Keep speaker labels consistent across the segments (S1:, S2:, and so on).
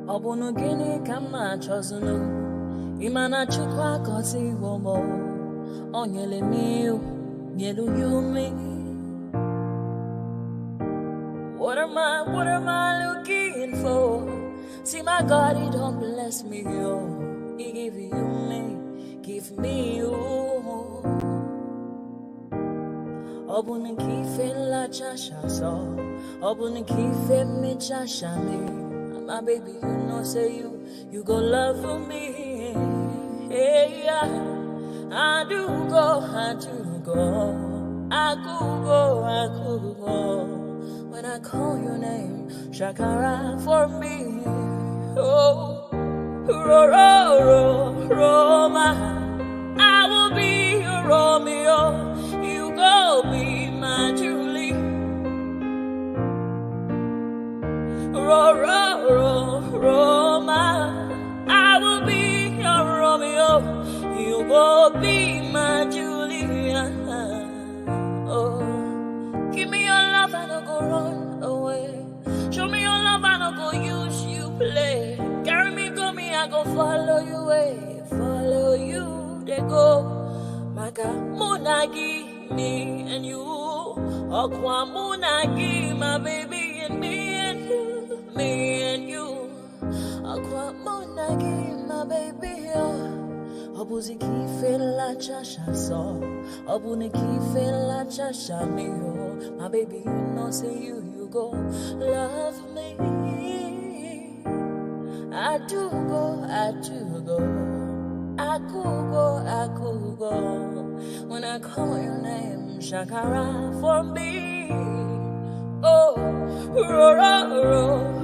S1: Obunu gini kama chozunu Imana chukwa kosi womo Onyele miu Nyelu yumi What am I looking for? See my God, he don't bless me, oh. He give you me, give me you. Obunu kife la chasha so Obunu kife me chasha me. My baby, you know, say you go love for me. Hey, yeah. I do go. I could go. When I call your name, Shakara for me. Oh, Roma. I will be your Romeo. You go be my Julie. Roma, I will be your Romeo. You will be my Julia. Oh, give me your love and I'll go run away. Show me your love and I'll go use you play. Carry me, go me, I go follow you way. Follow you, they go. Maka Munagi, me and you. Okwa Munagi, my baby and me and you. Me and you, Aqua Monagi, my baby. Obuzi kife la chasha so, Obuni kife la chasha me. My baby, you know, say you go love me. I do go. I could go. When I call your name, Shakara for me. Oh,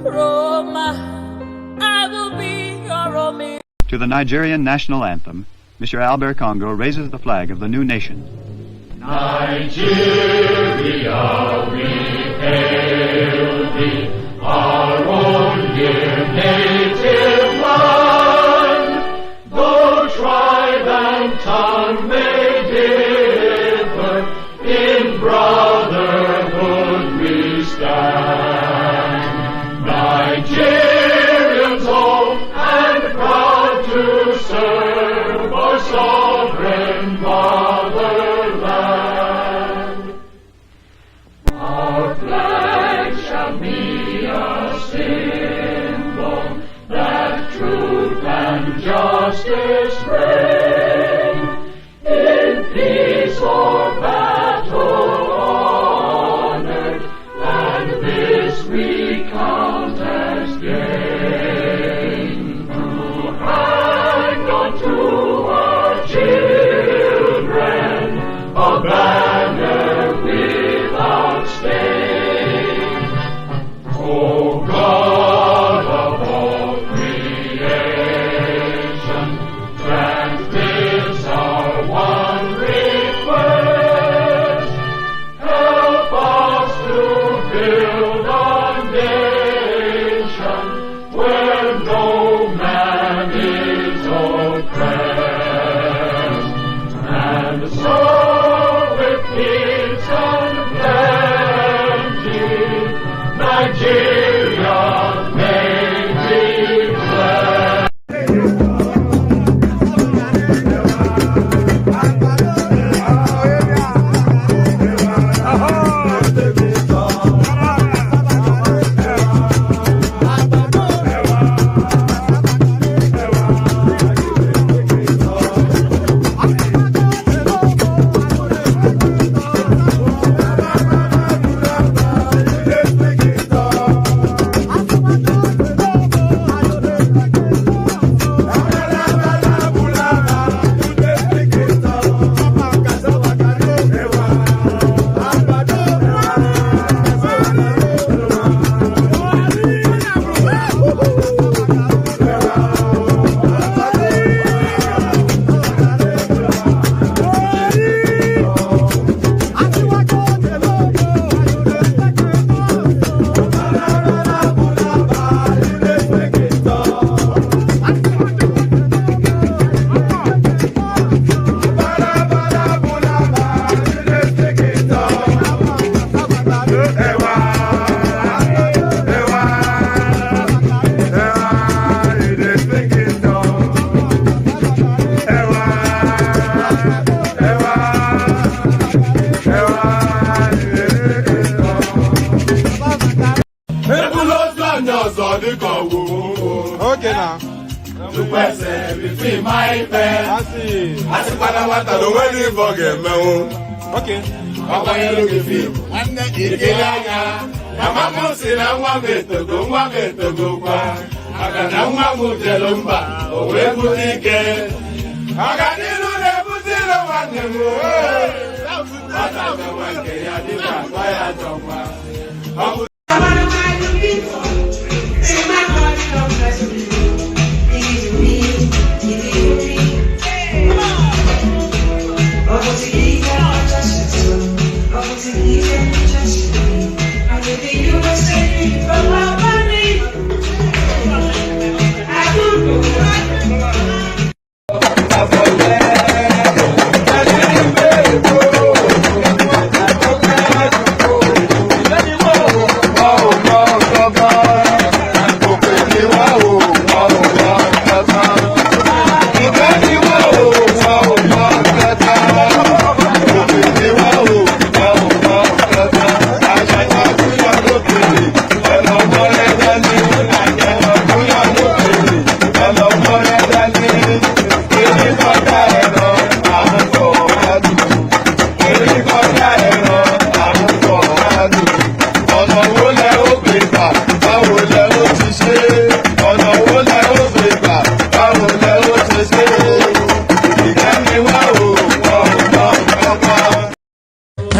S1: Roma, I will be your Romeo.
S2: To the Nigerian national anthem, Mr. Albert Congo raises the flag of the new nation.
S3: Nigeria, we hail thee, our own dear native land. Though tribe and tongue may differ, in brotherhood we stand. Nigerians old and proud to serve our sovereign fatherland. Our flag shall be a symbol that truth and justice reign. In peace or battle honored, and this we count as gain. To hang on to our children a banner without stain. Oh God of all creation, grant this our one request. Help us to build a nation where no man is oppressed. And so with peace and plenty, Nigeria may be blessed.
S4: Okay now.
S3: To question between my pen.
S4: I see.
S3: I see what I want to do when you forget me.
S4: Okay.
S3: Papa, you look at me. And then you get out. Mama Musi na mwame to go, mwame to go kwa. Agana mwamu jelumba, owe butike. Agadilu ne butilo wane mo. Agana wanke ya dika kwa ya jomba.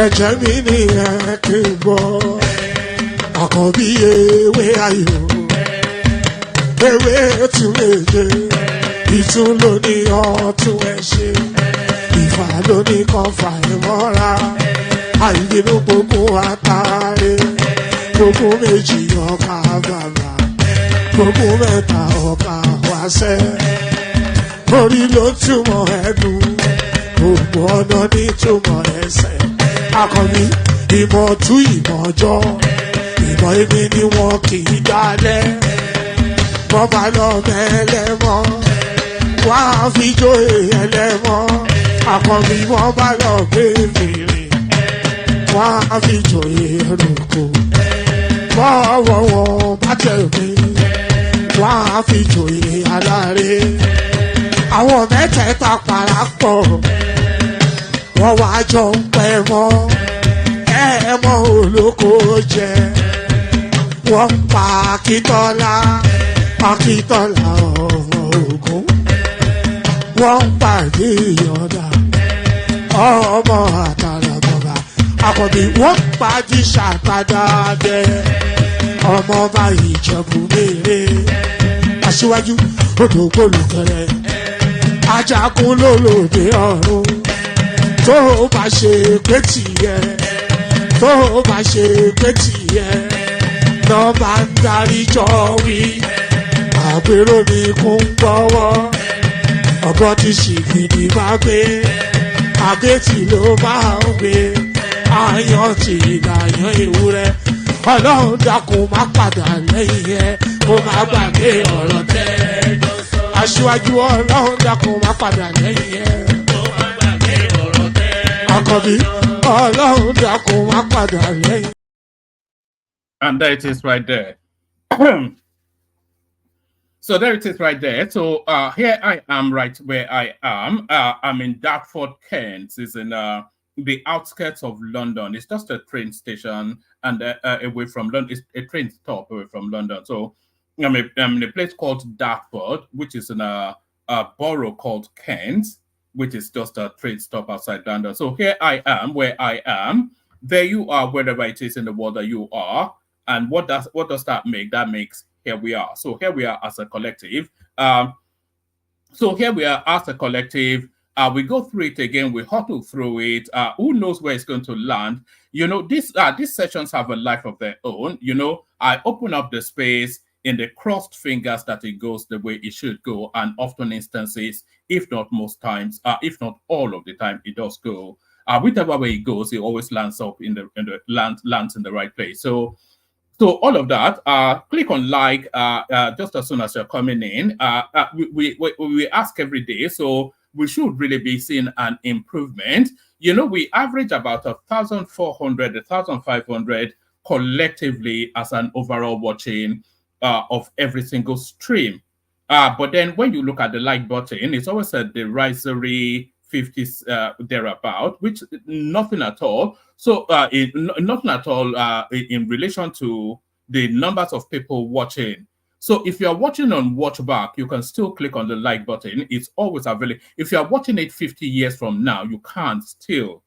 S5: Ẹ̀jẹ̀ mi ni ẹ kí n gbọ́, àkọ́bí ewé ayò, ewé tún léje, ìtún ló ní ọtún ẹ ṣe, ìfà ló ní kan fà ẹ mọ́ra, àìbínú gbogbo àtàrẹ, gbogbo méjì ọkà bàbà, gbogbo mẹ́ta ọkà wáṣẹ́, orí ló túmọ̀ ẹ̀dùn, gbogbo ọ̀nà ní túmọ̀ ẹsẹ̀. Akọni ìmọ̀ tú ìmọ̀ ọjọ́, ìmọ̀ èmi ni wọn kì í dálẹ̀. Bọ́bá lọ mẹ́lẹ́mọ́, wá fi jóye ẹlẹ́mọ́. Akọni bọ́bá lọ gbé fèrè, wá fi jóye ẹrùkù. Bọ́wọ́ wọn bá tẹ̀ mí, wá fi jóye aláre. Àwọn mẹ́tẹ̀ẹ̀ta parapọ̀. Wọ́n wá jọ ń pẹ́ mọ́, ẹ̀ẹ́mọ́ olóko jẹ. Wọ́n ń pa Akíntọ́lá, Akíntọ́lá ọmọ Ògún. Wọ́n ń pàdé ìyọ̀dà, ọmọ àtàlàbọ̀bà. Àkọ́bí wọ́n ń pàdé ṣàtàdàdẹ, ọmọ ọba Ìjẹ̀bú Mèrè. Aṣíwájú odò gbólùkẹrẹ, ajagun lólòdì ọ̀run. Tó o bá ṣe pé tìyẹ, tó o bá ṣe pé tìyẹ, náà bá ń darí jọ wí. Àpérò mi kún gbọ́wọ́, ọ̀gọ́ ti ṣìgìdì máa gbé, àgétì ló máa ń gbé, àyàn ti ìlàyàn ewúrẹ́. Ọlọ́run dákun má padà lẹ́yìn ẹ, kó má gbàgbé ọ̀rọ̀ tẹ́. Aṣíwájú Ọlọ́run dákun má padà lẹ́yìn ẹ.
S6: And there it is right there. So there it is right there. So here I am right where I am. I'm in Dartford, Kent. It's in the outskirts of London. It's just a train station and away from London. It's a train stop away from London. So I'm in a place called Dartford, which is in a borough called Kent, which is just a train stop outside London. So here I am where I am. There you are, wherever it is in the world that you are. And what does that make? That makes here we are. So here we are as a collective. We go through it again. We hustle through it. Who knows where it's going to land? You know, these sessions have a life of their own. You know, I open up the space in the crossed fingers that it goes the way it should go, and often instances, if not most times, if not all of the time, it does go. Whichever way it goes, it always lands up lands in the right place. So all of that, click on like just as soon as you're coming in. We ask every day, so we should really be seeing an improvement. You know, we average about 1,400, 1,500 collectively as an overall watching of every single stream. But then when you look at the like button, it's always a derisory 50 thereabout, which nothing at all. So nothing at all in relation to the numbers of people watching. So if you're watching on watch back, you can still click on the like button. It's always available. If you're watching it 50 years from now, you can't still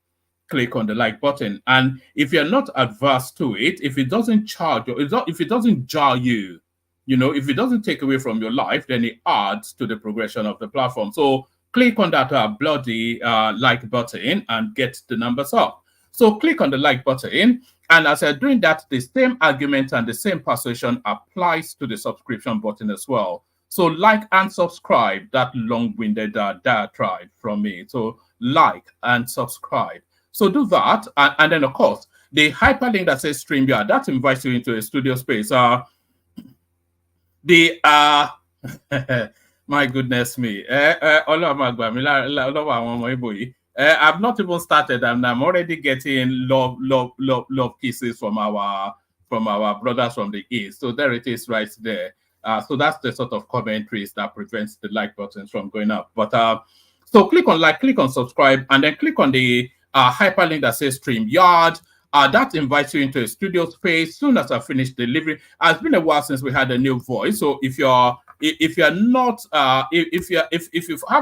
S6: click on the like button. And if you're not adverse to it, if it doesn't charge you, if it doesn't jar you, if it doesn't take away from your life, then it adds to the progression of the platform. So click on that bloody like button and get the numbers up. So click on the like button. And as you're doing that, the same argument and the same persuasion applies to the subscription button as well. So like and subscribe, that long-winded diatribe from me. So like and subscribe. So do that. And then, of course, the hyperlink that says StreamYard, that invites you into a studio space. My goodness me. I've not even started, and I'm already getting love kisses from our brothers from the east. So there it is right there. So that's the sort of commentaries that prevents the like buttons from going up. But so click on like, click on subscribe, and then click on the hyperlink that says StreamYard. That invites you into a studio space. Soon as I finish delivering, it's been a while since we had a new voice. So if you have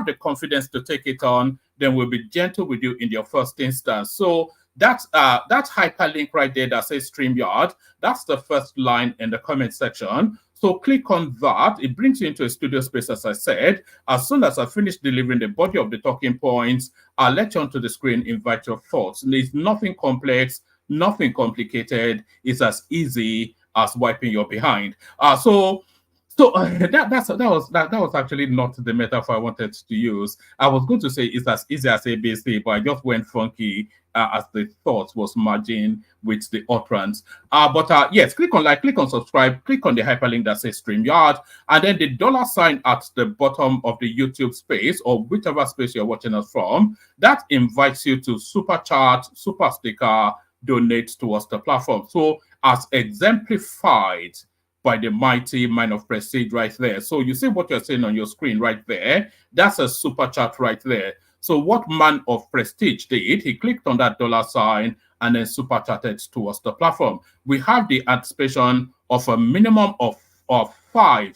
S6: the confidence to take it on, then we'll be gentle with you in your first instance. So that hyperlink right there that says StreamYard, that's the first line in the comment section. So click on that. It brings you into a studio space, as I said. As soon as I finish delivering the body of the talking points, I'll let you onto the screen, invite your thoughts. There's nothing complex, nothing complicated. It's as easy as wiping your behind. So that was actually not the metaphor I wanted to use. I was going to say it's as easy as ABC, but I just went funky as the thought was merging with the utterance. Yes, click on like, click on subscribe, click on the hyperlink that says StreamYard, and then the $ at the bottom of the YouTube space or whichever space you're watching us from, that invites you to super chat, super sticker, donate towards the platform. So as exemplified by the mighty man of prestige right there. So you see what you're seeing on your screen right there. That's a super chat right there. So what man of prestige did, he clicked on that $sign and then super chatted towards the platform. We have the anticipation of a minimum of 5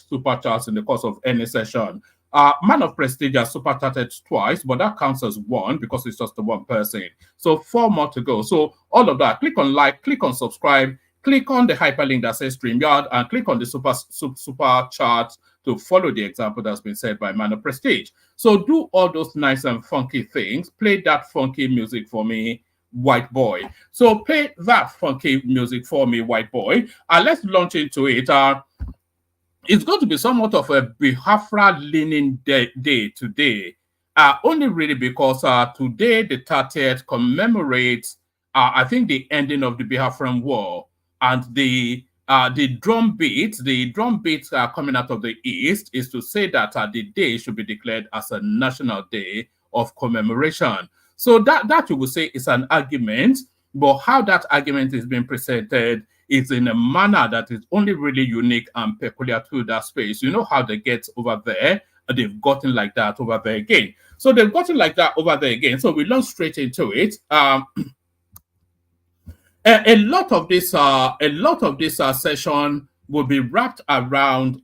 S6: super chats in the course of any session. Man of prestige has super chatted twice, but that counts as 1 because it's just the one person. So 4 more to go. So all of that, click on like, click on subscribe, click on the hyperlink that says StreamYard, and click on the super chat to follow the example that's been said by Man of Prestige. So do all those nice and funky things. Play that funky music for me, white boy. So play that funky music for me, white boy. Let's launch into it. It's going to be somewhat of a Biafra leaning day today. Only really because today, the 30th, commemorates, I think, the ending of the Biafran War. And the drum beat coming out of the East is to say that the day should be declared as a national day of commemoration. So that you will say is an argument, but how that argument is being presented is in a manner that is only really unique and peculiar to that space. You know how they get over there, they've gotten like that over there again. So they've gotten like that over there again. So we launch straight into it. A lot of this session will be wrapped around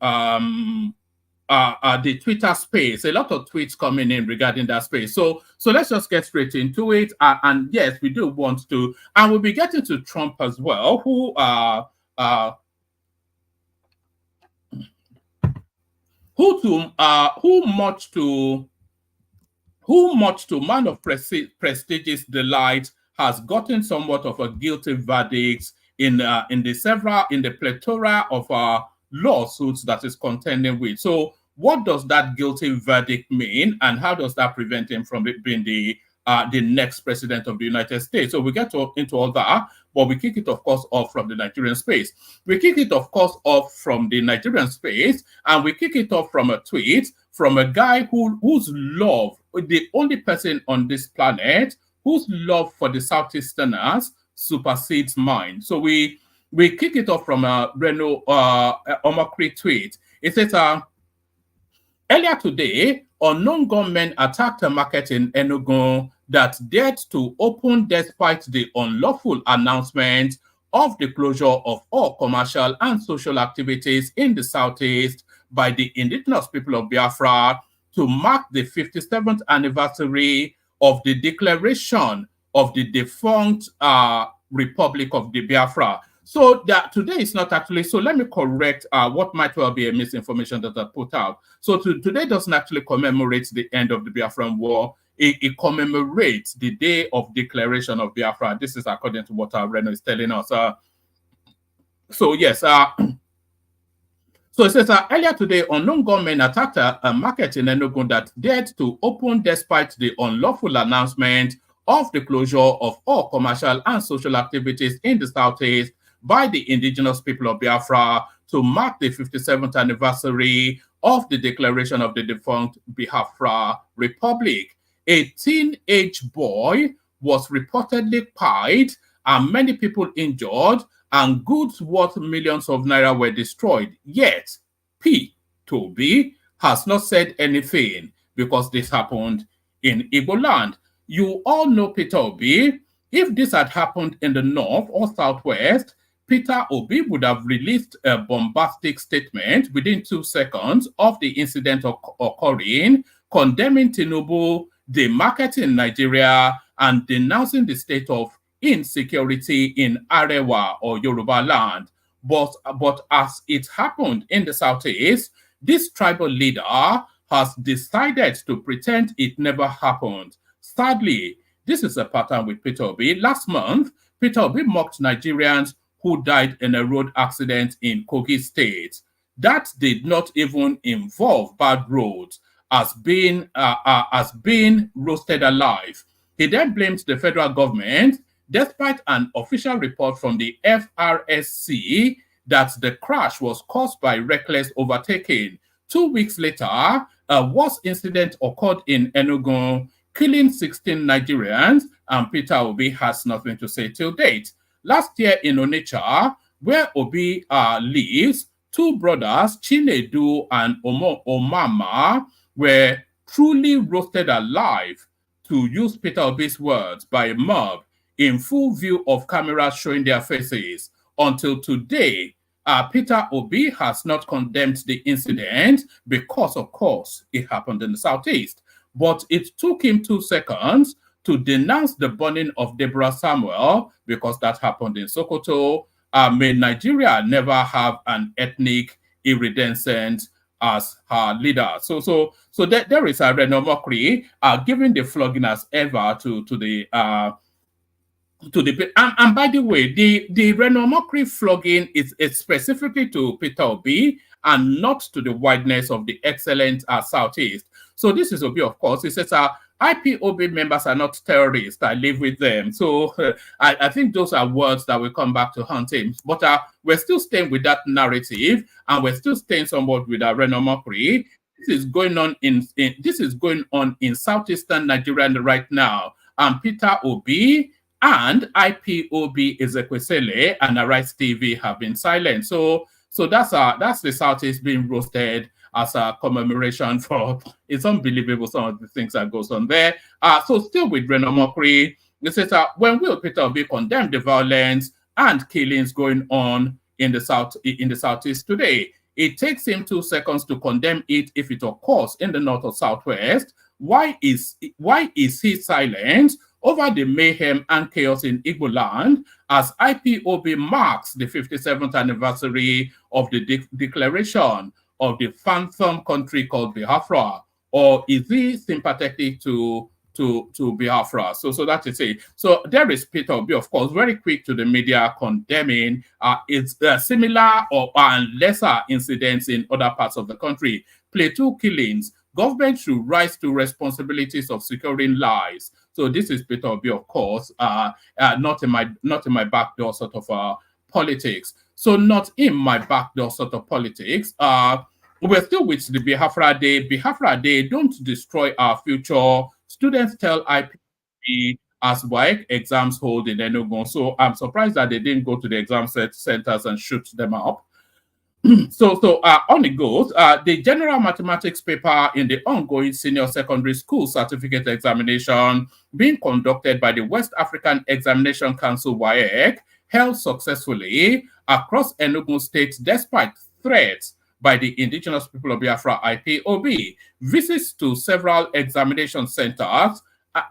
S6: the Twitter space. A lot of tweets coming in regarding that space. So let's just get straight into it. And yes, we do want to, and we'll be getting to Trump as well, who much to Man of Prestige's delight has gotten somewhat of a guilty verdict in the plethora of lawsuits that is contending with. So what does that guilty verdict mean, and how does that prevent him from being the next president of the United States? So we get into all that, but we kick it, of course, off from the Nigerian space. We kick it, of course, off from the Nigerian space, and we kick it off from a tweet from a guy whose love, the only person on this planet whose love for the Southeasterners supersedes mine. So we kick it off from a Reno Omakri tweet. It says, Earlier today, unknown gunmen attacked a market in Enugu that dared to open despite the unlawful announcement of the closure of all commercial and social activities in the southeast by the indigenous people of Biafra to mark the 57th anniversary of the declaration of the defunct Republic of the Biafra. So that today is not actually, so let me correct what might well be a misinformation that I put out. So today doesn't actually commemorate the end of the Biafran War. It commemorates the day of declaration of Biafra. This is according to what Reno is telling us. So yes, so it says earlier today, unknown gunmen attacked a market in Enugu that dared to open despite the unlawful announcement of the closure of all commercial and social activities in the southeast by the indigenous people of Biafra to mark the 57th anniversary of the declaration of the defunct Biafra Republic. A teenage boy was reportedly pied and many people injured, and goods worth millions of naira were destroyed. Yet, Toby has not said anything because this happened in Igbo land. You all know Peter Obi. If this had happened in the north or southwest, Peter Obi would have released a bombastic statement within 2 seconds of the incident occurring, condemning Tinubu, the market in Nigeria, and denouncing the state of insecurity in Arewa or Yoruba land. But as it happened in the southeast, this tribal leader has decided to pretend it never happened. Sadly, this is a pattern with Peter Obi. Last month, Peter Obi mocked Nigerians who died in a road accident in Kogi State. That did not even involve bad roads as being roasted alive. He then blamed the federal government, despite an official report from the FRSC that the crash was caused by reckless overtaking. 2 weeks later, a worse incident occurred in Enugu, killing 16 Nigerians, and Peter Obi has nothing to say till date. Last year in Onitsha, where Obi lives, 2 brothers, Chinedu and Omama, were truly roasted alive, to use Peter Obi's words, by a mob in full view of cameras showing their faces. Until today, Peter Obi has not condemned the incident because, of course, it happened in the southeast. But it took him 2 seconds to denounce the burning of Deborah Samuel because that happened in Sokoto. May Nigeria never have an ethnic iridescent as her leader. So there is a Reno mockery, giving the flogging as ever to the and by the way, the Reno mockery flogging is specifically to Peter Obi and not to the wideness of the excellent Southeast. So this is Obi, of course. He says IPOB members are not terrorists. I live with them. So I think those are words that will come back to haunt him. But we're still staying with that narrative, and we're still staying somewhat with our Reno mockery. This is going on in southeastern Nigeria right now. And Peter Obi and IPOB Ezekwesili and Arise TV have been silent. So that's the Southeast being roasted as a commemoration for. It's unbelievable some of the things that goes on there. So still with Reno mockery, it says when will Peter Obi condemn the violence and killings going on in the Southeast today? It takes him 2 seconds to condemn it if it occurs in the North or Southwest. Why is he silent over the mayhem and chaos in Igbo land as IPOB marks the 57th anniversary of the declaration of the phantom country called Biafra? Or is he sympathetic to Biafra? So that is it. So there is Peter Obi, of course, very quick to the media condemning it's similar or lesser incidents in other parts of the country. Plateau killings. Government should rise to responsibilities of securing lives. So this is Peter Obi, of course, not in my backdoor sort of politics. So not in my backdoor sort of politics. We're still with the Biafra Day. Biafra Day, don't destroy our future. Students tell IPP as WAEC exams hold in Enugu. So I'm surprised that they didn't go to the exam centers and shoot them up. On it goes. The general mathematics paper in the ongoing senior secondary school certificate examination being conducted by the West African Examination Council (WAEC) held successfully across Enugu State despite threats by the indigenous people of Biafra IPOB. Visits to several examination centers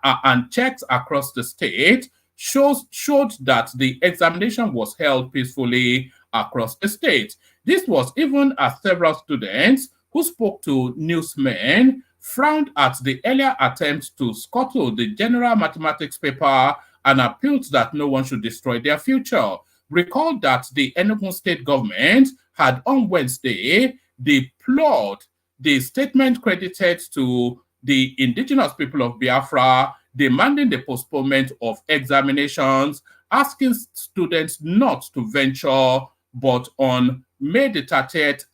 S6: and checks across the state showed that the examination was held peacefully across the state. This was even as several students who spoke to newsmen frowned at the earlier attempt to scuttle the general mathematics paper and appealed that no one should destroy their future. Recall that the Enugu state government had on Wednesday deplored the statement credited to the indigenous people of Biafra demanding the postponement of examinations, asking students not to venture, but on May the 30th,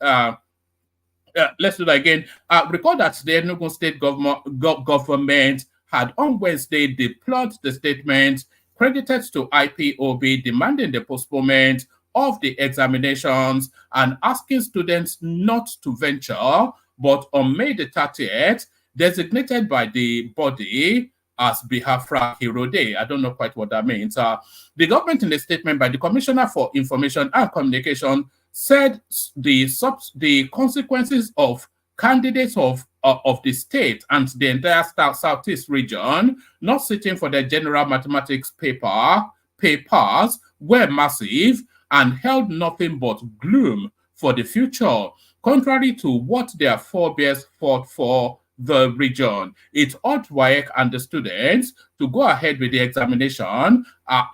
S6: let's do that again. Recall that the Enugu state government had on Wednesday deplored the statement credited to IPOB demanding the postponement of the examinations and asking students not to venture, but on May the 30th, designated by the body as Biafra Hero Day. I don't know quite what that means. The government in a statement by the Commissioner for Information and Communication said the consequences of candidates of the state and the entire Southeast region not sitting for the general mathematics papers were massive and held nothing but gloom for the future, contrary to what their forebears fought for the region. It urged WAEC and the students to go ahead with the examination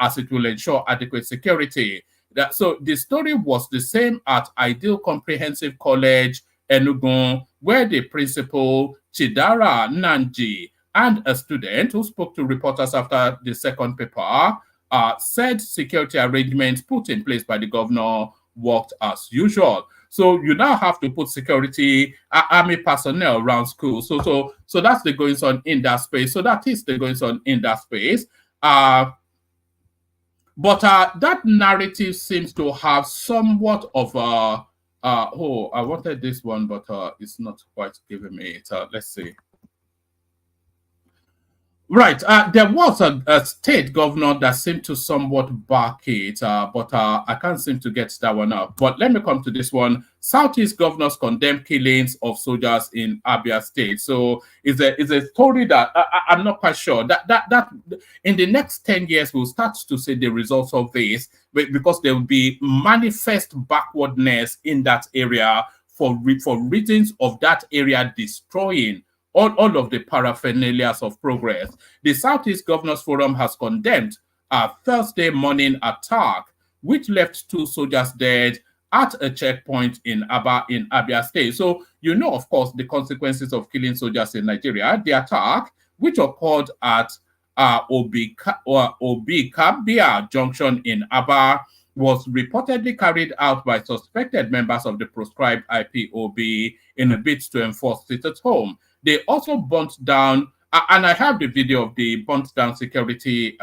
S6: as it will ensure adequate security. So the story was the same at Ideal Comprehensive College, Enugu, where the principal, Chidara Nanji, and a student who spoke to reporters after the second paper said security arrangements put in place by the governor worked as usual. So you now have to put security, army personnel around school. So that's the goings on in that space. So that is the goings on in that space. But that narrative seems to have somewhat of a, oh, I wanted this one, but it's not quite giving me it. Let's see. Right, there was a state governor that seemed to somewhat back it, but I can't seem to get that one up. But let me come to this one. Southeast governors condemn killings of soldiers in Abia State. So it's a story that I'm not quite sure that in the next 10 years we'll start to see the results of this, because there will be manifest backwardness in that area for reasons of that area destroying all of the paraphernalia of progress. The Southeast Governors Forum has condemned a Thursday morning attack, which left 2 soldiers dead at a checkpoint in Abia State. So, you know, of course, the consequences of killing soldiers in Nigeria. The attack, which occurred at Obikabia Junction in Aba, was reportedly carried out by suspected members of the proscribed IPOB in a bid to enforce it at home. They also burnt down, and I have the video of the burnt down security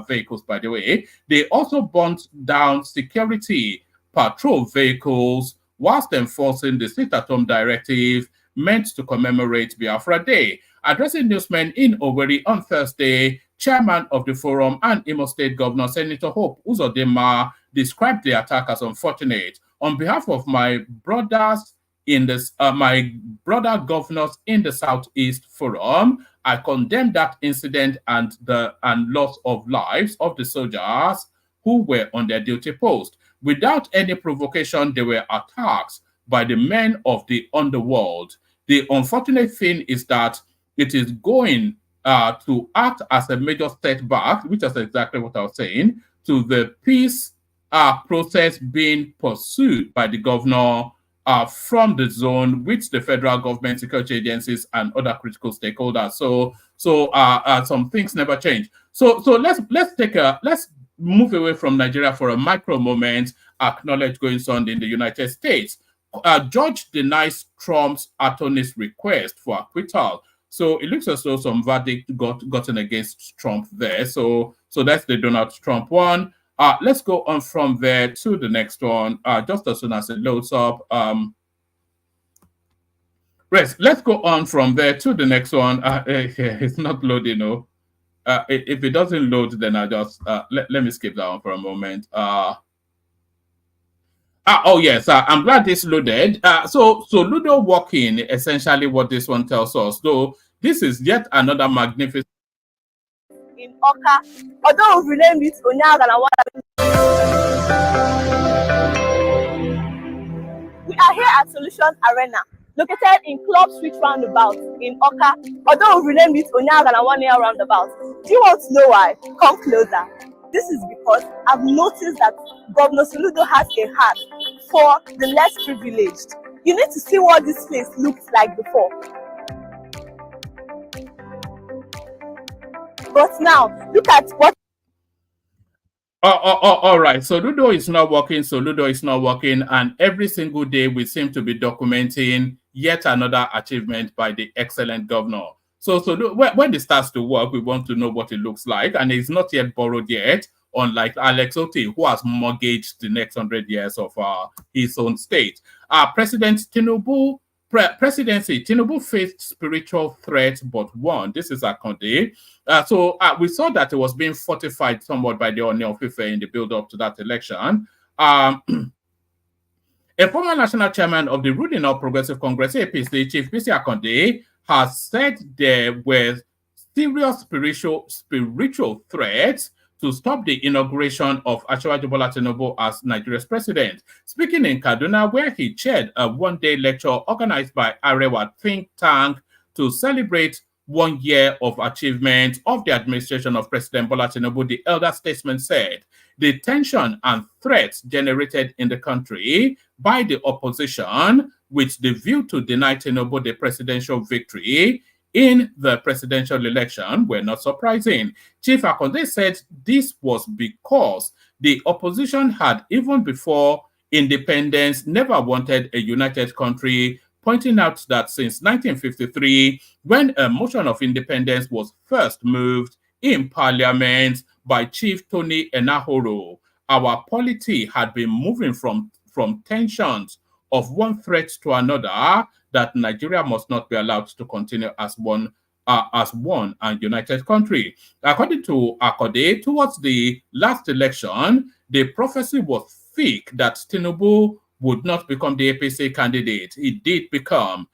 S6: vehicles, by the way. They also burnt down security patrol vehicles whilst enforcing the sit-at-home directive meant to commemorate Biafra Day. Addressing newsmen in Owerri on Thursday, chairman of the forum and Imo State Governor Senator Hope Uzodinma described the attack as unfortunate. On behalf of my brothers in this, my brother governors in the Southeast Forum, I condemn that incident and loss of lives of the soldiers who were on their duty post. Without any provocation, there were attacks by the men of the underworld. The unfortunate thing is that it is going to act as a major setback, which is exactly what I was saying, to the peace process being pursued by the governor from the zone, which the federal government, security agencies, and other critical stakeholders. So some things never change. So let's move away from Nigeria for a micro moment. Acknowledge goings on in the United States. Judge denies Trump's attorney's request for acquittal. So it looks as though some verdict gotten against Trump there. So that's the Donald Trump one. Let's go on from there to the next one. Just as soon as it loads up. Let's go on from there to the next one. It's not loading, no. If it doesn't load, then I just let me skip that one for a moment. Oh yes, I'm glad this loaded. So Ludo walking, essentially what this one tells us, though this is yet another magnificent
S1: in Oka, although we've renamed it Onyaga. We are here at Solution Arena, located in Club Street Roundabout in Oka, although we've renamed it Onyaga and 1 year roundabout. Do you want to know why? Come closer. This is because I've noticed that Governor Soludo has a heart for the less privileged. You need to see what this place looked like before. But now, look at what...
S6: all right. So Ludo is not working. So Ludo is not working. And every single day we seem to be documenting yet another achievement by the excellent governor. So when it starts to work, we want to know what it looks like. And it's not yet borrowed yet, unlike Alex Otti, who has mortgaged the next 100 years of his own state. President Tinubu presidency, Tinubu faced spiritual threats but won. This is Akonde. So we saw that it was being fortified somewhat by the Ooni of Ife in the build-up to that election. A former national chairman of the ruling All Progressive Congress, APC, Chief Bisi Akonde, has said there were serious spiritual threats to stop the inauguration of Asiwaju Bola Tinubu as Nigeria's president. Speaking in Kaduna, where he chaired a one-day lecture organized by Arewa think tank to celebrate 1 year of achievement of the administration of President Bola Tinubu, the elder statesman said the tension and threats generated in the country by the opposition with the view to deny Tinubu the presidential victory in the presidential election were not surprising. Chief Akonde said this was because the opposition had, even before independence, never wanted a united country, pointing out that since 1953, when a motion of independence was first moved in parliament by Chief Tony Enahoro, our polity had been moving from tensions of one threat to another, that Nigeria must not be allowed to continue as one and united country. According to Akode, towards the last election, the prophecy was thick that Tinubu would not become the APC candidate. He did become.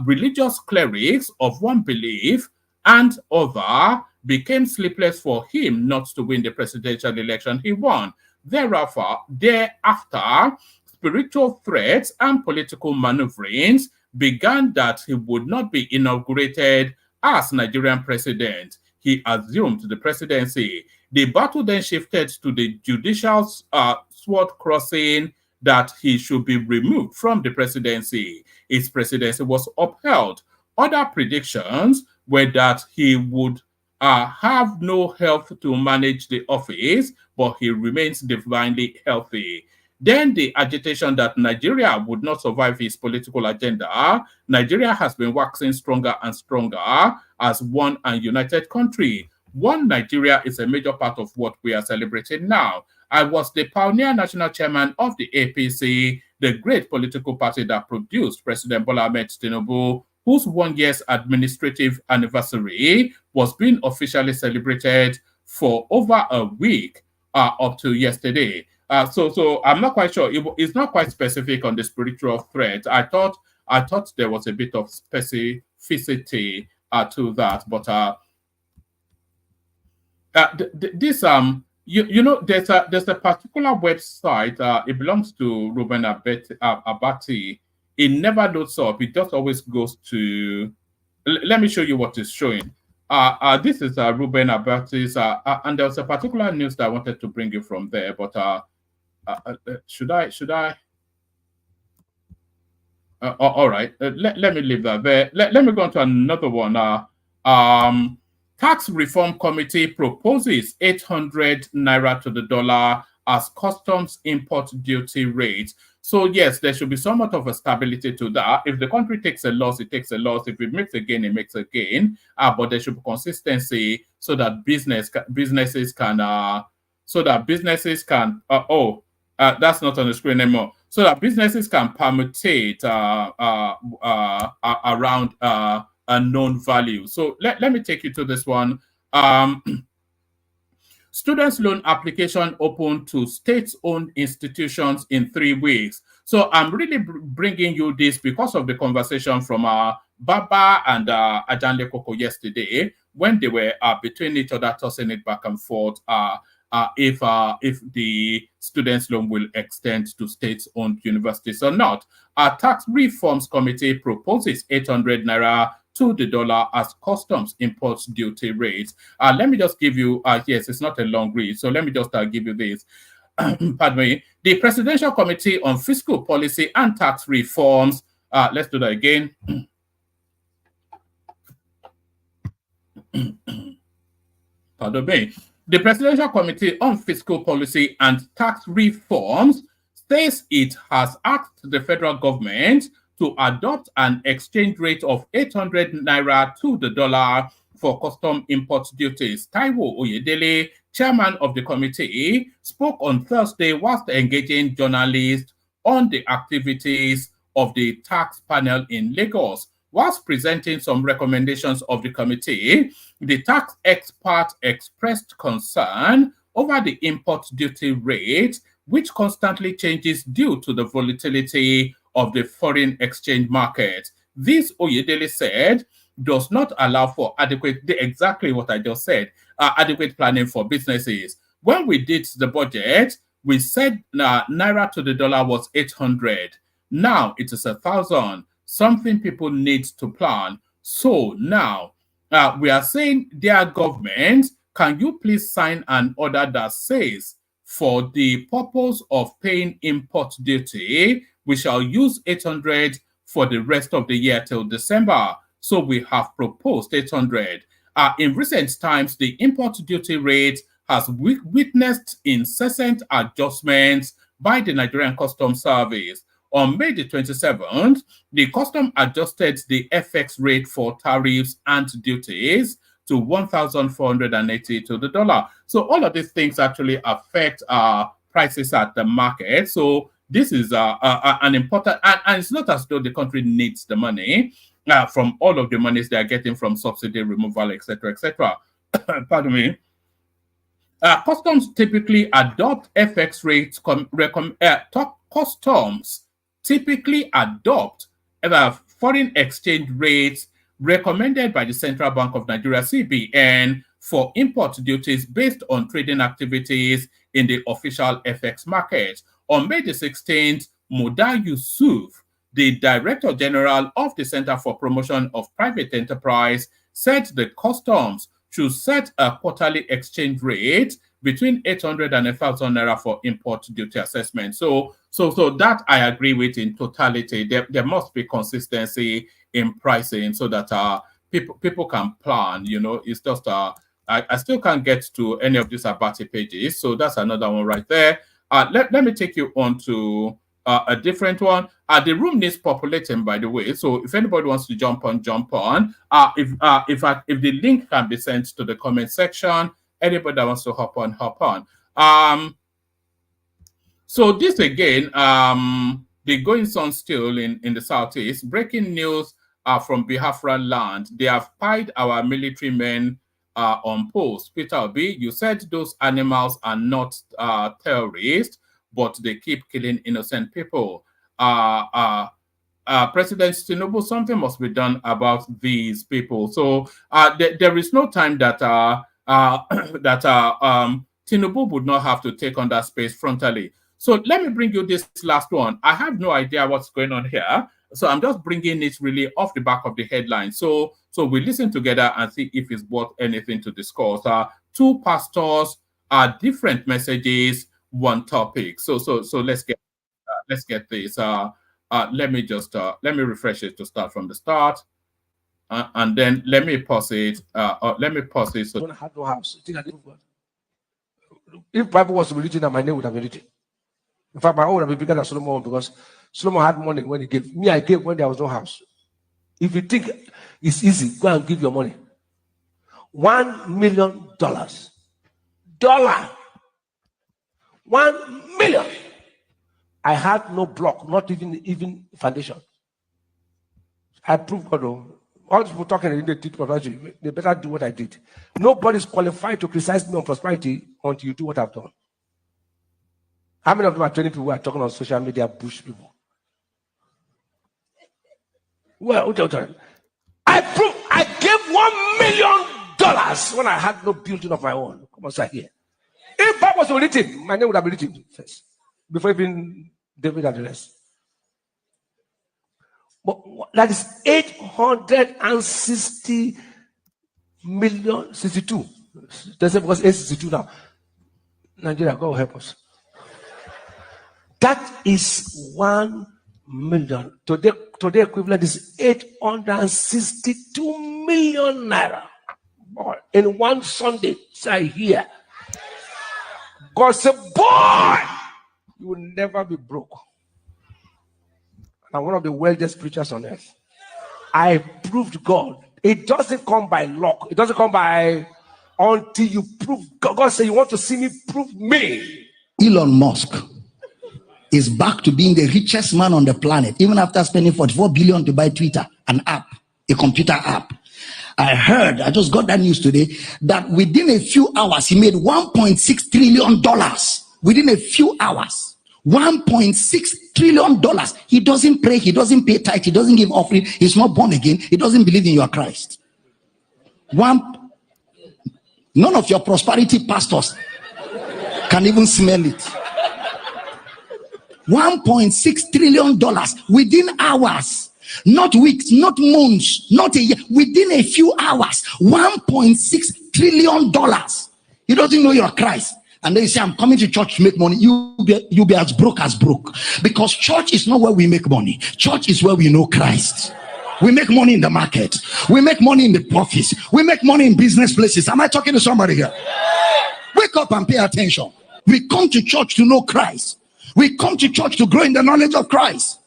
S6: Religious clerics of one belief and other became sleepless for him not to win the presidential election he won. Thereafter, spiritual threats and political maneuverings began that he would not be inaugurated as Nigerian president. He assumed the presidency. The battle then shifted to the judicial sword crossing that he should be removed from the presidency. His presidency was upheld. Other predictions were that he would have no health to manage the office, but he remains divinely healthy. Then the agitation that Nigeria would not survive his political agenda. Nigeria has been waxing stronger and stronger as one and united country. One Nigeria is a major part of what we are celebrating now. I was the pioneer national chairman of the APC, the great political party that produced President Bola Ahmed Tinubu, whose 1 year's administrative anniversary was being officially celebrated for over a week up to yesterday. So I'm not quite sure. It's not quite specific on the spiritual threat. I thought there was a bit of specificity to that, but there's a particular website. It belongs to Ruben Abati. It never loads up. It just always goes to. Let me show you what it's showing. This is Ruben Abati's, and there was a particular news that I wanted to bring you from there, but should I? All right. Let me leave that there. Let me go on to another one. Tax Reform Committee proposes 800 naira to the dollar as customs import duty rate. So yes, there should be somewhat of a stability to that. If the country takes a loss, it takes a loss. If it makes a gain, it makes a gain. But there should be consistency so that businesses can so that businesses can, that's not on the screen anymore, so that businesses can permutate around a known value. So let me take you to this one. Students' loan application open to state-owned institutions in 3 weeks. So I'm really bringing you this because of the conversation from Baba and Ajanle Koko yesterday, when they were between each other, tossing it back and forth, if the students' loan will extend to state-owned universities or not. Our Tax Reforms Committee proposes 800 naira to the dollar as customs import duty rates. Let me just give you, yes, it's not a long read, so let me just give you this. Pardon me. The Presidential Committee on Fiscal Policy and Tax Reforms, let's do that again. Pardon me. The Presidential Committee on Fiscal Policy and Tax Reforms says it has asked the federal government to adopt an exchange rate of 800 naira to the dollar for custom import duties. Taiwo Oyedele, chairman of the committee, spoke on Thursday whilst engaging journalists on the activities of the tax panel in Lagos. Whilst presenting some recommendations of the committee, the tax expert expressed concern over the import duty rate, which constantly changes due to the volatility of the foreign exchange market. This, Oyedele said, does not allow for exactly what I just said, adequate planning for businesses. When we did the budget, we said naira to the dollar was 800. Now it is 1,000. Something people need to plan. So now we are saying, dear government, can you please sign an order that says, for the purpose of paying import duty, we shall use 800 for the rest of the year till December. So we have proposed 800. In recent times, the import duty rate has witnessed incessant adjustments by the Nigerian Customs Service. On May the 27th, the custom adjusted the FX rate for tariffs and duties to 1,480 to the dollar. So all of these things actually affect prices at the market. So this is an important, and it's not as though the country needs the money from all of the monies they are getting from subsidy removal, etc., etc. Pardon me. Customs typically adopt FX rates. Customs typically adopt foreign exchange rates recommended by the Central Bank of Nigeria, CBN, for import duties based on trading activities in the official FX market. On May the 16th, Muda Yusuf, the Director General of the Center for Promotion of Private Enterprise, said the customs should set a quarterly exchange rate between 800 and 1,000 naira for import duty assessment. So that I agree with in totality. There must be consistency in pricing so that people can plan. You know, it's just I still can't get to any of these Abati pages, so that's another one right there. Let me take you on to a different one. The room needs populating, by the way. So if anybody wants to jump on. If the link can be sent to the comment section, anybody that wants to hop on. So this again, the goings on still in the southeast. Breaking news from Biafra land. They have pied our military men on post. Peter Obi, you said those animals are not terrorists, but they keep killing innocent people. President Tinubu, something must be done about these people. So there is no time that Tinubu would not have to take on that space frontally. So let me bring you this last one. I have no idea what's going on here, so I'm just bringing it really off the back of the headline. So we listen together and see if it's worth anything to discuss. Two pastors are different messages, one topic. So let's get this. Let me refresh it to start from the start, and then let me pause it. So
S4: don't have no house. If Bible was to be written, my name would have been written. In fact, my own would have been bigger than Solomon, because Solomon had money when he gave. Me, I gave when there was no house. If you think it's easy, go and give your money. $1 million. 1 million. I had no block, not even foundation. I proved God. All people talking in the prosperity, they better do what I did. Nobody's qualified to criticize me on prosperity until you do what I've done. How many of them are training people who are talking on social media, bush people? Well, I proved I gave $1 million when I had no building of my own. Come on, sir, here. If that was written, my name would have been written first, before even David and the rest. But that is 860 million, 62. That's because 862 now. Nigeria, God help us. That is 1 million. Today equivalent is 862 million naira. Boy, in one Sunday, say here. God said, boy, you will never be broke. I'm one of the wealthiest preachers on earth. I proved God. It doesn't come by luck. It doesn't come by until you prove God. God said, you want to see me, prove me.
S7: Elon Musk is back to being the richest man on the planet, even after spending 44 billion to buy Twitter, an app, a computer app. I just got that news today, that within a few hours, he made $1.6 trillion. Within a few hours. $1.6 trillion. He doesn't pray, he doesn't pay tithe, he doesn't give offering, he's not born again, he doesn't believe in your Christ. None of your prosperity pastors can even smell it. $1.6 trillion within hours, not weeks, not months, not a year, within a few hours. $1.6 trillion. He doesn't know your Christ. And then you say, I'm coming to church to make money. You'll be as broke as broke. Because church is not where we make money. Church is where we know Christ. We make money in the market. We make money in the office. We make money in business places. Am I talking to somebody here? Wake up and pay attention. We come to church to know Christ. We come to church to grow in the knowledge of Christ.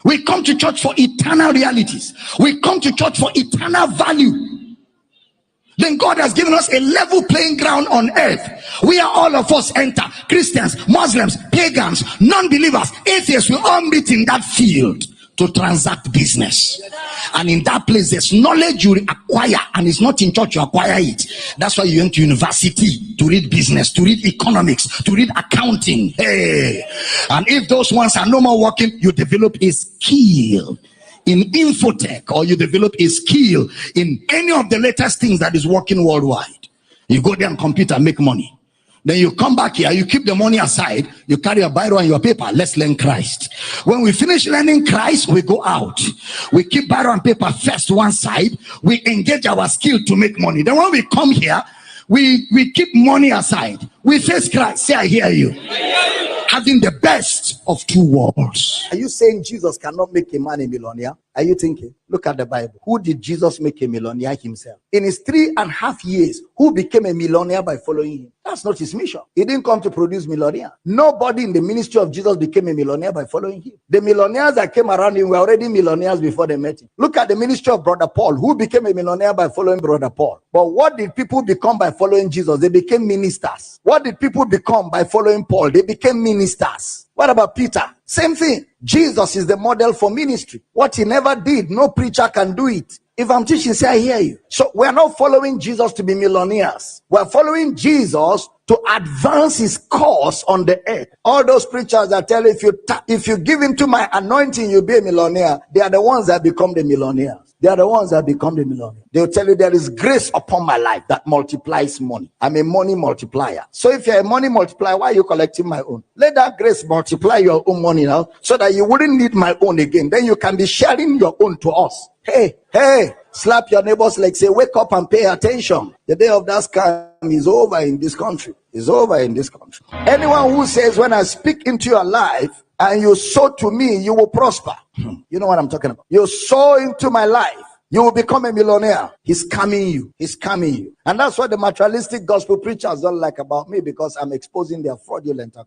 S7: We come to church for eternal realities. We come to church for eternal value. Then God has given us a level playing ground on earth. We are all of us enter. Christians, Muslims, pagans, non-believers, atheists, we all meet in that field to transact business. And in that place, there's knowledge you acquire, and it's not in church you acquire it. That's why you went to university to read business, to read economics, to read accounting. Hey, and if those ones are no more working, you develop a skill in infotech, or you develop a skill in any of the latest things that is working worldwide. You go there and compete and make money. Then you come back here, you keep the money aside, you carry a Bible and your paper. Let's learn Christ. When we finish learning Christ, we go out. We keep Bible and paper first one side. We engage our skill to make money. Then when we come here, we keep money aside. We face Christ. Say, I hear you. Having the best of two worlds.
S8: Are you saying Jesus cannot make a man a millionaire? Are you thinking? Look at the Bible. Who did Jesus make a millionaire himself? In his 3.5 years, who became a millionaire by following him? That's not his mission. He didn't come to produce millionaires. Nobody in the ministry of Jesus became a millionaire by following him. The millionaires that came around him were already millionaires before they met him. Look at the ministry of Brother Paul. Who became a millionaire by following Brother Paul? But what did people become by following Jesus? They became ministers. What did people become by following Paul? They became ministers. What about Peter? Same thing. Jesus is the model for ministry. What he never did, no preacher can do it. If I'm teaching, say I hear you. So we're not following Jesus to be millionaires. We're following Jesus to advance his cause on the earth. All those preachers that tell you, if you give into my anointing, you'll be a millionaire. They are the ones that become the millionaires. They are the ones that become the millionaire. They'll tell you there is grace upon my life that multiplies money. I'm a money multiplier. So if you're a money multiplier, why are you collecting my own? Let that grace multiply your own money now, so that you wouldn't need my own again. Then you can be sharing your own to us. Hey, slap your neighbor's leg, say, wake up and pay attention. The day of that scam is over in this country. It's over in this country. Anyone who says, when I speak into your life, and you sow to me, you will prosper. You know what I'm talking about. You sow into my life, you will become a millionaire. He's coming you. He's coming you. And that's what the materialistic gospel preachers don't like about me, because I'm exposing their fraudulent.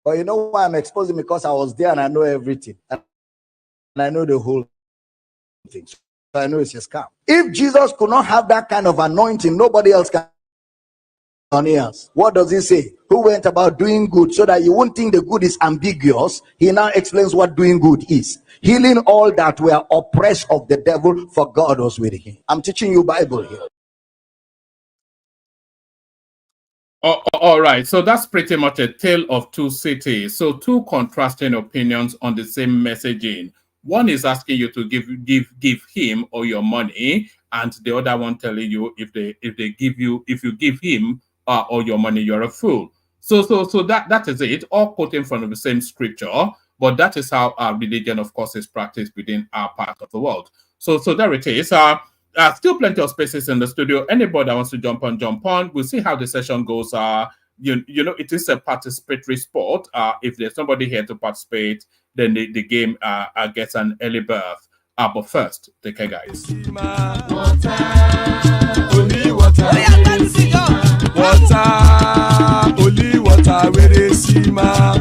S8: But you know why I'm exposing? Because I was there and I know everything. And I know the whole thing. So I know it's a scam. If Jesus could not have that kind of anointing, nobody else can millionaires. What does he say? Who went about doing good, so that you won't think the good is ambiguous. He now explains what doing good is. Healing all that were oppressed of the devil, for God was with him. I'm teaching you Bible here.
S6: All right, so that's pretty much a tale of two cities. So two contrasting opinions on the same messaging. One is asking you to give him all your money, and the other one telling you if you give him all your money, you're a fool. So that is it. All quoting from the same scripture, but that is how our religion, of course, is practiced within our part of the world. So there it is. Still plenty of spaces in the studio. Anybody that wants to jump on. We'll see how the session goes. You know, it is a participatory sport. If there's somebody here to participate, then the game gets an early birth. But first, take care, guys.
S3: Only water, where they see ma.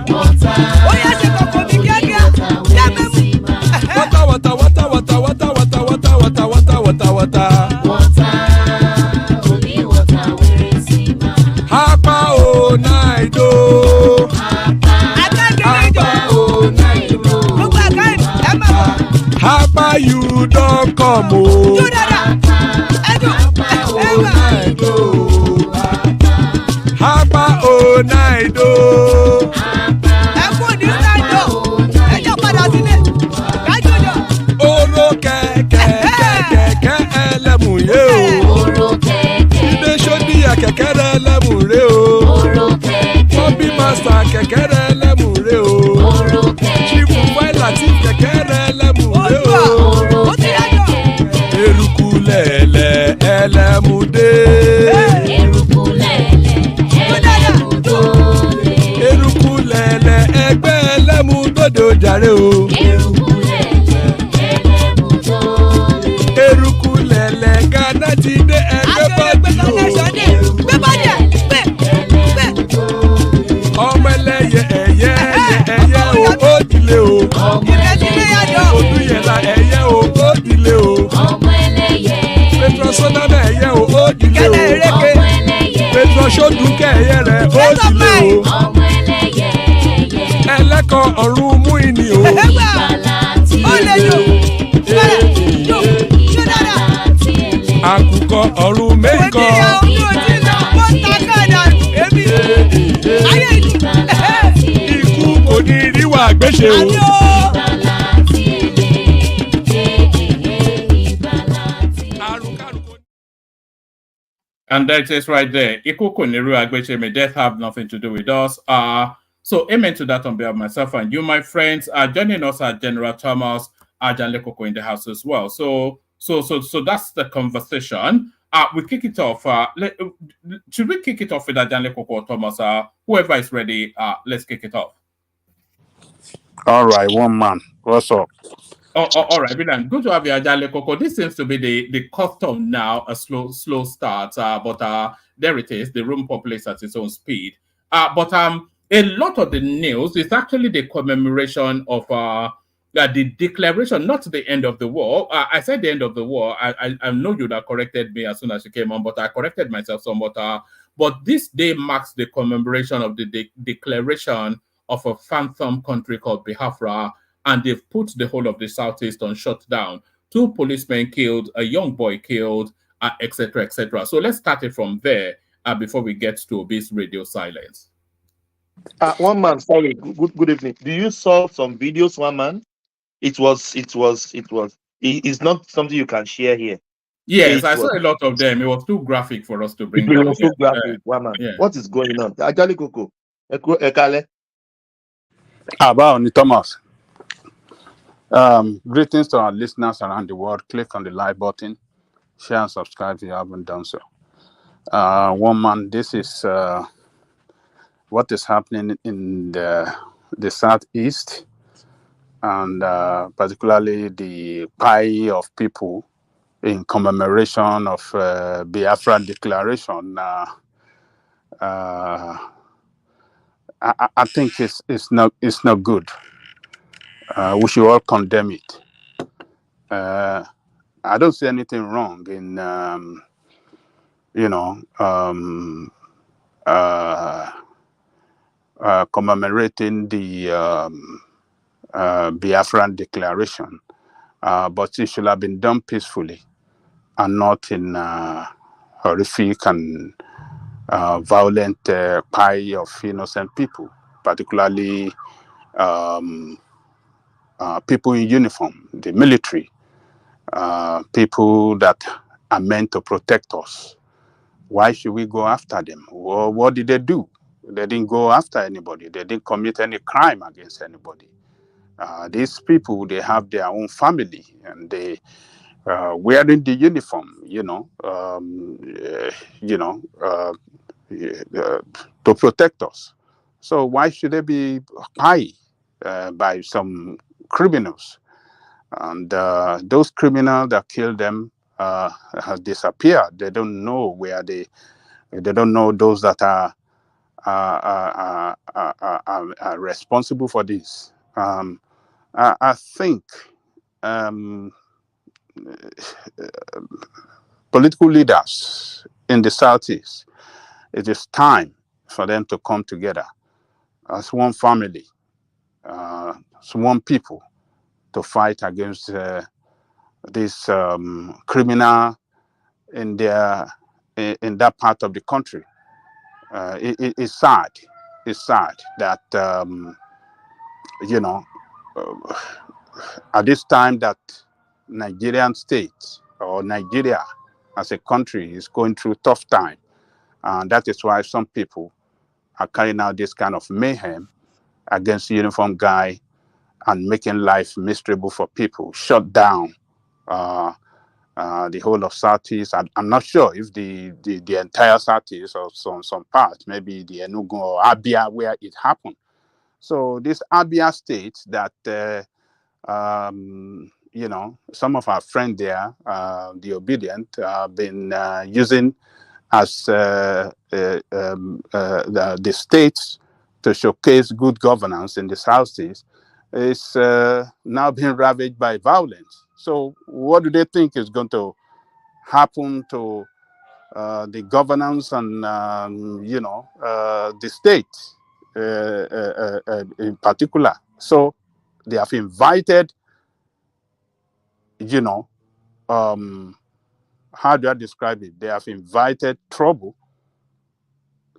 S3: Hapa o naido. Hapa you don't come o. Hapa o naido. Oro kẹ̀kẹ́ ẹlẹ́mù yé o. Ilé sọ́dí kẹ̀kẹ́ rẹ̀ ẹlẹ́mù rẹ̀ o. Bobby master kẹ̀kẹ́ rẹ̀ ẹlẹ́mù rẹ̀ o. Chifu Faila ti kẹ̀kẹ́ rẹ̀ ẹlẹ́mù rẹ̀ o. Eruku lẹ̀lẹ̀ ẹlẹ́mù dé. Eruku lẹ̀lẹ̀ ẹgbẹ́ ẹlẹ́mù dòdò jàre o. Eruku lẹ̀lẹ̀ Ghana ti dé ẹgbẹ́ bọ́dì o. Ọmọ ẹlẹ́yẹ ẹ̀yẹ o ó dilé o. Odúyẹ̀lá ẹ̀yẹ o ó dilé o. Petrosonama ẹ̀yẹ o ó dilé o. Petrosodúnkẹ́ ẹ̀yẹ rẹ̀ ó dilé o. Ẹlẹ́kọ̀ ọ̀run mú ìní o. Àkùkọ ọ̀run mẹ́kọ̀. Ikú kò ní ríwà gbéṣe o.
S6: And that is right there. Death have nothing to do with us. So amen to that on behalf of myself and you, my friends. Joining us are General Thomas, Jan Lekoko in the house as well. So that's the conversation. We kick it off. Should we kick it off with Jan Lekoko or Thomas? Whoever is ready, let's kick it off.
S9: All right, one man. What's up?
S6: All right, Bilan. Good to have you, Jan Lekoko. This seems to be the custom now, a slow start. But there it is. The room populates at its own speed. But a lot of the news is actually the commemoration of the declaration, not the end of the war. I said the end of the war. I know you'd have corrected me as soon as you came on, but I corrected myself somewhat. But this day marks the commemoration of the declaration of a phantom country called Biafra, and they've put the whole of the Southeast on shutdown. 2 policemen killed, a young boy killed, etc., etc. So let's start it from there before we get to this radio silence.
S10: One man, sorry. Good evening. Do you saw some videos, one man? It's not something you can share here.
S6: Yes, I saw a lot of them. It was too graphic for us to bring
S10: It
S6: down.
S10: was too graphic, one man.
S6: Yeah.
S10: What is going on? Ajali Koko. Ekale.
S9: About Thomas. Greetings to our listeners around the world. Click on the like button, share and subscribe if you haven't done so. One man, this is what is happening in the Southeast, and particularly the pie of people in commemoration of Biafra declaration. I think it's not good. We should all condemn it. I don't see anything wrong in commemorating the Biafran declaration, but it should have been done peacefully and not in horrific and violent pie of innocent people, particularly people in uniform, the military, people that are meant to protect us. Why should we go after them? Well, what did they do? They didn't go after anybody. They didn't commit any crime against anybody. These people, they have their own family, and they wearing the uniform, to protect us. So why should they be high by some criminals? And those criminals that killed them have disappeared. They don't know where they don't know those that are responsible for this. I think political leaders in the Southeast, it is time for them to come together as one family, as one people, to fight against this criminal in that part of the country. It's sad. It's sad that at this time that Nigerian state or Nigeria as a country is going through tough time, and that is why some people are carrying out this kind of mayhem against the uniform guy and making life miserable for people, shut down the whole of Southeast. I'm not sure if the entire Southeast or some parts, maybe the Enugu or Abia where it happened. So this Abia state that, some of our friends there, the Obedient, have been using as the states to showcase good governance in the Southeast, is now being ravaged by violence. So what do they think is going to happen to the governance and, the state in particular? So they have invited, how do I describe it? They have invited trouble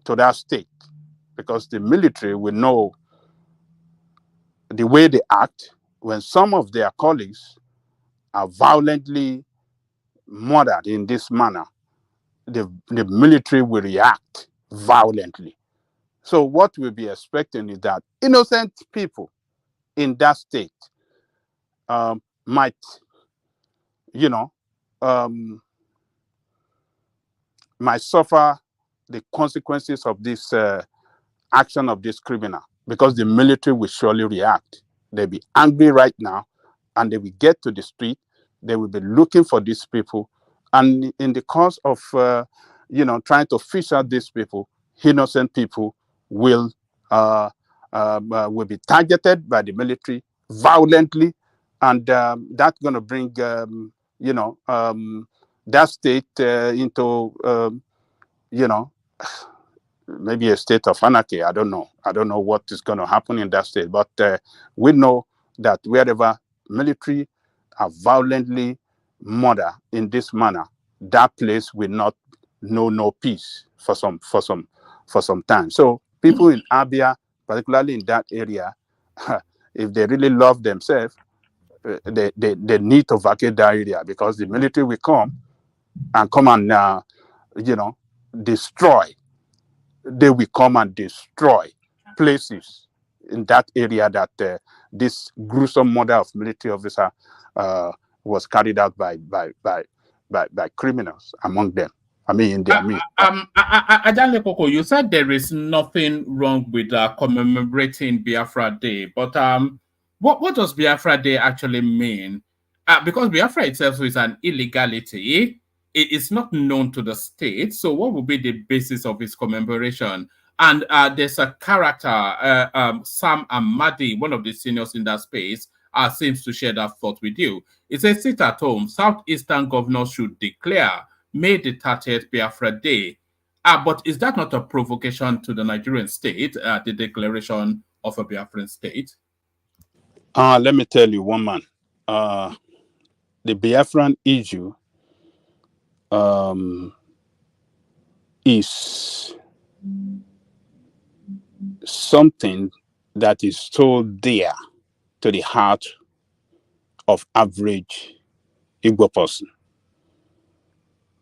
S9: to that state because the military will know the way they act when some of their colleagues are violently murdered in this manner. The military will react violently. So what we'll be expecting is that innocent people in that state might suffer the consequences of this action of this criminal, because the military will surely react. They'll be angry right now, and they will get to the street. They will be looking for these people, and in the course of trying to fish out these people, innocent people will be targeted by the military violently, and that's going to bring that state into maybe a state of anarchy. I don't know what is going to happen in that state, but we know that wherever military are violently murdered in this manner, that place will not know no peace for some time. So people in Abia, particularly in that area, if they really love themselves, they need to vacate that area, because the military will come and destroy. They will come and destroy places in that area that this gruesome murder of military officer was carried out by criminals among them. I mean, in their midst.
S6: Ajanle Koko, you said there is nothing wrong with commemorating Biafra Day, but what does Biafra Day actually mean? Because Biafra itself is an illegality, it is not known to the state. So what would be the basis of its commemoration? And there's a character, Sam Amadi, one of the seniors in that space, seems to share that thought with you. It says, sit at home, Southeastern governors should declare May the 30th Biafra Day But is that not a provocation to the Nigerian state, the declaration of a Biafran state?
S9: Let me tell you, one man. The Biafran issue is something that is so dear to the heart of average Igbo person.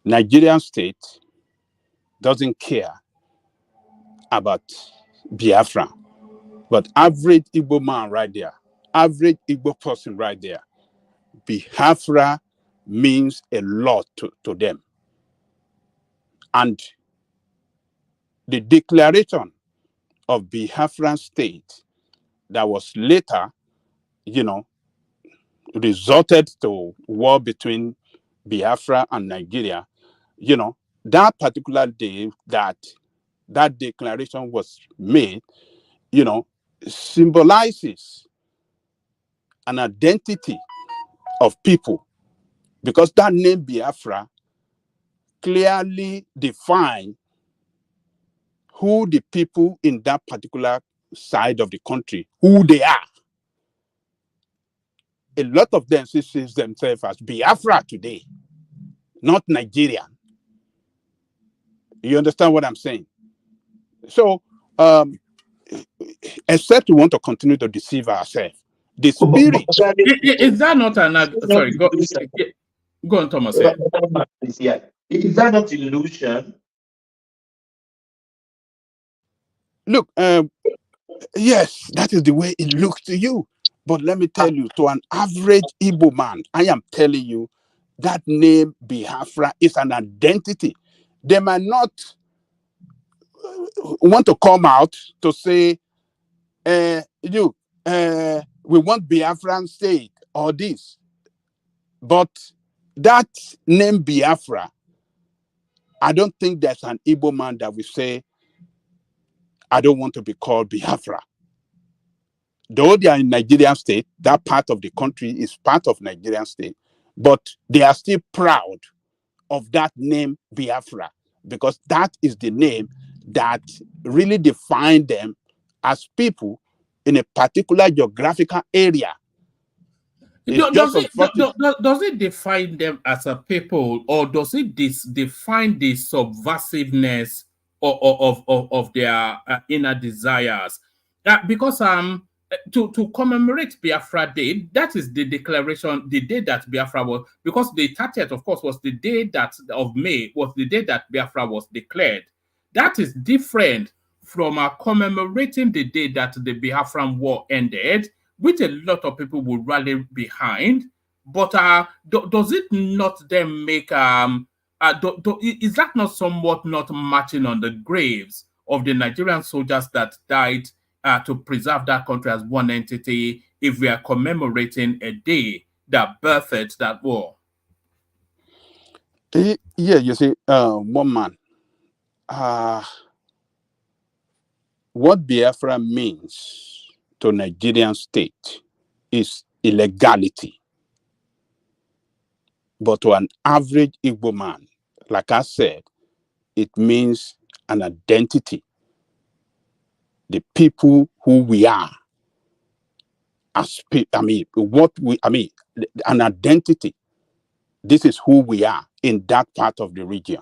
S9: Nigerian state doesn't care about Biafra, but average Igbo man right there, average Igbo person right there, Biafra means a lot to them. And the declaration of Biafran state that was later, resulted to war between Biafra and Nigeria, that particular day that declaration was made, symbolizes an identity of people, because that name Biafra clearly defines who the people in that particular side of the country, who they are. A lot of them see themselves as Biafra today, not Nigerian. You understand what I'm saying? So, except we want to continue to deceive ourselves, the spirit.
S6: Is that not an... Sorry, go on, Thomas.
S10: Is that not illusion?
S9: Look, yes, that is the way it looks to you. But let me tell you, to an average Igbo man, I am telling you, that name Biafra is an identity. They might not want to come out to say, we want Biafran state or this. But that name Biafra, I don't think there's an Igbo man that will say, I don't want to be called Biafra. Though they are in Nigerian state, that part of the country is part of Nigerian state, but they are still proud of that name Biafra, because that is the name that really defines them as people in a particular geographical area.
S6: Does it define them as a people, or does it define the subversiveness of their inner desires? Because to commemorate Biafra Day, that is the declaration, the day that Biafra was, because the 30th, of course, was the day of May, was the day that Biafra was declared. That is different from commemorating the day that the Biafran War ended, which a lot of people would rally behind. But does it not then make is that not somewhat not marching on the graves of the Nigerian soldiers that died to preserve that country as one entity, if we are commemorating a day that birthed that war?
S9: Yeah, you see, one man, what Biafra means to Nigerian state is illegality. But to an average Igbo man, like I said, it means an identity. The people who we are, an identity. This is who we are in that part of the region.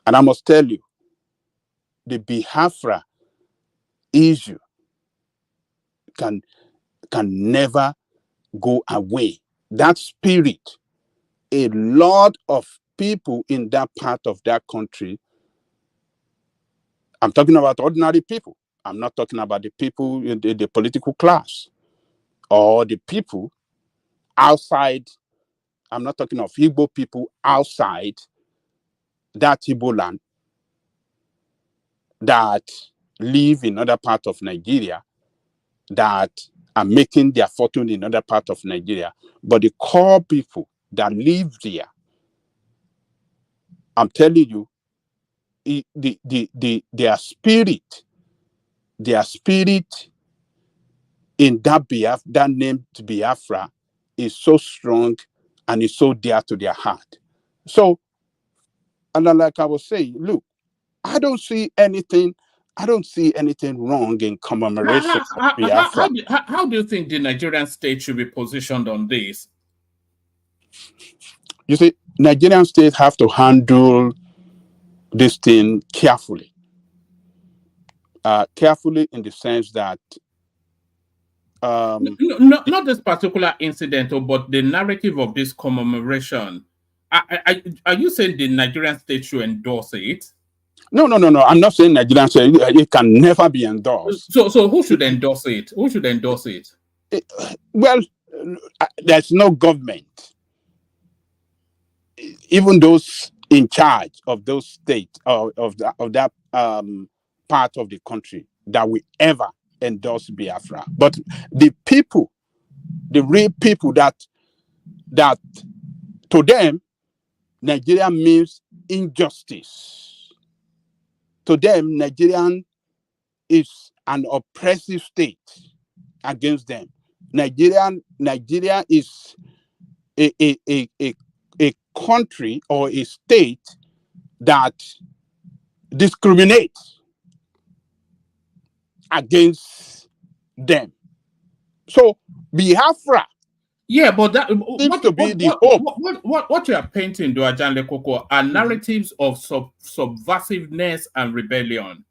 S9: And I must tell you, the Biafra issue can never go away. That spirit, a lot of people in that part of that country, I'm talking about ordinary people. I'm not talking about the people in the political class or the people outside. I'm not talking of Igbo people outside that Igbo land that live in other parts of Nigeria, that are making their fortune in other parts of Nigeria. But the core people that live there, I'm telling you, their spirit in that name Biafra is so strong and is so dear to their heart. So And then, like I was saying, look, I don't see anything wrong in commemoration of Biafra.
S6: How do you think the Nigerian state should be positioned on this?
S9: You see, Nigerian state have to handle this thing carefully. Carefully in the sense that
S6: not this particular incident, but the narrative of this commemoration. Are you saying the Nigerian state should endorse it?
S9: No. I'm not saying Nigerian state. It can never be endorsed.
S6: So who should endorse it? Who should endorse it?
S9: Well, there's no government. Even those in charge of those states of that part of the country that will ever endorse Biafra. But the people, the real people that to them, Nigeria means injustice. To them, Nigerian is an oppressive state against them. Nigeria is a country or a state that discriminates against them. So Biafra,
S6: yeah, but that
S9: seems to be the hope.
S6: What you are painting, Duajanle Koko, are narratives of subversiveness and rebellion.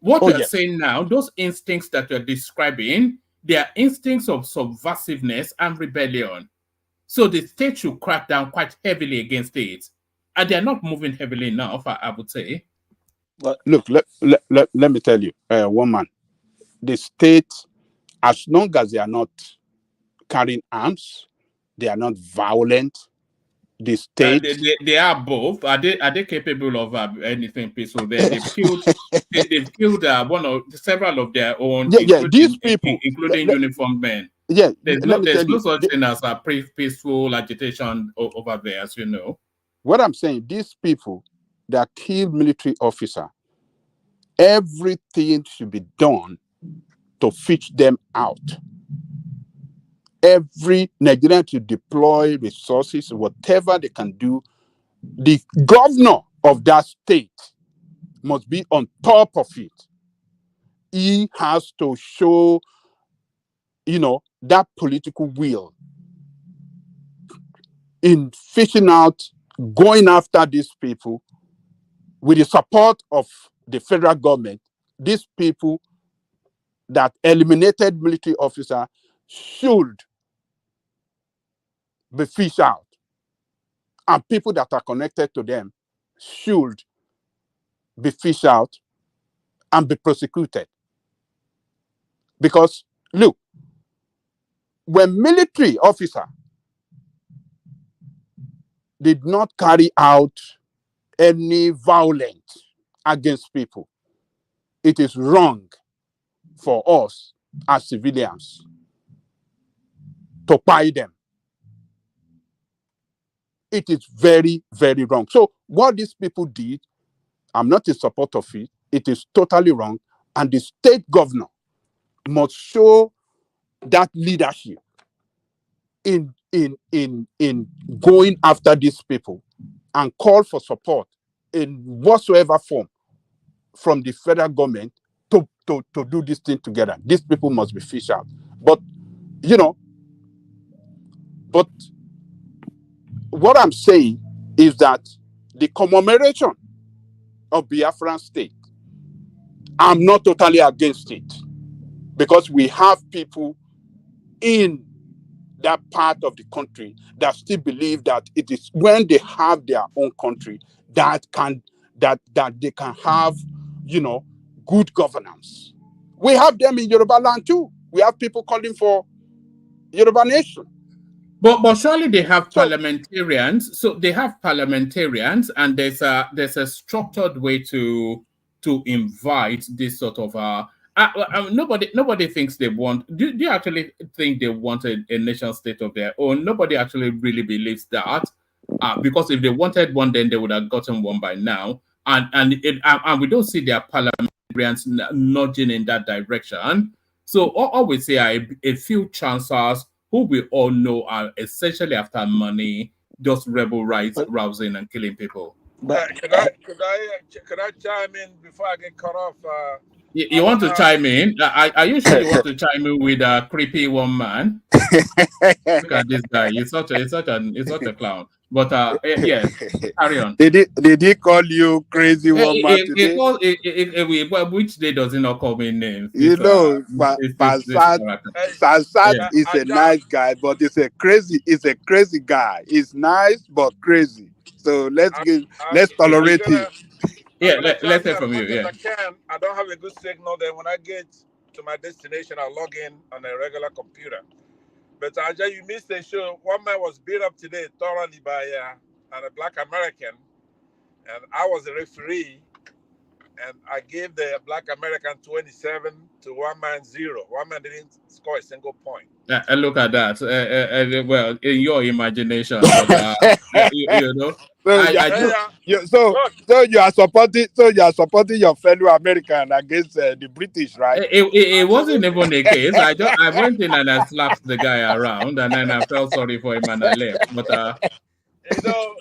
S6: What you're saying now, those instincts that you're describing, they are instincts of subversiveness and rebellion. So the state should crack down quite heavily against it. And they're not moving heavily enough, I would say.
S9: But look, let me tell you, woman, the state, as long as they are not carrying arms, they are not violent, the state...
S6: they are both. Are they capable of anything peaceful? They've killed several of their own,
S9: these people,
S6: including uniformed men.
S9: Yeah,
S6: there's no such thing as a peaceful agitation over there, as you know.
S9: What I'm saying, these people that kill military officer, everything should be done to fish them out. Every Nigerian to deploy resources, whatever they can do. The governor of that state must be on top of it. He has to show, that political will in fishing out, going after these people with the support of the federal government. These people that eliminated military officer should be fished out, and people that are connected to them should be fished out and be prosecuted. Because look, when military officer did not carry out any violence against people, it is wrong for us as civilians to buy them. It is very, very wrong. So what these people did, I'm not in support of it. It is totally wrong. And the state governor must show that leadership in going after these people and call for support in whatsoever form from the federal government to do this thing together. These people must be fished out. But what I'm saying is that the commemoration of Biafran state, I'm not totally against it, because we have people in that part of the country that still believe that it is when they have their own country that they can have, good governance. We have them in Yoruba land too. We have people calling for Yoruba nation.
S6: But surely they have parliamentarians. So they have parliamentarians, and there's a structured way to invite this sort of nobody thinks they want. Do you actually think they want a nation state of their own? Nobody actually really believes that, because if they wanted one, then they would have gotten one by now. And we don't see their parliamentarians nudging in that direction. So all we see are a few chancellors who we all know are essentially after money, just rebel rights, rousing and killing people.
S3: Could I chime in before I get cut off?
S6: You want to chime in? Are you sure you want to chime in with a creepy one man? Look at this guy. He's such a clown. But yes, carry on.
S9: Did he call you crazy woman today?
S6: Which day does he not call me names?
S9: You know, Sansat is a nice guy, but he's a crazy guy. He's nice but crazy. So let's tolerate him.
S6: Let's hear from you. Yeah.
S3: I don't have a good signal. Then when I get to my destination, I'll log in on a regular computer. But Ajay, you missed a show. One man was beat up today thoroughly by a black American, and I was a referee, and I gave the black American 27 to one man 0. One man didn't score a single point.
S6: Look at that. Well, in your imagination, but, you know.
S9: So you are supporting your fellow American against the British, right?
S6: It wasn't even a case. I went in and I slapped the guy around, and then I felt sorry for him and I left. But
S3: you know,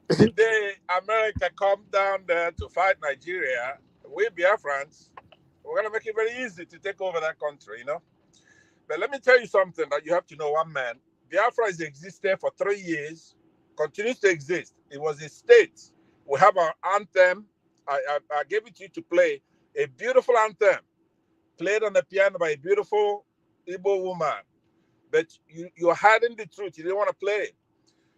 S3: the day America come down there to fight Nigeria, we Biafrans, we're gonna make it very easy to take over that country, you know. But let me tell you something that you have to know, one man. Biafra has existed for 3 years, continues to exist. It was a state. We have our anthem. I gave it to you to play. A beautiful anthem, played on the piano by a beautiful Igbo woman. But you're hiding the truth. You didn't want to play it.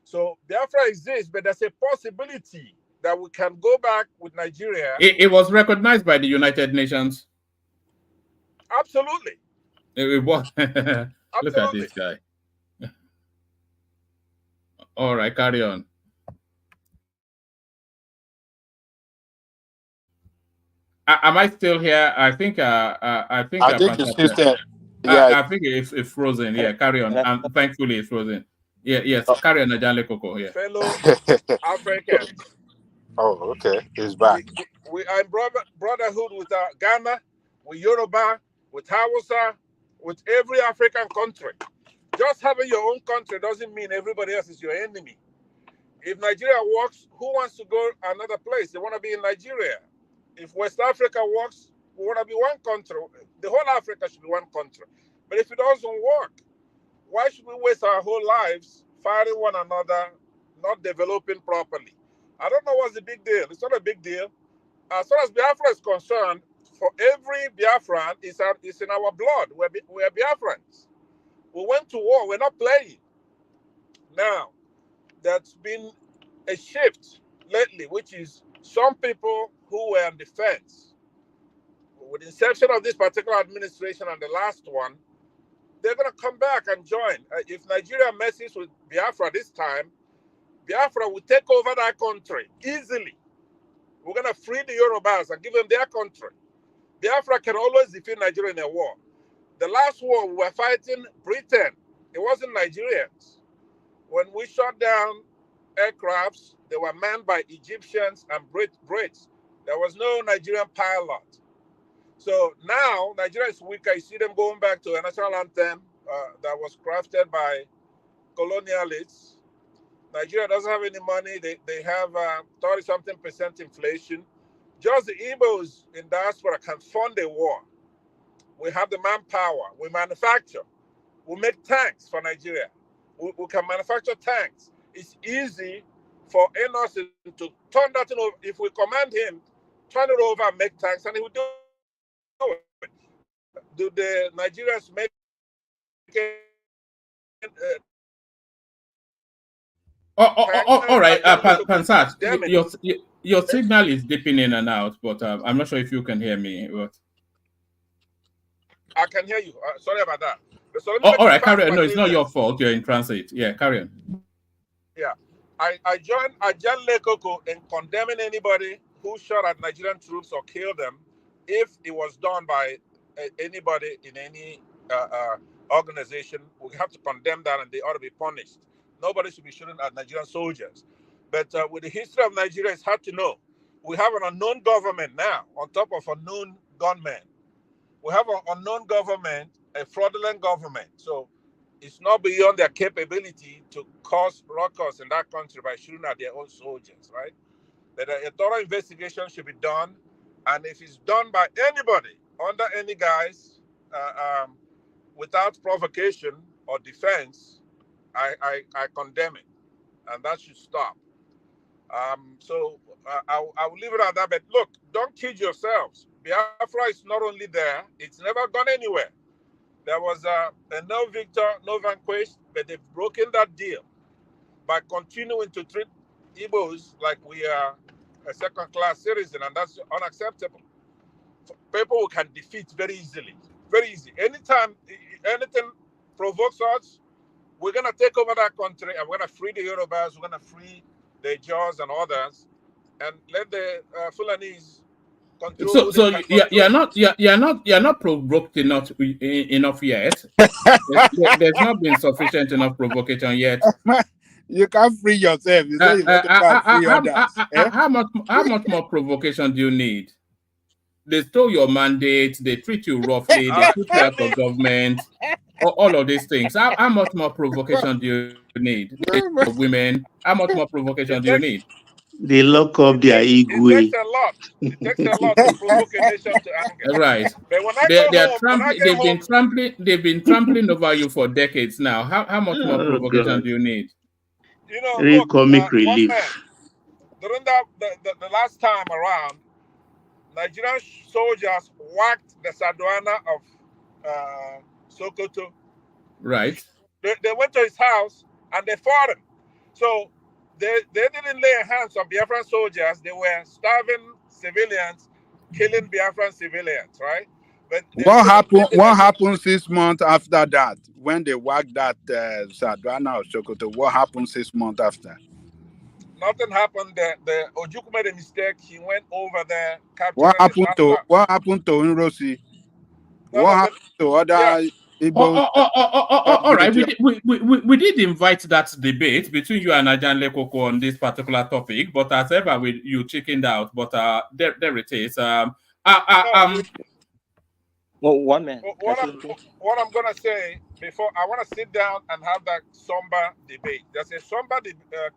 S3: So Biafra exists, but there's a possibility that we can go back with Nigeria.
S6: It was recognized by the United Nations.
S3: Absolutely.
S6: It was. Look at this guy. All right, carry on. Am I still here? I think
S9: it's still.
S6: I think it's frozen. Yeah, carry on. And thankfully it's frozen. Yeah, yes. Carry on, Ajale Coco. Yeah.
S3: Fellow Africans.
S9: Oh, okay. He's back.
S3: We are in brotherhood with Ghana, with Yoruba, with Hausa, with every African country. Just having your own country doesn't mean everybody else is your enemy. If Nigeria works, who wants to go another place? They want to be in Nigeria. If West Africa works, we want to be one country. The whole Africa should be one country. But if it doesn't work, why should we waste our whole lives fighting one another, not developing properly? I don't know what's the big deal. It's not a big deal. As far as Biafra is concerned, for every Biafran, it's in our blood. We're Biafrans. We went to war. We're not playing. Now, there's been a shift lately, which is some people who were on the fence. With the inception of this particular administration and the last one, they're going to come back and join. If Nigeria messes with Biafra this time, Biafra will take over that country easily. We're going to free the Yorubas and give them their country. Biafra can always defeat Nigeria in a war. The last war, we were fighting Britain. It wasn't Nigerians. When we shot down aircrafts, they were manned by Egyptians and Brits. There was no Nigerian pilot. So now Nigeria is weaker. You see them going back to a national anthem that was crafted by colonialists. Nigeria doesn't have any money. They have 30-something% inflation. Just the Igbos in diaspora can fund a war. We have the manpower. We manufacture. We make tanks for Nigeria. We can manufacture tanks. It's easy for NOS to turn that over. If we command him, turn it over and make tanks, and he will do it. Do the Nigerians make
S6: all right, Pansat, your signal is dipping in and out, but I'm not sure if you can hear me. But
S3: I can hear you. Sorry about that. So
S6: all right, carry on. No, it's not your fault. You're in transit. Yeah, carry on.
S3: Yeah, I joined Ajale Coco in condemning anybody who shot at Nigerian troops or killed them if it was done by anybody in any organization. We have to condemn that, and they ought to be punished. Nobody should be shooting at Nigerian soldiers. But with the history of Nigeria, it's hard to know. We have an unknown government now on top of unknown gunmen. We have an unknown government, a fraudulent government. So it's not beyond their capability to cause ruckus in that country by shooting at their own soldiers, right?
S11: But a thorough investigation should be done, and if it's done by anybody under any guise, without provocation or defense, I condemn it, and that should stop. I will leave it at that. But look, don't kid yourselves. Biafra is not only there; it's never gone anywhere. There was a no victor, no vanquished, but they've broken that deal by continuing to treat Igbos like we are a second-class citizen, and that's unacceptable. People who can defeat very easily, very easy. Anytime anything provokes us, we're gonna take over that country, and we're gonna free the Yorubas, we're gonna free the Jaws and others, and let the Fulanis control.
S6: So you're not provoked enough yet. There's not been sufficient enough provocation yet.
S9: You can't free yourself. You say you want to free others.
S6: How much more provocation do you need? They stole your mandate. They treat you roughly. They put you out of government. All of these things. How much more provocation do you need? Women. How much more provocation do you need?
S12: They lock up their ego.
S11: It takes a lot. It takes a lot to provoke a nation to anger.
S6: Right.
S11: But when
S6: they've been trampling over you for decades now. How much more provocation do you need?
S11: You know, look,
S12: comic relief.
S11: During the last time around, Nigerian soldiers whacked the Saduana of Sokoto.
S6: Right.
S11: They went to his house and they fought him. So they didn't lay hands on Biafran soldiers. They were starving civilians, killing Biafran civilians, right? But
S9: what happened 6 months after that? When they whacked that Saduana of Sokoto, what happened 6 months after?
S11: Nothing happened. The Ojukwu made a mistake. He went over there, captured.
S9: What happened to Nrosi? What happened to other Igbo?
S6: All right. We did invite that debate between you and Ajan Lekoko on this particular topic, but as ever, you chickened out. But there it is.
S13: Well, one man.
S11: What I'm gonna say before I want to sit down and have that somber debate. There's a somber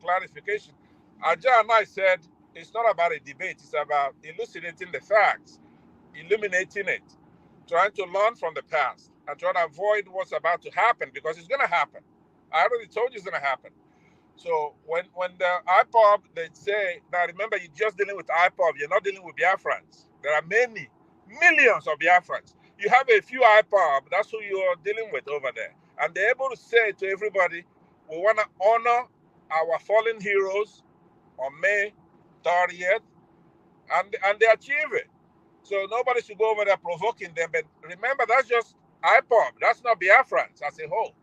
S11: clarification. Aja and I said it's not about a debate. It's about elucidating the facts, illuminating it, trying to learn from the past, and trying to avoid what's about to happen, because it's gonna happen. I already told you it's gonna happen. So when the Ipob, they say, now remember, you're just dealing with Ipob. You're not dealing with Biafrans. There are many, millions of Biafrans. You have a few Ipob, that's who you are dealing with over there. And they're able to say to everybody, we want to honor our fallen heroes on May 30th, and they achieve it. So nobody should go over there provoking them. But remember, that's just Ipob. That's not Biafrans as a whole.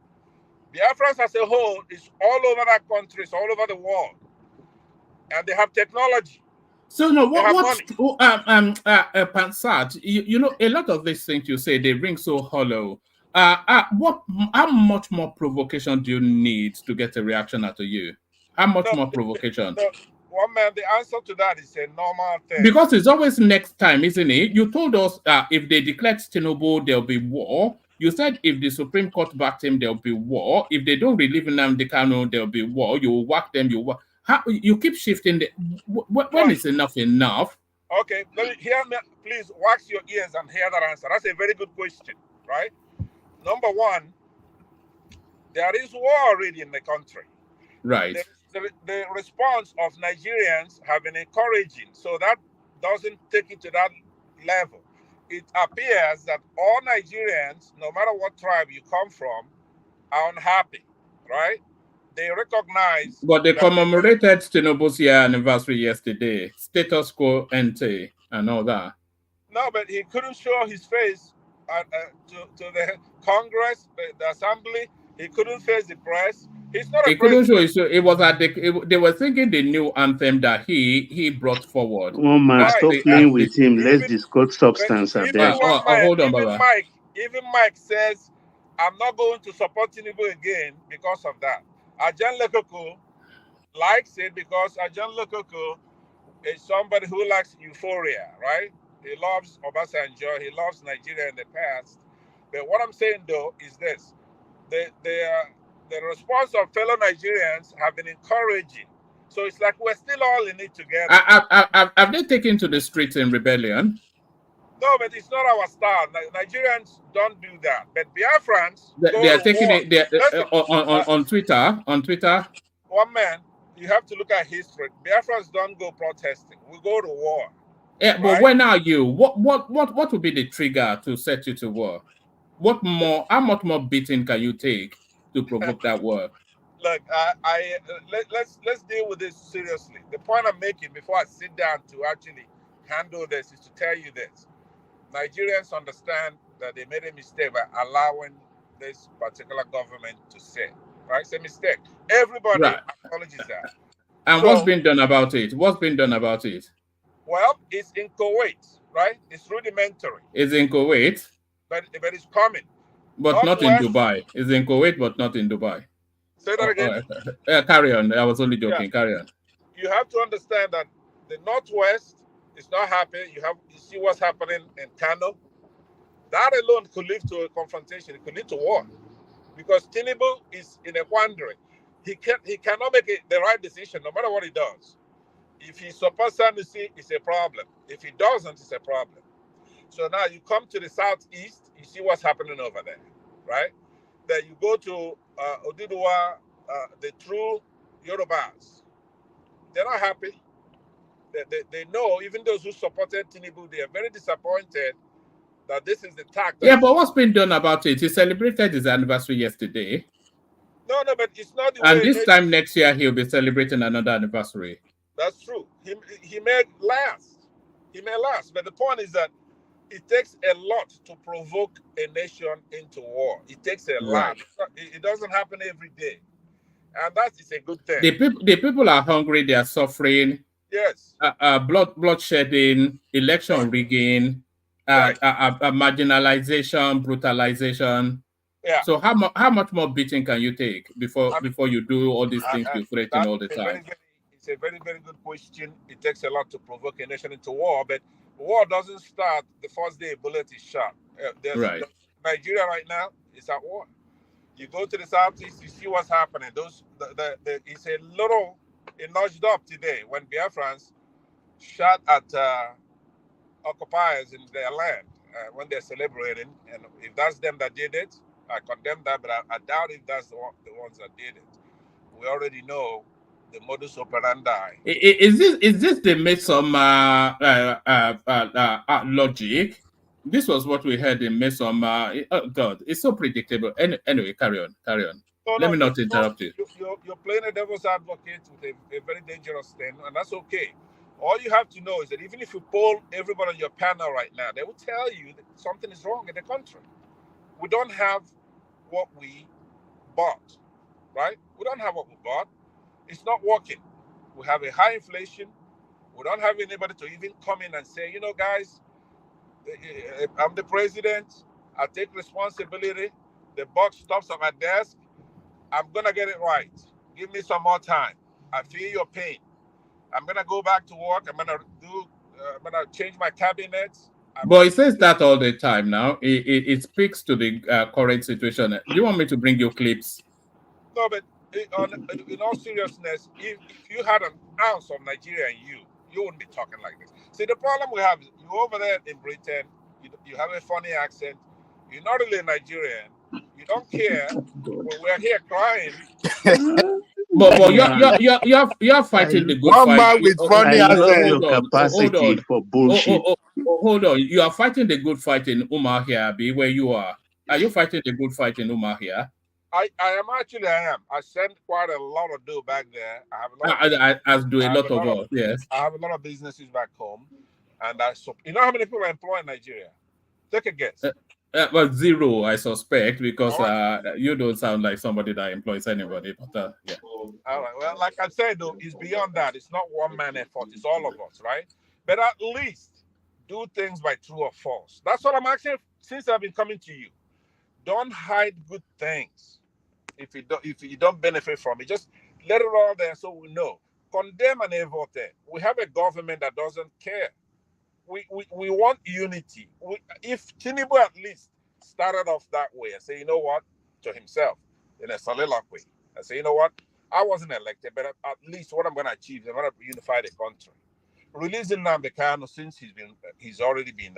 S11: Biafrans as a whole is all over that country, it's all over the world. And they have technology.
S6: So no, Pansat, you know, a lot of these things you say, they ring so hollow. How much more provocation do you need to get a reaction out of you? How much more provocation?
S11: One man, the answer to that is a normal thing.
S6: Because it's always next time, isn't it? You told us if they declared Tinubu, there'll be war. You said if the Supreme Court backed him, there'll be war. If they don't relieve Nnamdi Kanu, there'll be war. You whack them, you whack. You keep shifting. When is enough enough?
S11: Okay, let me hear me. Please wax your ears and hear that answer. That's a very good question, right? Number one, there is war already in the country.
S6: Right.
S11: The response of Nigerians have been encouraging, so that doesn't take it to that level. It appears that all Nigerians, no matter what tribe you come from, are unhappy, right? They recognize.
S6: But they commemorated Tinubu's year anniversary yesterday, status quo ante, and all that.
S11: No, but he couldn't show his face to the Congress, the Assembly. He couldn't face the press. He's not.
S6: He couldn't show his. It was at they were thinking the new anthem that he brought forward.
S12: Oh man, stop playing with him. Let's discuss substance.
S6: Hold on, Baba.
S11: Even Mike says, "I'm not going to support Tinubu again because of that." Ajan Lekoko likes it because Ajan Lekoko is somebody who likes euphoria, right? He loves Obasanjo. He loves Nigeria in the past. But what I'm saying, though, is this. The response of fellow Nigerians have been encouraging. So it's like we're still all in it together.
S6: Have they taken to the streets in rebellion?
S11: No, but it's not our style. Nigerians don't do that. But Biafrans
S6: They
S11: go
S6: are
S11: to
S6: taking
S11: war.
S6: it
S11: Listen,
S6: on Twitter. On Twitter.
S11: one man, you have to look at history. Biafrans don't go protesting. We go to war.
S6: Yeah, but
S11: right?
S6: when are you? What would be the trigger to set you to war? What more? How much more beating can you take to provoke that war?
S11: Look, let's deal with this seriously. The point I'm making before I sit down to actually handle this is to tell you this: Nigerians understand that they made a mistake by allowing this particular government to sit. Right? It's a mistake. Everybody acknowledges that.
S6: And what's been done about it? What's been done about it?
S11: Well, it's in Kuwait, right? It's rudimentary.
S6: It's in Kuwait.
S11: But it's coming.
S6: But not in Dubai. It's in Kuwait, but not in Dubai.
S11: Say that again.
S6: Carry on. I was only joking. Yeah. Carry on.
S11: You have to understand that the Northwest is not happy. You see what's happening in Kano. That alone could lead to a confrontation. It could lead to war, because Tinubu is in a quandary. He cannot make the right decision no matter what he does. If he supports Sanusi, it's a problem. If he doesn't, it's a problem. So now you come to the southeast, you see what's happening over there, right? Then you go to Odiduwa, the true Yorubas. They're not happy. They know, even those who supported Tinubu, they are very disappointed that this is the tact.
S6: Yeah, but what's been done about it? He celebrated his anniversary yesterday.
S11: No, but it's not the
S6: way. And this time next year, he'll be celebrating another anniversary.
S11: That's true. He may last. He may last. But the point is that it takes a lot to provoke a nation into war. It takes a lot. It doesn't happen every day. And that is a good thing.
S6: The people are hungry. They are suffering.
S11: Yes.
S6: Blood shedding, election rigging, marginalization, brutalization.
S11: Yeah.
S6: So how much more beating can you take before you do all these things you threaten all the time?
S11: It's a very, very good question. It takes a lot to provoke a nation into war, but war doesn't start the first day a bullet is shot. Nigeria right now is at war. You go to the southeast, you see what's happening. It's a little, it nudged up today when Biafrans shot at occupiers in their land when they're celebrating. And if that's them that did it, I condemn that, but I doubt if that's the ones that did it. We already know the modus operandi.
S6: Is this they made some logic? This was what we heard in Mesom. Oh God, it's so predictable. Anyway, carry on. Let me not interrupt you.
S11: You're playing a devil's advocate with a very dangerous thing, and that's okay. All you have to know is that even if you poll everybody on your panel right now, they will tell you that something is wrong in the country. We don't have what we bought, right? We don't have what we bought. It's not working. We have a high inflation. We don't have anybody to even come in and say, you know, guys, I'm the president. I take responsibility. The buck stops at my desk. I'm going to get it right. Give me some more time. I feel your pain. I'm going to go back to work. I'm going to change my cabinet.
S6: But he says that all the time now. It speaks to the current situation. Do you want me to bring you clips?
S11: No, but in all seriousness, if you had an ounce of Nigeria in you wouldn't be talking like this. See, the problem we have is you're over there in Britain, you have a funny accent, you're not really a Nigerian, you don't care, but we're here crying.
S6: But you're fighting the good fight.
S12: One man with funny accent. Your capacity for bullshit.
S6: Hold on. You are fighting the good fight in Umuahia, where you are. Are you fighting the good fight in Umuahia?
S11: I am. I sent quite a lot of dough back there. I have a lot of yes. I have a lot of businesses back home, and you know how many people I employ in Nigeria? Take a guess.
S6: Well, zero, I suspect, because you don't sound like somebody that employs anybody. But yeah.
S11: All right. Well, like I said, though, it's beyond that. It's not one man effort. It's all of us, right? But at least do things by true or false. That's what I'm asking since I've been coming to you. Don't hide good things. If you don't benefit from it, just let it all there so we know. Condemn and vote. We have a government that doesn't care. We want unity. If Tinubu at least started off that way and say, you know what, to himself in a soliloquy, and say, you know what, I wasn't elected, but at least what I'm going to achieve, I'm going to unify the country. Releasing Nnamdi Kanu since he's already been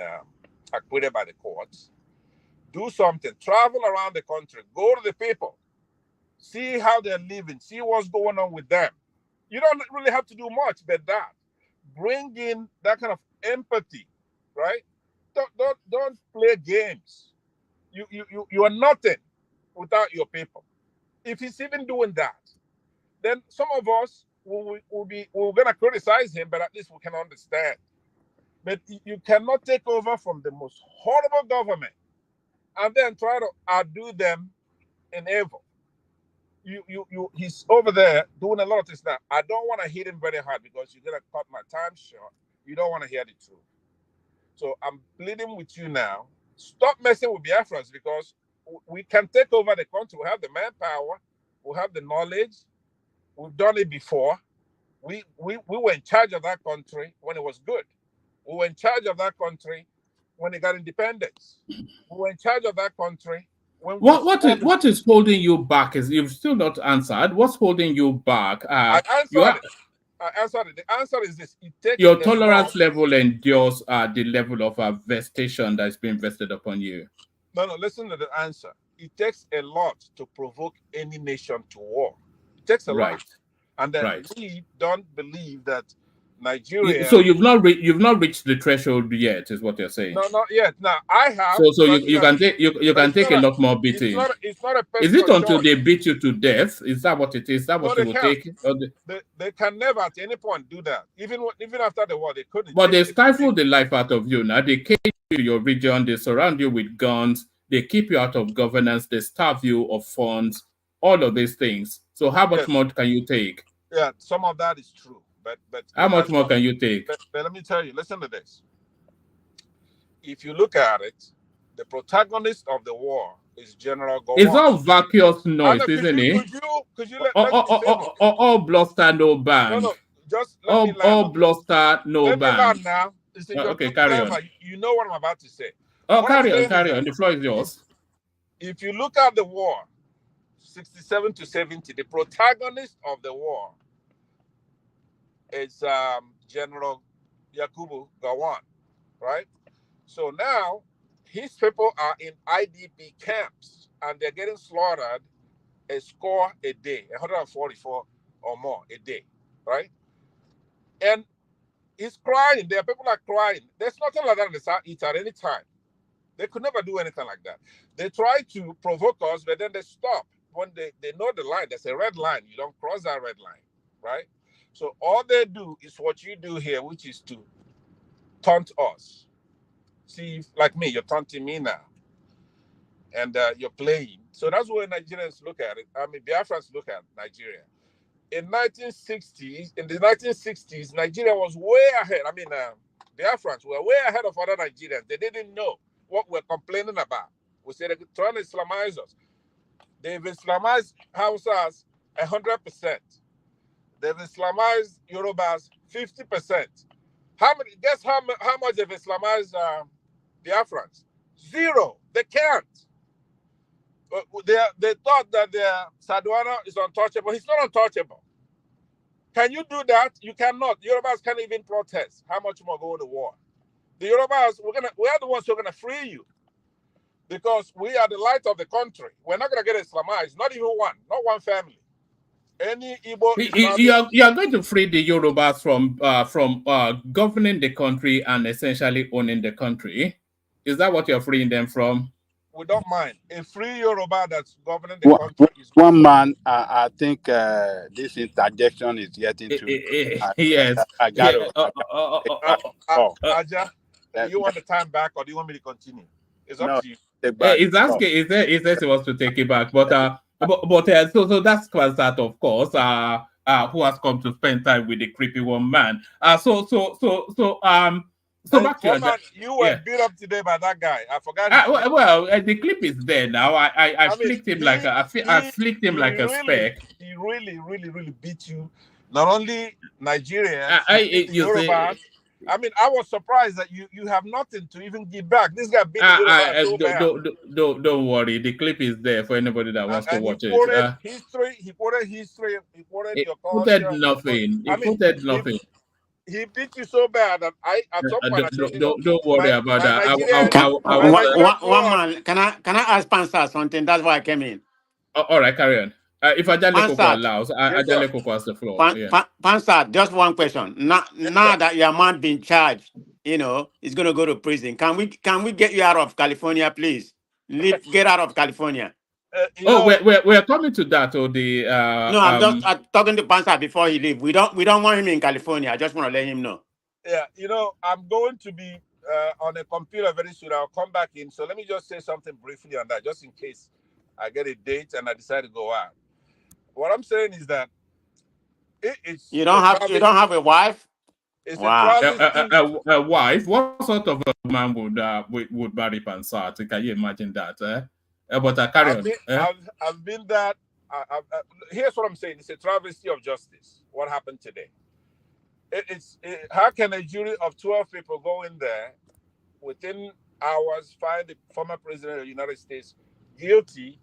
S11: acquitted by the courts. Do something. Travel around the country. Go to the people. See how they're living. See what's going on with them. You don't really have to do much, but that. Bring in that kind of empathy, right? Don't play games. You are nothing without your people. If he's even doing that, then some of us we're gonna criticize him, but at least we can understand. But you cannot take over from the most horrible government and then try to outdo them in evil. He's over there doing a lot of things now. I don't want to hit him very hard because you're gonna cut my time short. You don't want to hear the truth. So I'm pleading with you now. Stop messing with Biafrans because we can take over the country. We have the manpower. We have the knowledge. We've done it before. We were in charge of that country when it was good. We were in charge of that country when it got independence. We were in charge of that country when
S6: what is holding you back? Is you've still not answered. What's holding you back?
S11: I answered it. The answer is this: it takes
S6: your tolerance level endures the level of vestation that's been vested upon you.
S11: No, listen to the answer. It takes a lot to provoke any nation to war. It takes a lot, and then we don't believe that Nigeria.
S6: So you've not reached the threshold yet, is what you're saying?
S11: No, not yet. Now I have.
S6: So you can take a lot more beating.
S11: It's not a.
S6: Is it until they beat you to death? Is that what it is? Is that what you will take?
S11: They can never at any point do that. Even after the war, they couldn't.
S6: But they stifle the life out of you. Now they cage you to your region. They surround you with guns. They keep you out of governance. They starve you of funds. All of these things. So how much more can you take?
S11: Yeah, some of that is true. But
S6: how much more can you take?
S11: But let me tell you, listen to this. If you look at it, the protagonist of the war is General Gowon.
S6: It's all vacuous noise, isn't it?
S11: Could you let
S6: all bluster, no band.
S11: No, just let me
S6: all bluster, no band.
S11: Now.
S6: Okay, carry on.
S11: You know what I'm about to say.
S6: Carry on. The floor is yours.
S11: If you look at the war, 67 to 70, the protagonist of the war is General Yakubu Gowon, right? So now his people are in IDP camps and they're getting slaughtered a score a day, 144 or more a day, right? And he's crying. There are people are crying. There's nothing like that in the Southeast at any time. They could never do anything like that. They try to provoke us, but then they stop. When they know the line, there's a red line. You don't cross that red line, right? So all they do is what you do here, which is to taunt us. See, like me, you're taunting me now. And you're playing. So that's where Nigerians look at it. I mean, Biafrans look at Nigeria. In the 1960s, Nigeria was way ahead. I mean, Biafrans were way ahead of other Nigerians. They didn't know what we're complaining about. We said they're trying to Islamize us. They've Islamized Hausas 100%. They've Islamized Yorubas 50%. Guess how much they've Islamized Biafrans? 0. They can't. They thought that their Saduana is untouchable. He's not untouchable. Can you do that? You cannot. Yorubas can't even protest. How much more go to war? The Yorubas, we are the ones who are gonna free you. Because we are the light of the country. We're not gonna get Islamized. Not even one. Not one family. Any Igbo.
S6: You are going to free the Yorubas from governing the country and essentially owning the country. Is that what you're freeing them from?
S11: We don't mind. A free Yoruba that's governing the country is good.
S9: One man, I think this interjection is getting to.
S6: Yes.
S9: I got it.
S11: Aja, do you want the time back or do you want me to continue? It's up to you.
S6: He's asking, is there he wants to take it back? But so that's Kwazat, of course, who has come to spend time with the creepy one man. So back to
S11: you were beat up today by that guy. I forgot.
S6: Well, the clip is there now. I flicked him like a speck.
S11: He really beat you. Not only Nigeria, I mean, I was surprised that you have nothing to even give back. This guy beat so bad.
S6: Don't worry. The clip is there for anybody that wants to watch
S11: He
S6: it.
S11: quoted history. He quoted history. He quoted your
S6: Quoted
S11: culture.
S6: nothing.
S11: I mean,
S6: Nothing.
S11: He beat you so bad that at some point I said,
S6: don't worry about that.
S14: One man, can I ask Pansa something? That's why I came in.
S6: All right, carry on. If Ajale Koko allows, Ajale Koko has the floor.
S14: Pansa, just one question. Now that your man been charged, he's gonna go to prison. Can we get you out of California, please? Get out of California.
S6: We're coming to that. Or the
S14: no, I'm talking to Pansa before he leave. We don't want him in California. I just want to let him know.
S11: Yeah, I'm going to be on a computer very soon. I'll come back in. So let me just say something briefly on that, just in case I get a date and I decide to go out. What I'm saying is that
S14: you don't have a wife.
S11: It's
S6: a wife. What sort of a man would marry Pansa? Can you imagine that? But carry on.
S11: I've been that. Here's what I'm saying. It's a travesty of justice. What happened today? How can a jury of 12 people go in there within hours, find the former president of the United States guilty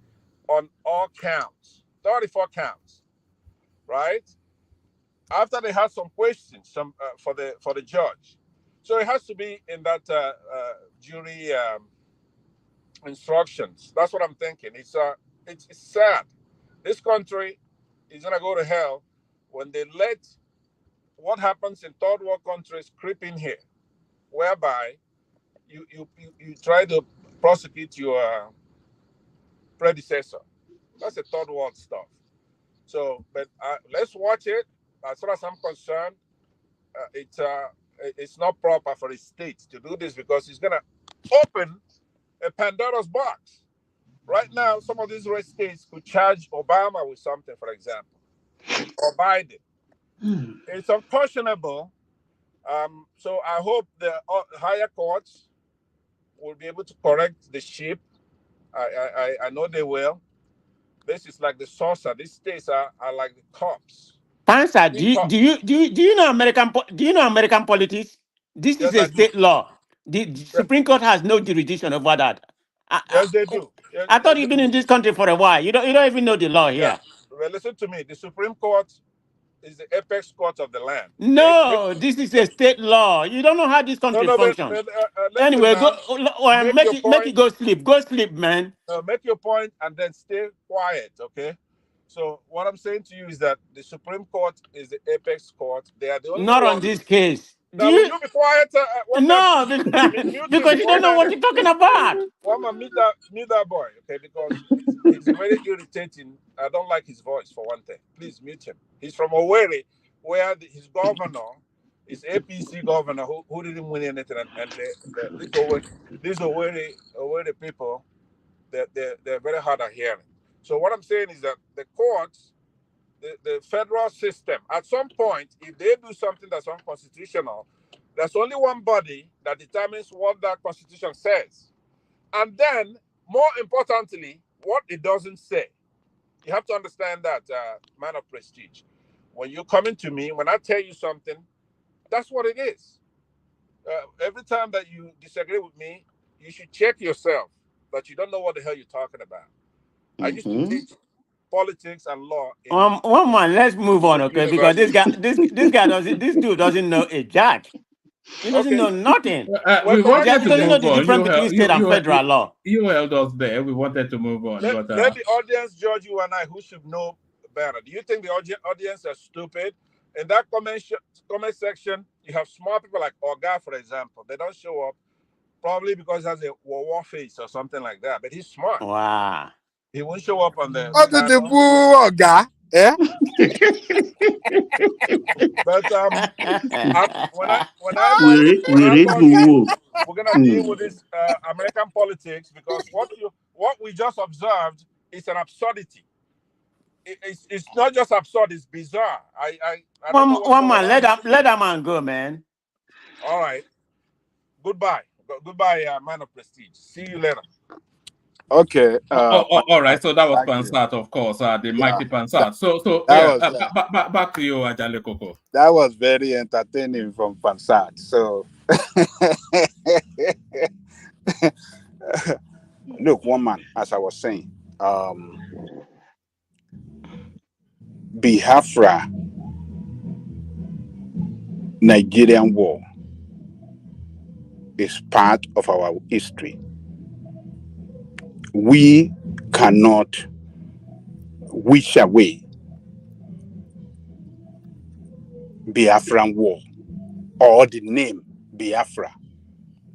S11: on all counts, 34 counts, right? After they had some questions, for the judge, so it has to be in that jury instructions. That's what I'm thinking. It's sad. This country is gonna go to hell when they let what happens in third world countries creep in here, whereby you try to prosecute your predecessor. That's a third world stuff. So, but let's watch it. As far as I'm concerned, it's not proper for the state to do this because it's gonna open a Pandora's box. Right now, some of these red states could charge Obama with something, for example, or Biden. It's unconscionable. So I hope the higher courts will be able to correct the ship. I know they will. This is like the saucer. These states are like the cops.
S14: Pansa, do you know American politics? This is a state law. The Supreme Court has no jurisdiction over that.
S11: Yes, they do. Yes,
S14: I thought you've been in this country for a while. You don't even know the law here.
S11: Yeah. Well, listen to me. The Supreme Court is the apex court of the land.
S14: No, this is a state law. You don't know how this country functions. Anyway, make it go sleep. Go sleep, man.
S11: Make your point and then stay quiet, okay? So what I'm saying to you is that the Supreme Court is the apex court. They are the only
S14: not on this case.
S11: Now, will you be quiet?
S14: No, because you don't know what you're talking about.
S11: Well, mute that boy, okay? Because it's very irritating. I don't like his voice, for one thing. Please mute him. He's from Owerri, where his governor is APC governor who didn't win anything. And these Owerri people, they're very hard of hearing. So what I'm saying is that the courts, the federal system, at some point, if they do something that's unconstitutional, there's only one body that determines what that constitution says. And then, more importantly, what it doesn't say. You have to understand that, man of prestige. When you're coming to me, when I tell you something, that's what it is. Every time that you disagree with me, you should check yourself that you don't know what the hell you're talking about. I used to teach politics and law.
S14: One man, let's move on, okay? Because this dude doesn't know a jack. He doesn't know nothing.
S6: We wanted to
S14: doesn't know
S6: move
S14: the
S6: on.
S14: difference between state and federal law.
S6: You held us there. We wanted to move on.
S11: Let the audience judge you and I, who should know better. Do you think the audience are stupid? In that comment section, you have smart people like Oga, for example. They don't show up, probably because he has a war face or something like that. But he's smart.
S14: Wow.
S11: He won't show up on the.
S15: What did the boo Oga? Yeah.
S11: But we're gonna deal with this American politics, because what we just observed is an absurdity. It's not just absurd; it's bizarre. I don't know
S14: one man, let that man go, man.
S11: All right. Goodbye, man of prestige. See you later.
S9: Okay.
S6: All right. So that was
S9: Thank you.
S6: Pansat, of course, the
S9: Yeah,
S6: mighty Pansat. So
S9: that
S6: yeah,
S9: was
S6: back to you, Ajale Koko.
S9: that was very entertaining from Pansat. So look, one man, as I was saying, Biafra Nigerian war is part of our history. We cannot wish away Biafran war or the name Biafra.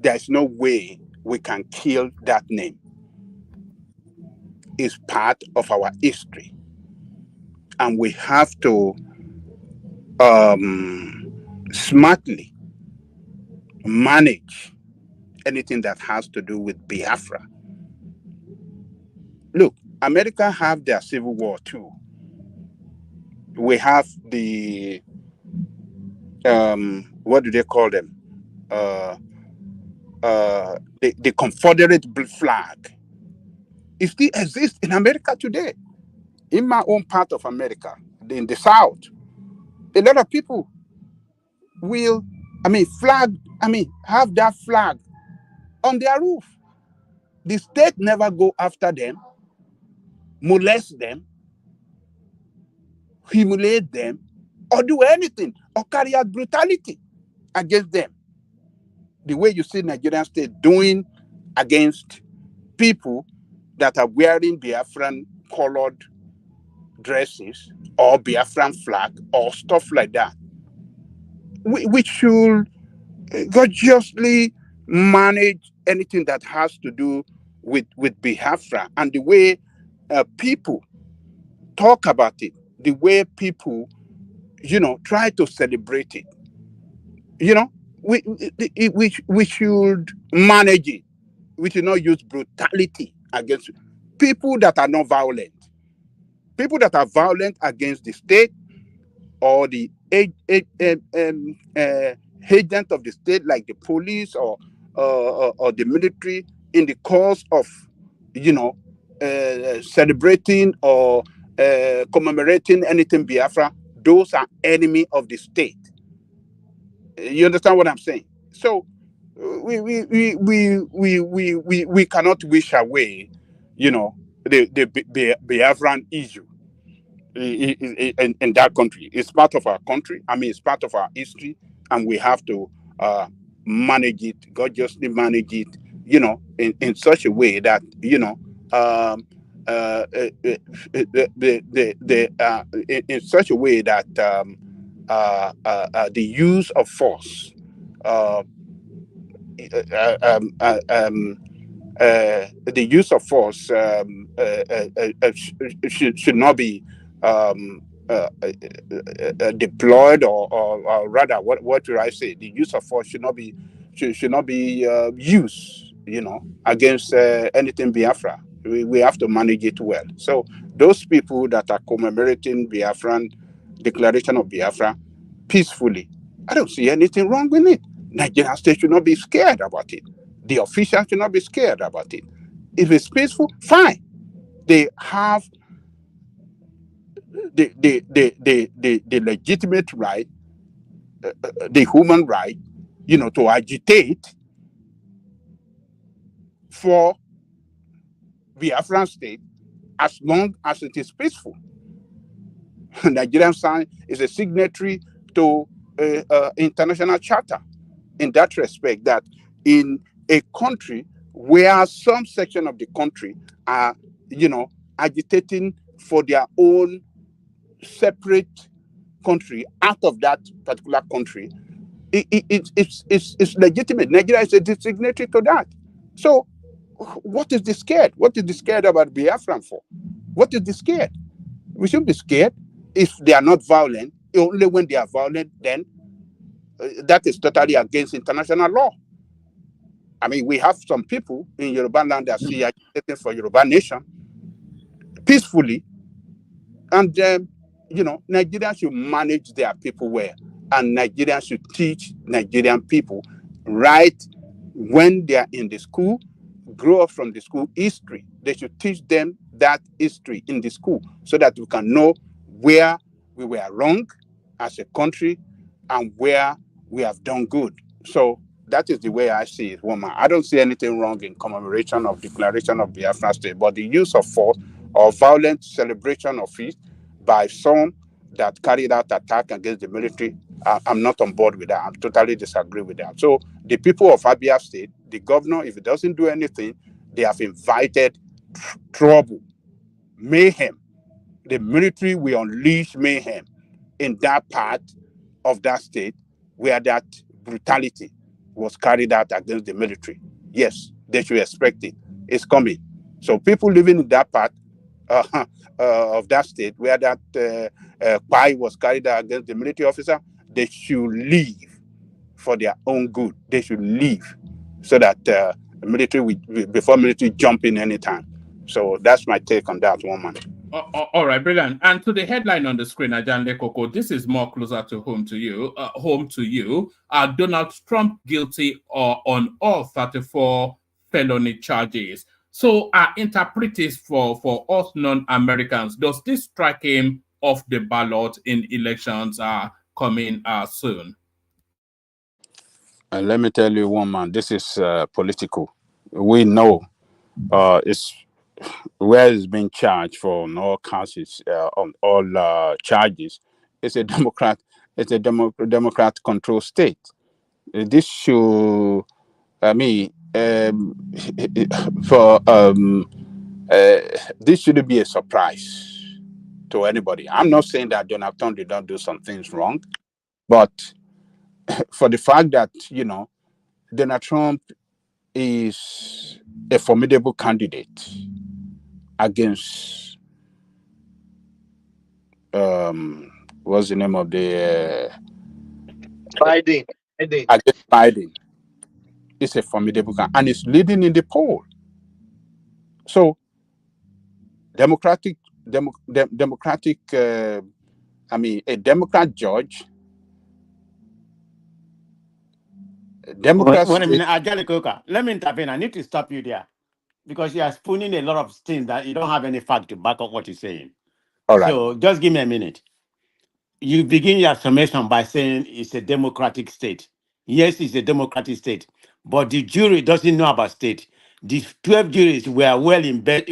S9: There's no way we can kill that name. It's part of our history. And we have to smartly manage anything that has to do with Biafra. Look, America have their civil war too. We have the what do they call them? The Confederate flag. It still exists in America today. In my own part of America, in the South, a lot of people will, have that flag on their roof. The state never go after them, molest them, humiliate them, or do anything, or carry out brutality against them. The way you see Nigerian state doing against people that are wearing Biafran colored dresses or Biafran flag or stuff like that. We should gorgeously manage anything that has to do with Biafra, and the way people talk about it, the way people, try to celebrate it. We should manage it. We should not use brutality against people that are not violent. People that are violent against the state or the agent of the state, like the police or the military, in the cause of, celebrating or commemorating anything Biafra, those are enemy of the state. You understand what I'm saying? So we cannot wish away, the Biafran issue in that country. It's part of our country. It's part of our history, and we have to manage it, gorgeously manage it, in such a way that, in such a way that the use of force, the use of force should not be deployed, or rather, what do I say? The use of force should not be used, against anything Biafra. We have to manage it well. So those people that are commemorating Biafran declaration of Biafra peacefully, I don't see anything wrong with it. Nigerian state should not be scared about it. The officials should not be scared about it. If it's peaceful, fine. They have the legitimate right, the human right, to agitate for Biafran state as long as it is peaceful. Nigerian sign is a signatory to international charter in that respect, that in a country where some section of the country are, agitating for their own separate country out of that particular country, it's legitimate. Nigeria is a signatory to that. So what is the scared? What is the scared about Biafran for? What is the scared? We should be scared if they are not violent. Only when they are violent, then that is totally against international law. We have some people in Yoruba land that are agitating for Yoruba nation peacefully, and Nigerians should manage their people well, and Nigerians should teach Nigerian people right when they are in the school, grow up from the school history, They should teach them that history in the school so that we can know where we were wrong as a country and where we have done good. So that is the way I see it, woman. I don't see anything wrong in commemoration of declaration of Biafra state, but the use of force or violent celebration of it by some that carried out attack against the military, I'm not on board with that. I totally disagree with that. So the people of Abia State, the governor, if he doesn't do anything, they have invited trouble, mayhem. The military will unleash mayhem in that part of that state where that brutality was carried out against the military. Yes, they should expect it. It's coming. So people living in that part of that state where that pie was carried out against the military officer, they should leave for their own good. They should leave so that military before military jump in anytime. So that's my take on that, woman.
S6: All right, brilliant. And to the headline on the screen, Ajan Lekoko, this is more closer to home to you. Donald Trump guilty on all 34 felony charges. So, interpret this for us non-Americans. Does this strike him off the ballot in elections coming soon?
S9: And let me tell you, woman, this is political. We know it's where it's being charged for on all cases, on all charges. It's a Democrat. It's a Democrat controlled state. This should, I mean, this shouldn't be a surprise to anybody. I'm not saying that Donald Trump did not do some things wrong, but for the fact that Donald Trump is a formidable candidate against what's the name of the
S10: Biden.
S9: Against Biden. It's a formidable candidate and it's leading in the poll. So Democratic a Democrat judge. Democrats.
S14: Wait a minute, Ajali, let me intervene. I need to stop you there because you are spooning a lot of things that you don't have any fact to back up what you're saying.
S9: All right.
S14: So just give me a minute. You begin your summation by saying it's a democratic state. Yes, it's a democratic state, but the jury doesn't know about state. The 12 juries were well embedded,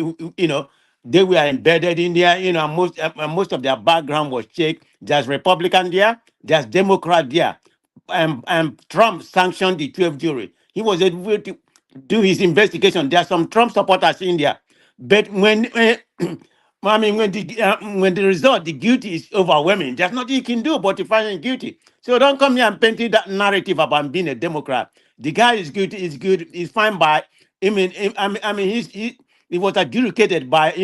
S14: they were embedded in there, most of their background was checked. There's Republican there, there's Democrat there. And Trump sanctioned the 12 jury. He was able to do his investigation. There are some Trump supporters in there. But when the result, the guilty is overwhelming, there's nothing you can do but to find him guilty. So don't come here and paint that narrative about being a Democrat. The guy is guilty, is good, is fine by. He was adjudicated by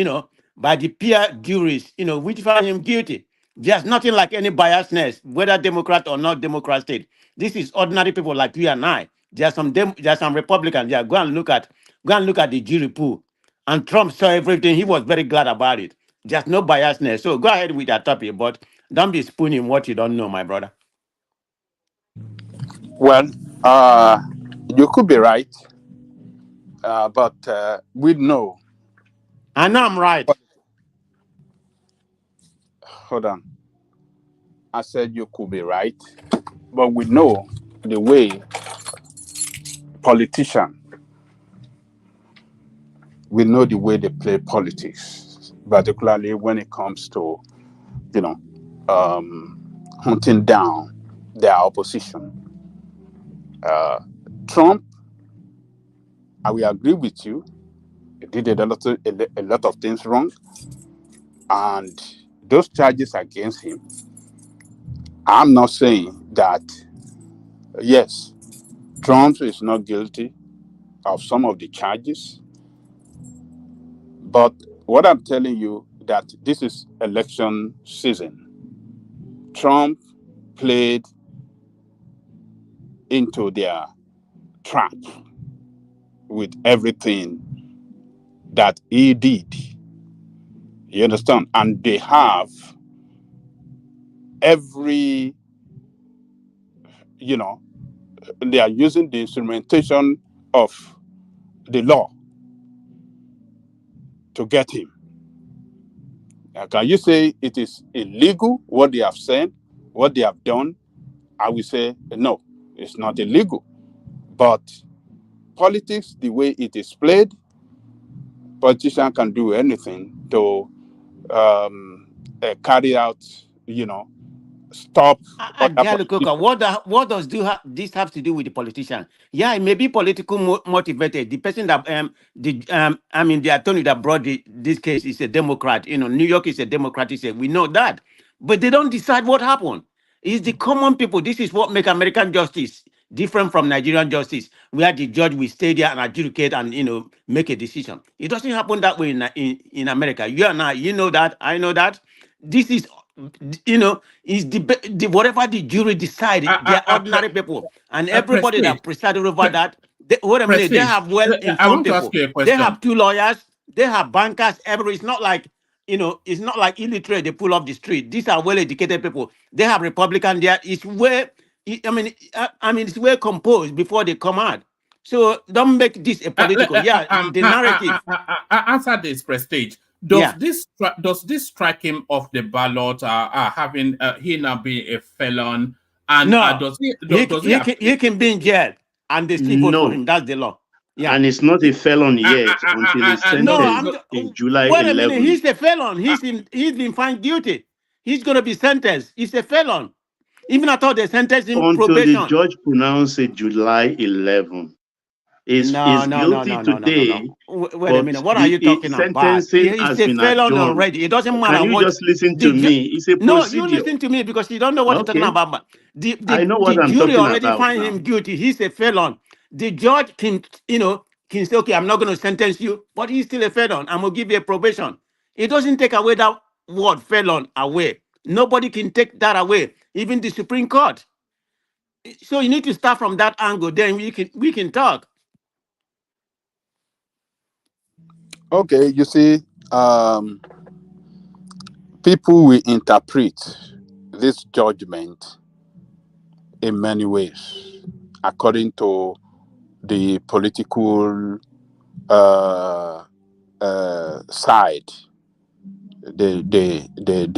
S14: by the peer juries, which found him guilty. There's nothing like any biasness, whether Democrat or not Democrat state. This is ordinary people like you and I. There's some Republicans. Yeah, go and look at the jury pool. And Trump saw everything. He was very glad about it. There's no biasness. So go ahead with that topic, but don't be spooning what you don't know, my brother.
S9: Well, you could be right, but we know.
S14: I know I'm right.
S9: Hold on. I said you could be right, but we know the way politicians, we know the way they play politics, particularly when it comes to, hunting down their opposition. Trump, I will agree with you, he did a lot of things wrong, and those charges against him, I'm not saying that, yes, Trump is not guilty of some of the charges, but what I'm telling you that this is election season. Trump played into their trap with everything that he did. You understand? And they have every, they are using the instrumentation of the law to get him. Can you say it is illegal what they have said, what they have done? I will say no, it's not illegal. But politics, the way it is played, politician can do anything to carry out, stop other
S14: Coca,
S9: politicians.
S14: what does this have to do with the politician? Yeah, it may be political motivated. The person that the attorney that brought this case is a Democrat. New York is a Democratic state. We know that, but they don't decide what happened. It's the common people. This is what make American justice different from Nigerian justice, where the judge will stay there and adjudicate and make a decision. It doesn't happen that way in America. You and I, you know that. I know that. This is is the whatever the jury decided. They are ordinary people, and everybody
S6: Prestige.
S14: that presided over that. Wait a minute, they
S6: Prestige.
S14: have
S6: I
S14: well-informed
S6: want to ask
S14: people.
S6: you a
S14: They
S6: question.
S14: have 2 lawyers. They have bankers. It's not like it's not like illiterate. They pull off the street. These are well-educated people. They have Republican there. It's where it's well composed before they come out. So don't make this a political. The narrative.
S6: Answer this, Prestige. Does this strike him off the ballot? Having he now be a felon, and
S14: No,
S6: does
S14: he can be in jail and they still vote for
S12: No.
S14: him. That's the law. Yeah.
S12: And it's not a felon yet until he's sentenced in July
S14: Wait a
S12: 11.
S14: minute, he's a felon. He's been found guilty. He's going to be sentenced. He's a felon. Even I thought they sentenced him
S12: Until
S14: probation.
S12: the judge pronounced it July 11. He's guilty today.
S14: Wait a minute. What are you talking about? He's a felon already. It doesn't matter.
S12: Can you just listen to me? It's a procedure.
S14: No, you listen to me because you don't know what you're talking about.
S12: I know what
S14: the
S12: I'm
S14: jury
S12: talking
S14: already
S12: about
S14: find
S12: now.
S14: him guilty. He's a felon. The judge can say, okay, I'm not going to sentence you, but he's still a felon. I'm going to give you a probation. It doesn't take away that word felon away. Nobody can take that away, even the Supreme Court. So you need to start from that angle. Then we can talk.
S9: Okay, you see, people will interpret this judgment in many ways according to the political side they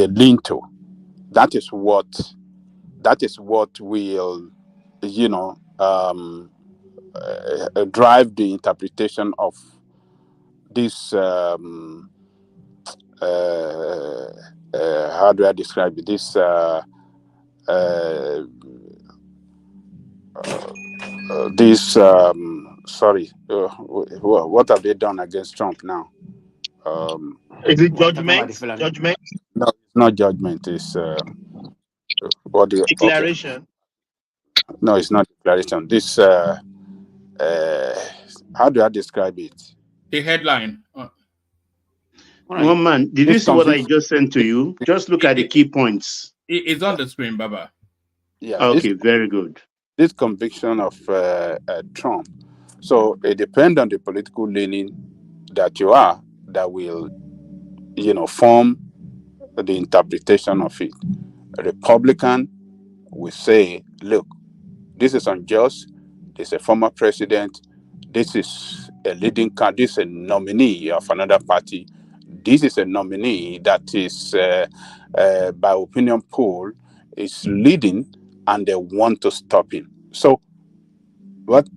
S9: lean to. That is what will drive the interpretation of this how do I describe it? This what have they done against Trump now?
S10: Is it judgment? Judgment?
S9: No, it's not judgment. It's
S10: declaration.
S9: Okay. No, it's not declaration. This how do I describe it?
S6: The headline.
S12: One man, did you see what I just sent to you? Just look at the key points.
S6: It's on the screen, Baba.
S9: Yeah.
S12: Okay, very good.
S9: This conviction of Trump. So it depends on the political leaning that you are that will, form the interpretation of it. A Republican will say, look, this is unjust. This is a former president. This is a leading candidate. This is a nominee of another party. This is a nominee that is, by opinion poll, is leading, and they want to stop him. So, what?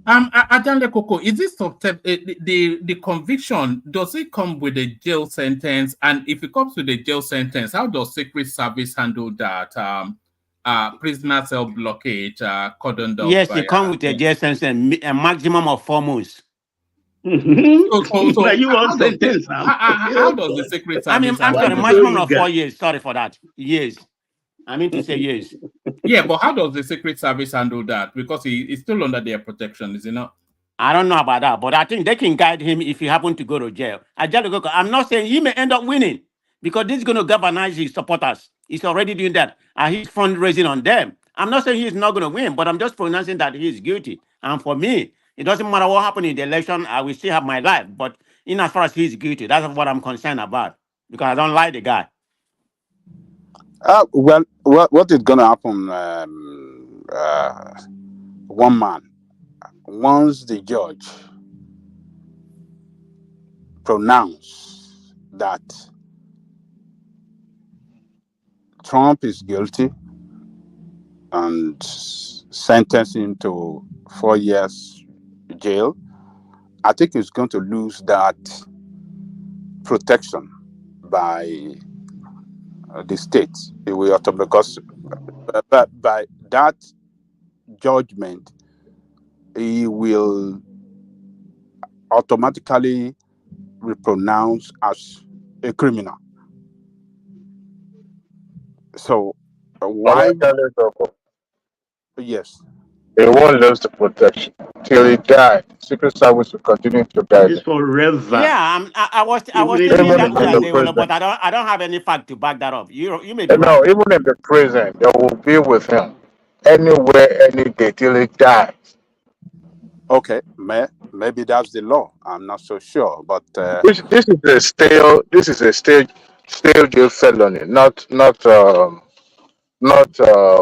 S6: Adande Koko, is this the conviction? Does it come with a jail sentence? And if it comes with a jail sentence, how does Secret Service handle that? Prisoner cell blockade, cordoned off.
S14: Yes, it comes with a jail sentence, a maximum of 4 months.
S6: So you want sentence now? How does the Secret Service?
S14: I'm sorry, maximum of 4 years. Sorry for that. Years. I mean to say years.
S6: Yeah, but how does the Secret Service handle that? Because he's still under their protection, is he not?
S14: I don't know about that, but I think they can guide him if he happen to go to jail. I'm not saying he may end up winning because this is going to galvanize his supporters. He's already doing that. And he's fundraising on them. I'm not saying he's not going to win, but I'm just pronouncing that he's guilty. And for me, it doesn't matter what happened in the election. I will still have my life. But in as far as he's guilty, that's what I'm concerned about because I don't like the guy.
S9: Well, what is going to happen? One man, once the judge pronounce that Trump is guilty and sentence him to 4 years jail, I think he's going to lose that protection by the state. Because by that judgment, he will automatically be pronounced as a criminal. So why? Yes.
S11: He won't lose the protection till he died. Secret Service will continue to guide
S12: It's
S11: him.
S12: forever.
S14: Yeah, I was
S12: Even
S14: thinking
S11: Even
S14: that
S11: in the prison.
S14: but I don't have any fact to back that up. You may be
S11: No,
S14: right.
S11: even in the prison, they will be with him anywhere, any day till he dies.
S9: Okay, maybe that's the law. I'm not so sure, but
S11: This is a stale jail felony, not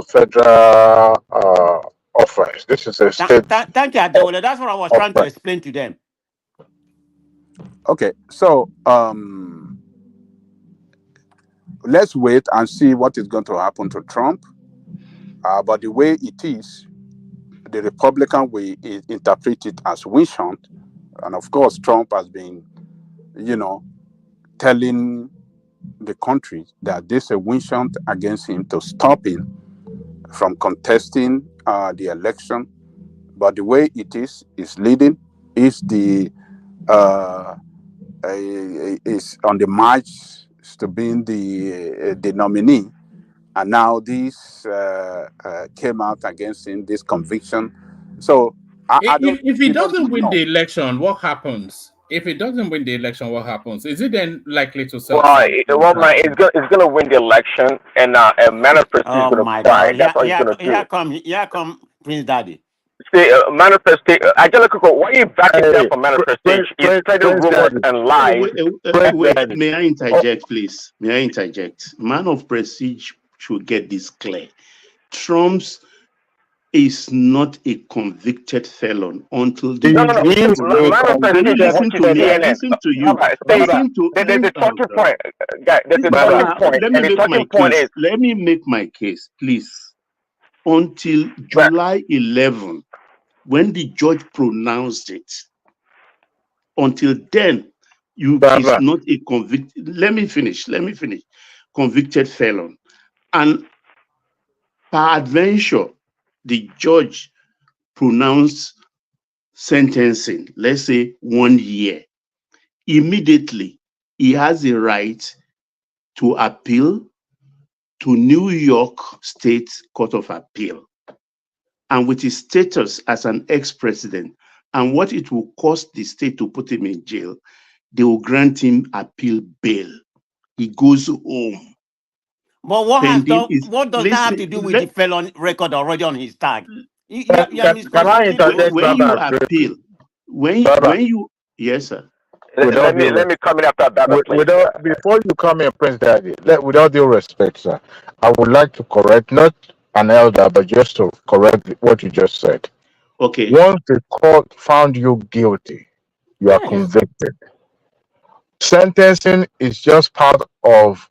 S11: federal offense. This is a state
S14: Thank you, Adewale. That's what I was trying to
S11: offense.
S14: explain to them.
S9: okay. So let's wait and see what is going to happen to Trump. But the way it is, the Republican will interpret it as witch hunt, and of course, Trump has been, telling the country that this is a witch hunt against him to stop him from contesting the election. But the way it is leading is is on the march to being the nominee, and now this came out against him, this conviction. So I don't.
S6: If he
S9: We don't
S6: doesn't
S9: even
S6: win
S9: know.
S6: the election, what happens? If he doesn't win the election, what happens? Is it then likely to sell?
S16: Well, it's gonna win the election, and Manifest is
S14: Oh
S16: gonna
S14: my
S16: cry.
S14: God!
S16: That's what he's gonna do.
S14: Here come Prince Daddy.
S16: See, Manifest. Angelica, why are you backing down from Manifest? He's spreading rumors and lies.
S12: Wait, may I interject, please? May I interject? Man of Prestige should get this clear. Trump's is not a convicted felon until the
S16: No.
S12: listen to me. I listen to you. Listen to
S16: there's a talking point, guys. There's a talking point,
S12: let
S16: and
S12: me
S16: the
S12: make my
S16: talking point
S12: case.
S16: is
S12: Let me make my case, please. Until July 11, when the judge pronounced it, until then, he's not a convicted. Let me finish. Convicted felon, and peradventure, the judge pronounced sentencing, let's say 1 year. Immediately, he has a right to appeal to New York State Court of Appeal. And with his status as an ex-president and what it will cost the state to put him in jail, they will grant him appeal bail. He goes home.
S14: But what does that have to do with the felon record already on his tag?
S11: Can I interject?
S12: When you appeal, when you yes, sir.
S16: Let me come in after that, please.
S11: Before you come in, Prince Daddy, with all due respect, sir, I would like to correct, not an elder, but just to correct what you just said.
S12: Okay.
S11: Once the court found you guilty, you are convicted. Sentencing is just part of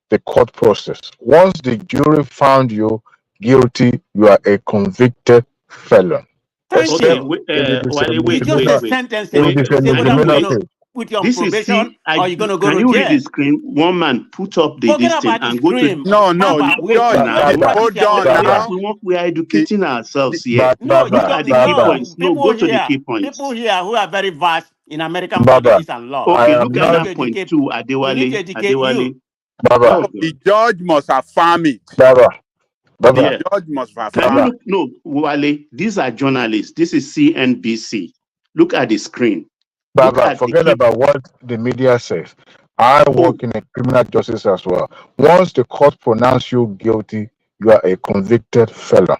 S11: the court process. Once the jury found you guilty, you are a convicted felon.
S14: Thank you.
S12: Wait.
S14: Sentencing. You say whether you're going to put you on probation or you're going to go to jail.
S12: Can you read the screen? One man put up this thing and go to.
S9: No, hold on now.
S12: We are educating ourselves here.
S14: No, you don't know.
S12: No, go to the key points.
S14: People here who are very vast in American politics and law.
S12: Okay, look at that point too, Adewale.
S9: The judge must affirm it.
S12: The
S9: judge must affirm it.
S12: No, Wale, these are journalists. This is CNBC. Look at the screen.
S11: Forget about what the media says. I work in a criminal justice as well. Once the court pronounces you guilty, you are a convicted felon.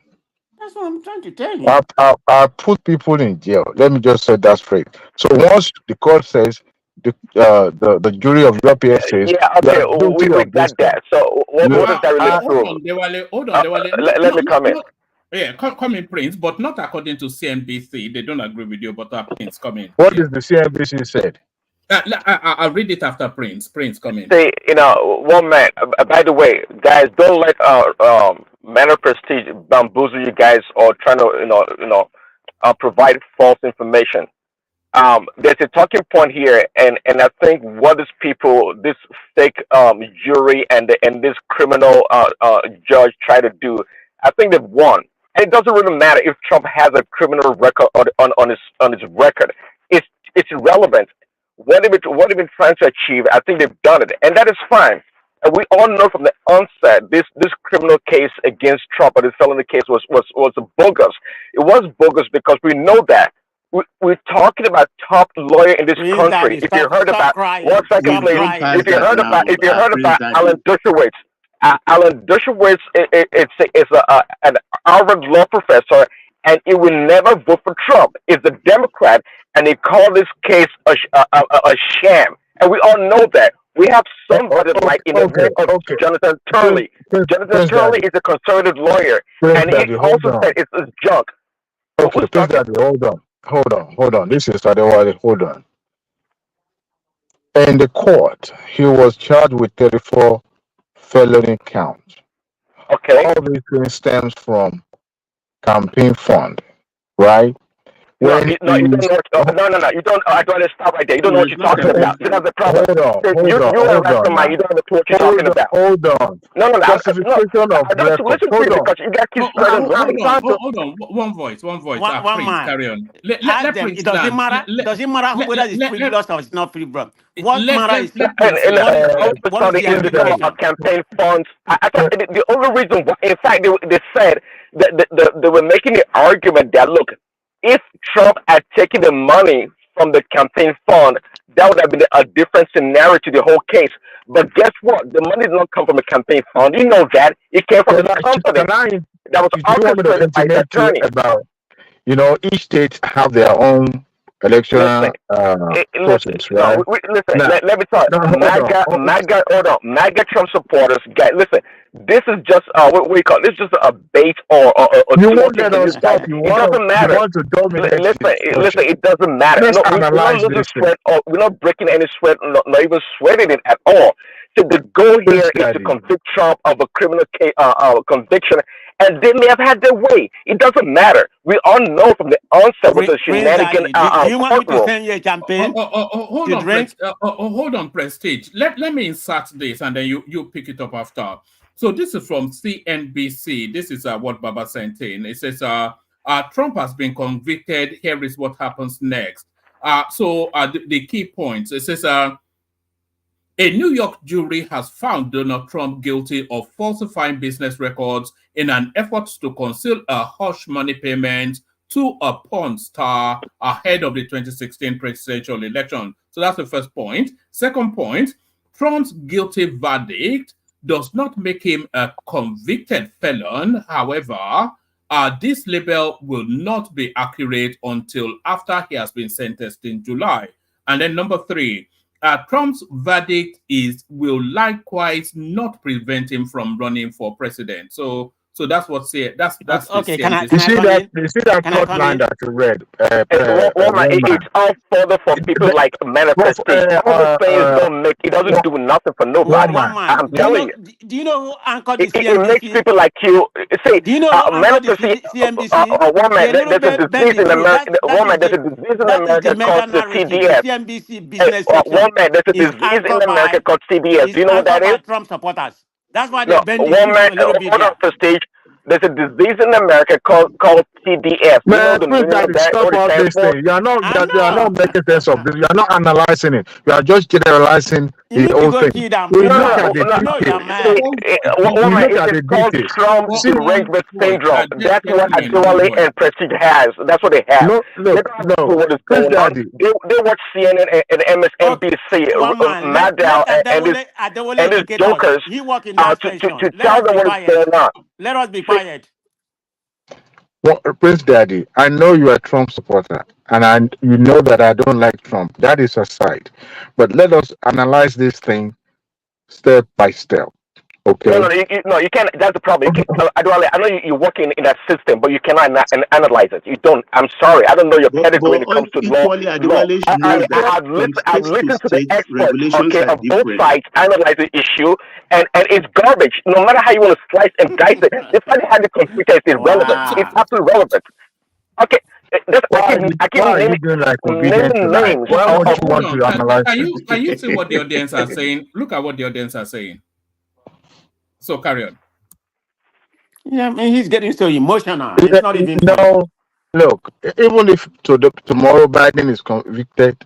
S14: That's what I'm trying to tell you.
S11: I put people in jail. Let me just say that straight. So once the court says, the jury of your peers says,
S16: we got that. So what does that relate to?
S6: Hold on.
S16: Let me come in.
S6: Yeah, come in, Prince, but not according to CNBC. They don't agree with you, but Prince, come in.
S11: What is the CNBC said?
S6: I'll read it after Prince. Prince, come in.
S16: Say, one man. By the way, guys, don't let Man of Prestige bamboozle you guys or trying to provide false information. There's a talking point here, and I think what these people, this fake jury and this criminal judge try to do, I think they've won. And it doesn't really matter if Trump has a criminal record on his record. It's irrelevant. What they've been trying to achieve, I think they've done it, and that is fine. And we all know from the onset this criminal case against Trump, or this felony case was bogus. It was bogus because we know that we're talking about top lawyer in this
S14: Prince
S16: country.
S14: Daddy,
S16: If you
S14: stop,
S16: heard
S14: stop
S16: about
S14: crying.
S16: one second,
S14: Stop
S16: please.
S14: crying.
S16: If you heard about
S12: Prince Daddy.
S16: Alan Dershowitz, Alan Dershowitz is an Harvard law professor, and he will never vote for Trump. He's a Democrat, and he called this case a sham. And we all know that. We have somebody like in the name of Jonathan Turley. Jonathan Turley is a conservative lawyer, and he also said it's junk.
S17: Okay, Prince Daddy, hold on. This is Adewale, hold on. In the court, he was charged with 34 felony counts.
S16: Okay.
S17: All these things stems from campaign fund, right?
S16: No, you don't know. No. You don't. I don't stop right there. You don't know what you're talking about. See, that's the problem. You are right, man. You don't know what you're talking about.
S17: Hold on.
S16: No.
S17: Justification of
S16: I don't listen to you because you got to keep spreading lies.
S6: Hold on. One voice.
S14: One
S6: Prince,
S14: man.
S6: carry on.
S14: Ask them. It doesn't matter. Doesn't matter whether it's free blast or it's not free blast. What matters is
S16: what is the about campaign funds. I thought the only reason why, in fact, they said that they were making the argument that look, if Trump had taken the money from the campaign fund, that would have been a different scenario to the whole case. But guess what? The money did not come from a campaign fund. You know that. It came from the company that was orchestrated by the attorney.
S17: Each state have their own election process, right?
S16: Let me talk. MAGA Trump supporters, guys, listen. This is just what we call. This is just a bait or
S17: you won't let us stop. It
S16: doesn't matter.
S17: You want to dominate.
S16: Listen. It doesn't matter. We're not breaking any sweat. Not even sweating it at all. So the goal here is to convict Trump of a criminal conviction, and they may have had their way. It doesn't matter. We all know from the onset with the shenanigans.
S14: Do you want me to send you a campaign?
S6: Hold on, Prestige. Let me insert this, and then you pick it up after. So this is from CNBC. This is what Baba sent in. It says, Trump has been convicted. Here is what happens next. The key points. It says, a New York jury has found Donald Trump guilty of falsifying business records in an effort to conceal a hush money payment to a porn star ahead of the 2016 presidential election. So that's the first point. Second point, Trump's guilty verdict does not make him a convicted felon. However, this label will not be accurate until after he has been sentenced in July. And then number three, Trump's verdict will likewise not prevent him from running for president. So that's what that's
S14: okay.
S6: Can I
S17: you see that court line that you read?
S16: It's all further for people like manifesting. All the things don't make it doesn't do nothing for nobody. I'm telling you.
S14: Do you know who anchored the CNBC?
S16: It makes people like you say.
S14: Do you know who anchored the CNBC?
S16: A woman, there's a disease in America. There's a disease in America called the CBS.
S14: CNBC business
S16: woman, there's a disease in America called CBS. Do you know what that is?
S14: Trump supporters. That's why they're bending a little bit.
S16: Hold on, Prestige. There's a disease in America called CDS.
S17: Man, stop all this thing. You are not making sense of this. You are not analyzing it. You are just generalizing the whole thing. We look at the details.
S16: Trump's arrangement syndrome. That's what Adewale and Prestige has. That's what they have.
S17: No.
S16: What is going on. They watch CNN and MSNBC, Maddow and his jokers to tell them what is going on.
S14: Let us be quiet.
S17: Well, Prince Daddy, I know you are a Trump supporter, and you know that I don't like Trump. That is aside. But let us analyze this thing step by step. Okay.
S16: No, you can't. That's the problem. You can't, I know you're working in that system, but you cannot analyze it. You don't. I'm sorry. I don't know your pedigree when it comes to law.
S12: Equally, Adewale should know that
S16: I've
S12: from
S16: listened to the
S12: state
S16: experts,
S12: regulations are
S16: of both
S12: different.
S16: sides analyze the issue, and it's garbage. No matter how you want to slice and dice it, the fact that the computer is irrelevant. It's absolutely relevant. Okay, I keep
S17: Why are you being like obedient
S16: naming
S17: tonight?
S16: names.
S17: Why would you
S6: Hold
S17: want
S6: on.
S17: to analyze
S6: Can you see what the audience are saying? Look at what the audience are saying. So carry on.
S14: Yeah, I mean, he's getting so emotional. It's not even funny.
S17: No, look, even if tomorrow Biden is convicted,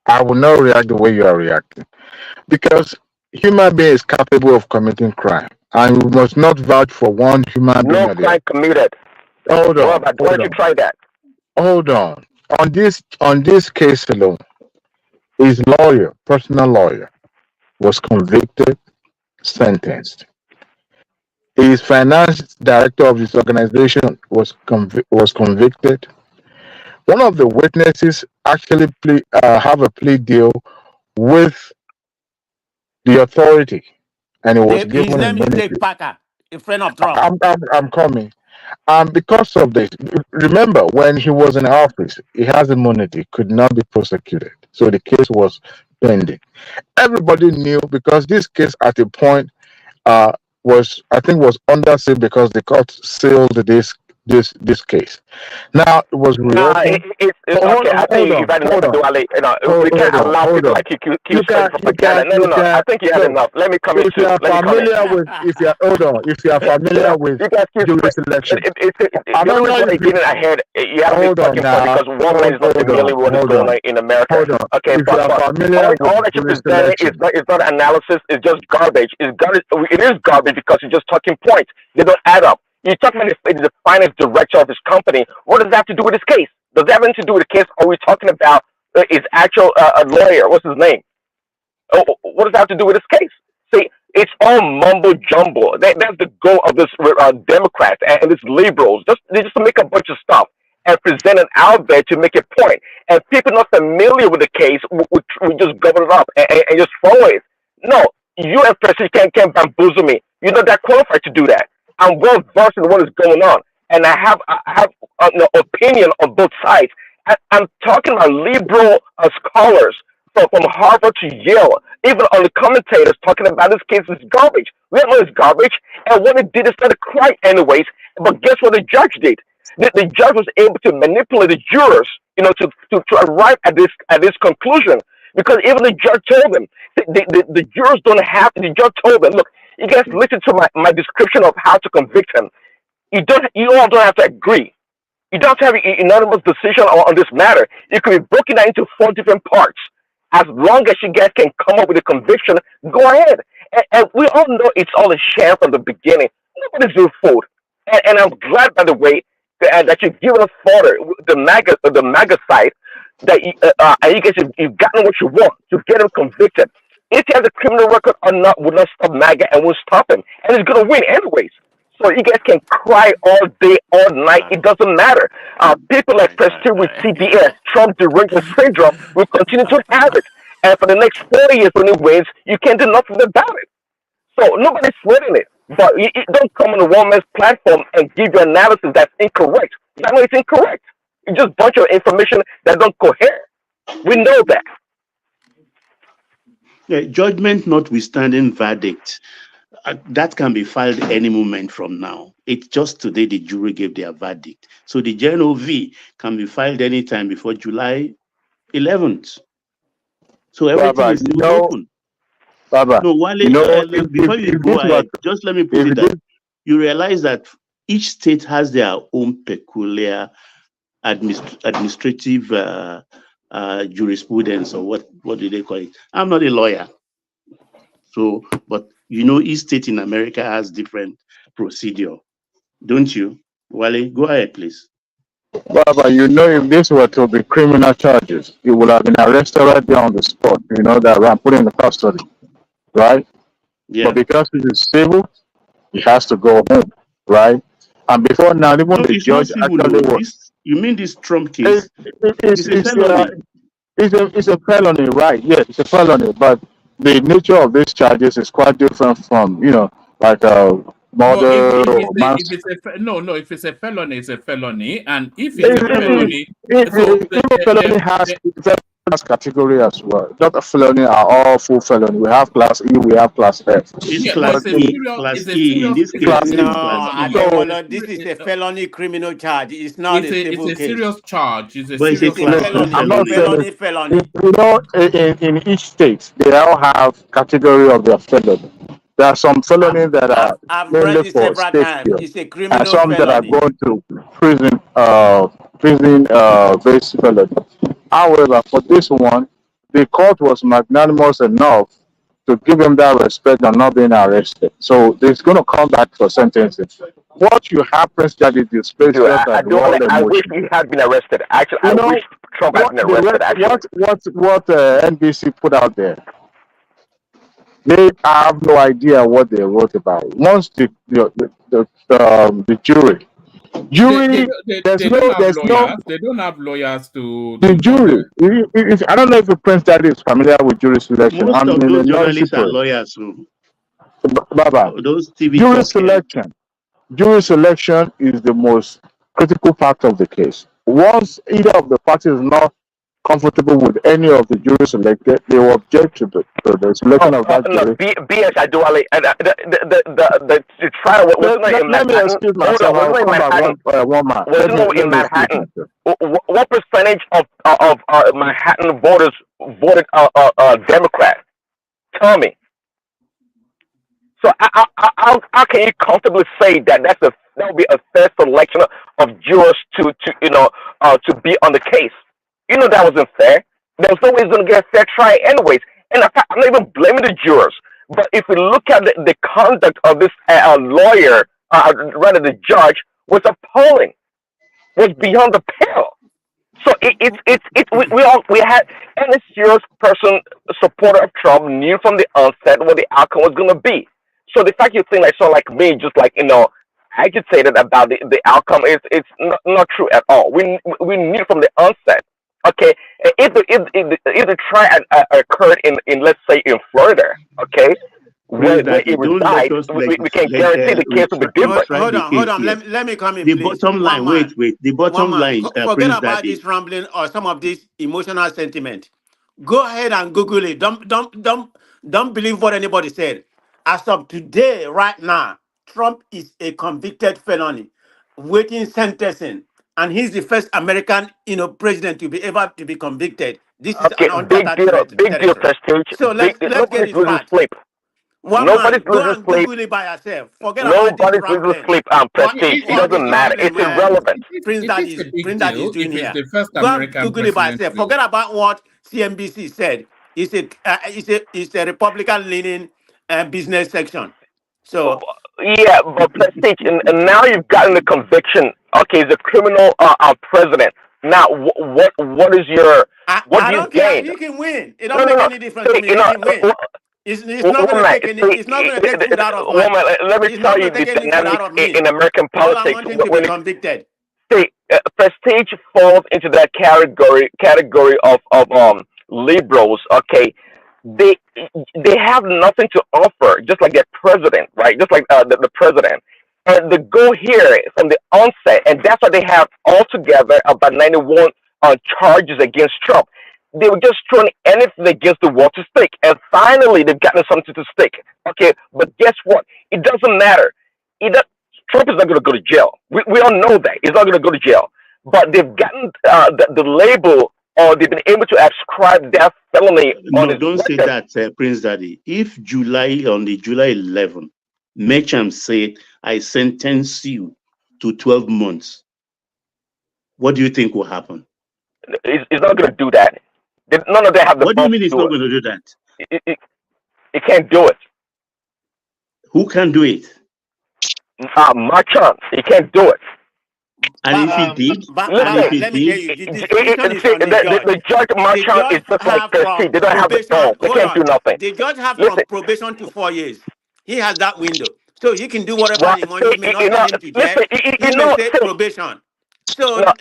S17: I will not react the way you are reacting. Because human being is capable of committing crime. And we must not vouch for one human being.
S16: No crime committed.
S17: Hold on.
S16: Why don't you try that?
S17: Hold on. On this case alone, his lawyer, personal lawyer, was convicted, sentenced. His finance director of his organization was convicted. One of the witnesses actually have a plea deal with the authority, and it was
S14: His
S17: given
S14: name is
S17: immunity.
S14: Dave Parker, a friend of Trump.
S17: I'm coming. Because of this, remember when he was in office, he has immunity, could not be prosecuted. So the case was pending. Everybody knew because this case at a point was under seal because the court sealed this case. Now it was reopened.
S16: Okay. I think you've had enough. We can't allow people like you keep saying propaganda. No. I think you had enough. Let me come in.
S17: If you are familiar with jury selection,
S16: I'm not getting ahead. You have to be talking point because one man is not familiar with what is going on in America. Okay, but all that you're presenting is not analysis. It's just garbage. It is garbage because you're just talking points. They don't add up. You're talking about the finance director of his company. What does that have to do with his case? Does that have anything to do with the case? Or are we talking about his actual lawyer? What's his name? What does that have to do with his case? See, it's all mumbo jumbo. That's the goal of this Democrats and these liberals. They just make a bunch of stuff and present it out there to make a point. And people not familiar with the case we just gobble it up and just follow it. No, you and President can't bamboozle me. You're not that qualified to do that. I'm well versed in what is going on, and I have an opinion on both sides. I'm talking about liberal scholars from Harvard to Yale, even on the commentators talking about this case is garbage. We all know it's garbage, and what it did is started crying anyways. But guess what the judge did? The judge was able to manipulate the jurors, to arrive at this conclusion. Because even the judge told them, the jurors don't have. The judge told them, look, you guys listen to my description of how to convict him. You all don't have to agree. You don't have to have an unanimous decision on this matter. It could be broken down into 4 different parts. As long as you guys can come up with a conviction, go ahead. And we all know it's all a sham from the beginning. Nobody's doing fooled. And I'm glad, by the way, that you've given us fodder, the MAGA side, that you guys you've gotten what you want to get him convicted. If he has a criminal record or not, will not stop MAGA and will stop him. And he's going to win anyways. So you guys can cry all day, all night. It doesn't matter. People like Prestige with TDS, Trump derangement syndrome, will continue to have it. And for the next 4 years when he wins, you can't do nothing about it. So nobody's sweating it. But you don't come on a one-man's platform and give your analysis that's incorrect. I know it's incorrect. It's just a bunch of information that don't cohere. We know that.
S12: Yeah, judgment notwithstanding verdict, that can be filed any moment from now. It's just today the jury gave their verdict. So the JNOV can be filed anytime before July 11th. So everything is still open.
S17: Baba,
S12: No, Wale, before you go ahead, just let me put it that you realize that each state has their own peculiar administrative jurisprudence, or what do they call it? I'm not a lawyer. So, but each state in America has different procedure, don't you? Wale, go ahead, please.
S17: Baba, if this were to be criminal charges, he would have been arrested right there on the spot, that I'm put in the custody, right?
S12: Yeah.
S17: But because it is civil, he has to go home, right? And before now, even the judge actually was.
S12: You mean this Trump case? It's a felony.
S17: It's a felony, right? Yes, it's a felony, but the nature of these charges is quite different from, like
S6: No,
S17: murder
S6: if
S17: or
S6: if it's a if it's a felony, it's a felony, and if it's a
S17: even
S6: felony, so
S17: felony has category as well. Not a felony are all full felony. We have class E, we have class F.
S12: It's
S6: yeah, no,
S12: class E.
S6: it's
S12: Class
S6: a
S12: E. In
S6: serious,
S12: this
S6: it's a
S12: case,
S17: Class
S12: it
S17: E.
S14: No,
S12: is class E.
S14: Adewale, this is a felony criminal charge. It's not a civil
S6: it's a
S14: case.
S6: serious charge. It's a
S12: But it's a
S6: serious
S14: It's a
S12: class
S6: charge.
S12: E
S14: felony.
S17: I'm not
S12: felony.
S17: saying
S14: Felony.
S17: you know, in each state, they all have category of their felony. There are some felonies that are
S14: I've read
S17: mainly
S14: it
S17: for
S14: several
S17: state
S14: times.
S17: skill,
S14: It's a
S17: and
S14: criminal
S17: some that are
S14: felony.
S17: going to prison based felony. However, for this one, the court was magnanimous enough to give him that respect and not being arrested. So it's going to come back for sentencing. What you have, Prince Daddy, displays
S16: Dude,
S17: just
S16: I
S17: like
S16: don't.
S17: raw
S16: I wish
S17: emotion.
S16: he had been arrested. Actually, I
S17: You know
S16: wish Trump had
S17: what
S16: been arrested. Actually,
S17: what NBC put out there. They have no idea what they wrote about. Once the jury,
S6: They don't have lawyers. They don't have lawyers to
S17: the
S6: know
S17: jury.
S6: the.
S17: I don't know if the Prince Daddy is familiar with jury selection.
S12: Most
S17: I'm
S12: of
S17: in a
S12: those
S17: noisy
S12: journalists are
S17: place.
S12: lawyers. So
S17: Baba,
S12: those TV
S17: jury
S12: talkers.
S17: selection. Jury selection is the most critical part of the case. Once either of the parties is not comfortable with any of the jury selected, they will object to the selection of that
S16: no,
S17: jury.
S16: BS. I do. The trial was not in
S17: Let me
S16: Manhattan.
S17: excuse
S16: Hold
S17: myself.
S16: on,
S17: I'll
S16: wasn't it in
S17: come back
S16: Manhattan?
S17: one man.
S16: Was it not in
S17: Let me excuse
S16: Manhattan?
S17: myself.
S16: What percentage of Manhattan voters voted Democrat? Tell me. So how can you comfortably say that that would be a fair selection of jurors to be on the case? You know that wasn't fair. There was no way he's going to get a fair trial anyways. And in fact, I'm not even blaming the jurors. But if we look at the conduct of this lawyer, rather the judge, was appalling, was beyond the pale. So we had any serious person, supporter of Trump, knew from the onset what the outcome was going to be. So the fact you think like someone like me, just like agitated about the outcome, it's not true at all. We knew from the onset. Okay, if the trial occurred in let's say in Florida, okay,
S12: Prince
S16: where
S12: Daddy,
S16: it
S12: don't let
S16: resides,
S12: us
S16: we can guarantee the case will be different.
S14: Hold
S12: the
S14: on.
S12: case here.
S14: Let me come in,
S12: The
S14: please.
S12: bottom line,
S14: One man.
S12: wait. The
S14: One
S12: bottom
S14: man.
S12: line,
S14: Forget
S12: Prince
S14: about
S12: Daddy.
S14: this rambling or some of this emotional sentiment. Go ahead and Google it. Don't believe what anybody said. As of today, right now, Trump is a convicted felony, waiting sentencing, and he's the first American, president to be able to be convicted. This is
S16: Okay,
S14: an uncharted
S16: big deal,
S14: territory.
S16: prestige.
S14: So let's get
S16: Nobody's
S14: it
S16: losing
S14: fact.
S16: sleep.
S14: One
S16: Nobody's
S14: man, go
S16: losing
S14: and
S16: sleep.
S14: Google it by yourself. Forget about this
S16: Nobody's losing
S14: rambling.
S16: sleep. Prestige. It
S14: What this
S16: doesn't matter.
S14: rambling
S16: It's
S14: where
S16: irrelevant.
S14: Prince
S6: It
S14: Dad
S6: is a
S14: is
S6: big
S14: Prince Dad is
S6: deal
S14: doing
S6: if it's
S14: here.
S6: the first
S14: Go and
S6: American
S14: Google it by yourself.
S6: presidency.
S14: Forget about what CNBC said. It's a Republican leaning business section. So
S16: Yeah, but prestige, and now you've gotten the conviction. Okay, he's a criminal president. Now, what is your what
S14: I
S16: do you
S14: don't care.
S16: gain?
S14: He can win. It
S16: No,
S14: don't
S16: no,
S14: make
S16: no.
S14: any difference to
S16: See,
S14: me. He can win. It's not gonna
S16: woman,
S14: take any.
S16: see,
S14: It's not gonna take food out of my.
S16: woman, let me
S14: It's
S16: tell
S14: not
S16: you
S14: gonna
S16: the
S14: take any food out
S16: dynamics
S14: of me.
S16: in American
S14: All I
S16: politics.
S14: want him to be
S16: When
S14: convicted.
S16: see, prestige falls into that category of liberals. Okay, they they have nothing to offer, just like their president, right? Just like the president. And the goal here from the onset, and that's why they have altogether about 91 charges against Trump. They were just throwing anything against the wall to stick, and finally they've gotten something to stick. Okay, but guess what? It doesn't matter. Trump is not going to go to jail. We all know that he's not going to go to jail. But they've gotten the label, or they've been able to ascribe that felony on
S12: No,
S16: his
S12: don't say
S16: record.
S12: that, Prince Daddy. If on the July 11, Mecham said, I sentence you to 12 months, what do you think will happen?
S16: He's not going to do that. None of them have the
S12: What do you
S16: balls
S12: mean
S16: to
S12: he's
S16: do
S12: not
S16: it.
S12: going to do that?
S16: He can't do it.
S12: Who can do it?
S16: Marchand, he can't do it.
S12: And if he did,
S16: Listen,
S14: Let me tell you, the discretion is on the judge.
S16: the judge
S14: The
S16: Marchand is
S14: judge
S16: just like
S14: have
S16: Prestige.
S14: from
S16: They don't have the
S14: probation.
S16: balls. They
S14: Hold
S16: can't do
S14: on.
S16: nothing.
S14: The judge have from
S16: Listen,
S14: probation to 4 years. He has that window, so he can do whatever
S16: well,
S14: he wants. He may not send him to jail.
S16: listen,
S14: He may say probation. So
S16: no,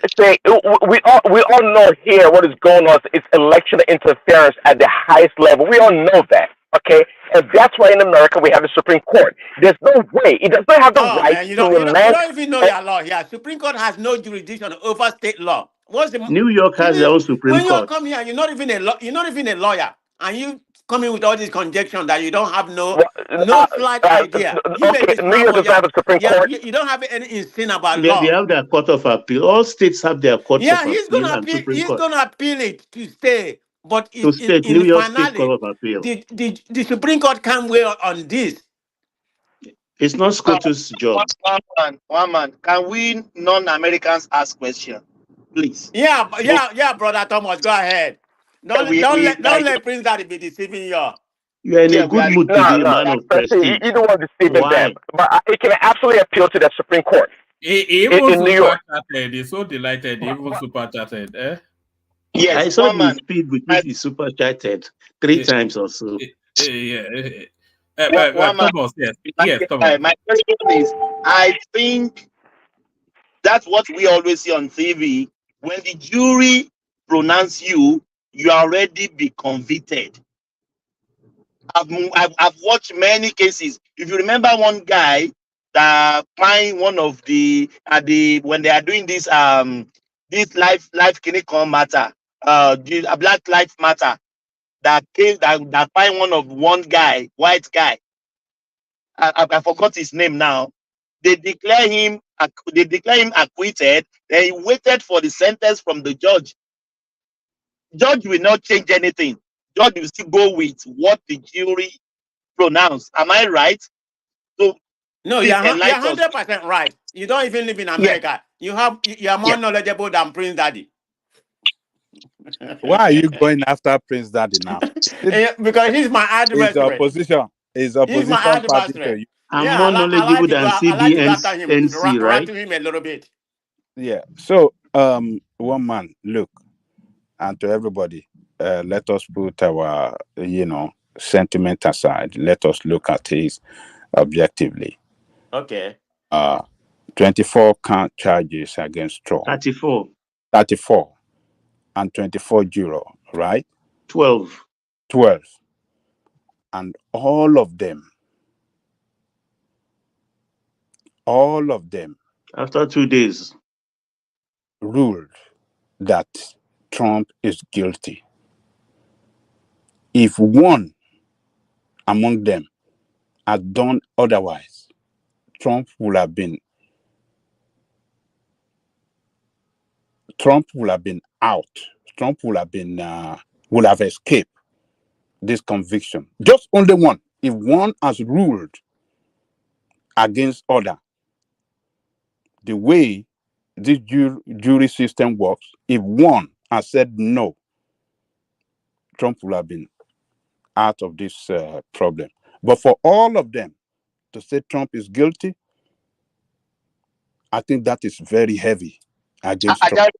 S16: we all know here what is going on. It's election interference at the highest level. We all know that. Okay, and that's why in America we have the Supreme Court. There's no way it does not have the
S14: Oh
S16: right
S14: man,
S16: to
S14: you
S16: relent.
S14: don't even know your law here. Supreme Court has no jurisdiction over state law. What's the
S12: New York has their
S14: even
S12: own Supreme
S14: when you
S12: Court.
S14: come here, you're not even a lawyer, and you coming with all this conjecture that you don't have
S16: Well,
S14: no slight idea. You may
S16: okay,
S14: be
S16: New
S14: smart,
S16: York
S14: but
S16: does not have a Supreme Court.
S14: you don't have any instinct about
S12: They
S14: law.
S12: have their Court of Appeal. All states have their Courts of
S14: Yeah, he's
S12: Appeal
S14: gonna
S12: and
S14: appeal.
S12: Supreme
S14: He's
S12: Court.
S14: gonna appeal it to stay, but
S12: To state,
S14: in
S12: New
S14: the
S12: York State
S14: finale,
S12: Court of Appeal.
S14: the Supreme Court can't weigh on this.
S12: It's not SCOTUS' job.
S10: One man. Can we non-Americans ask questions, please?
S14: Yeah, brother Thomas, go ahead. Don't let Prince Daddy be deceiving you.
S12: You are in a
S10: we
S12: good
S10: are
S12: mood
S16: No,
S12: today,
S16: no,
S12: man of
S16: especially
S12: prestige.
S16: you don't want to deceive them,
S12: Why?
S16: but it can absolutely appeal to the Supreme Court
S6: Even
S16: in New York.
S6: super chatted. He's so delighted. Even super chatted. Eh?
S10: yes,
S12: I saw
S10: one
S12: the
S10: man.
S12: speed with which he super chatted 3 times or so.
S6: Yeah.
S10: One man.
S6: Thomas, yes, Thomas.
S10: My question is, I think that's what we always see on TV. When the jury pronounce you, you already be convicted. I've watched many cases. If you remember one guy that find one of the when they are doing this life clinical matter, the Black Life Matter, that find one guy, white guy. I forgot his name now. They declare him acquitted. Then he waited for the sentence from the judge. Judge will not change anything. Judge will still go with what the jury pronounced. Am I right? So
S14: No,
S10: please
S14: you're
S10: enlighten us.
S14: 100% right. You don't even live in
S10: Yeah.
S14: America. You are more knowledgeable than Prince Daddy.
S9: Why are you going after Prince Daddy now?
S14: Because he's my
S9: His
S14: adversary.
S9: opposition. His
S14: He's my
S9: opposition party to
S14: adversary.
S9: you.
S12: I'm
S14: Yeah,
S12: more
S14: I like
S12: knowledgeable
S14: to go.
S12: than
S14: I like to go after
S12: CBN's
S14: him,
S12: NC, right?
S14: rattle him a little bit.
S9: Yeah. So, one man, look, and to everybody, let us put our, sentiment aside. Let us look at it objectively.
S14: Okay.
S9: 24 count charges against Trump.
S12: 34.
S9: 34 and 24 juror, right?
S12: 12.
S9: 12. And all of them,
S12: After 2 days,
S9: ruled that Trump is guilty. If one among them had done otherwise, Trump would have been out. Trump would have escaped this conviction. Just only one. If one has ruled against other, the way this jury system works, if one has said no, Trump would have been out of this problem. But for all of them to say Trump is guilty, I think that is very heavy against Trump.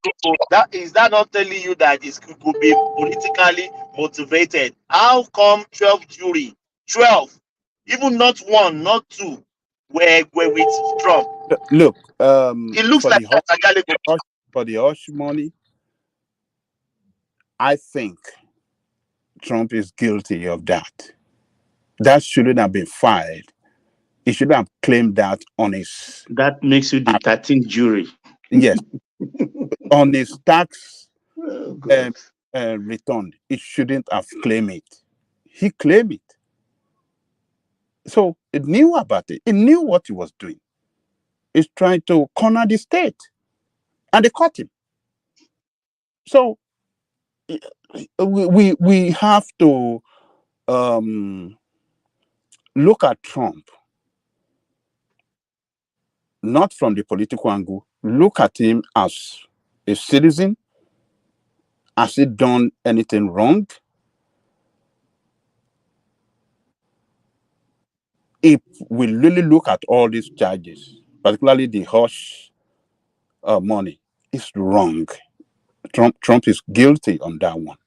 S10: Is that not telling you that it could be politically motivated? How come 12 jury, 12, even not one, not two, were with Trump?
S9: Look,
S10: It looks like
S9: for the hush money, I think Trump is guilty of that. That shouldn't have been filed. He should have claimed that on his.
S12: That makes you the 13th jury.
S9: Yes, on his tax return, he shouldn't have claimed it. He claimed it. So he knew about it. He knew what he was doing. He's trying to corner the state, and they caught him. So we have to look at Trump not from the political angle. Look at him as a citizen. Has he done anything wrong? If we really look at all these charges, particularly the hush money, it's wrong. Trump is guilty on that one.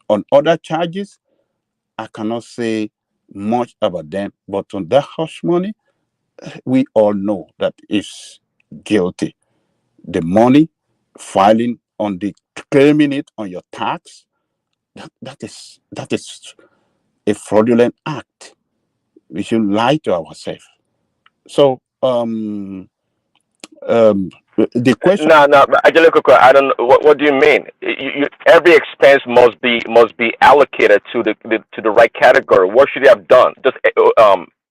S9: On other charges, I cannot say much about them, but on that hush money, we all know that he's guilty. The money, filing on the claiming it on your tax, that is a fraudulent act. We should lie to ourselves. So the question.
S16: No, but Angelico, I don't know. What do you mean? Every expense must be allocated to the right category. What should he have done? Just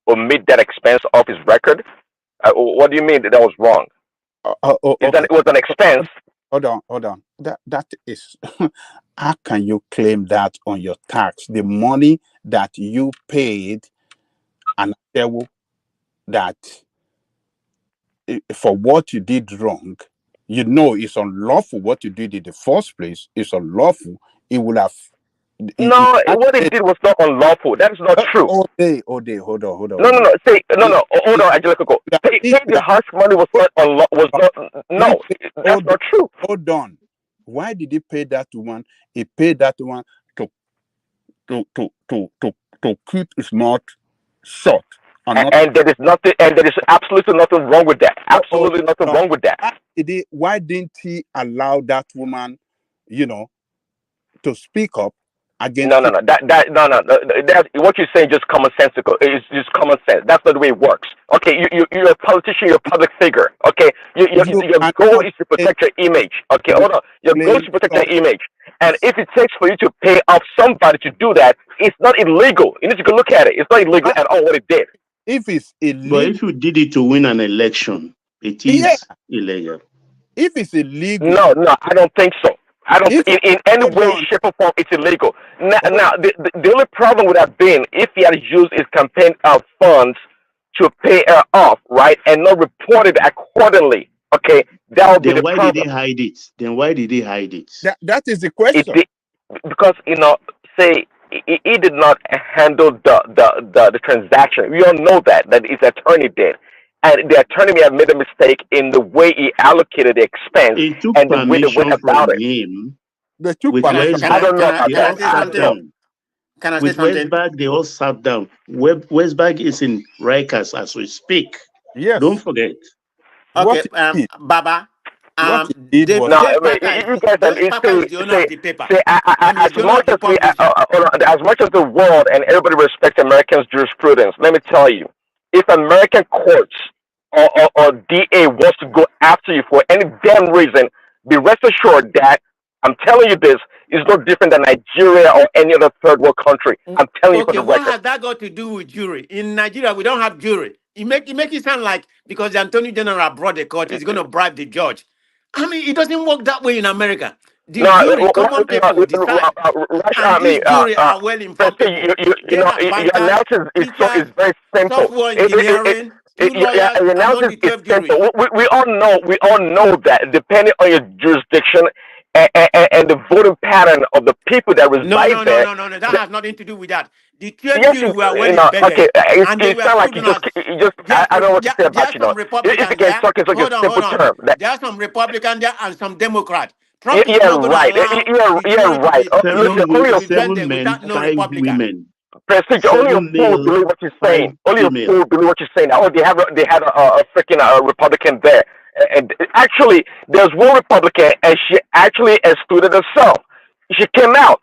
S16: omit that expense off his record? What do you mean that was wrong?
S9: Okay.
S16: It was an expense.
S9: Hold on. That is how can you claim that on your tax? The money that you paid and that for what you did wrong, you know it's unlawful. What you did in the first place is unlawful. It would have.
S16: No, what he did was not unlawful. That is not true.
S9: Hold on.
S16: No. Say no. Hold on, Angelico. Pay the hush money was not no. That's not true.
S9: Hold on. Why did he pay that one? He paid that one to keep his mouth shut.
S16: And there is nothing, and there is absolutely nothing wrong with that. Absolutely nothing wrong with that.
S9: Why didn't he allow that woman, to speak up against?
S16: No. That what you're saying is just commonsensical. It's just common sense. That's not the way it works. Okay, you're a politician. You're a public figure. Okay, your goal is to protect your image. Okay, hold on. Your goal is to protect your image. And if it takes for you to pay off somebody to do that, it's not illegal. You need to go look at it. It's not illegal at all what it did.
S9: If it's illegal,
S12: but if you did it to win an election, it is illegal.
S9: If it's illegal,
S16: no, I don't think so. I don't in any way, shape, or form it's illegal. Now the only problem would have been if he had used his campaign funds to pay her off, right, and not report it accordingly. Okay, that would be the problem.
S12: Then why did they hide it? Why did they hide it?
S9: That is the question.
S16: Because say. He did not handle the transaction. We all know that his attorney did, and the attorney may have made a mistake in the way he allocated the expense and the way they went about it.
S12: They took permission.
S16: I don't know.
S12: Can I say something? Westberg, they all sat down. Westberg is in Rikers as we speak.
S9: Yes.
S12: Don't forget.
S14: Okay, Baba. As much as
S16: the world and everybody respects Americans' jurisprudence, let me tell you, if American courts or DA wants to go after you for any damn reason, be rest assured that I'm telling you this is no different than Nigeria or any other third world country. I'm telling you for the record.
S14: What has that got to do with jury? In Nigeria, we don't have jury. You make it sound like because the Attorney General brought the court, he's going to bribe the judge. I mean, it doesn't work that way in America. The jury, common people decide. And this jury are well informed people.
S16: Your analysis is very simple.
S14: Software engineering,
S16: your analysis is simple. We all know that depending on your jurisdiction and the voting pattern of the people that reside there.
S14: No. That has nothing to do with that. The 12 juries were well embedded.
S16: Okay, it sounds like you just I don't know what to say about you. If you can talk in such a simple term.
S14: There are some Republicans there and some Democrats. Trump
S16: is not going to allow you're right.
S12: Only 7 men, 5 women.
S16: Prestige, only a fool believe what you're saying. Only a fool believe what you're saying. Oh, they had a freaking Republican there. And actually, there's one Republican, and she actually excluded herself. She came out.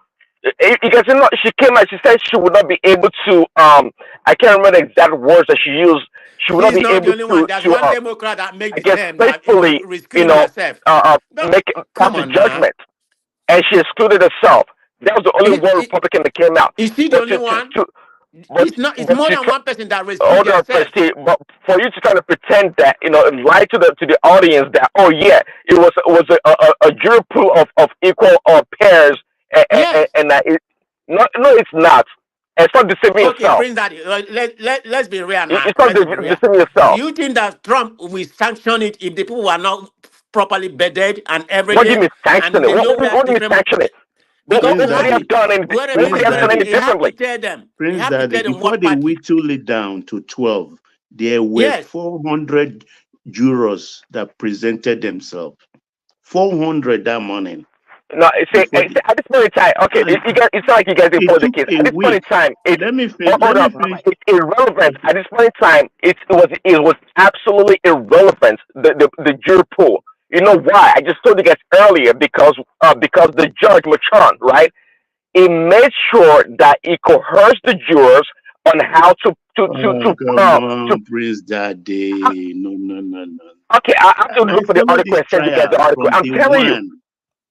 S16: You guys know, she came out. She said she would not be able to. I can't remember the exact words that she used. She would not be able to.
S14: There's one Democrat that made the claim
S16: faithfully, pass a judgment, and she excluded herself. That was the only one Republican that came out.
S14: Is she the only one? It's more than one person that
S16: hold on, Prestige, but for you to kind of pretend that, lie to the audience that, oh yeah, it was a jury pool of equal pairs, and that no, it's not. It's not deceiving yourself.
S14: Prince Daddy, let's be real now.
S16: It's not deceiving yourself.
S14: Do you think that Trump will sanction it if the people were not properly bedded and everything?
S16: What do you mean sanction it? What do you mean sanction it?
S14: Because
S16: nobody has done anything differently.
S12: Prince Daddy, before they whittled it down to 12, there were 400 jurors that presented themselves. 400 that morning.
S16: No, at this point in time, okay, it's not like you guys didn't follow the case. At this point in time, it's irrelevant. At this point in time, it was absolutely irrelevant. The jury pool. You know why? I just told you guys earlier because the judge Machon, right? He made sure that he coerced the jurors on how to
S12: Oh, come on, Prince Daddy. No, no, no, no.
S16: Okay, I have to
S12: I
S16: look for the
S12: follow
S16: article
S12: this
S16: and send you guys
S12: trial
S16: the article.
S12: from
S16: I'm
S12: day
S16: telling you.
S12: one.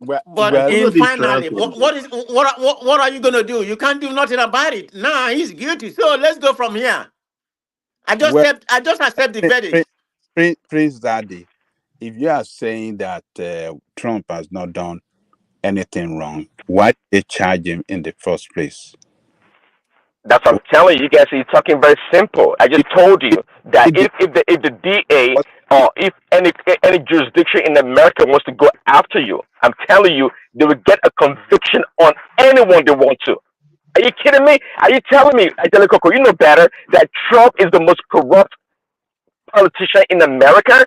S14: But
S12: I follow
S14: in
S12: this trial
S14: finally,
S12: from
S14: what are you gonna do? You can't do nothing about it. Nah, he's guilty. So let's go from here. I just accept the verdict.
S9: Prince Daddy, if you are saying that Trump has not done anything wrong, why did they charge him in the first place?
S16: That's what I'm telling you. You guys are talking very simple. I just told you that if the DA or if any jurisdiction in America wants to go after you, I'm telling you they will get a conviction on anyone they want to. Are you kidding me? Are you telling me, Angelica, you know better that Trump is the most corrupt politician in America?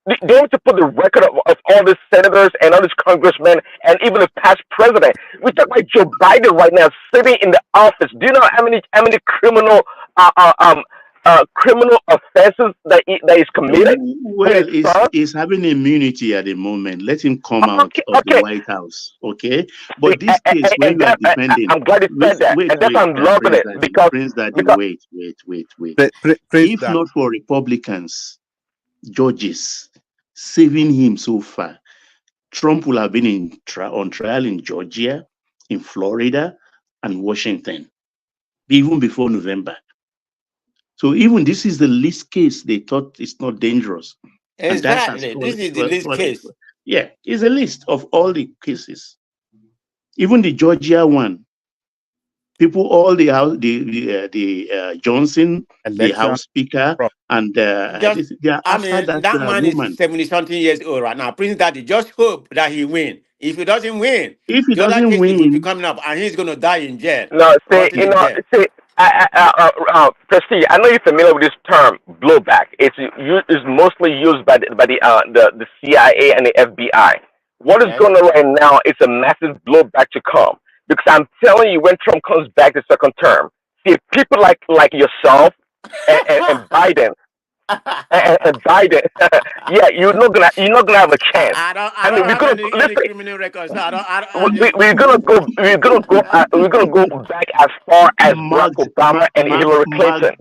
S16: They want to put the record of all these senators and all these congressmen and even the past president. We talk about Joe Biden right now sitting in the office. Do you know how many criminal offenses that he's committed?
S12: Well, he's having immunity at the moment. Let him come out of the White House, okay? But this case, when you are defending,
S16: I'm glad you said that, and that's why I'm loving it
S12: Prince Daddy, wait. If not for Republicans, judges saving him so far, Trump will have been on trial in Georgia, in Florida, and Washington, even before November. So even this is the least case they thought it's not dangerous.
S14: Exactly. This is the least case.
S12: Yeah, it's a list of all the cases. Even the Georgia one, people, all the House, the Johnson, the House Speaker, and they are after
S14: that man
S12: woman.
S14: is 70-something years old right now. Prince Daddy, just hope that he win. If he doesn't win, the other cases will be coming up, and he's going to die in jail.
S16: No, Prestige, I know you're familiar with this term, blowback. It's mostly used by the CIA and the FBI. What is going on right now is a massive blowback to come. Because I'm telling you, when Trump comes back the second term, see people like yourself and Biden. And Biden, yeah, you're not gonna have a chance.
S14: I don't have any criminal records.
S16: We're gonna go back as far as Barack Obama and Hillary Clinton.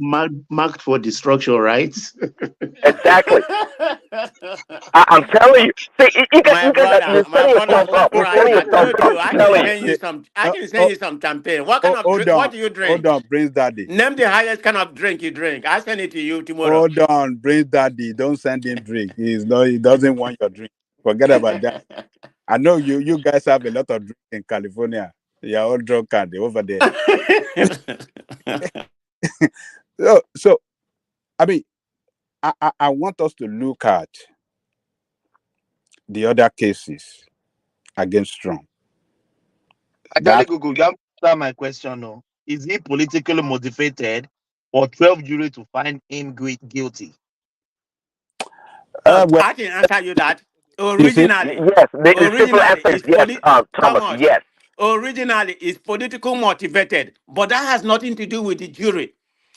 S12: Marked for destruction, right?
S16: Exactly. I'm telling you. See, you guys are setting yourself up.
S14: I can send you some champagne. What kind of drink? What do you drink?
S9: Hold on, Prince Daddy.
S14: Name the highest kind of drink you drink. I'll send it to you tomorrow.
S9: Hold on, Prince Daddy. Don't send him drink. He doesn't want your drink. Forget about that. I know you guys have a lot of drink in California. You're all drunk over there. So I mean, I want us to look at the other cases against Trump.
S10: Google, you have to answer my question. No, is he politically motivated, or 12 jury to find him guilty?
S14: I can answer you that. Originally,
S16: yes. The simple answer is yes, Thomas. Yes.
S14: Originally, it's political motivated, but that has nothing to do with the jury.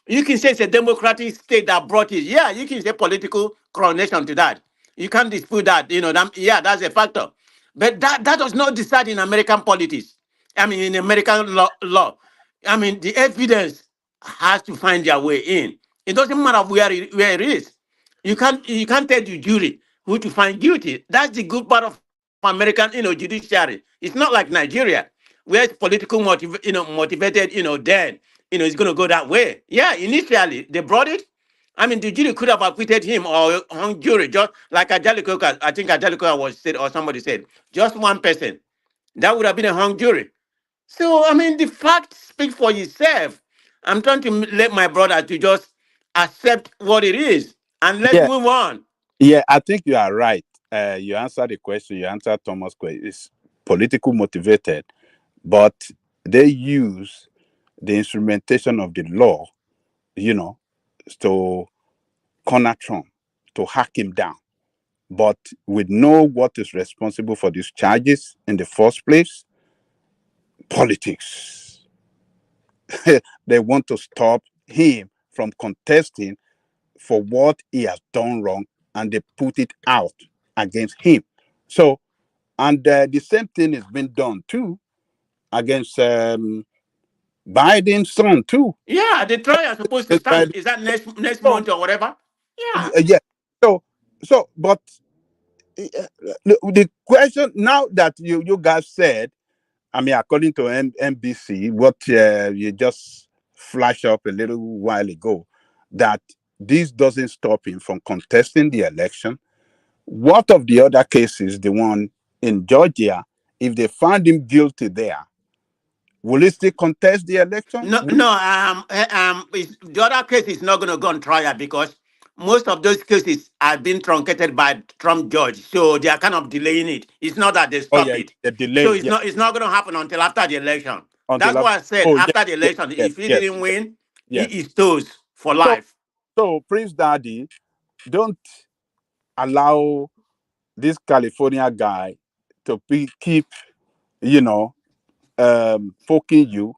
S14: You can say it's a democratic state that brought it. Yeah, you can say political coronation to that. You can't dispute that. That's a factor. But that does not decide in American politics. I mean, in American law. I mean, the evidence has to find their way in. It doesn't matter where it is. You can't tell the jury who to find guilty. That's the good part of American, judiciary. It's not like Nigeria, where it's political motivated, then, it's going to go that way. Yeah, initially, they brought it. I mean, the jury could have acquitted him or hung jury, just like Angelica, I think Angelica was said, or somebody said, just one person. That would have been a hung jury. So, I mean, the fact speaks for itself. I'm trying to let my brother to just accept what it is and let's move on.
S9: Yeah, I think you are right. You answered the question. You answered Thomas' question. It's political motivated, but they use the instrumentation of the law, to corner Trump, to hack him down. But we know what is responsible for these charges in the first place. Politics. They want to stop him from contesting for what he has done wrong, and they put it out against him. So, and the same thing has been done too against Biden's son too.
S14: Yeah, the trial is supposed to start.
S9: Biden.
S14: Is that next
S9: So,
S14: month or whatever? Yeah.
S9: yeah. But the question now that you guys said, I mean, according to NBC, what you just flashed up a little while ago, that this doesn't stop him from contesting the election. What of the other cases, the one in Georgia, if they find him guilty there, will he still contest the election?
S14: No, no. The other case is not going to go on trial because most of those cases have been truncated by Trump judge, so they are kind of delaying it. It's not that they
S9: Oh
S14: stop
S9: yeah,
S14: it,
S9: the
S14: so
S9: delay. Yeah,
S14: it's not going to happen until after the election.
S9: until
S14: That's
S9: after.
S14: why I said
S9: Oh yeah,
S14: after the
S9: yes,
S14: election,
S9: yes,
S14: if he
S9: yes,
S14: didn't win, he
S9: yes.
S14: is toast for
S9: So,
S14: life.
S9: Prince Daddy, don't allow this California guy to keep, you know, poking you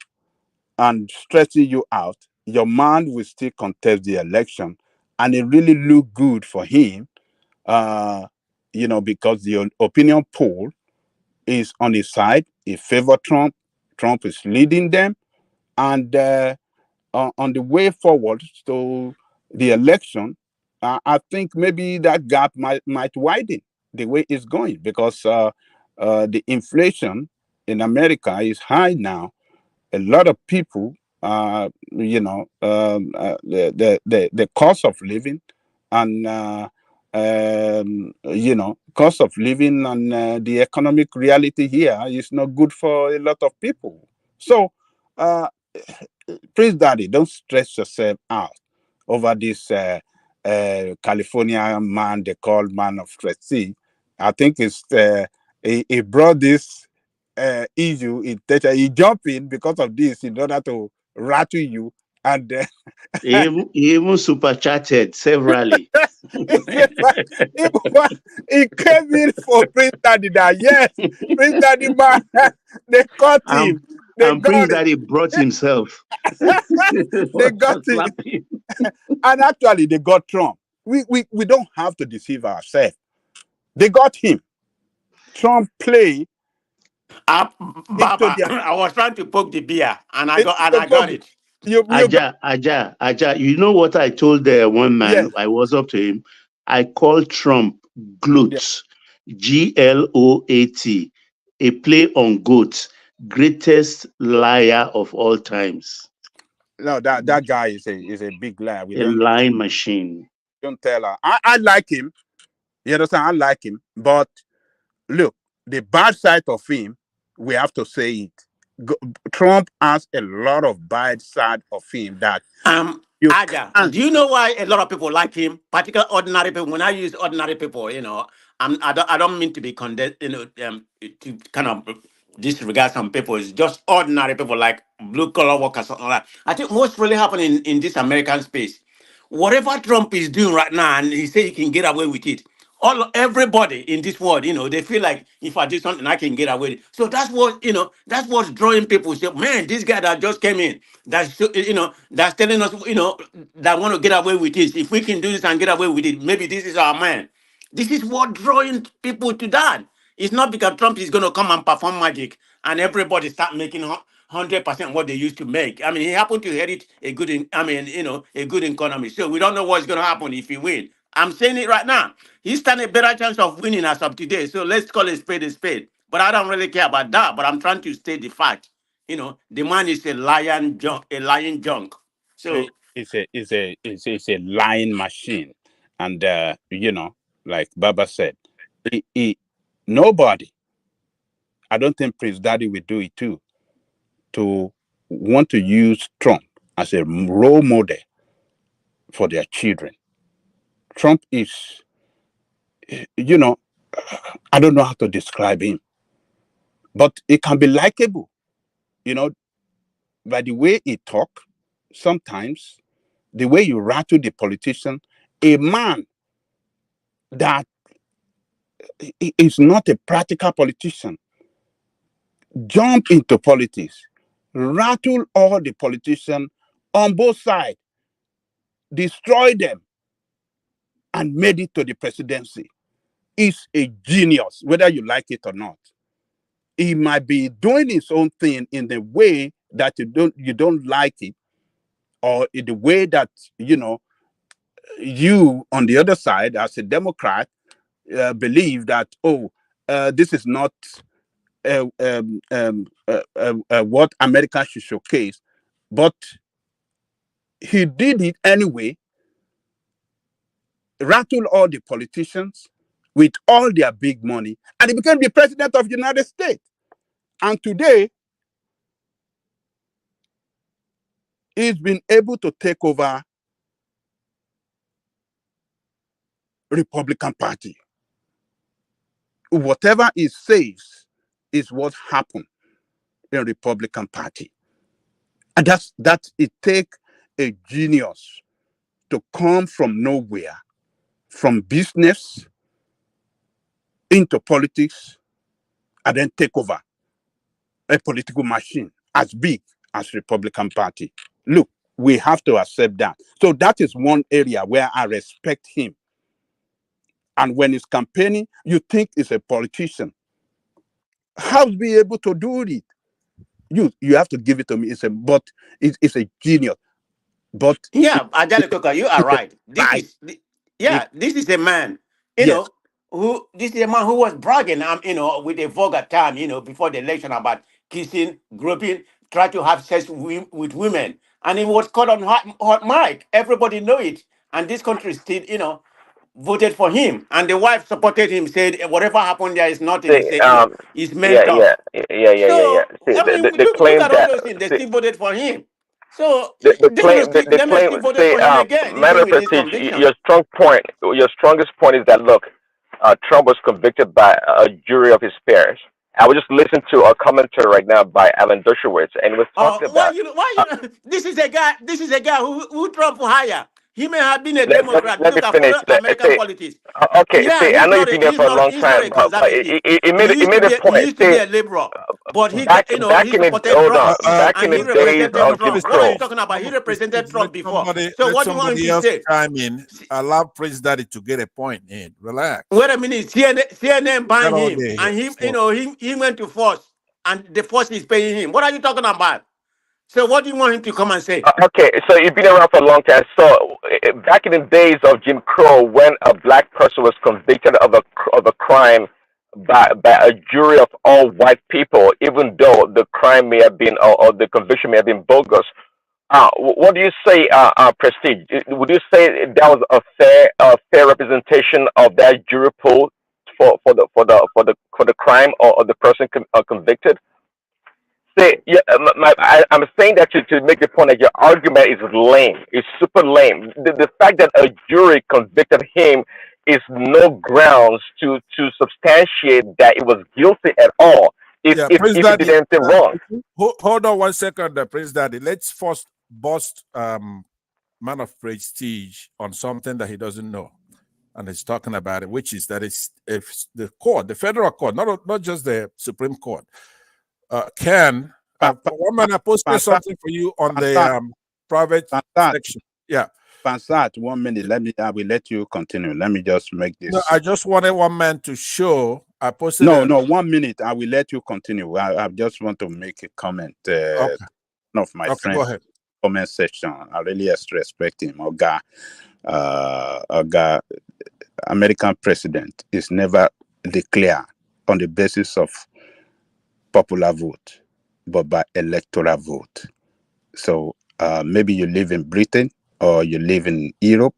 S9: and stressing you out. Your man will still contest the election, and it really look good for him. Uh, because the opinion poll is on his side. He favor Trump. Trump is leading them, and on the way forward to the election, I think maybe that gap might widen the way it's going because the inflation in America is high now. A lot of people, the cost of living and cost of living and the economic reality here is not good for a lot of people. So, uh, Prince Daddy, don't stress yourself out over this California man they call man of trustee. I think he brought this issue in attention. He jumped in because of this in order to rattle you and
S12: He even super chatted severally.
S9: he came in for Prince Daddy that yes, Prince Daddy man, they caught
S12: and,
S9: him. They
S12: Prince
S9: got him.
S12: Daddy brought himself.
S9: They got him. And actually they got Trump. We don't have to deceive ourselves. They got him. Trump played into
S14: Baba,
S9: their
S14: I was trying to poke the beer, and I
S9: into
S14: got
S9: the bubble.
S14: it.
S9: You got
S12: Aja. You know what I told one man?
S9: yes.
S12: I was up to him. I called Trump
S9: Yeah.
S12: Gloat, GLOAT, a play on goat, greatest liar of all times,
S9: No, that guy is a big liar. We
S12: a
S9: don't
S12: lying machine.
S9: tell her. I like him. You understand? I like him. But look, the bad side of him, we have to say it. Trump has a lot of bad side of him that you
S14: Aja,
S9: can't.
S14: do you know why a lot of people like him? Particularly ordinary people. When I use ordinary people, I don't mean to be condemned, to kind of disregard some people. It's just ordinary people like blue collar workers. Something like that. I think what's really happening in this American space, whatever Trump is doing right now, and he say he can get away with it. Everybody in this world, they feel like if I do something, I can get away with it. So that's what's drawing people. Say, man, this guy that just came in, that's telling us, that want to get away with this. If we can do this and get away with it, maybe this is our man. This is what drawing people to that. It's not because Trump is going to come and perform magic and everybody start making 100% what they used to make. I mean, he happened to inherit a good, a good economy. So we don't know what's going to happen if he win. I'm saying it right now. He stand a better chance of winning as of today. So let's call a spade a spade. But I don't really care about that. But I'm trying to state the fact. The man is a lying junk. So
S9: It's a lying machine, and like Baba said, nobody. I don't think Prince Daddy will do it too. To want to use Trump as a role model for their children. Trump is, you know, I don't know how to describe him, but it can be likable, by the way he talk. Sometimes the way you rattle the politician, a man that is not a practical politician, jump into politics, rattle all the politicians on both sides, destroy them, and made it to the presidency. Is a genius, whether you like it or not. He might be doing his own thing in the way that you don't like it, or in the way that you on the other side as a Democrat believe that this is not what America should showcase, but he did it anyway. Rattled all the politicians with all their big money, and he became the president of the United States. And today, he's been able to take over Republican Party. Whatever he says is what happened in Republican Party. And that it takes a genius to come from nowhere, from business into politics, and then take over a political machine as big as Republican Party. Look, we have to accept that. So that is one area where I respect him. And when he's campaigning, you think he's a politician. How be able to do it? You have to give it to me. It's a genius. But
S14: Yeah, Ajale Koka, you are right. This is a man,
S9: yes,
S14: this is a man who was bragging, with a vulgar term, before the election about kissing, groping, try to have sex with women. And it was caught on hot mic. Everybody know it. And this country still, voted for him. And the wife supported him, said, whatever happened there is nothing. He
S16: See,
S14: said, it's
S16: yeah,
S14: meant
S16: yeah,
S14: off.
S16: yeah.
S14: So,
S16: See,
S14: I mean,
S16: the
S14: look
S16: claim
S14: at all
S16: that
S14: those things. They
S16: see,
S14: still voted for him. So
S16: the
S14: they
S16: claim
S14: may still voted
S16: say
S14: for him again,
S16: matter
S14: even
S16: of
S14: with this
S16: prestige,
S14: conviction.
S16: your strongest point is that look, Trump was convicted by a jury of his peers. I was just listening to a commentary right now by Alan Dershowitz, and he was talking about
S14: This is a guy. This is a guy who Trump hire. He may have been a
S16: let
S14: Democrat.
S16: me
S14: Look, I
S16: finish.
S14: follow American
S16: Say,
S14: politics.
S16: okay,
S14: Yeah,
S16: see, I know you've been there for a long
S14: he's not
S16: time,
S14: a
S16: but
S14: conservative.
S16: it
S14: He
S16: made a
S14: he
S16: point.
S14: used to be
S16: See,
S14: a liberal, but
S16: back
S14: he
S16: in the
S14: supported Trump
S16: back in
S14: and
S16: the
S14: he
S16: days
S14: represented
S16: of Jim
S14: Trump. What are you
S16: Crow.
S14: talking about? He represented
S11: Let
S14: Trump before.
S11: somebody
S14: So
S11: let
S14: what do you want him
S11: somebody
S14: to
S11: else
S14: say?
S11: chime in. Allow Prince Daddy to get a point in. Relax.
S14: Wait a minute. CNN
S11: Not
S14: banned
S11: all
S14: him,
S11: day
S14: and
S11: here. So
S14: he went to force, and the force is paying him. What are you talking about? So what do you want him to come and say?
S16: Okay, so you've been around for a long time. So back in the days of Jim Crow, when a black person was convicted of a crime by a jury of all white people, even though the crime may have been or the conviction may have been bogus, what do you say, Prestige? Would you say that was a fair representation of that jury pool for the crime or the person convicted? Say, yeah, I'm saying that to make the point that your argument is lame. It's super lame. The fact that a jury convicted him is no grounds to substantiate that it was guilty at all.
S11: yeah,
S16: If
S11: Prince
S16: he did
S11: Daddy,
S16: anything wrong.
S11: hold on 1 second, Prince Daddy. Let's first bust man of prestige on something that he doesn't know. And he's talking about it, which is that it's if the court, the federal court, not just the Supreme Court, can one man I posted something for you on the private section. Yeah.
S9: Pansat, 1 minute. I will let you continue. Let me just make this.
S11: No, I just wanted one man to show. I posted.
S9: No, 1 minute. I will let you continue. I just want to make a comment.
S11: Okay.
S9: One of my friends.
S11: Go ahead.
S9: Comment section. I really respect him. Oga, American president is never declared on the basis of popular vote, but by electoral vote. So maybe you live in Britain or you live in Europe.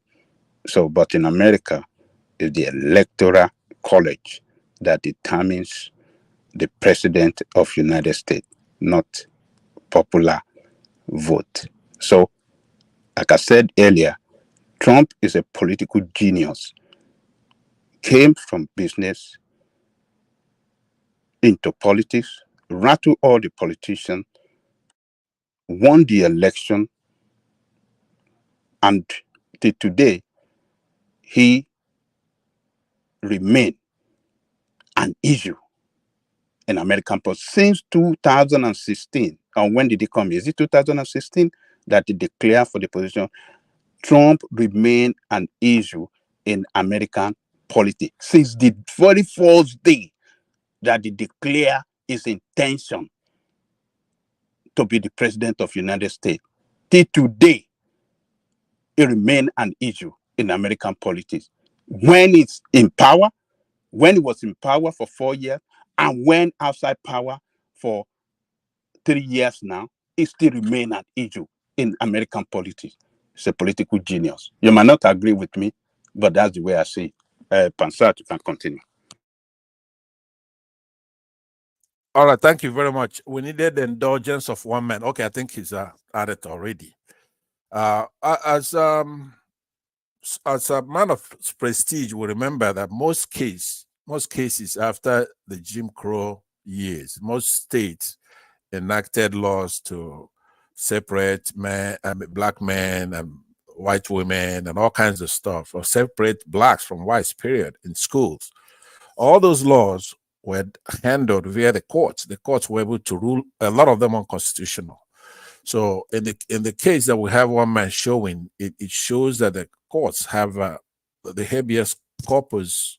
S9: So, but in America, it's the electoral college that determines the president of United States, not popular vote. So, like I said earlier, Trump is a political genius. Came from business into politics, rattled all the politicians, won the election, and till today, he remained an issue in American politics since 2016. And when did he come? Is it 2016 that he declared for the position? Trump remained an issue in American politics since the very first day that he declared his intention to be the president of the United States. Till today, it remains an issue in American politics. When it's in power, when he was in power for 4 years, and when outside power for 3 years now, it still remains an issue in American politics. It's a political genius. You might not agree with me, but that's the way I see it. Pansat, you can continue.
S11: All right, thank you very much. We needed the indulgence of one man. Okay, I think he's at it already. As a man of prestige, we remember that most cases after the Jim Crow years, most states enacted laws to separate black men and white women and all kinds of stuff, or separate blacks from whites, period, in schools. All those laws were handled via the courts. The courts were able to rule a lot of them unconstitutional. So in the case that we have one man showing, it shows that the courts have the habeas corpus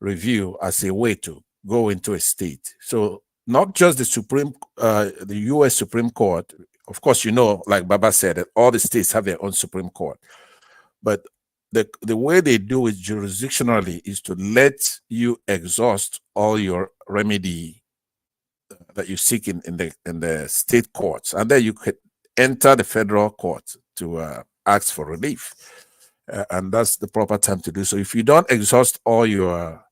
S11: review as a way to go into a state. So not just the U.S. Supreme Court. Of course, like Baba said, that all the states have their own Supreme Court. But the way they do it jurisdictionally is to let you exhaust all your remedy that you seek in the state courts, and then you could enter the federal court to ask for relief, and that's the proper time to do so. If you don't exhaust all your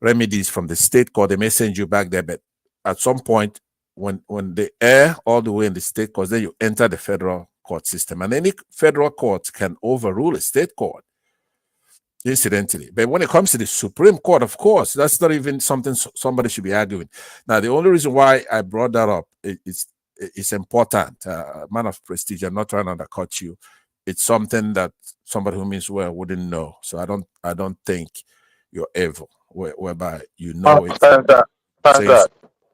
S11: remedies from the state court, they may send you back there, but at some point when they err all the way in the state courts, then you enter the federal court system, and any federal court can overrule a state court, incidentally. But when it comes to the Supreme Court, of course, that's not even something somebody should be arguing. Now, the only reason why I brought that up is it's important. Man of prestige, I'm not trying to undercut you. It's something that somebody who means well wouldn't know. So I don't think you're evil, whereby you know it.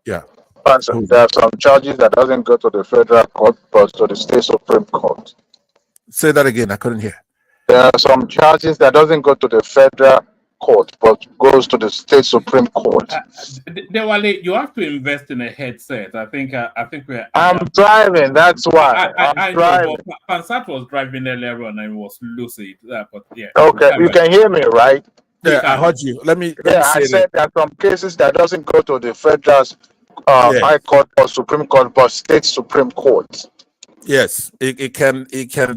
S11: Yeah.
S17: There are some charges that doesn't go to the federal court, but to the state Supreme Court.
S11: Say that again. I couldn't hear.
S17: There are some charges that doesn't go to the federal court, but goes to the state Supreme Court.
S6: D0WN, you have to invest in a headset. I think we're.
S17: I'm driving. That's why I'm driving.
S6: Know, but Pansat was driving earlier on and was lucid. But yeah.
S17: Okay, you can hear me, right?
S11: Yeah, I heard you. Let me
S17: I said there are some cases that doesn't go to the federal High Court or Supreme Court, but state Supreme Court.
S11: Yes, it can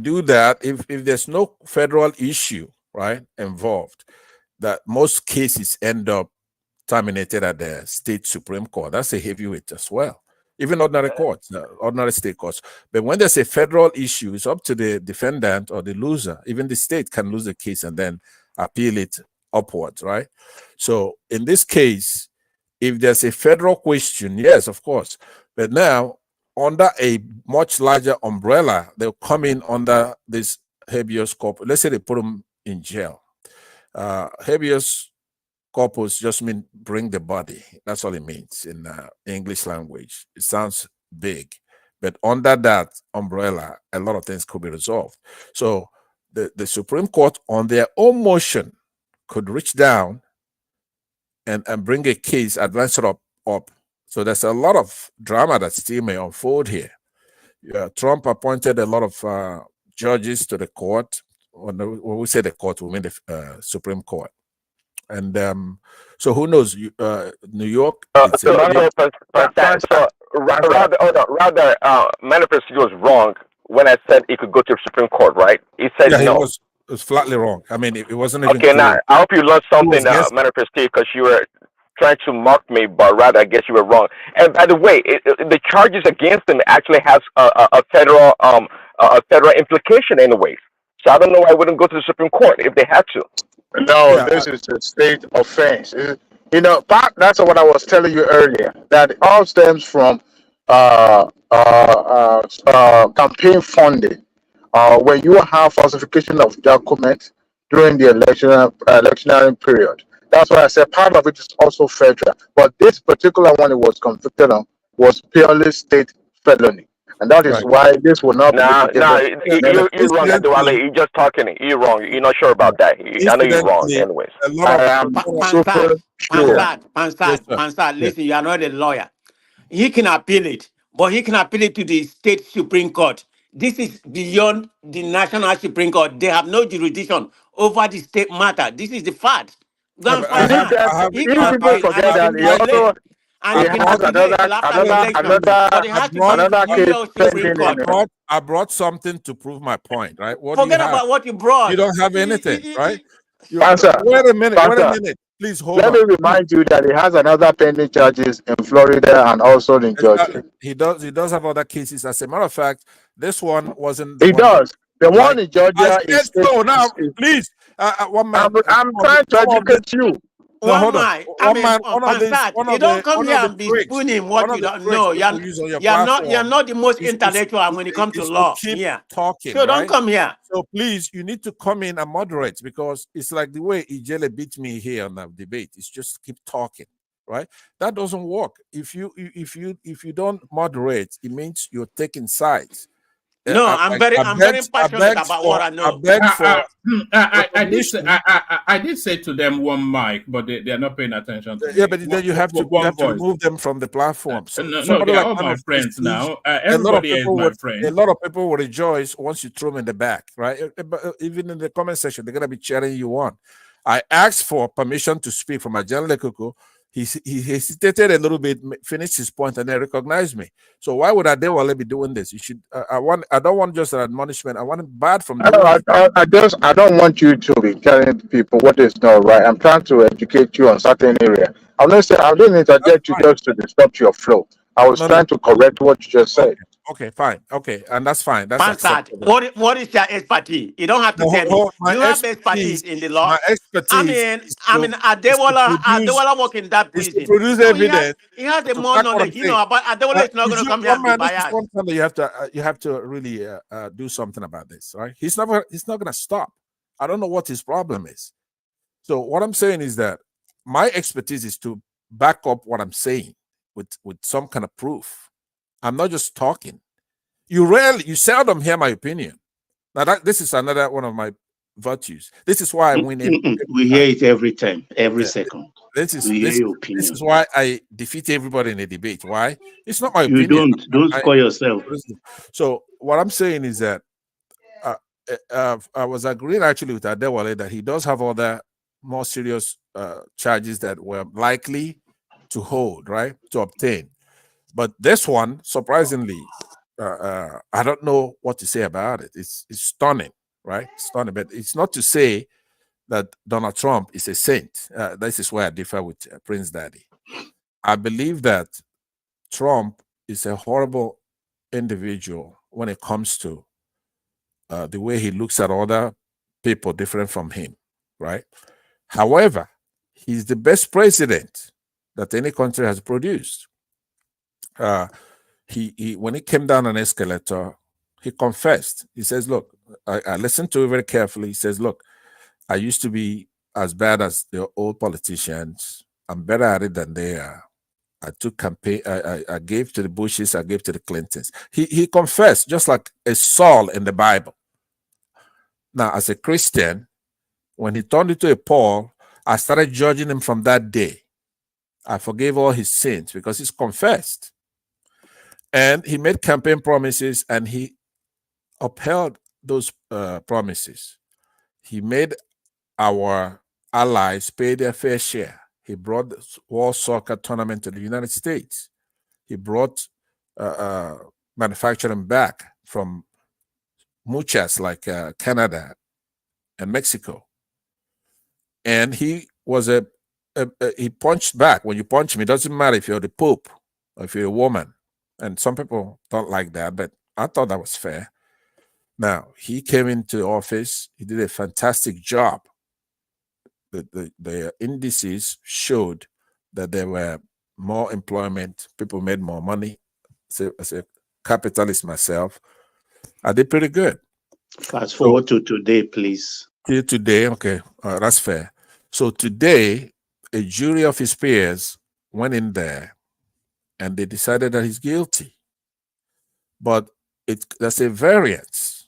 S11: do that if there's no federal issue, right, involved, that most cases end up terminated at the state Supreme Court. That's a heavyweight as well. Even ordinary courts, ordinary state courts. But when there's a federal issue, it's up to the defendant or the loser. Even the state can lose the case and then appeal it upwards, right? So in this case, if there's a federal question, yes, of course. But now, under a much larger umbrella, they'll come in under this habeas corpus. Let's say they put them in jail. Habeas corpus just means bring the body. That's all it means in English language. It sounds big, but under that umbrella, a lot of things could be resolved. So the Supreme Court, on their own motion, could reach down and bring a case, advance it up. So there's a lot of drama that still may unfold here. Trump appointed a lot of judges to the court. When we say the court, we mean the Supreme Court. And so who knows? New York.
S16: Rather, Manifest was wrong when I said it could go to the Supreme Court, right? He said no.
S11: It was flatly wrong. I mean, it wasn't even
S16: okay.
S11: clear.
S16: Now I hope you learned something, Manifest, because you were trying to mock me, but rather I guess you were wrong. And by the way, the charges against him actually has a federal implication, anyways. So I don't know why I wouldn't go to the Supreme Court if they had to.
S17: No, this is a state offense. That's what I was telling you earlier. That it all stems from campaign funding. When you have falsification of documents during the electionary period. That's why I said part of it is also federal. But this particular one it was convicted on was purely state felony. And that is why this will not
S16: be... you're wrong, D0WN. You're just talking. You're wrong. You're not sure about that. I know you're wrong anyways.
S14: Pansat, listen, you are not a lawyer. he can appeal it, but he can appeal it to the state Supreme Court. This is beyond the National Supreme Court. They have no jurisdiction over the state matter. This is the fact. Go
S11: Yeah,
S14: and
S11: but
S14: find out. He can
S15: if people
S14: appeal and
S15: forget
S14: it
S15: that,
S14: will
S15: he
S14: be
S15: also
S14: delayed. And
S15: he
S14: he
S11: I
S14: can
S15: has
S11: brought,
S14: appeal
S15: another
S14: till after the
S15: another
S14: election.
S11: please,
S15: another
S14: But it
S11: I
S14: has to
S11: brought,
S14: be
S15: another
S11: I,
S15: case
S14: Union
S15: pending
S14: Supreme
S15: in
S14: Court.
S11: I brought something to prove my point, right? What do you
S14: Forget
S11: have?
S14: about what you
S11: You
S14: brought.
S11: don't have anything, right? You
S17: Pastor,
S11: wait a minute, wait a
S17: Pastor,
S11: minute. Please hold
S17: let
S11: on.
S17: me remind you that he has another pending charges in Florida and also in Georgia.
S11: He does have other cases. As a matter of fact, this one wasn't the
S17: He
S11: one that,
S17: does. The
S11: like
S17: one in
S11: I
S17: Georgia
S11: said
S17: is state.
S11: so. Now, please, one man,
S17: I'm trying to educate you.
S11: no,
S14: One
S11: hold on.
S14: man, I
S11: One
S14: mean,
S11: man,
S14: Pansat, you don't come
S11: one
S14: here
S11: of the
S14: and be
S11: tricks,
S14: spooning
S11: one
S14: what
S11: of
S14: you
S11: the
S14: don't
S11: tricks
S14: know.
S11: people use on your
S14: You're
S11: platform
S14: not the most
S11: is
S14: intellectual when it comes to
S11: to
S14: law.
S11: keep
S14: Yeah.
S11: talking,
S14: So don't
S11: right?
S14: come here.
S11: So please, you need to come in and moderate, because it's like the way Ijele beat me here on the debate. It's just keep talking, right? That doesn't work. If you don't moderate, it means you're taking sides.
S14: No, I'm very passionate about what I
S11: I
S14: know.
S11: beg for
S6: I did say,
S11: recognition.
S6: I did say to them one mic, but they are not paying attention to
S11: Yeah,
S6: me.
S11: but then you have to
S6: One voice.
S11: remove them from the platform. So
S6: No,
S11: somebody
S6: they are
S11: like
S6: all
S11: man
S6: my
S11: of peace,
S6: friends
S11: please.
S6: now. Everybody here is my friend.
S11: A lot of people will rejoice once you throw them in the back, right? Even in the comment section, they're gonna be cheering you on. I asked for permission to speak from Ajan Lekoko. He hesitated a little bit, finished his point, and then recognized me. So why would Adewale be doing this? You should. I don't want just an admonishment. I want it bad from doing it.
S17: I don't want you to be telling people what is not right. I'm trying to educate you on certain area. I'm not saying I didn't interject you just to disrupt your flow. I was
S11: No,
S17: trying to correct what you just said.
S11: Okay, fine. Okay, and that's fine. That's
S14: Pansat,
S11: acceptable.
S14: what is your expertise? You don't have to
S11: No,
S14: tell me.
S11: my
S14: You have expertise in the law.
S11: my expertise is to
S14: Adewola work in that prison.
S11: produce
S14: So
S11: evidence
S14: he has the
S11: to
S14: more
S11: back what I'm
S14: knowledge. You
S11: saying.
S14: know, but Adewola is not going to come here
S11: One
S14: and be
S11: man, this is
S14: biased.
S11: one time that you have to really do something about this, right? He's not going to stop. I don't know what his problem is. So what I'm saying is that my expertise is to back up what I'm saying with some kind of proof. I'm not just talking. You seldom hear my opinion. Now this is another one of my virtues. This is why I win every
S12: We hear it every time, every second. We hear your
S11: this
S12: opinion.
S11: is why I defeat everybody in a debate. Why? It's not my
S12: You
S11: opinion.
S12: don't score yourself.
S11: So what I'm saying is that I was agreeing actually with Adewale that he does have other more serious charges that were likely to hold, right, to obtain. But this one, surprisingly, I don't know what to say about it. It's stunning, right? Stunning. But it's not to say that Donald Trump is a saint. This is where I differ with Prince Daddy. I believe that Trump is a horrible individual when it comes to the way he looks at other people different from him, right? However, he's the best president that any country has produced. He when he came down an escalator, he confessed. He says, "Look, I listened to it very carefully." He says, "Look, I used to be as bad as the old politicians. I'm better at it than they are. I took campaign. I gave to the Bushes. I gave to the Clintons." He confessed, just like a Saul in the Bible. Now, as a Christian, when he turned into a Paul, I started judging him from that day. I forgave all his sins because he's confessed. And he made campaign promises and he upheld those promises. He made our allies pay their fair share. He brought the World Soccer Tournament to the United States. He brought manufacturing back from muchas like Canada and Mexico. And he was he punched back. When you punch him, it doesn't matter if you're the Pope or if you're a woman. And some people don't like that, but I thought that was fair. Now, he came into office. He did a fantastic job. The indices showed that there were more employment. People made more money. So, as a capitalist myself, I did pretty good.
S12: Fast forward to today, please.
S11: Till today, okay, that's fair. So today, a jury of his peers went in there and they decided that he's guilty. But there's a variance.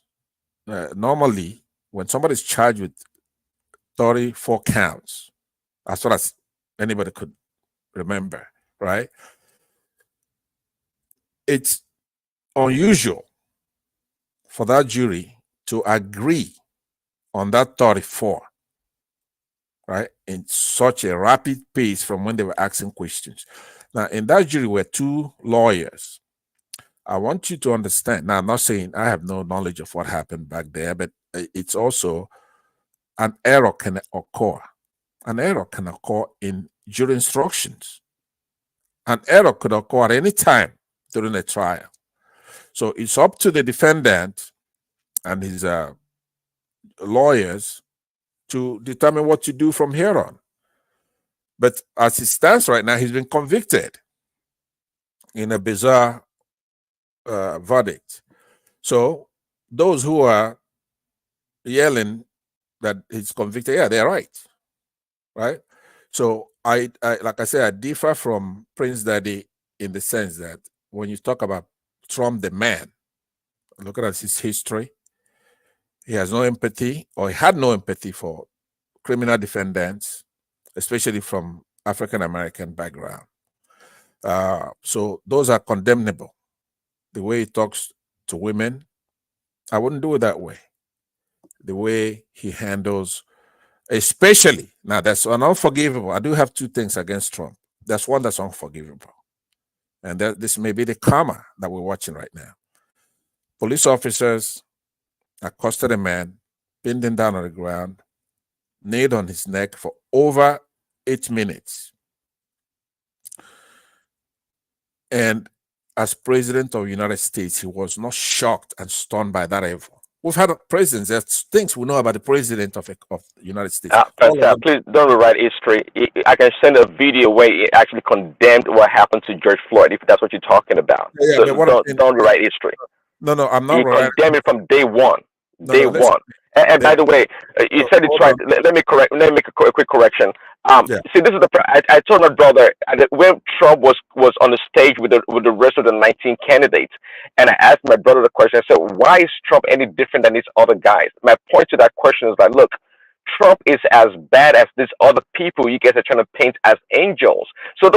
S11: Normally, when somebody's charged with 34 counts, as far as anybody could remember, right? it's unusual for that jury to agree on that 34, right, in such a rapid pace from when they were asking questions. Now, in that jury were 2 lawyers. I want you to understand. Now, I'm not saying I have no knowledge of what happened back there, but it's also an error can occur. An error can occur in jury instructions. An error could occur at any time during a trial. So it's up to the defendant and his lawyers to determine what to do from here on. But as it stands right now, he's been convicted in a bizarre verdict. So those who are yelling that he's convicted, yeah, they're right? So I like I said, I differ from Prince Daddy in the sense that when you talk about Trump the man, look at his history. He has no empathy, or he had no empathy for criminal defendants, especially from African American background. So those are condemnable. The way he talks to women, I wouldn't do it that way. The way he handles, especially now, that's an unforgivable. I do have 2 things against Trump. That's one that's unforgivable, and this may be the karma that we're watching right now. Police officers accosted a man, pinned him down on the ground, kneeled on his neck for over 8 minutes. And as president of the United States, he was not shocked and stunned by that evil. We've had presidents, there's things we know about the president of the United States.
S16: Please don't rewrite history. I can send a video where he actually condemned what happened to George Floyd, if that's what you're talking about.
S11: Yeah,
S16: so don't rewrite history.
S11: No, I'm not
S16: He condemned it from day one. Day one. And by the way, you said it's right. Let me make a quick correction. See, this is I told my brother when Trump was on the stage with the rest of the 19 candidates, and I asked my brother the question. I said, "Why is Trump any different than these other guys?" My point to that question is like, look, Trump is as bad as these other people you guys are trying to paint as angels. So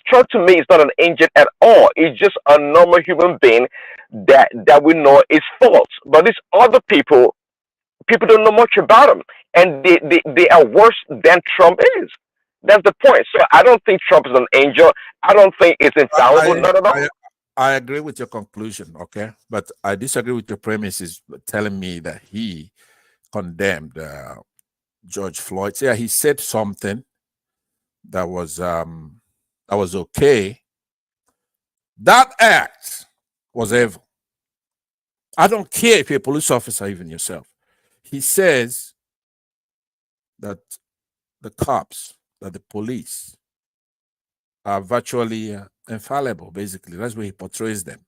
S16: Trump to me is not an angel at all. He's just a normal human being that we know is false. But these other people don't know much about him, and they are worse than Trump is. That's the point. So I don't think Trump is an angel. I don't think it's infallible. Not at all.
S11: I agree with your conclusion, okay? But I disagree with your premises telling me that he condemned George Floyd. Yeah, he said something that was okay. That act was evil. I don't care if you're a police officer, even yourself. He says that the cops, that the police are virtually infallible, basically. That's where he portrays them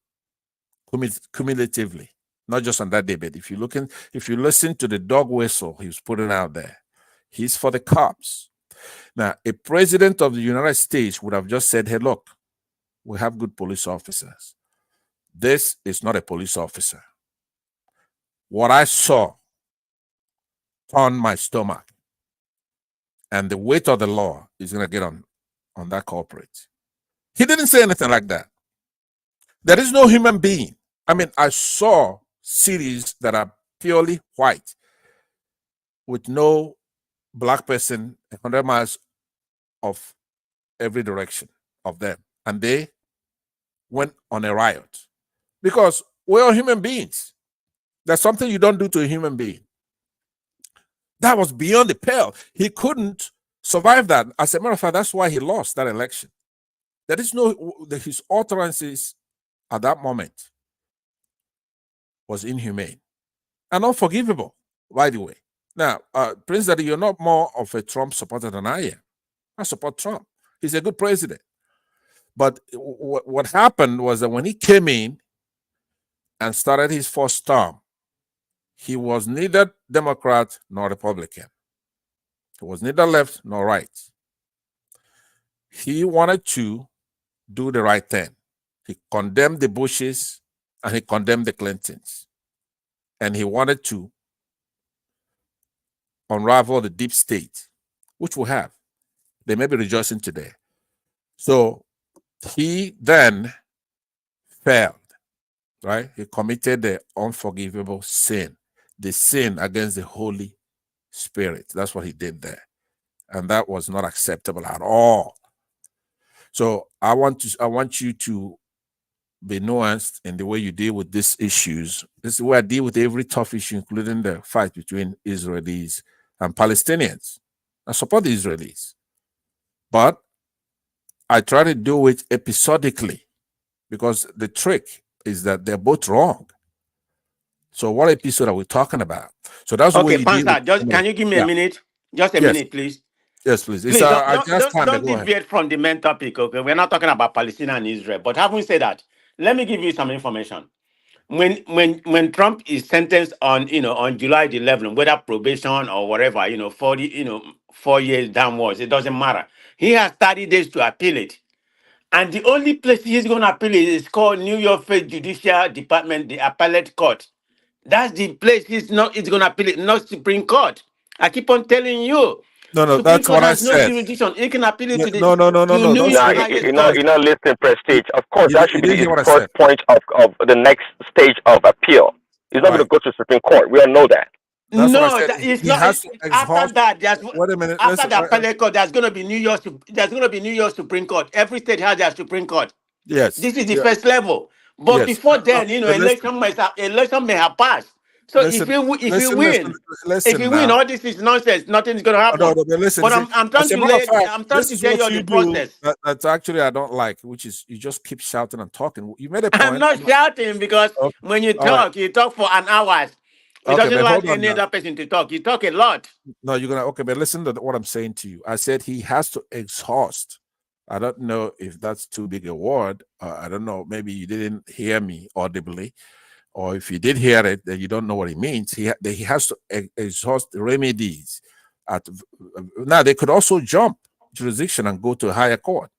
S11: cumulatively, not just on that day, but if you listen to the dog whistle he was putting out there, he's for the cops. Now, a president of the United States would have just said, hey, look, we have good police officers. This is not a police officer. What I saw turned my stomach, and the weight of the law is going to get on that culprit. He didn't say anything like that. There is no human being. I mean, I saw cities that are purely white with no black person 100 miles of every direction of them, and they went on a riot because we're all human beings. That's something you don't do to a human being. That was beyond the pale. He couldn't survive that. As a matter of fact, that's why he lost that election. There is his utterances at that moment was inhumane and unforgivable, by the way. Now, Prince Daddy, you're not more of a Trump supporter than I am. I support Trump. He's a good president. But what happened was that when he came in and started his first term, he was neither Democrat nor Republican. He was neither left nor right. He wanted to do the right thing. He condemned the Bushes and he condemned the Clintons. And he wanted to unravel the deep state, which we have. They may be rejoicing today. So he then failed.
S18: right? He committed the unforgivable sin, the sin against the Holy Spirit. That's what he did there. And that was not acceptable at all. So I want you to be nuanced in the way you deal with these issues. This is the way I deal with every tough issue, including the fight between Israelis and Palestinians. I support the Israelis, but I try to do it episodically, because the trick is that they're both wrong. So what episode are we talking about? So that's the way
S14: Okay,
S18: you deal
S14: Pansa,
S18: with,
S14: can you give me a minute? Just a
S18: yes,
S14: minute, please.
S18: yes, please. It's
S14: Please
S18: I just can't
S14: don't
S18: go ahead.
S14: deviate from the main topic. Okay, we're not talking about Palestine and Israel. But having said that, let me give you some information. When Trump is sentenced on on July the 11th, whether probation or whatever, 4 years downwards, it doesn't matter. He has 30 days to appeal it. And the only place he's going to appeal it is called New York State Judicial Department, the appellate court. That's the place it's going to appeal it, not Supreme Court. I keep on telling you.
S18: No,
S14: Supreme
S18: that's
S14: Court
S18: what I
S14: has no
S18: said.
S14: jurisdiction. It can appeal it to
S18: No.
S14: New
S18: Don't
S14: York
S18: say
S16: Nah,
S18: that.
S14: highest
S16: you're
S14: court.
S16: not listening, Prestige. Of course, that should
S18: You
S16: be
S18: didn't hear
S16: the
S18: what I
S16: first
S18: said.
S16: point of the next stage of appeal. It's not going to
S18: Right.
S16: go to Supreme Court. We all know that.
S18: That's what I
S14: No,
S18: said.
S14: it's
S18: He
S14: not.
S18: has to
S14: After
S18: exhaust.
S14: that,
S18: Wait a minute.
S14: after
S18: Listen.
S14: the appellate court, there's going to be New York. There's going to be New York Supreme Court. Every state has their Supreme Court.
S18: Yes.
S14: This is the
S18: Yeah.
S14: first level. But
S18: Yes.
S14: before then,
S18: But listen.
S14: election may have passed. So if
S18: Listen.
S14: you win,
S18: Listen now.
S14: all this is nonsense. Nothing's going to happen.
S18: No, but listen.
S14: But
S18: See,
S14: I'm trying
S18: as a
S14: to
S18: matter of fact,
S14: I'm trying
S18: this
S14: to
S18: is
S14: tell
S18: what
S14: you
S18: you
S14: the
S18: do
S14: process.
S18: that's actually I don't like, which is you just keep shouting and talking. You made a
S14: I'm
S18: point.
S14: not shouting because
S18: Okay.
S14: when you
S18: All right.
S14: talk for an hour. It
S18: Okay,
S14: doesn't
S18: but
S14: allow
S18: hold on
S14: any
S18: now.
S14: other person to talk. You talk a lot.
S18: No, you're gonna okay, but listen to what I'm saying to you. I said he has to exhaust. I don't know if that's too big a word. I don't know. Maybe you didn't hear me audibly, or if you did hear it, then you don't know what it means. He has to exhaust remedies. Now they could also jump jurisdiction and go to a higher court.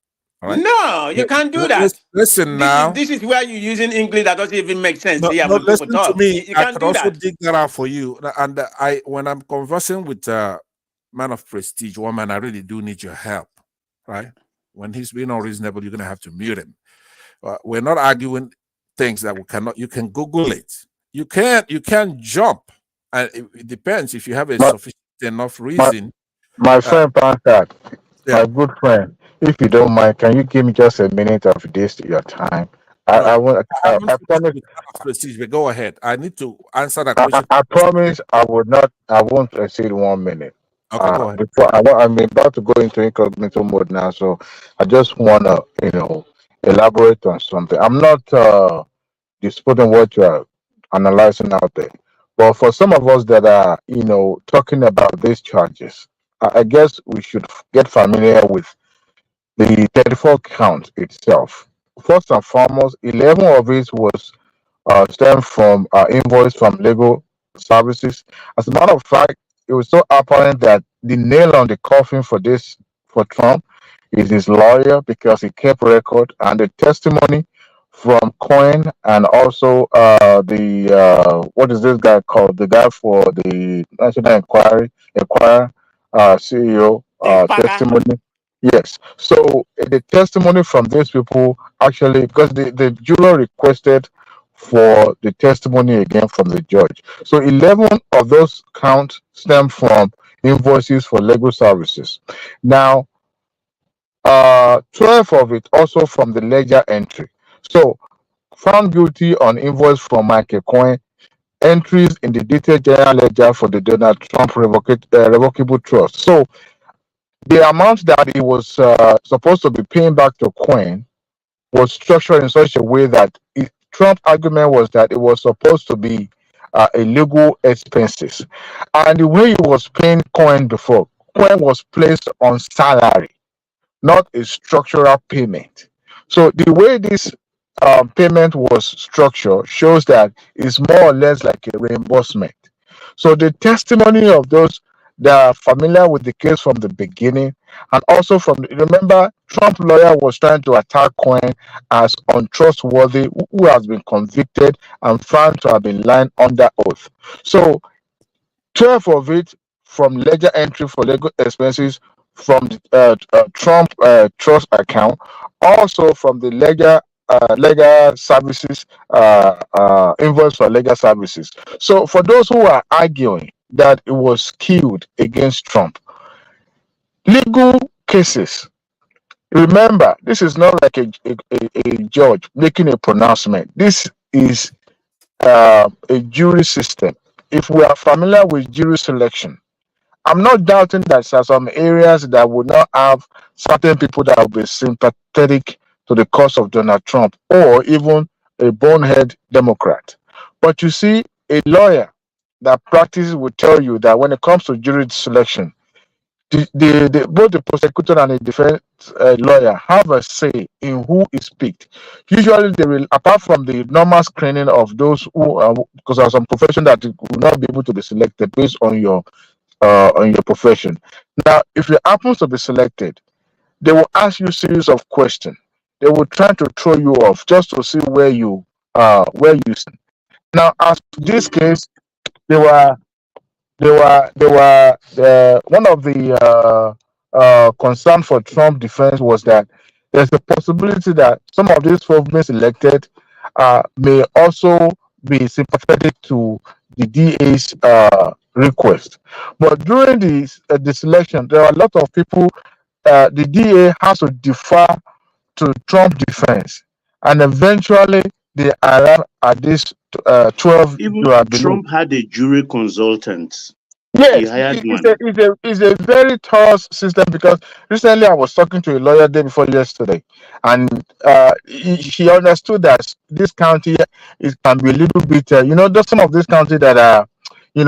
S18: All right?
S14: No, you can't do that.
S18: Listen now.
S14: This is where you're using English that doesn't even make sense.
S18: No,
S14: Here
S18: no,
S14: when people
S18: listen to
S14: talk,
S18: me.
S14: you
S18: I
S14: can't
S18: could
S14: do
S18: also
S14: that.
S18: dig that out for you. And when I'm conversing with man of prestige, woman, I really do need your help, right? When he's being unreasonable, you're gonna have to mute him. We're not arguing things that we cannot. You can Google it. You can't jump, and it depends if you have a sufficient enough reason.
S17: My friend Pankart,
S18: yeah.
S17: my good friend, if you don't mind, can you give me just a minute of this your time? I promise.
S18: Prestige, but go ahead. I need to answer that question.
S17: I promise I would not. I won't exceed 1 minute.
S18: Okay, go ahead.
S17: Before I'm about to go into incognito mode now, so I just wanna elaborate on something. I'm not disputing what you're analyzing out there, but for some of us that are talking about these charges, I guess we should get familiar with the 34 count itself. First and foremost, 11 of it was stemmed from invoice from legal services. As a matter of fact, it was so apparent that the nail on the coffin for Trump is his lawyer, because he kept record, and the testimony from Cohen, and also the what is this guy called? The guy for the National Enquirer CEO testimony. Yes. So the testimony from these people actually, because the juror requested for the testimony again from the judge. So 11 of those counts stem from invoices for legal services. Now, 12 of it also from the ledger entry. So found guilty on invoice from Michael Cohen, entries in the detailed general ledger for the Donald Trump revocable trust. So the amount that he was supposed to be paying back to Cohen was structured in such a way that Trump's argument was that it was supposed to be illegal expenses. And the way he was paying Cohen before, Cohen was placed on salary, not a structural payment. So the way this payment was structured shows that it's more or less like a reimbursement. So the testimony of those that are familiar with the case from the beginning, and also remember, Trump lawyer was trying to attack Cohen as untrustworthy, who has been convicted and found to have been lying under oath. So 12 of it from ledger entry for legal expenses from Trump trust account, also from the ledger legal services, invoice for legal services. So for those who are arguing that it was killed against Trump, legal cases. Remember, this is not like a judge making a pronouncement. This is a jury system. If we are familiar with jury selection, I'm not doubting that there are some areas that would not have certain people that will be sympathetic to the cause of Donald Trump or even a bonehead Democrat. But you see, a lawyer that practices will tell you that when it comes to jury selection, both the prosecutor and the defense lawyer have a say in who is picked. Usually, they will, apart from the normal screening of those who, because there are some professions that will not be able to be selected based on your profession. Now, if you happen to be selected, they will ask you a series of questions. They will try to throw you off just to see where you stand. Now, as this case, they were one of the concern for Trump defense was that there's a possibility that some of these folks being selected may also be sympathetic to the DA's request. But during the selection, there are a lot of people. The DA has to defer to Trump defense, and eventually they arrive at this 12.
S12: Even
S17: You are below.
S12: Trump had a jury consultant. He
S17: Yes,
S12: hired one.
S17: it's a very tough system because recently I was talking to a lawyer day before yesterday, and he understood that this county can be a little bit, there's some of these counties that are, you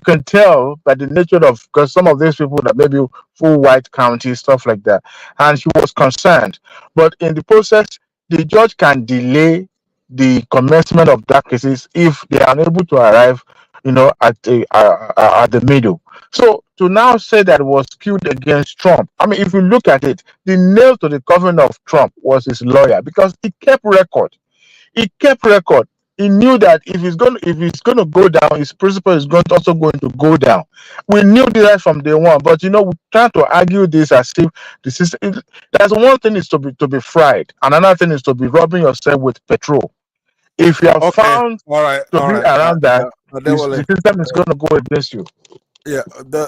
S17: can tell by the nature of, because some of these people that maybe full white counties, stuff like that, and he was concerned. But in the process, the judge can delay the commencement of that cases if they are unable to arrive at the middle. So to now say that it was skewed against Trump, I mean, if you look at it, the nail to the coffin of Trump was his lawyer because he kept record. He kept record. He knew that if he's going to go down, his principal is also going to go down. We knew this from day one, but we try to argue this as if the system. There's one thing is to be fried, and another thing is to be rubbing yourself with petrol. If you are found to be around that, the system is going to go against you.
S18: Yeah,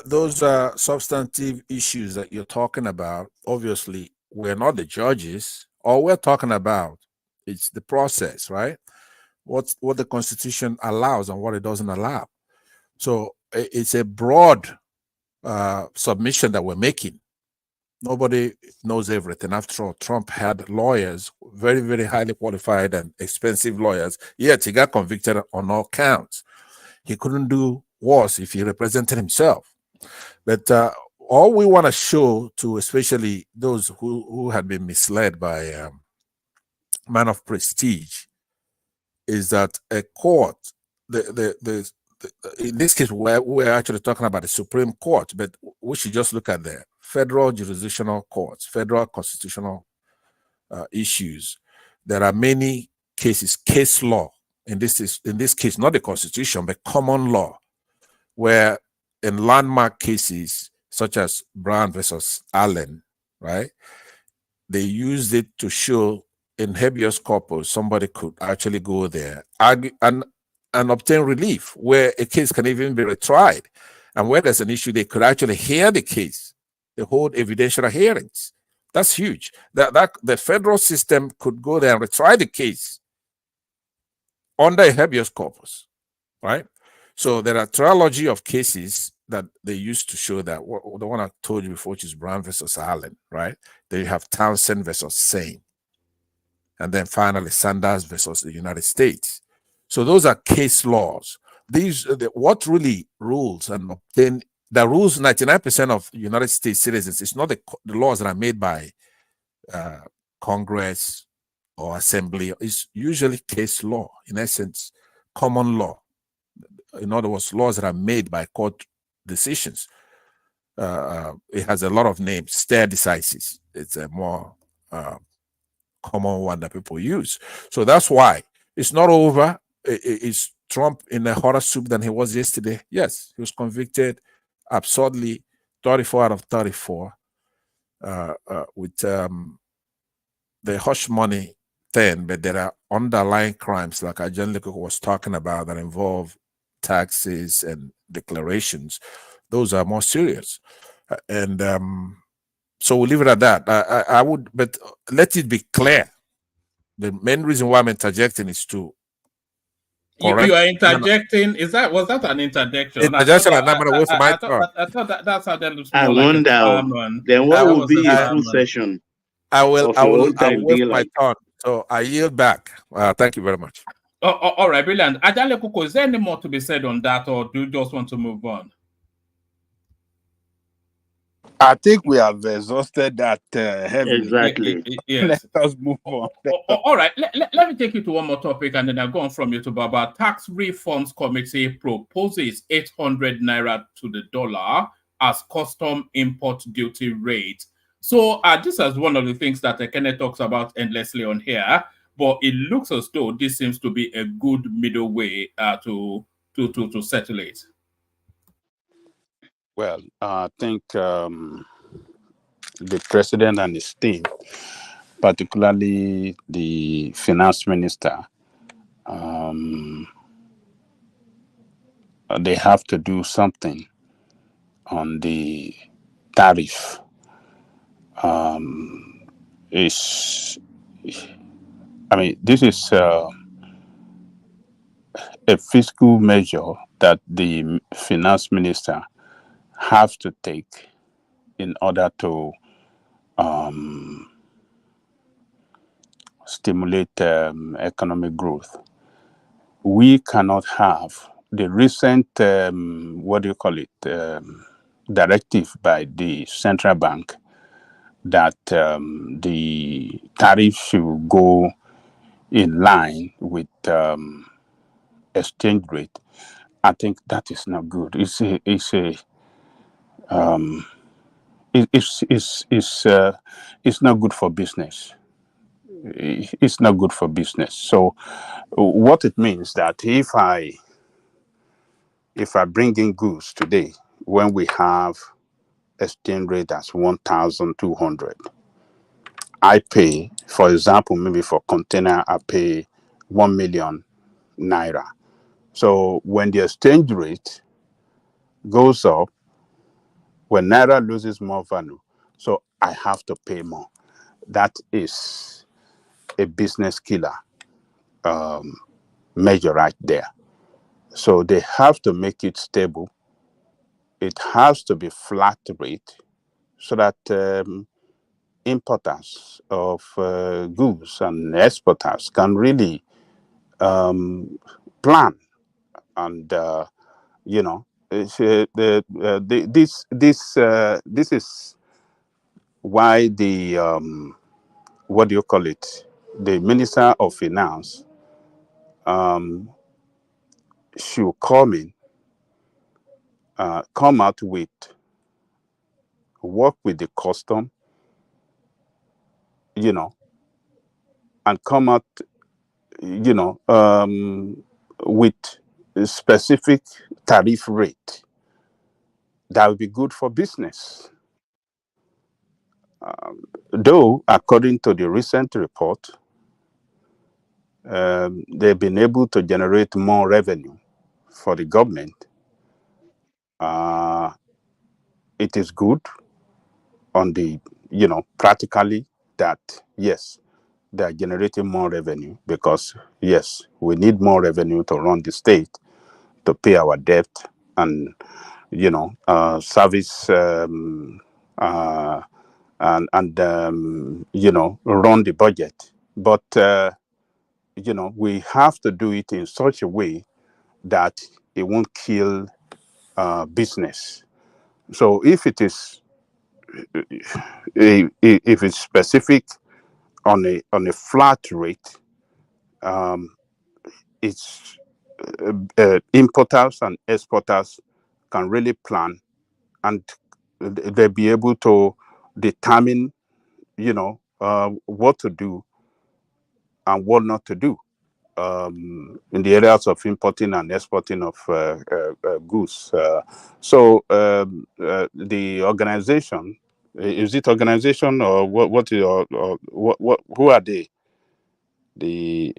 S18: those substantive issues that you're talking about, obviously, we're not the judges. All we're talking about is the process, right? What the Constitution allows and what it doesn't allow. So it's a broad submission that we're making. Nobody knows everything. After all, Trump had lawyers, very, very highly qualified and expensive lawyers, yet he got convicted on all counts. He couldn't do worse if he represented himself. But all we want to show to especially those who had been misled by man of prestige is that a court, in this case, we're actually talking about the Supreme Court, but we should just look at the federal jurisdictional courts, federal constitutional issues. There are many cases, case law, in this case, not the Constitution, but common law, where in landmark cases such as Brown versus Allen, right, they used it to show in habeas corpus somebody could actually go there, argue, and obtain relief, where a case can even be retried, and where there's an issue, they could actually hear the case. They hold evidential hearings. That's huge. That the federal system could go there and retry the case under a habeas corpus, right? So there are trilogy of cases that they used to show that, the one I told you before, which is Brown versus Allen, right? Then you have Townsend versus Sane. And then finally Sanders versus the United States. So those are case laws. These, what really rules and obtain, the rules 99% of United States citizens, it's not the laws that are made by Congress or Assembly. It's usually case law, in essence, common law. In other words, laws that are made by court decisions. It has a lot of names. Stare decisis. It's a more common one that people use. So that's why it's not over. Is Trump in a hotter soup than he was yesterday? Yes, he was convicted absurdly, 34 out of 34, with the hush money thing, but there are underlying crimes like Angelica was talking about that involve taxes and declarations. Those are more serious. And so we'll leave it at that. I would, but let it be clear. The main reason why I'm interjecting is to correct.
S6: You are interjecting. Was that an interjection?
S18: Interjection, and I'm going to wait for my turn.
S6: I thought that sounded
S12: I
S6: more like
S12: wonder,
S6: a sermon.
S12: then what
S6: That
S12: will
S6: was a
S12: be a full
S6: sermon.
S12: session?
S18: I will wait for my
S12: daylight.
S18: turn. So I yield back. Thank you very much.
S6: All right, brilliant. Ajale Kuko, is there any more to be said on that, or do you just want to move on?
S9: I think we have exhausted that heavily.
S12: Exactly.
S6: Yes.
S9: Let us move on.
S6: All right. Let me take you to one more topic, and then I'll go on from you to Baba. Tax Reforms Committee proposes 800 naira to the dollar as custom import duty rate. So this is one of the things that Kenneth talks about endlessly on here. But it looks as though this seems to be a good middle way to settle it.
S9: Well, I think the president and his team, particularly the finance minister, they have to do something on the tariff. This is a fiscal measure that the finance minister have to take in order to stimulate economic growth. We cannot have the recent directive by the central bank that the tariff should go in line with exchange rate. I think that is not good. It's not good for business. It's not good for business. So what it means that if I bring in goods today when we have exchange rate as 1,200, I pay, for example, maybe for container, I pay 1 million naira. So when the exchange rate goes up, when naira loses more value, so I have to pay more. That is a business killer measure right there. So they have to make it stable. It has to be flat rate so that importers of goods and exporters can really plan. And this is why the the Minister of Finance should come out with, work with the custom, and come out, with a specific tariff rate that would be good for business. Though, according to the recent report, they've been able to generate more revenue for the government. It is good on the, practically, that yes, they are generating more revenue because yes, we need more revenue to run the state, to pay our debt, and service and run the budget. But we have to do it in such a way that it won't kill business. So if it is if it's specific on a flat rate, it's importers and exporters can really plan, and they'll be able to determine what to do and what not to do in the areas of importing and exporting of goods. So the organization Is it organization or what? Or what? Who are they? The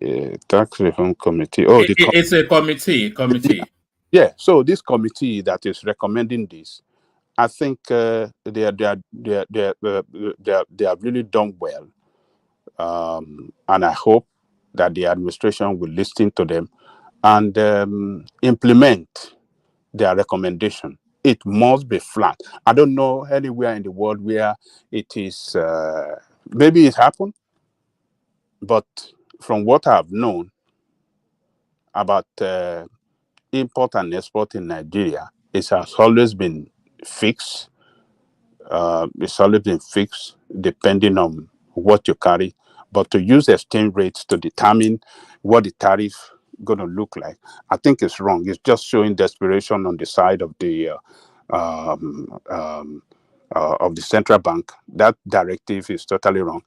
S9: tax reform committee. Oh,
S6: It's a committee.
S9: Yeah. So this committee that is recommending this, I think they have really done well, and I hope that the administration will listen to them and implement their recommendation. It must be flat. I don't know anywhere in the world where it is. Maybe it happened, but from what I've known about import and export in Nigeria, it has always been fixed. It's always been fixed depending on what you carry. But to use exchange rates to determine what the tariff going to look like, I think it's wrong. It's just showing desperation on the side of the central bank. That directive is totally wrong.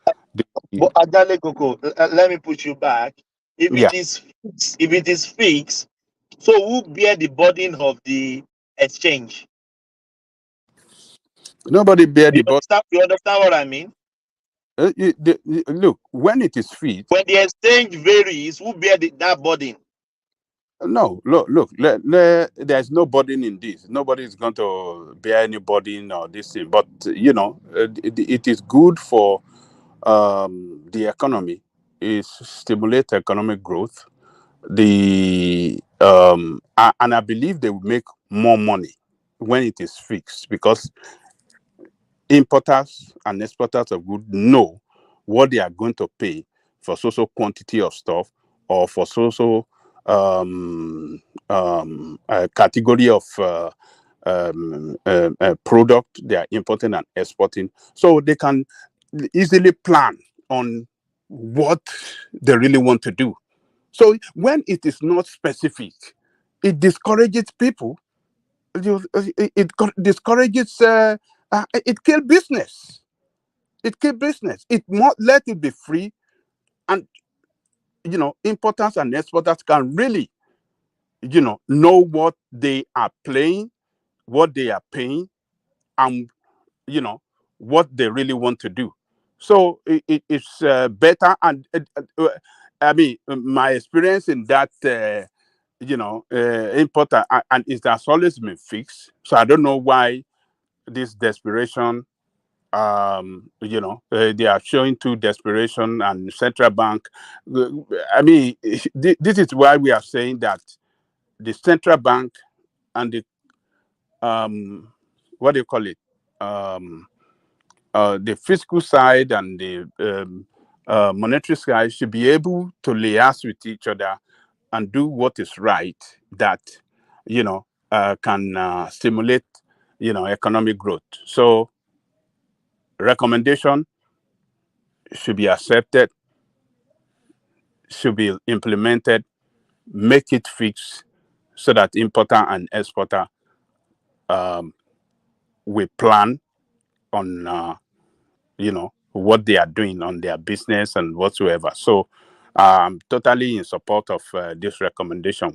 S10: But Adale Koko, let me put you back. If
S9: Yeah.
S10: it is fixed, so who bear the burden of the exchange?
S9: Nobody bear the burden.
S10: You understand what I mean?
S9: Look, when it is fixed,
S10: when the exchange varies, who bear that burden?
S9: No, look. There's no burden in this. Nobody is going to bear any burden or this thing. But it is good for the economy. It stimulates economic growth. And I believe they will make more money when it is fixed, because importers and exporters of goods know what they are going to pay for so quantity of stuff, or for category of product they are importing and exporting, so they can easily plan on what they really want to do. So when it is not specific, it discourages people. It discourages. It kills business. It kills business. It more let it be free, and importers and exporters can really, know what they are playing, what they are paying, and what they really want to do. So it's better. And I mean, my experience in that, importer, and it has always been fixed. So I don't know why this desperation. They are showing to desperation, and central bank. I mean, this is why we are saying that the central bank and the what do you call it? The fiscal side and the monetary side should be able to liaise with each other and do what is right, that can stimulate economic growth. So recommendation should be accepted, should be implemented, make it fixed, so that importer and exporter will plan on what they are doing on their business and whatsoever. So I'm totally in support of this recommendation.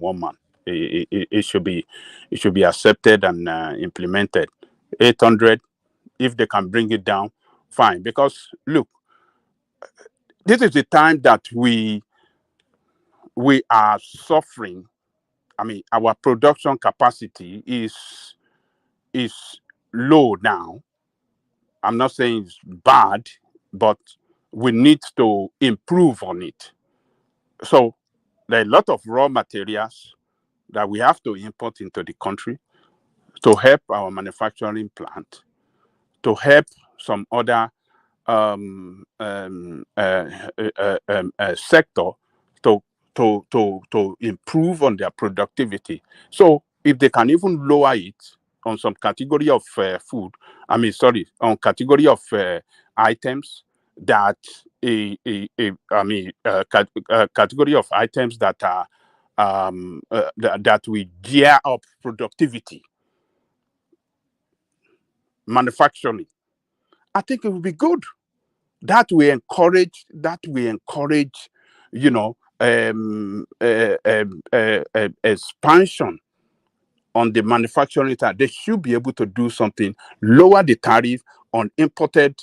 S9: It should be accepted and implemented. 800, if they can bring it down, fine. Because look, this is the time that we are suffering. I mean, our production capacity is low now. I'm not saying it's bad, but we need to improve on it. So there are a lot of raw materials that we have to import into the country to help our manufacturing plant, to help some other sector to improve on their productivity. So if they can even lower it on some category of on category of items that category of items that are that we gear up productivity, manufacturing, I think it will be good. That we encourage, expansion on the manufacturing side. They should be able to do something, lower the tariff on imported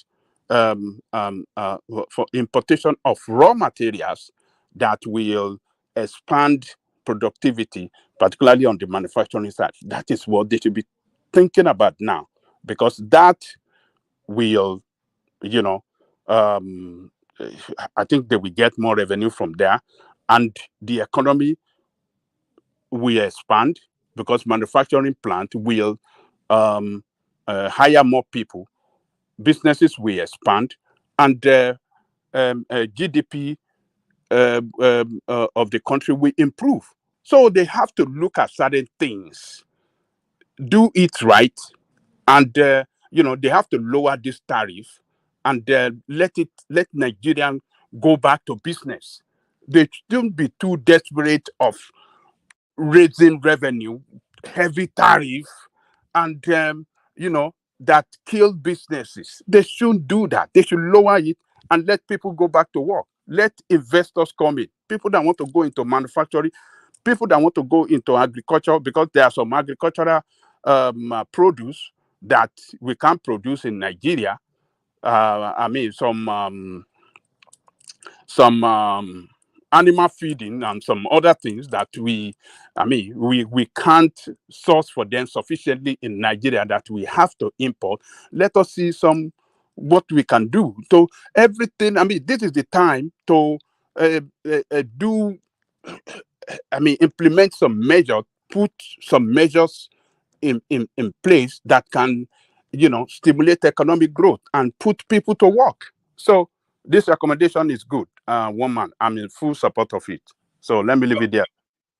S9: for importation of raw materials that will expand productivity, particularly on the manufacturing side. That is what they should be thinking about now, because that will, you know, I think they will get more revenue from there, and the economy will expand because manufacturing plant will hire more people, businesses will expand, and GDP of the country will improve. So they have to look at certain things, do it right, and they have to lower this tariff and let Nigerians go back to business. They shouldn't be too desperate of raising revenue, heavy tariff, and that kill businesses. They shouldn't do that. They should lower it and let people go back to work. Let investors come in. People that want to go into manufacturing, people that want to go into agriculture, because there are some agricultural produce that we can't produce in Nigeria. I mean, some animal feeding and some other things that we can't source for them sufficiently in Nigeria, that we have to import. Let us see what we can do. So everything, this is the time to implement some measures, put some measures in place that can, stimulate economic growth and put people to work. So this recommendation is good. Woman, I'm in full support of it. So let me leave it there.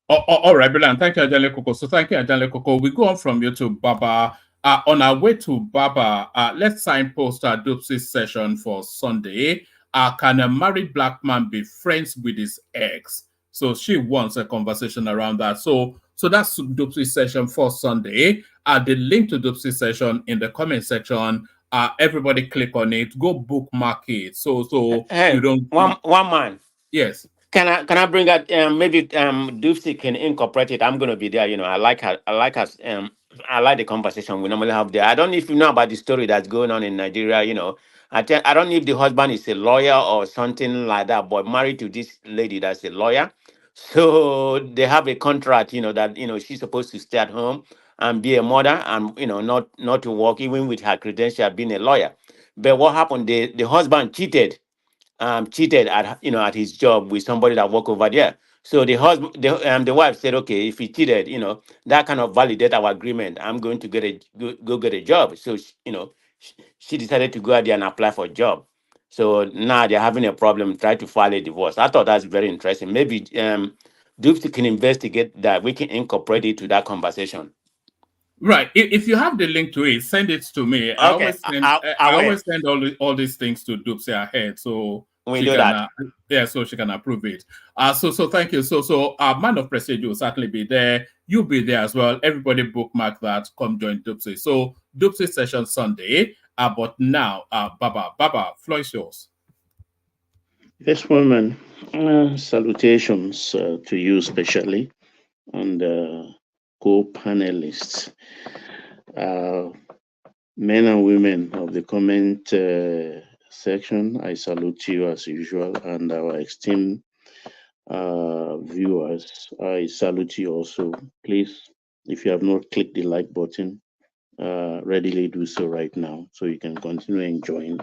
S6: All right, brilliant. Thank you, Ajale Koko. So thank you, Ajale Koko. We go on from you to Baba. On our way to Baba, let's signpost our Dopsy session for Sunday. Can a married black man be friends with his ex? So she wants a conversation around that. So that's Dopsy session for Sunday. The link to Dopsy session in the comment section. Everybody click on it. Go bookmark it. So
S14: Hey,
S6: you don't.
S14: one man.
S6: Yes.
S14: Can I bring that? Maybe Doofsy can incorporate it. I'm gonna be there. I like her. I like her. I like the conversation we normally have there. I don't know if you know about the story that's going on in Nigeria. I don't know if the husband is a lawyer or something like that, but married to this lady that's a lawyer. So they have a contract. That she's supposed to stay at home and be a mother, and not to work, even with her credential being a lawyer. But what happened? The husband cheated at his job with somebody that worked over there. So the wife said, okay, if he cheated, that kind of validate our agreement. I'm going to go get a job. So she decided to go out there and apply for a job. So now they're having a problem, try to file a divorce. I thought that's very interesting. Maybe Dupes can investigate that. We can incorporate it to that conversation.
S6: Right. If you have the link to it, send it to me. I
S14: Okay,
S6: always send all these things to Dupsy ahead, so
S14: we
S6: she
S14: do
S6: can
S14: that.
S6: so she can approve it. So thank you. So Man of Prestige will certainly be there. You'll be there as well. Everybody bookmark that. Come join Dupsy. So Dupsy session Sunday. But now, Baba, floor is yours.
S12: Yes, woman. Salutations to you especially, and co-panelists. Men and women of the comment section, I salute you as usual, and our esteemed viewers, I salute you also. Please, if you have not clicked the like button, readily do so right now so you can continue enjoying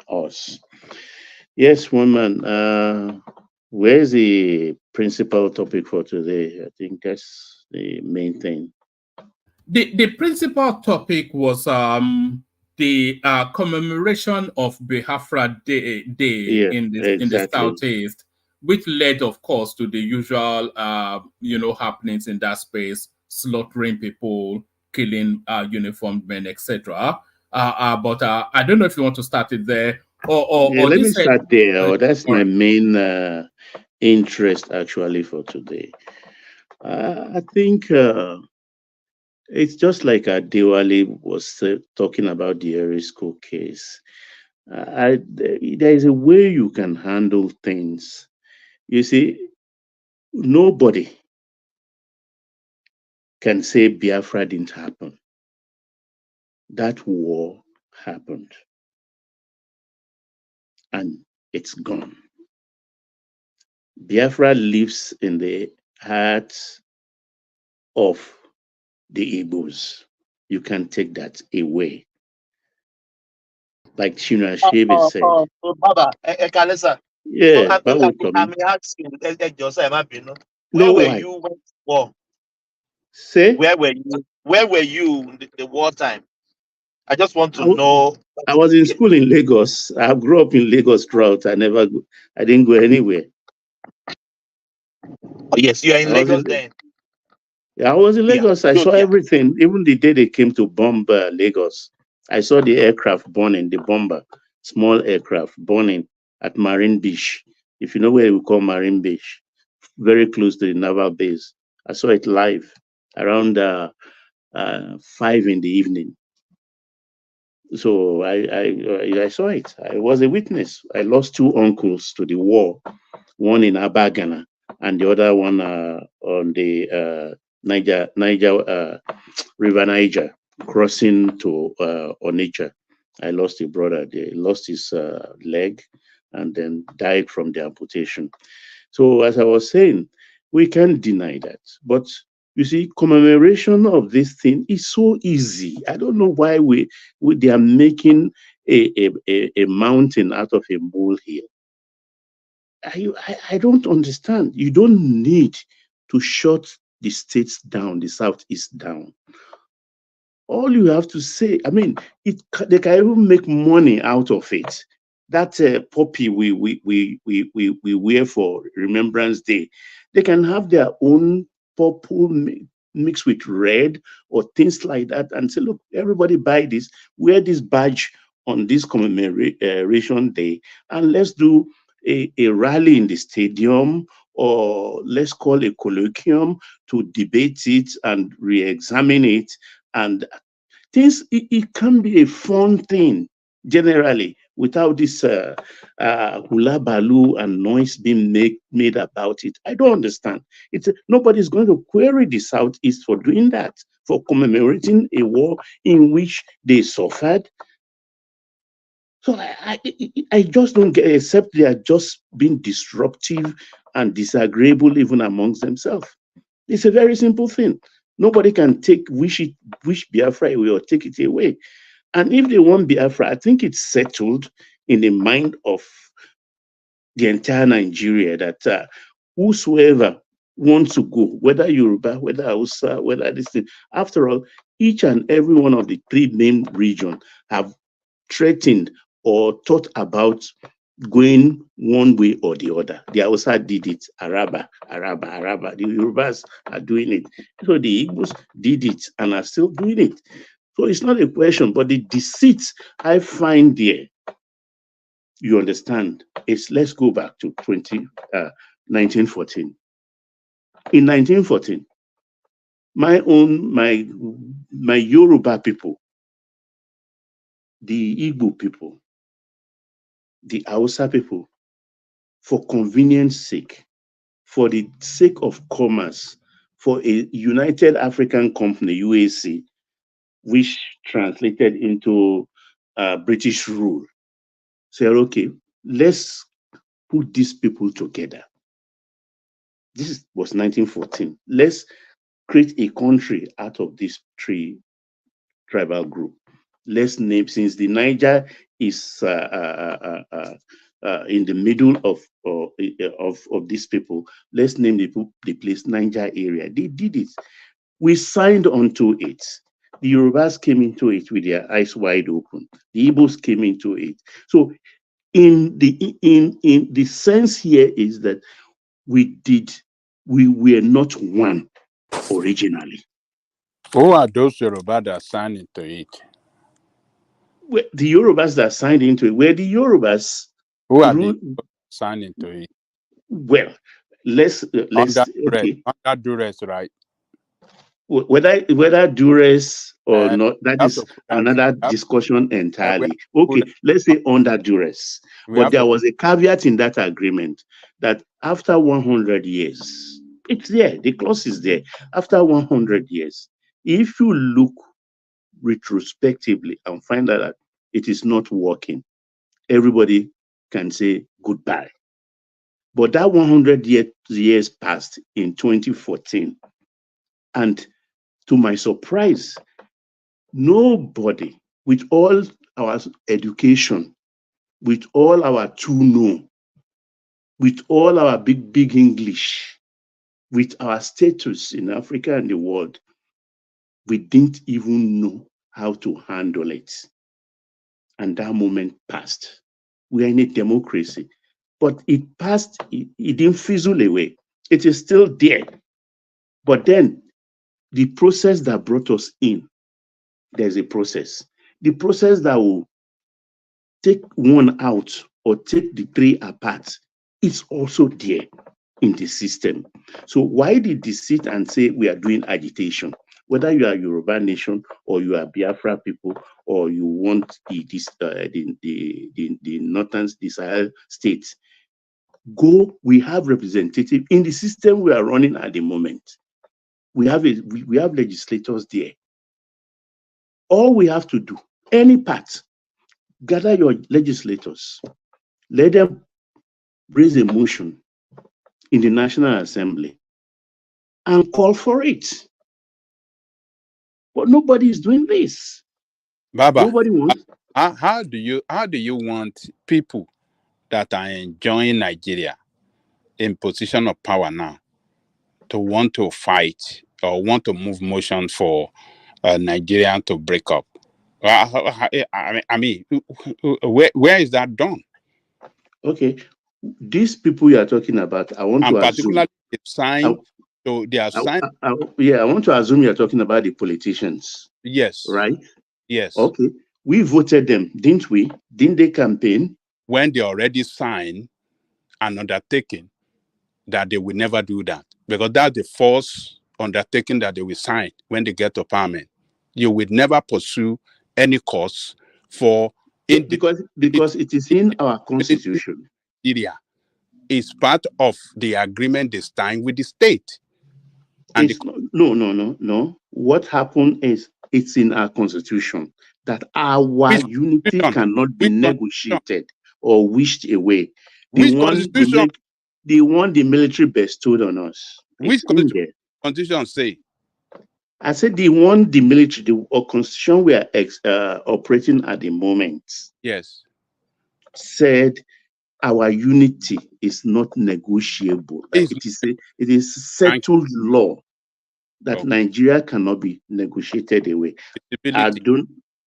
S12: us. Yes, woman. Where's the principal topic for today? I think that's the main thing.
S6: The principal topic was the commemoration of Biafra Day
S12: Yeah,
S6: in the
S12: exactly.
S6: Southeast, which led, of course, to the usual happenings in that space, slaughtering people, killing uniformed men, etc. But I don't know if you want to start it there or
S12: Let me
S6: this.
S12: start there. That's my main interest actually for today. I think it's just like D0WN was talking about the Erisco case. There is a way you can handle things. You see, nobody can say Biafra didn't happen. That war happened. and it's gone. Biafra lives in the hearts of the Igbos. You can take that away. Like Chinua Achebe said.
S10: Baba, Kalesa. So
S12: Yeah,
S10: I
S12: welcome.
S10: may ask you,
S12: No,
S10: where were
S12: why?
S10: you when war?
S12: Say?
S10: Where were you? Where were you in the wartime? I just want to
S12: I,
S10: know.
S12: I was in school in Lagos. I grew up in Lagos throughout. I didn't go anywhere.
S10: Oh, yes, you are in Lagos then.
S12: Yeah, I was in Lagos. I saw everything. Even the day they came to bomb Lagos, I saw the aircraft burning, the bomber, small aircraft burning at Marine Beach. If you know where we call Marine Beach, very close to the naval base. I saw it live around 5 in the evening. So I saw it. I was a witness. I lost 2 uncles to the war, one in Abagana and the other one on the River Niger, crossing to Onitsha. I lost a brother. They lost his leg and then died from the amputation. So as I was saying, we can't deny that. But you see, commemoration of this thing is so easy. I don't know why they are making a mountain out of a molehill. I don't understand. You don't need to shut the states down, the Southeast down. All you have to say, I mean, they can even make money out of it. That poppy we wear for Remembrance Day, they can have their own purple mixed with red or things like that and say, look, everybody buy this, wear this badge on this commemoration day, and let's do a rally in the stadium, or let's call a colloquium to debate it and re-examine it. And things, it can be a fun thing generally without this hula baloo and noise being made about it. I don't understand. Nobody's going to query the Southeast for doing that, for commemorating a war in which they suffered. So I just don't get, except they are just being disruptive and disagreeable even amongst themselves. It's a very simple thing. Nobody can wish Biafra away or take it away. And if they want Biafra, I think it's settled in the mind of the entire Nigeria that whosoever wants to go, whether Yoruba, whether Hausa, whether this thing, after all, each and every one of the 3 main regions have threatened or thought about going one way or the other. The Hausa did it, Araba. The Yorubas are doing it. So the Igbos did it and are still doing it. So it's not a question, but the deceit I find there, you understand, is let's go back to 1914. In 1914, my Yoruba people, the Igbo people, the Hausa people, for convenience sake, for the sake of commerce, for a United African Company, UAC, which translated into British rule, said, okay, let's put these people together. This was 1914. Let's create a country out of these 3 tribal groups. Let's name, since the Niger is in the middle of these people, let's name the place Niger area. They did it. We signed onto it. The Yorubas came into it with their eyes wide open. The Igbos came into it. So in the sense here is that we were not one originally.
S9: Who are those Yoruba that signed into it?
S12: Well, the Yorubas that signed into it were the Yorubas.
S9: Who are the signed into it?
S12: Well, let's okay.
S9: Under duress, right?
S12: Whether duress or not, that is another discussion entirely. Okay, let's say under duress. But there was a caveat in that agreement that after 100 years, it's there, the clause is there. After 100 years, if you look retrospectively and find out that it is not working, everybody can say goodbye. But that 100 years passed in 2014. And to my surprise, nobody, with all our education, with all our know, with all our big English, with our status in Africa and the world, we didn't even know how to handle it. And that moment passed. We are in a democracy, but it passed, it didn't fizzle away. It is still there. But then the process that brought us in, there's a process. The process that will take one out or take the three apart is also there in the system. So why did they sit and say we are doing agitation? Whether you are Yoruba nation or you are Biafra people or you want the northern, the Sahel states, go. We have representative in the system we are running at the moment. We have legislators there. All we have to do, any part, gather your legislators, let them raise a motion in the National Assembly and call for it. But nobody is doing this.
S9: Baba,
S12: nobody wants.
S9: How do you want people that are enjoying Nigeria in position of power now to want to fight or want to move motion for Nigeria to break up? I mean, where is that done?
S12: Okay, these people you are talking about, I want to assume.
S9: Particularly signed, so they are signed.
S12: Yeah, I want to assume you are talking about the politicians.
S9: Yes.
S12: Right?
S9: Yes.
S12: Okay. We voted them, didn't we? Didn't they campaign?
S9: When they already signed an undertaking that they will never do that. Because that's the first undertaking that they will sign when they get to parliament. You will never pursue any cause for
S12: because it is in our constitution.
S9: Nigeria is part of the agreement they signed with the state. And
S12: No. What happened is it's in our constitution that our unity cannot be negotiated or wished away. The one the military bestowed on us.
S9: Which constitution say?
S12: I said the one the military, the constitution we are operating at the moment.
S9: Yes.
S12: Said our unity is not negotiable. Like it is settled law that Nigeria cannot be negotiated away.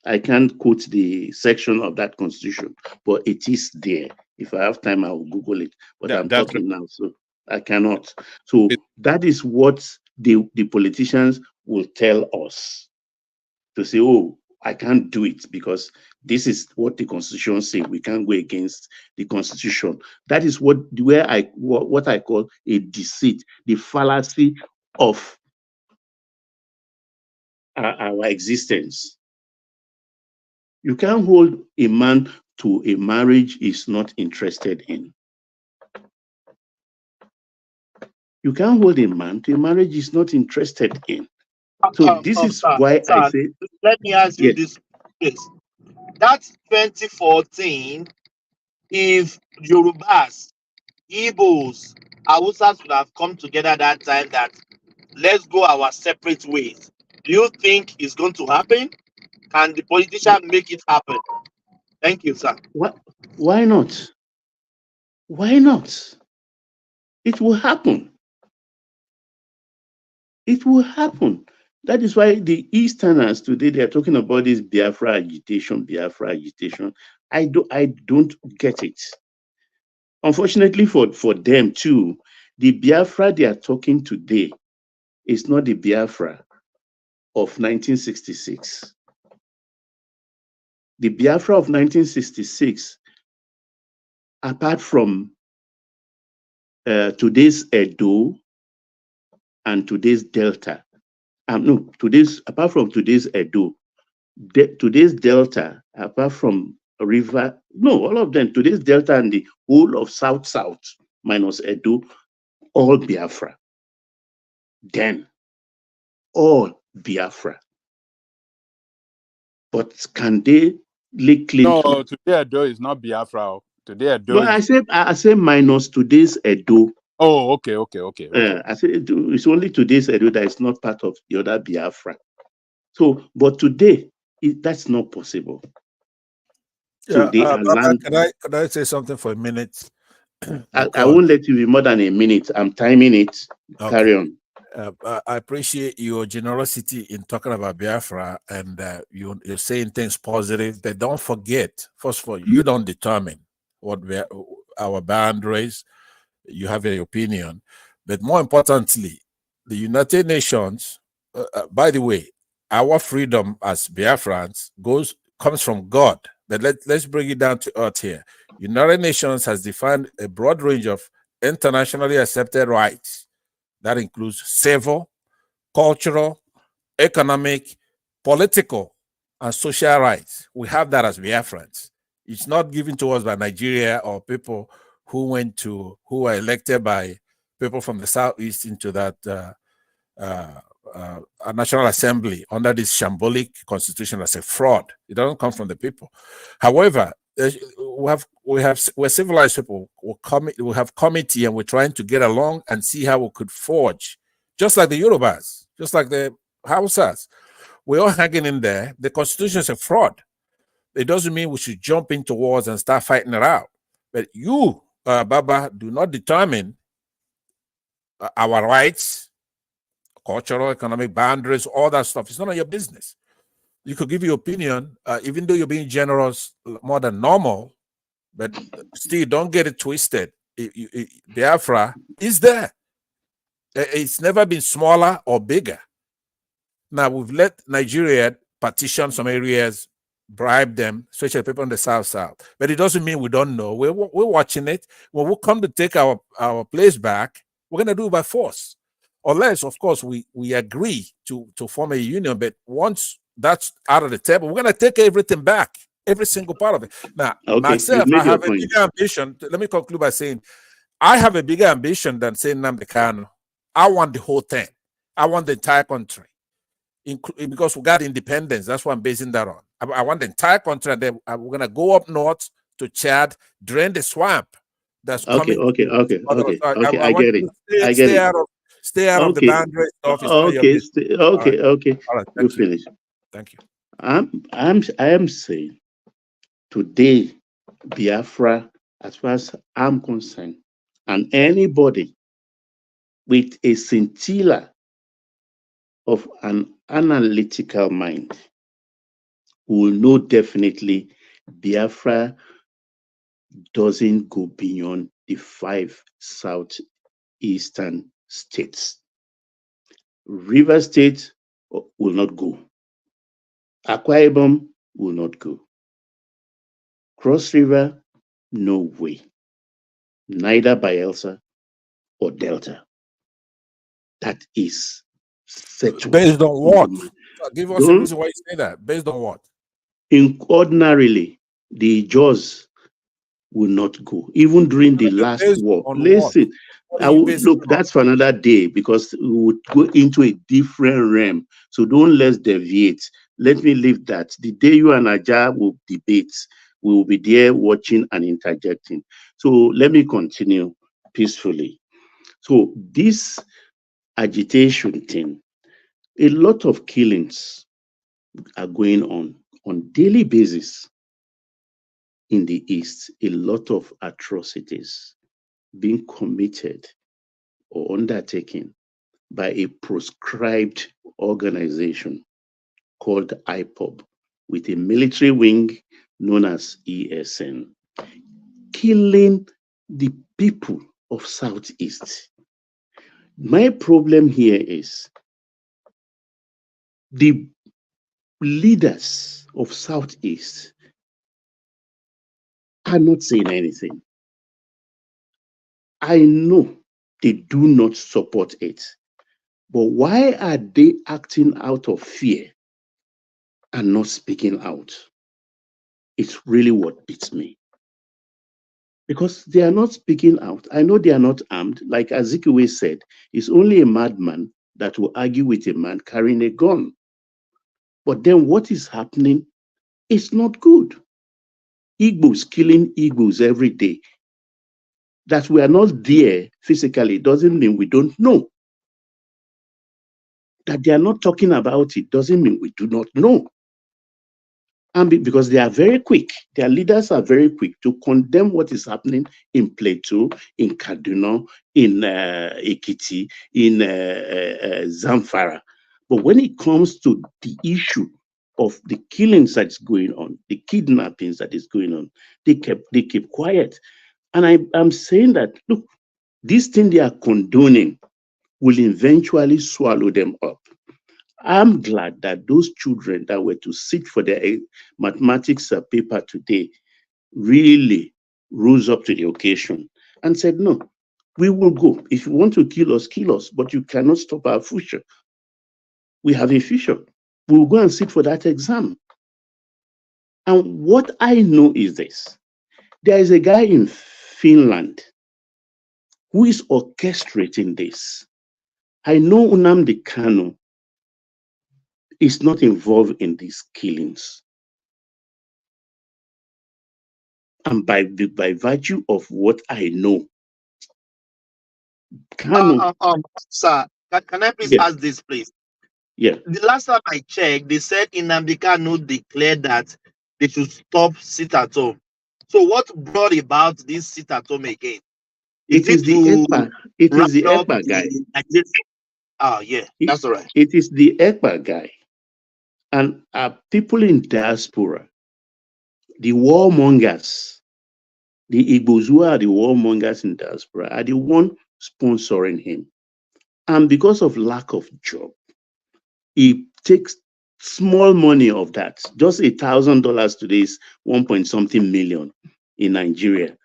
S12: I can't quote the section of that constitution, but it is there. If I have time, I will Google it. But I'm talking now, so I cannot. So that is what the politicians will tell us to say, oh, I can't do it because this is what the constitution says. We can't go against the constitution. That is what I call a deceit, the fallacy of our existence. You can't hold a man to a marriage he's not interested in. You can't hold a man to a marriage he's not interested in. So this is why I say.
S10: Let me ask you this. That's 2014. If Yorubas, Igbos, Hausas would have come together that time, that let's go our separate ways, do you think it's going to happen? Can the politician make it happen? Thank you, sir.
S12: Why not? Why not? It will happen. It will happen. That is why the Easterners today, they are talking about this Biafra agitation. I don't get it. Unfortunately for them too, the Biafra they are talking today is not the Biafra of 1966. The Biafra of 1966, apart from today's Edo and today's Delta, apart from today's Edo, today's Delta, apart from River, all of them, today's Delta and the whole of South minus Edo, all Biafra. Then, all Biafra. But can they lay claim
S9: to? No, today Edo is not Biafra. Today,
S12: No, I say minus today's Edo.
S9: Oh, okay.
S12: I say it's only today's Edo that is not part of the other Biafra. So, but today, that's not possible. So
S18: Yeah,
S12: they are land.
S18: Could I say something for a minute?
S12: I won't let you be more than a minute. I'm timing it.
S18: Okay.
S12: Carry on.
S18: I appreciate your generosity in talking about Biafra, and you're saying things positive. But don't forget, first of all, you don't determine what our boundaries. You have your opinion, but more importantly, the United Nations. By the way, our freedom as Biafrans comes from God. But let's bring it down to earth here. United Nations has defined a broad range of internationally accepted rights. That includes civil, cultural, economic, political, and social rights. We have that as Biafrans. It's not given to us by Nigeria or people who were elected by people from the southeast into that National Assembly under this shambolic constitution as a fraud. It doesn't come from the people. However, we're civilized people. We have committee, and we're trying to get along and see how we could forge, just like the Yorubas, just like the Hausas. We're all hanging in there. The constitution is a fraud. It doesn't mean we should jump into wars and start fighting it out. But you, Baba, do not determine our rights, cultural, economic boundaries, all that stuff. It's none of your business. You could give your opinion, even though you're being generous more than normal, but still don't get it twisted. Biafra is there. It's never been smaller or bigger. Now, we've let Nigeria partition some areas, bribe them, especially people in the South. But it doesn't mean we don't know. We're watching it. When we come to take our place back, we're going to do it by force. Unless, of course, we agree to form a union. But once that's out of the table, we're going to take everything back, every single part of it. Now, myself, I have a bigger ambition. Let me conclude by saying I have a bigger ambition than saying Nnamdi Kanu. I want the whole thing. I want the entire country. Because we got independence. That's what I'm basing that on. I want the entire country, and then we're going to go up north to Chad, drain the swamp that's coming.
S12: Okay. I get it.
S18: Stay out of the boundary stuff.
S12: Okay.
S18: All right,
S12: You finish.
S18: Thank you.
S12: I am saying today, Biafra, as far as I'm concerned, and anybody with a scintilla of an analytical mind will know definitely Biafra doesn't go beyond the 5 southeastern states. River State will not go. Akwa Ibom will not go. Cross River, no way. Neither Bayelsa or Delta. That is settled.
S18: Based on what? Give us a reason why you say that. Based on what?
S12: Ordinarily, the Jaws will not go, even during the last war. Listen, look, that's for another day, because we would go into a different realm. So let's deviate. Let me leave that. The day you and Aja will debate, we will be there watching and interjecting. So let me continue peacefully. So this agitation thing, a lot of killings are going on daily basis in the East. A lot of atrocities being committed or undertaken by a proscribed organization called Ipob, with a military wing known as ESN, killing the people of Southeast. My problem here is the leaders of Southeast are not saying anything. I know they do not support it, but why are they acting out of fear and not speaking out? It's really what beats me. Because they are not speaking out. I know they are not armed. Like Azikiwe said, it's only a madman that will argue with a man carrying a gun. But then what is happening is not good. Igbos killing Igbos every day. That we are not there physically doesn't mean we don't know. That they are not talking about it doesn't mean we do not know. And because they are very quick, their leaders are very quick to condemn what is happening in Plateau, in Kaduna, in Ekiti, in Zamfara. But when it comes to the issue of the killings that's going on, the kidnappings that is going on, they keep quiet. And I'm saying that, look, this thing they are condoning will eventually swallow them up. I'm glad that those children that were to sit for their mathematics paper today really rose up to the occasion and said, no, we will go. If you want to kill us, but you cannot stop our future. We have a future. We will go and sit for that exam. And what I know is this. There is a guy in Finland who is orchestrating this. I know Nnamdi Kanu is not involved in these killings. And by virtue of what I know, Kanu.
S10: Sir, can I please ask this, please?
S12: Yeah.
S10: The last time I checked, they said Nnamdi Kanu declared that they should stop sit at home. So what brought about this sit at home again?
S12: It is the ECPA. It is the ECPA guy.
S10: Oh, yeah, that's all right.
S12: It is the ECPA guy. And people in diaspora, the warmongers, the Igbos who are the warmongers in diaspora, are the one sponsoring him. And because of lack of job, he takes small money of that. Just $1,000 today is 1 million in Nigeria.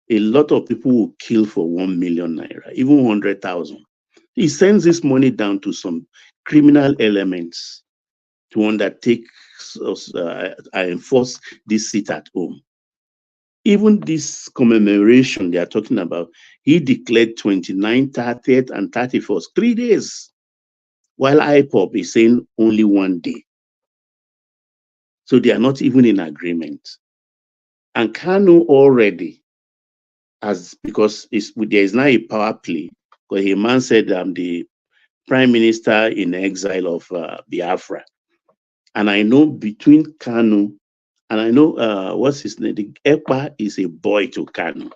S12: A lot of people will kill for 1 million naira, even 100,000. He sends this money down to some criminal elements to undertake enforce this sit at home. Even this commemoration they are talking about, he declared 29th, 30th, and 31st, 3 days, while Ipob is saying only 1 day. So they are not even in agreement. And Kanu already, because there is now a power play, because a man said I'm the prime minister in exile of Biafra. And I know between Kanu and I know what's his name, the ECPA is a boy to Kanu.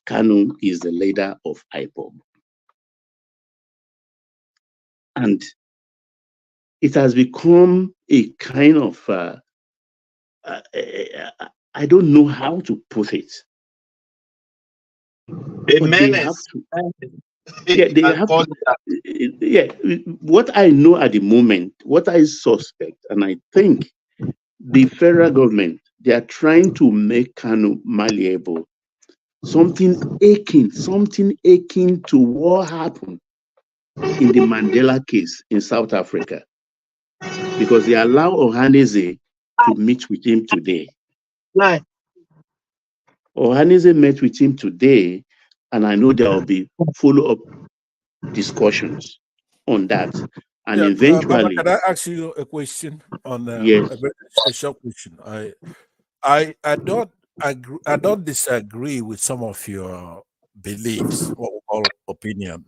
S12: Kanu is the leader of Ipob. And it has become a kind of, I don't know how to put it.
S10: A menace.
S12: They have to, yeah, what I know at the moment, what I suspect, and I think the federal government, they are trying to make Kanu malleable. Something akin to what happened in the Mandela case in South Africa. Because they allow Ohaneze to meet with him today.
S10: Right.
S12: Ohaneze met with him today, and I know there will be follow-up discussions on that. And
S18: yeah,
S12: eventually...
S18: can I ask you a question on
S12: yes.
S18: a short question? I don't disagree with some of your beliefs, what we call opinion,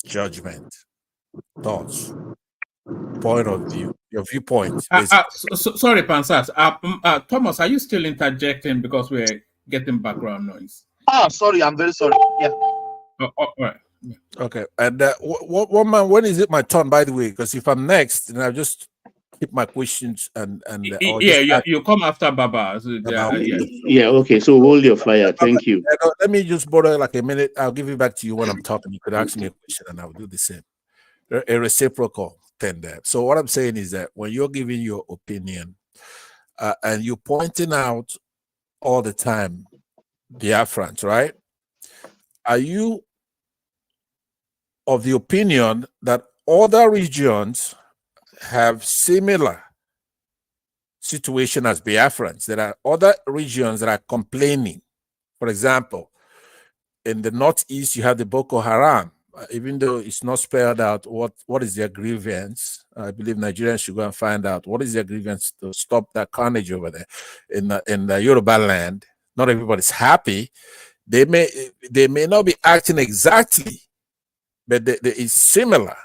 S18: judgment, thoughts, point of view, your viewpoints.
S6: Sorry, Pansat. Thomas, are you still interjecting because we're getting background noise?
S10: Sorry, I'm very sorry. Yeah.
S6: All right. Yeah.
S18: Okay. And when is it my turn, by the way? Because if I'm next, then I'll just keep my questions and
S6: you come after Baba. So
S12: yeah, okay. So hold your fire. Thank you.
S18: Let me just borrow like a minute. I'll give it back to you when I'm talking. You could ask me a question and I'll do the same. A reciprocal thing there. So what I'm saying is that when you're giving your opinion and you're pointing out all the time Biafrans, right? Are you of the opinion that other regions have similar situation as Biafrans? There are other regions that are complaining. For example, in the northeast, you have the Boko Haram. even though it's not spelled out what is their grievance. I believe Nigerians should go and find out what is their grievance to stop that carnage over there in the Yoruba land. Not everybody's happy. They may not be acting exactly, but it's similar.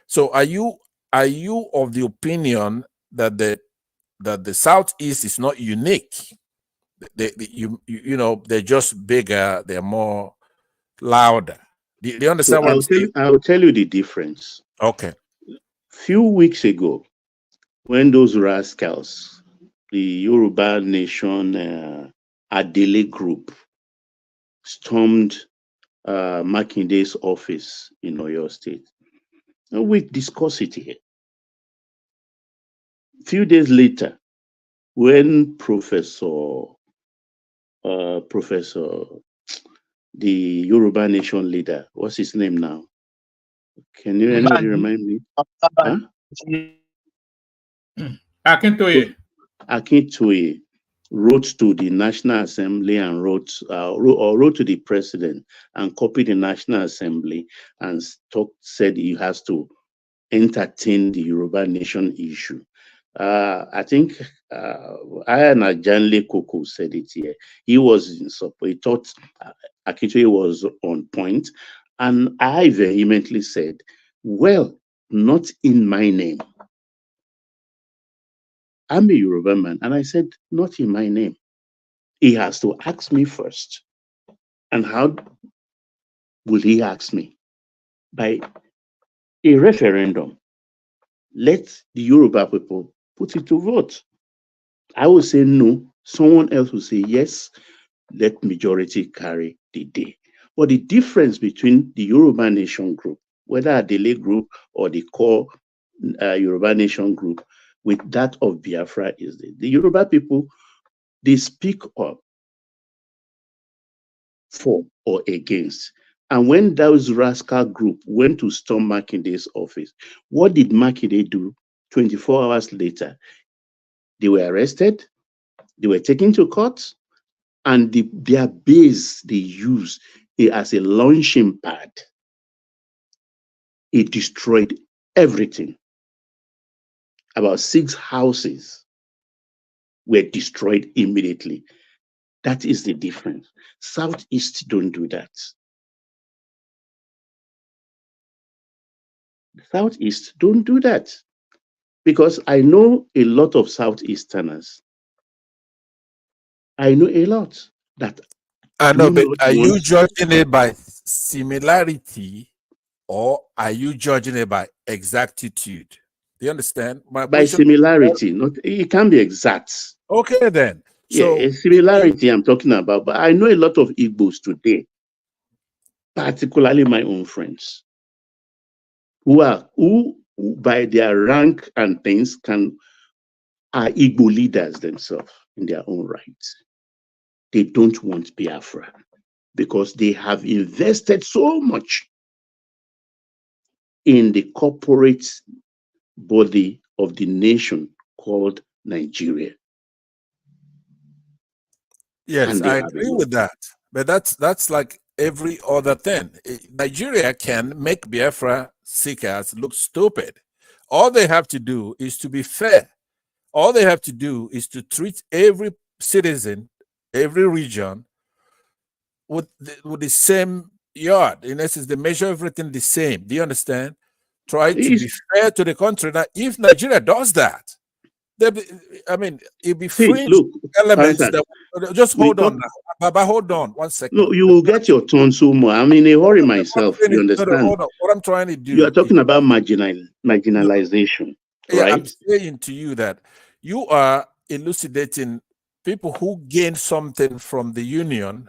S18: So are you of the opinion that the Southeast is not unique? You know, they're just bigger, they're more louder. Do you understand what I'm saying?
S12: I'll tell you the difference.
S18: Okay.
S12: Few weeks ago, when those rascals, the Yoruba Nation Adele group, stormed Makinde's office in Oyo State, and we discussed it here. A few days later, when Professor, the Yoruba Nation leader, what's his name now? Can anybody remind me? Huh? Akintoye wrote to the National Assembly and wrote to the president and copied the National Assembly and said he has to entertain the Yoruba Nation issue. I think Ayana Janle Koko said it here. He was in support. He thought Akintoye was on point, and I vehemently said, well, not in my name. I'm a Yoruba man, and I said, not in my name. He has to ask me first. And how will he ask me? By a referendum. Let the Yoruba people put it to vote. I will say no. Someone else will say yes. Let majority carry the day. But the difference between the Yoruba Nation group, whether a Adele group or the core Yoruba Nation group, with that of Biafra is the Yoruba people, they speak up for or against. And when those rascal group went to storm Makinde's office, what did Makinde do 24 hours later? They were arrested, they were taken to court, and their base they used as a launching pad. It destroyed everything. About 6 houses were destroyed immediately. That is the difference. Southeast don't do that. Southeast don't do that. Because I know a lot of Southeasterners. I know a lot that
S18: I know, but are you judging it by similarity or are you judging it by exactitude? Do you understand?
S12: By similarity, not it can be exact.
S18: Okay, then.
S12: So, yeah, a similarity I'm talking about, but I know a lot of Igbos today, particularly my own friends, who by their rank and things are Igbo leaders themselves in their own right. They don't want Biafra because they have invested so much in the corporate body of the nation called Nigeria.
S18: Yes, I agree with that. But that's like every other thing. Nigeria can make Biafra seekers look stupid. All they have to do is to be fair. All they have to do is to treat every citizen, every region with the same yard. In essence, they measure everything the same. Do you understand? Try to be fair to the country. Now, if Nigeria does that, it'll be free elements that just hold on now. Baba, hold on 1 second.
S12: No, you will get your turn soon more. I'm in a hurry myself. You understand?
S18: Hold on. What I'm trying to do.
S12: You are talking about marginalization,
S18: yeah,
S12: right?
S18: I'm saying to you that you are elucidating people who gain something from the union.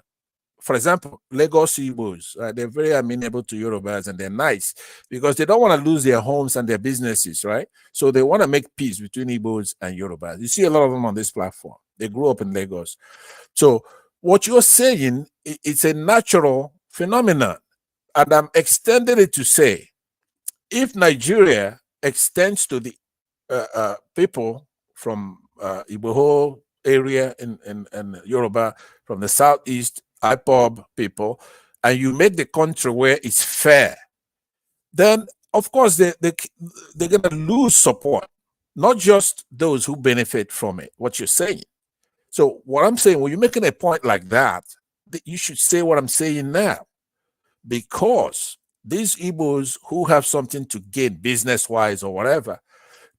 S18: For example, Lagos Igbos, they're very amenable to Yorubas and they're nice because they don't want to lose their homes and their businesses, right? So they want to make peace between Igbos and Yorubas. You see a lot of them on this platform. They grew up in Lagos. So what you're saying, it's a natural phenomenon. And I'm extending it to say, if Nigeria extends to the people from Igbo area in Yoruba, from the southeast, Ipob people, and you make the country where it's fair, then of course they're going to lose support, not just those who benefit from it, what you're saying. So what I'm saying, when you're making a point like that, you should say what I'm saying now, because these Igbos who have something to gain business-wise or whatever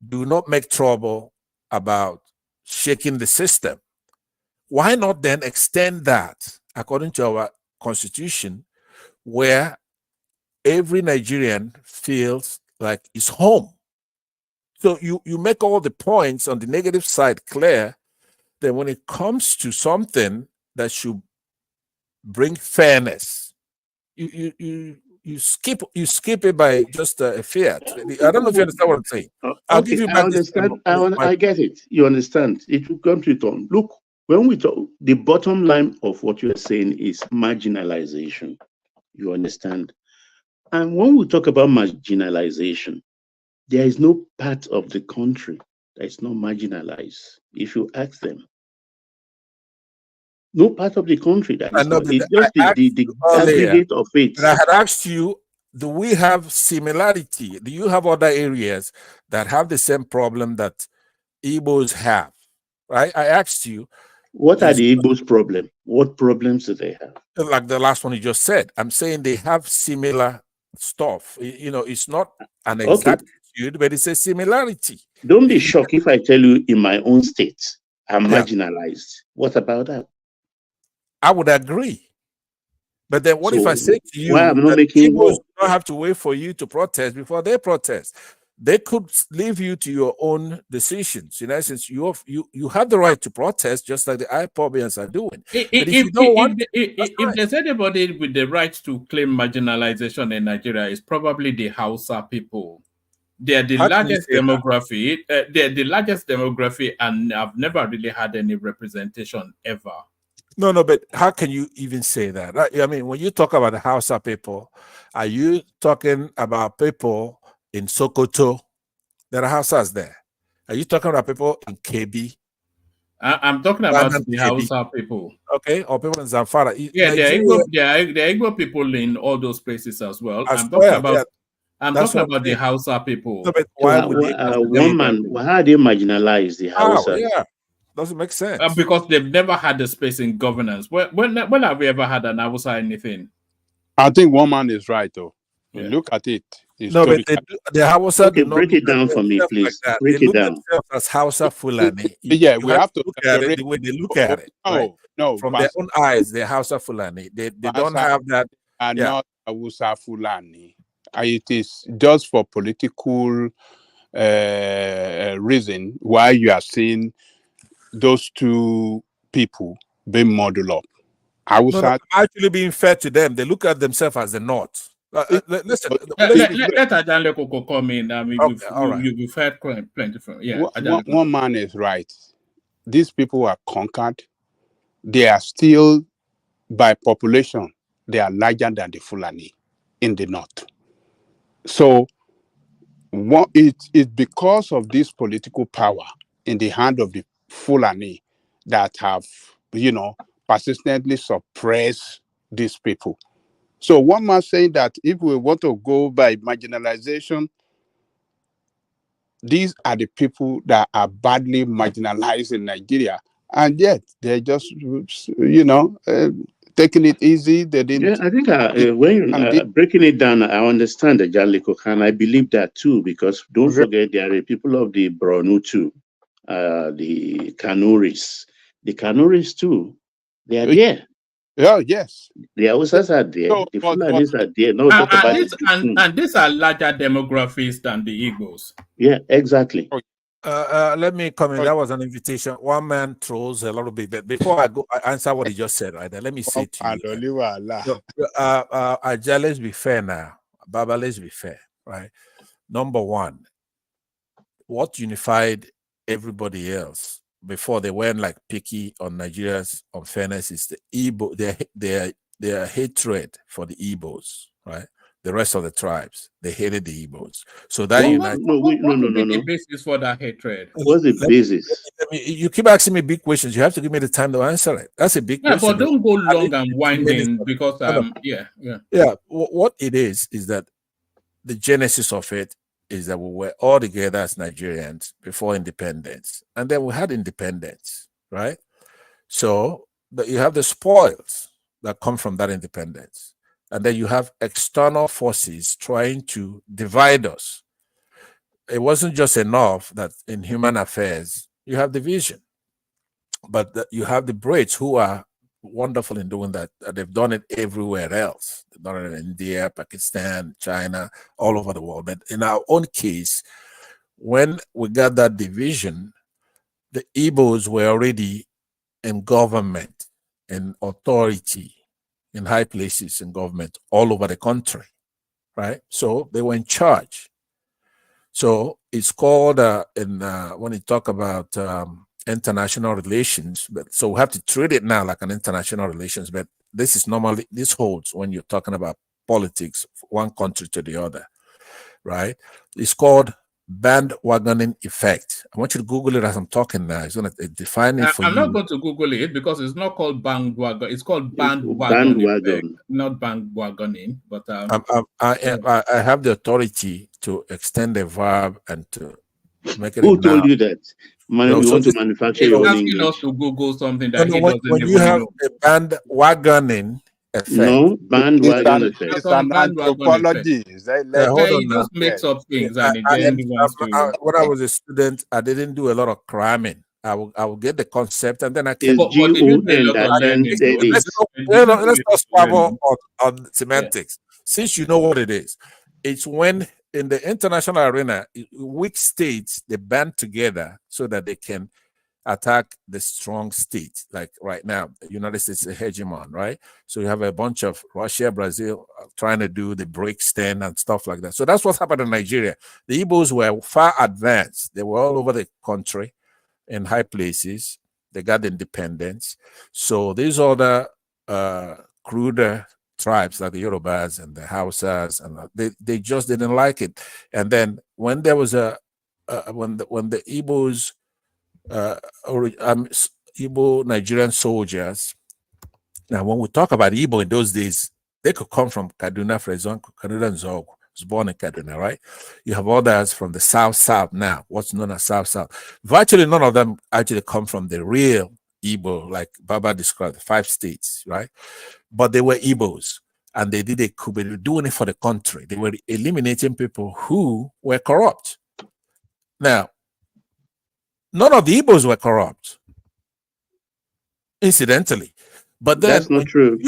S18: do not make trouble about shaking the system. Why not then extend that according to our constitution, where every Nigerian feels like it's home? So you make all the points on the negative side clear. Then when it comes to something that should bring fairness, you skip it by just a fiat. I don't know if you understand what I'm saying. I'll give you
S12: I
S18: back
S12: understand.
S18: this.
S12: I get it. You understand. It will come to it on. Look, when we talk, the bottom line of what you are saying is marginalization. You understand? And when we talk about marginalization, there is no part of the country that is not marginalized. If you ask them, no part of the country that is not. It's just the aggregate of it.
S18: But I had asked you, do we have similarity? Do you have other areas that have the same problem that Igbos have? Right? I asked you.
S12: What are the Igbos' problem? What problems do they have?
S18: Like the last one you just said. I'm saying they have similar stuff. You know, it's not an exactitude, but it's a similarity.
S12: Don't be shocked if I tell you in my own state, I'm marginalized. What about that?
S18: I would agree. But then what if I say to you
S12: why I'm not
S18: that
S12: making
S18: Igbos don't have to wait for you to protest before they protest? They could leave you to your own decisions. In essence, you have the right to protest, just like the Ipobians are doing.
S6: If there's anybody with the right to claim marginalization in Nigeria, it's probably the Hausa people. They're the largest demography. They're the largest demography, and I've never really had any representation ever.
S18: No, but how can you even say that? I mean, when you talk about the Hausa people, are you talking about people in Sokoto? There are Hausas there. Are you talking about people in KB?
S6: I'm talking about the Hausa people.
S18: Okay, or people in Zamfara.
S6: Yeah, there are Igbo people in all those places as well. I'm talking about the Hausa people.
S18: No, but why would they
S12: why are they marginalized, the Hausa?
S18: Yeah, doesn't make sense.
S6: Because they've never had the space in governance. When have we ever had an Hausa anything?
S9: I think one man is right, though. Yeah. Look at it.
S18: No, but the Hausa do not
S12: break it down for me, please.
S18: Like
S12: break
S18: they
S12: it
S18: look
S12: down.
S18: themselves as Hausa Fulani.
S9: Yeah, we have to
S18: look at it the way they look at it.
S9: No,
S18: from their own eyes, they're Hausa Fulani. They don't have that.
S9: Are not Hausa Fulani. It is just for political reason why you are seeing those two people being modeled up.
S18: I'm actually being fair to them. They look at themselves as the North. Listen,
S6: let Ajanle Koko come in. I mean, you've heard plenty from. Yeah,
S9: one man is right. These people are conquered. They are still, by population, they are larger than the Fulani in the north. So, it's because of this political power in the hand of the Fulani that have, persistently suppressed these people. So one man saying that if we want to go by marginalization, these are the people that are badly marginalized in Nigeria, and yet they're just, taking it easy. They didn't.
S12: Yeah, I think when you're breaking it down, I understand the Jaliko, and I believe that too, because don't forget there are people of the Borno too, the Kanuris. The Kanuris too, they are there.
S9: Oh, yes.
S12: The Hausas are there.
S6: So,
S12: the Fulanis are there. No,
S6: and these are larger demographies than the Igbos.
S12: Yeah, exactly.
S18: Let me comment. That was an invitation. One man throws a little bit. But before I go, I answer what he just said, right? Let me say to you. Let's be fair now. Baba, let's be fair, right? Number one, what unified everybody else before they weren't like picky on Nigeria's unfairness is the Igbo, their their hatred for the Igbos, right? The rest of the tribes, they hated the Igbos. So that united.
S12: No.
S6: The basis for that hatred.
S12: What's the basis?
S18: You keep asking me big questions. You have to give me the time to answer it. That's a big question.
S6: But don't go long and winding because
S18: What it is that the genesis of it is that we were all together as Nigerians before independence, and then we had independence, right? So you have the spoils that come from that independence, and then you have external forces trying to divide us. It wasn't just enough that in human affairs you have division, but you have the Brits who are wonderful in doing that. They've done it everywhere else. They've done it in India, Pakistan, China, all over the world. But in our own case, when we got that division, the Igbos were already in government, in authority, in high places in government all over the country, right? So they were in charge. So it's called, when you talk about international relations, but so we have to treat it now like an international relations, but this holds when you're talking about politics, one country to the other, right? It's called bandwagoning effect. I want you to Google it as I'm talking now. It's going to define it for you.
S6: I'm not going to Google it because it's not called bandwagon. It's called bandwagon effect, not bandwagoning. But
S18: I have the authority to extend the verb and to make it.
S12: Who told you that? You want to manufacture your own English?
S6: Us to Google something that he doesn't
S18: when you have a bandwagoning effect.
S12: No, bandwagon effect.
S15: It's an anthropology.
S18: Hold on
S6: he
S18: now.
S6: just makes up things
S18: when
S6: I
S18: was a student, I didn't do a lot of cramming. I will get the concept and then I
S12: can. It's G-O-N that then said it.
S18: Let's not squabble on semantics. Since you know what it is, it's when in the international arena, weak states, they band together so that they can attack the strong state. Like right now, the United States is a hegemon, right? So you have a bunch of Russia, Brazil trying to do the break stand and stuff like that. So that's what's happened in Nigeria. The Igbos were far advanced. They were all over the country in high places. They got independence. So these other cruder tribes like the Yorubas and the Hausas, and they just didn't like it. And then when there was when the Igbos, Igbo Nigerian soldiers. Now, when we talk about Igbo in those days, they could come from Kaduna, for example. Kaduna Nzog was born in Kaduna, right? You have others from the South now, what's known as South. Virtually none of them actually come from the real Igbo, like Baba described, the 5 states, right? But they were Igbos, and they did a coup. They were doing it for the country. They were eliminating people who were corrupt. Now, none of the Igbos were corrupt, incidentally. But then
S12: that's not true.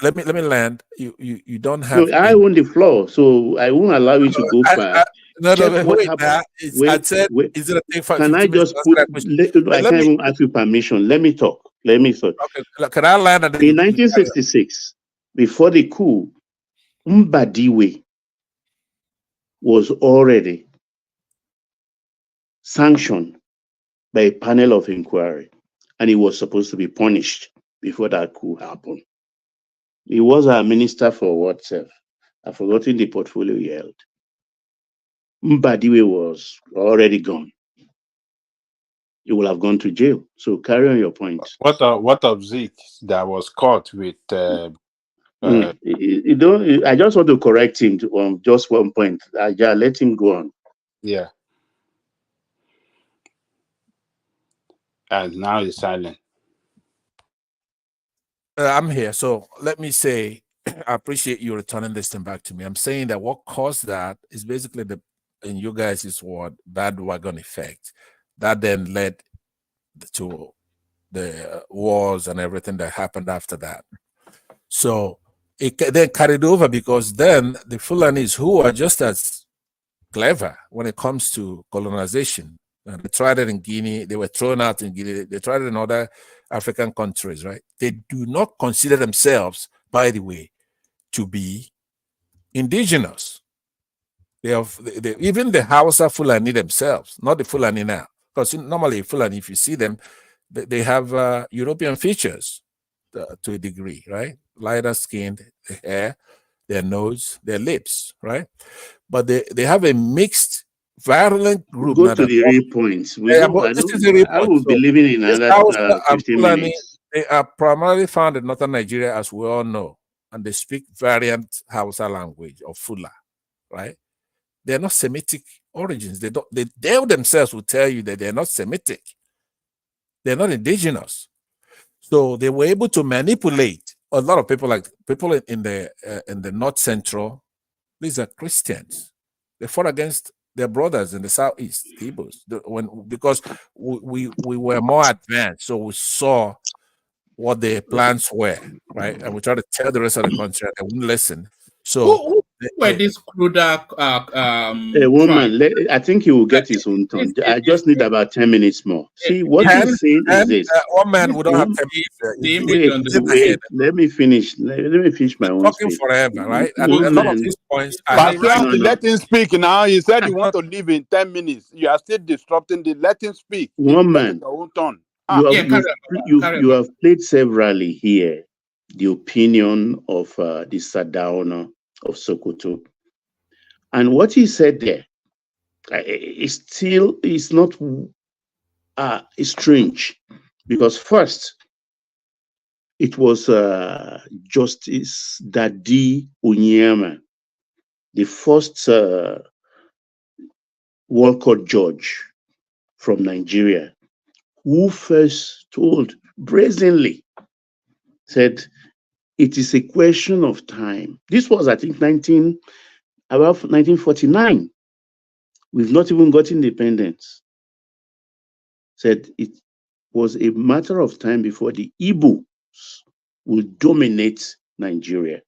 S18: Let me land. You don't have.
S12: No, I own the floor, so I won't allow you to go far.
S18: I said, is it a thing for?
S12: Can I just put? I can't even ask you permission. Let me talk. Okay.
S18: Can I land?
S12: In 1966, before the coup, Mbadiwe was already sanctioned by a panel of inquiry, and he was supposed to be punished before that coup happened. He was our minister for what, sir? I've forgotten the portfolio he held. Mbadiwe was already gone. He will have gone to jail. So carry on your point.
S9: What of Zeke that was caught with?
S12: You don't. I just want to correct him on just one point. Let him go on.
S9: Yeah. And now he's silent.
S18: I'm here. So let me say, I appreciate you returning this thing back to me. I'm saying that what caused that is basically in you guys' word, bandwagon effect. That then led to the wars and everything that happened after that. So it then carried over because then the Fulanis, who are just as clever when it comes to colonization, and they tried it in Guinea, they were thrown out in Guinea, they tried it in other African countries, right? They do not consider themselves, by the way, to be indigenous. Even the Hausa Fulani themselves, not the Fulani now, because normally Fulani, if you see them, they have European features to a degree, right? lighter skinned, the hair, their nose, their lips, right? But they have a mixed, violent group.
S12: Go
S18: now
S12: to
S18: that,
S12: the real points. We
S18: yeah,
S12: don't.
S18: but
S12: I
S18: this is
S12: don't.
S18: the real
S12: I
S18: point.
S12: will be
S18: So
S12: living in
S18: this
S12: another
S18: Hausa and
S12: 15
S18: Fulani,
S12: minutes.
S18: they are primarily found in northern Nigeria, as we all know, and they speak variant Hausa language or Fula, right? They're not Semitic origins. They themselves will tell you that they're not Semitic. They're not indigenous. So they were able to manipulate a lot of people, like people in the North Central. These are Christians. They fought against their brothers in the Southeast, the Igbos, because we were more advanced, so we saw what their plans were, right? And we tried to tell the rest of the country, and they wouldn't listen. So
S6: Who were these cruder
S12: A
S6: tribes?
S12: woman, I think he will get his own turn. I just need about 10 minutes more. See, what he's saying is this.
S18: one man, we don't have time.
S12: Wait, let me finish. Let me finish my own
S18: Talking
S12: speech.
S18: forever, right? And
S12: One
S18: a lot of
S12: man,
S18: these points are
S15: But
S18: not
S15: you have to
S12: no.
S15: let him speak now. He said you want to leave in 10 minutes. You are still disrupting the let him speak.
S12: One man,
S15: Your own turn.
S12: you have played severally here the opinion of the Sadauna of Sokoto. And what he said there is not strange, because first it was Justice D0WN, the first World Court judge from Nigeria, who first told brazenly, said it is a question of time. This was, I think, about 1949. We've not even got independence. Said it was a matter of time before the Igbos will dominate Nigeria.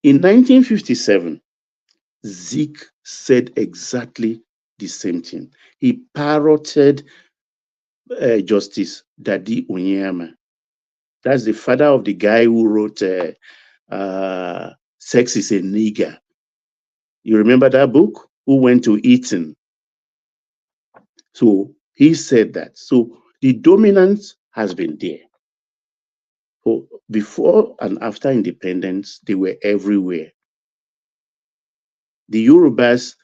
S12: In 1957, Zeke said exactly the same thing. He parroted Justice Dadi Onyema. That's the father of the guy who wrote Sex is a Nigger. You remember that book? Who went to Eton? So he said that. So the dominance has been there. So before and after independence, they were everywhere. The Yorubas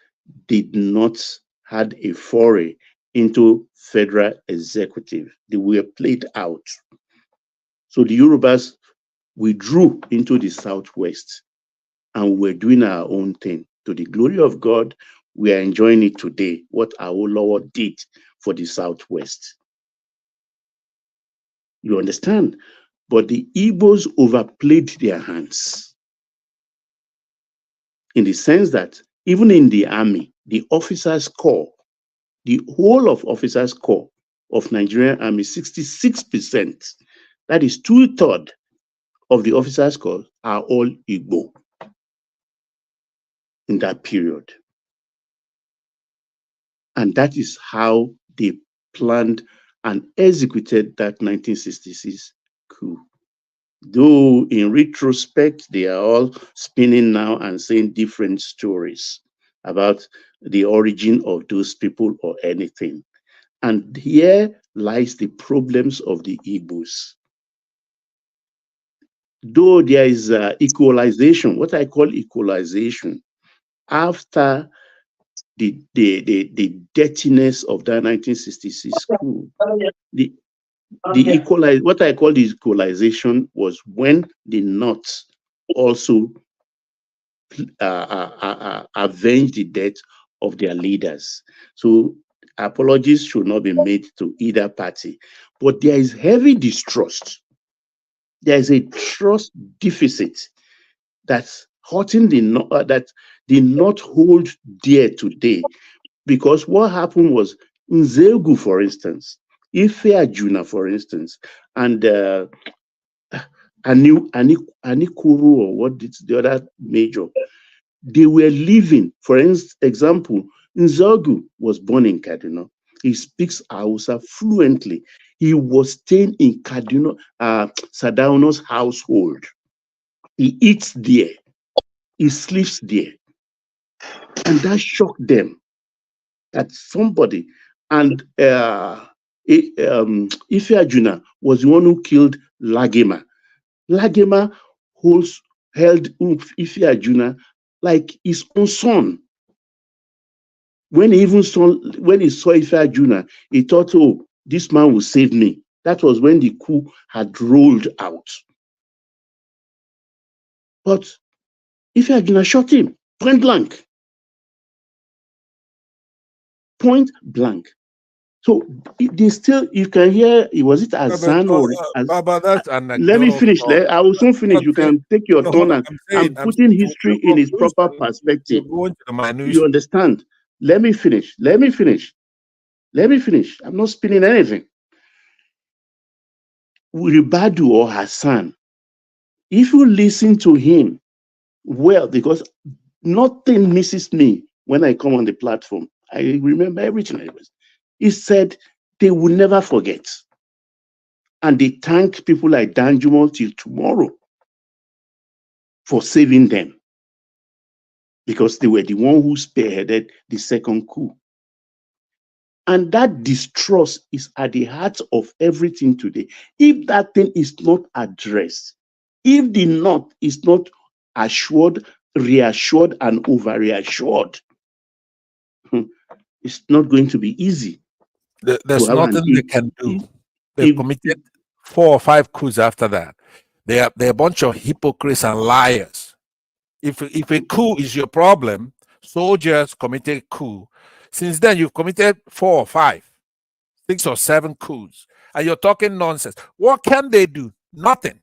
S12: did not had a foray into federal executive. They were played out. So the Yorubas withdrew into the Southwest and we're doing our own thing. To the glory of God, we are enjoying it today, what our Lord did for the Southwest. You understand? But the Igbos overplayed their hands in the sense that even in the army, the officers' corps, the whole of officers' corps of Nigerian army, 66%, that is 2/3 of the officers' corps are all Igbo in that period. And that is how they planned and executed that 1966 coup. Though in retrospect, they are all spinning now and saying different stories about the origin of those people or anything. And here lies the problems of the Igbos. Though there is equalization, what I call equalization, after the dirtiness of that 1966 coup, what I call the equalization was when the North also avenged the death of their leaders. So apologies should not be made to either party, but there is heavy distrust. There is a trust deficit that's hurting that the North hold dear today, because what happened was Nzegu, for instance, Ife Ajuna, for instance, and Anikuru, or what did the other major, they were living. For example, Nzegu was born in Kaduna. He speaks Hausa fluently. He was staying in Kaduna, Sadauno's household. He eats there. He sleeps there. And that shocked them, that somebody, and Ife Ajuna was the one who killed Lagema. Lagema held Ife Ajuna like his own son. When he saw Ife Ajuna, he thought, oh, this man will save me. That was when the coup had rolled out. But Ife Ajuna shot him, point blank. Point blank. So they still, you can hear, was it Azan or
S18: that's
S12: let me finish. I will soon finish. You can take your turn. I'm putting history in its proper perspective. You understand? Let me finish. Let me finish. Let me finish. I'm not spinning anything. Ribadu or Hassan, if you listen to him well, because nothing misses me when I come on the platform. I remember everything. He said they will never forget. And they thank people like Danjuma till tomorrow for saving them, because they were the one who spearheaded the second coup. And that distrust is at the heart of everything today. If that thing is not addressed, if the North is not assured, reassured, and over-reassured, it's not going to be easy.
S18: There's nothing they can do. They've committed 4 or 5 coups after that. They're a bunch of hypocrites and liars. If a coup is your problem, soldiers committed coup. Since then, you've committed 4 or 5, 6 or 7 coups, and you're talking nonsense. What can they do? Nothing.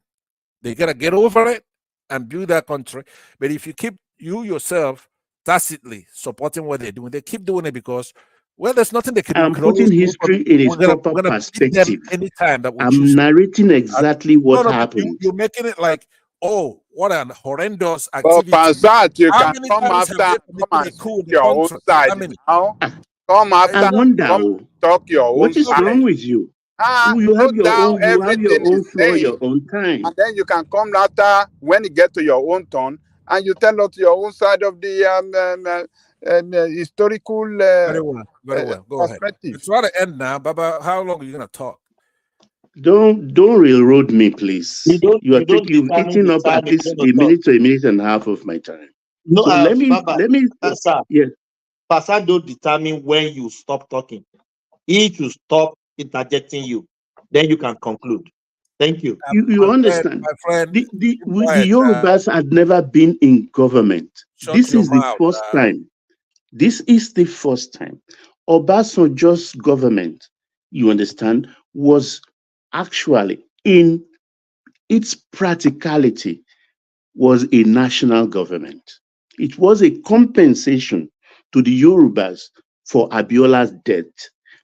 S18: They gotta get over it and build their country. But if you keep yourself tacitly supporting what they're doing, they keep doing it because, well, there's nothing they can do.
S12: I'm putting history in its proper perspective.
S18: Anytime that we
S12: I'm narrating exactly what happened.
S18: You're making it like, oh, what an horrendous
S15: Well,
S18: activity.
S15: Pansat, you
S18: How
S15: can
S18: many
S15: come
S18: times
S15: after,
S18: have they
S15: come
S18: committed
S15: and
S18: a coup in
S15: speak
S18: the
S15: your own
S18: country?
S15: side
S18: How many?
S15: now. Come after,
S12: I wonder,
S15: come talk your own
S12: what is
S15: side.
S12: wrong with you?
S15: You
S12: have your
S15: down
S12: own, you have your
S15: everything
S12: own
S15: he's
S12: floor,
S15: saying,
S12: your own time.
S15: and then you can come after when you get to your own turn, and you tell us your own side of the historical
S18: Very well. Go ahead.
S15: perspective.
S18: It's try to end now, Baba. How long are you gonna talk?
S12: Don't railroad me, please. You've eaten up at least a minute to a minute and a half of my time.
S10: No,
S12: so let me
S10: sir.
S12: Yes.
S10: Pastor don't determine when you stop talking. He should stop interjecting you. Then you can conclude. Thank you.
S12: You understand?
S18: My friend,
S12: the Yorubas had never been in government. This is the first time. This is the first time. Obasanjo's government, you understand, was actually in its practicality was a national government. It was a compensation to the Yorubas for Abiola's death,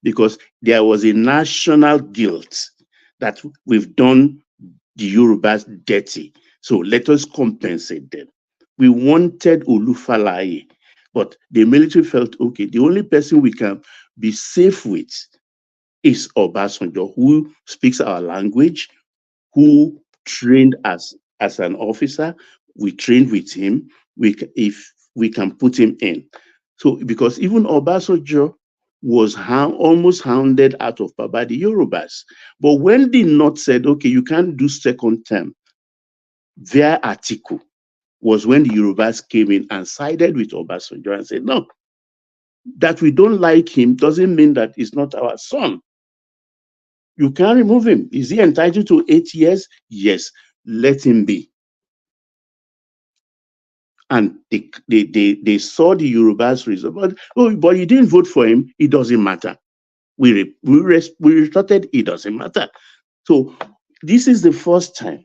S12: because there was a national guilt that we've done the Yorubas dirty. So let us compensate them. We wanted Olufalaye, but the military felt, okay, the only person we can be safe with is Obasanjo, who speaks our language, who trained as an officer. We trained with him. If we can put him in. So because even Obasanjo was almost hounded out of Baba the Yorubas. But when the North said, okay, you can't do second term, their article was when the Yorubas came in and sided with Obasanjo and said, no, that we don't like him doesn't mean that he's not our son. You can't remove him. Is he entitled to 8 years? Yes, let him be. And they saw the Yorubas result. But you didn't vote for him. It doesn't matter. We retorted. It doesn't matter. So this is the first time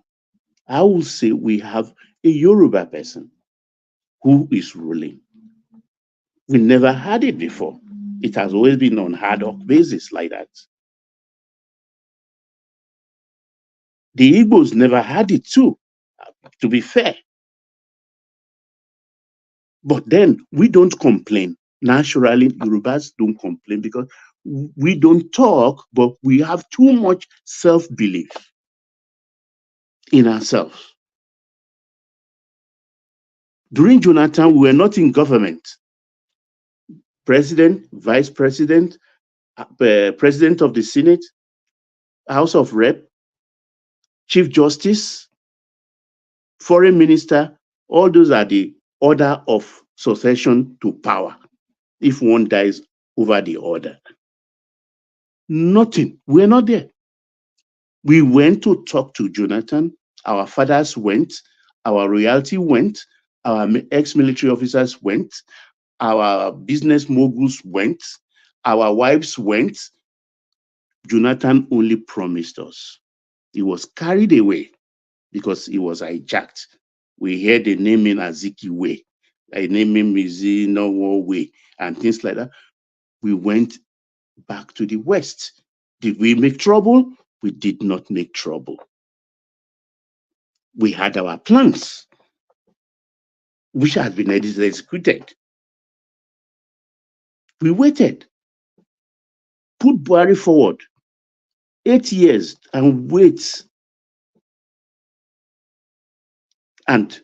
S12: I will say we have a Yoruba person who is ruling. We never had it before. It has always been on ad hoc basis like that. The Igbos never had it too, to be fair. But then we don't complain. Naturally, Yorubas don't complain because we don't talk, but we have too much self-belief in ourselves. During Jonathan, we were not in government. President, vice president, president of the Senate, House of Rep, Chief Justice, foreign minister, all those are the order of succession to power. If one dies over the order, nothing. We're not there. We went to talk to Jonathan. Our fathers went. Our royalty went. Our ex-military officers went. Our business moguls went. Our wives went. Jonathan only promised us. He was carried away because he was hijacked. We heard the naming Aziki Way, a naming Mizino Way, and things like that. We went back to the West. Did we make trouble? We did not make trouble. We had our plans, which had been executed. We waited, put Buhari forward 8 years and wait. And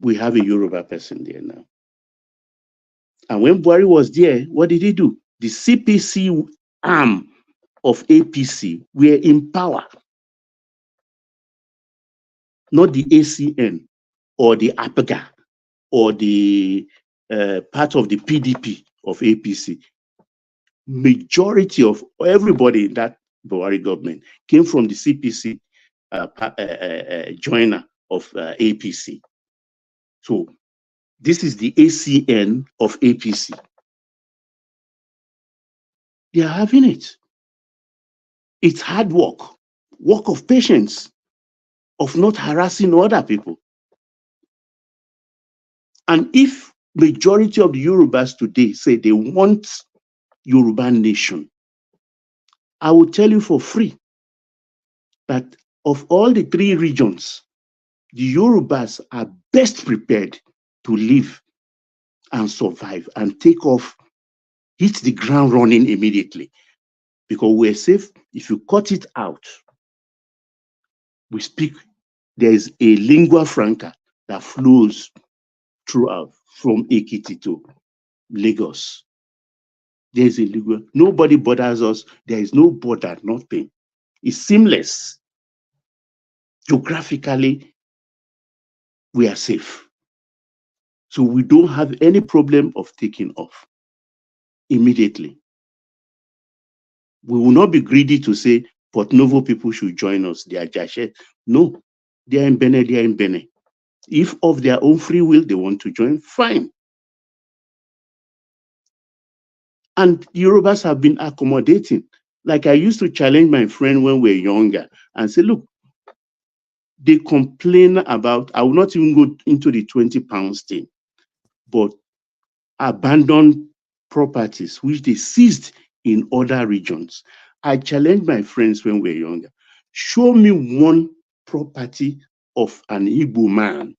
S12: we have a Yoruba person there now. And when Buhari was there, what did he do? The CPC arm of APC were in power, not the ACN or the APGA or the part of the PDP of APC. Majority of everybody in that Buhari government came from the CPC joiner of APC. So this is the ACN of APC. They are having it. It's hard work of patience, of not harassing other people. And if majority of the Yorubas today say they want Yoruba nation, I will tell you for free that of all the 3 regions, the Yorubas are best prepared to live and survive and take off, hit the ground running immediately. Because we're safe. If you cut it out, we speak, there is a lingua franca that flows throughout from Ekiti to Lagos. There's a lingua, nobody bothers us. There is no border, nothing. It's seamless. Geographically, we are safe. So we don't have any problem of taking off immediately. We will not be greedy to say, Port Novo people should join us. They are Jashe. No, they are in Benin, they are in Benin. If of their own free will they want to join, fine. And Yorubas have been accommodating. Like I used to challenge my friend when we were younger and say, look, they complain about, I will not even go into the 20 pounds thing, but abandoned properties which they seized in other regions. I challenged my friends when we were younger. Show me one property of an Igbo man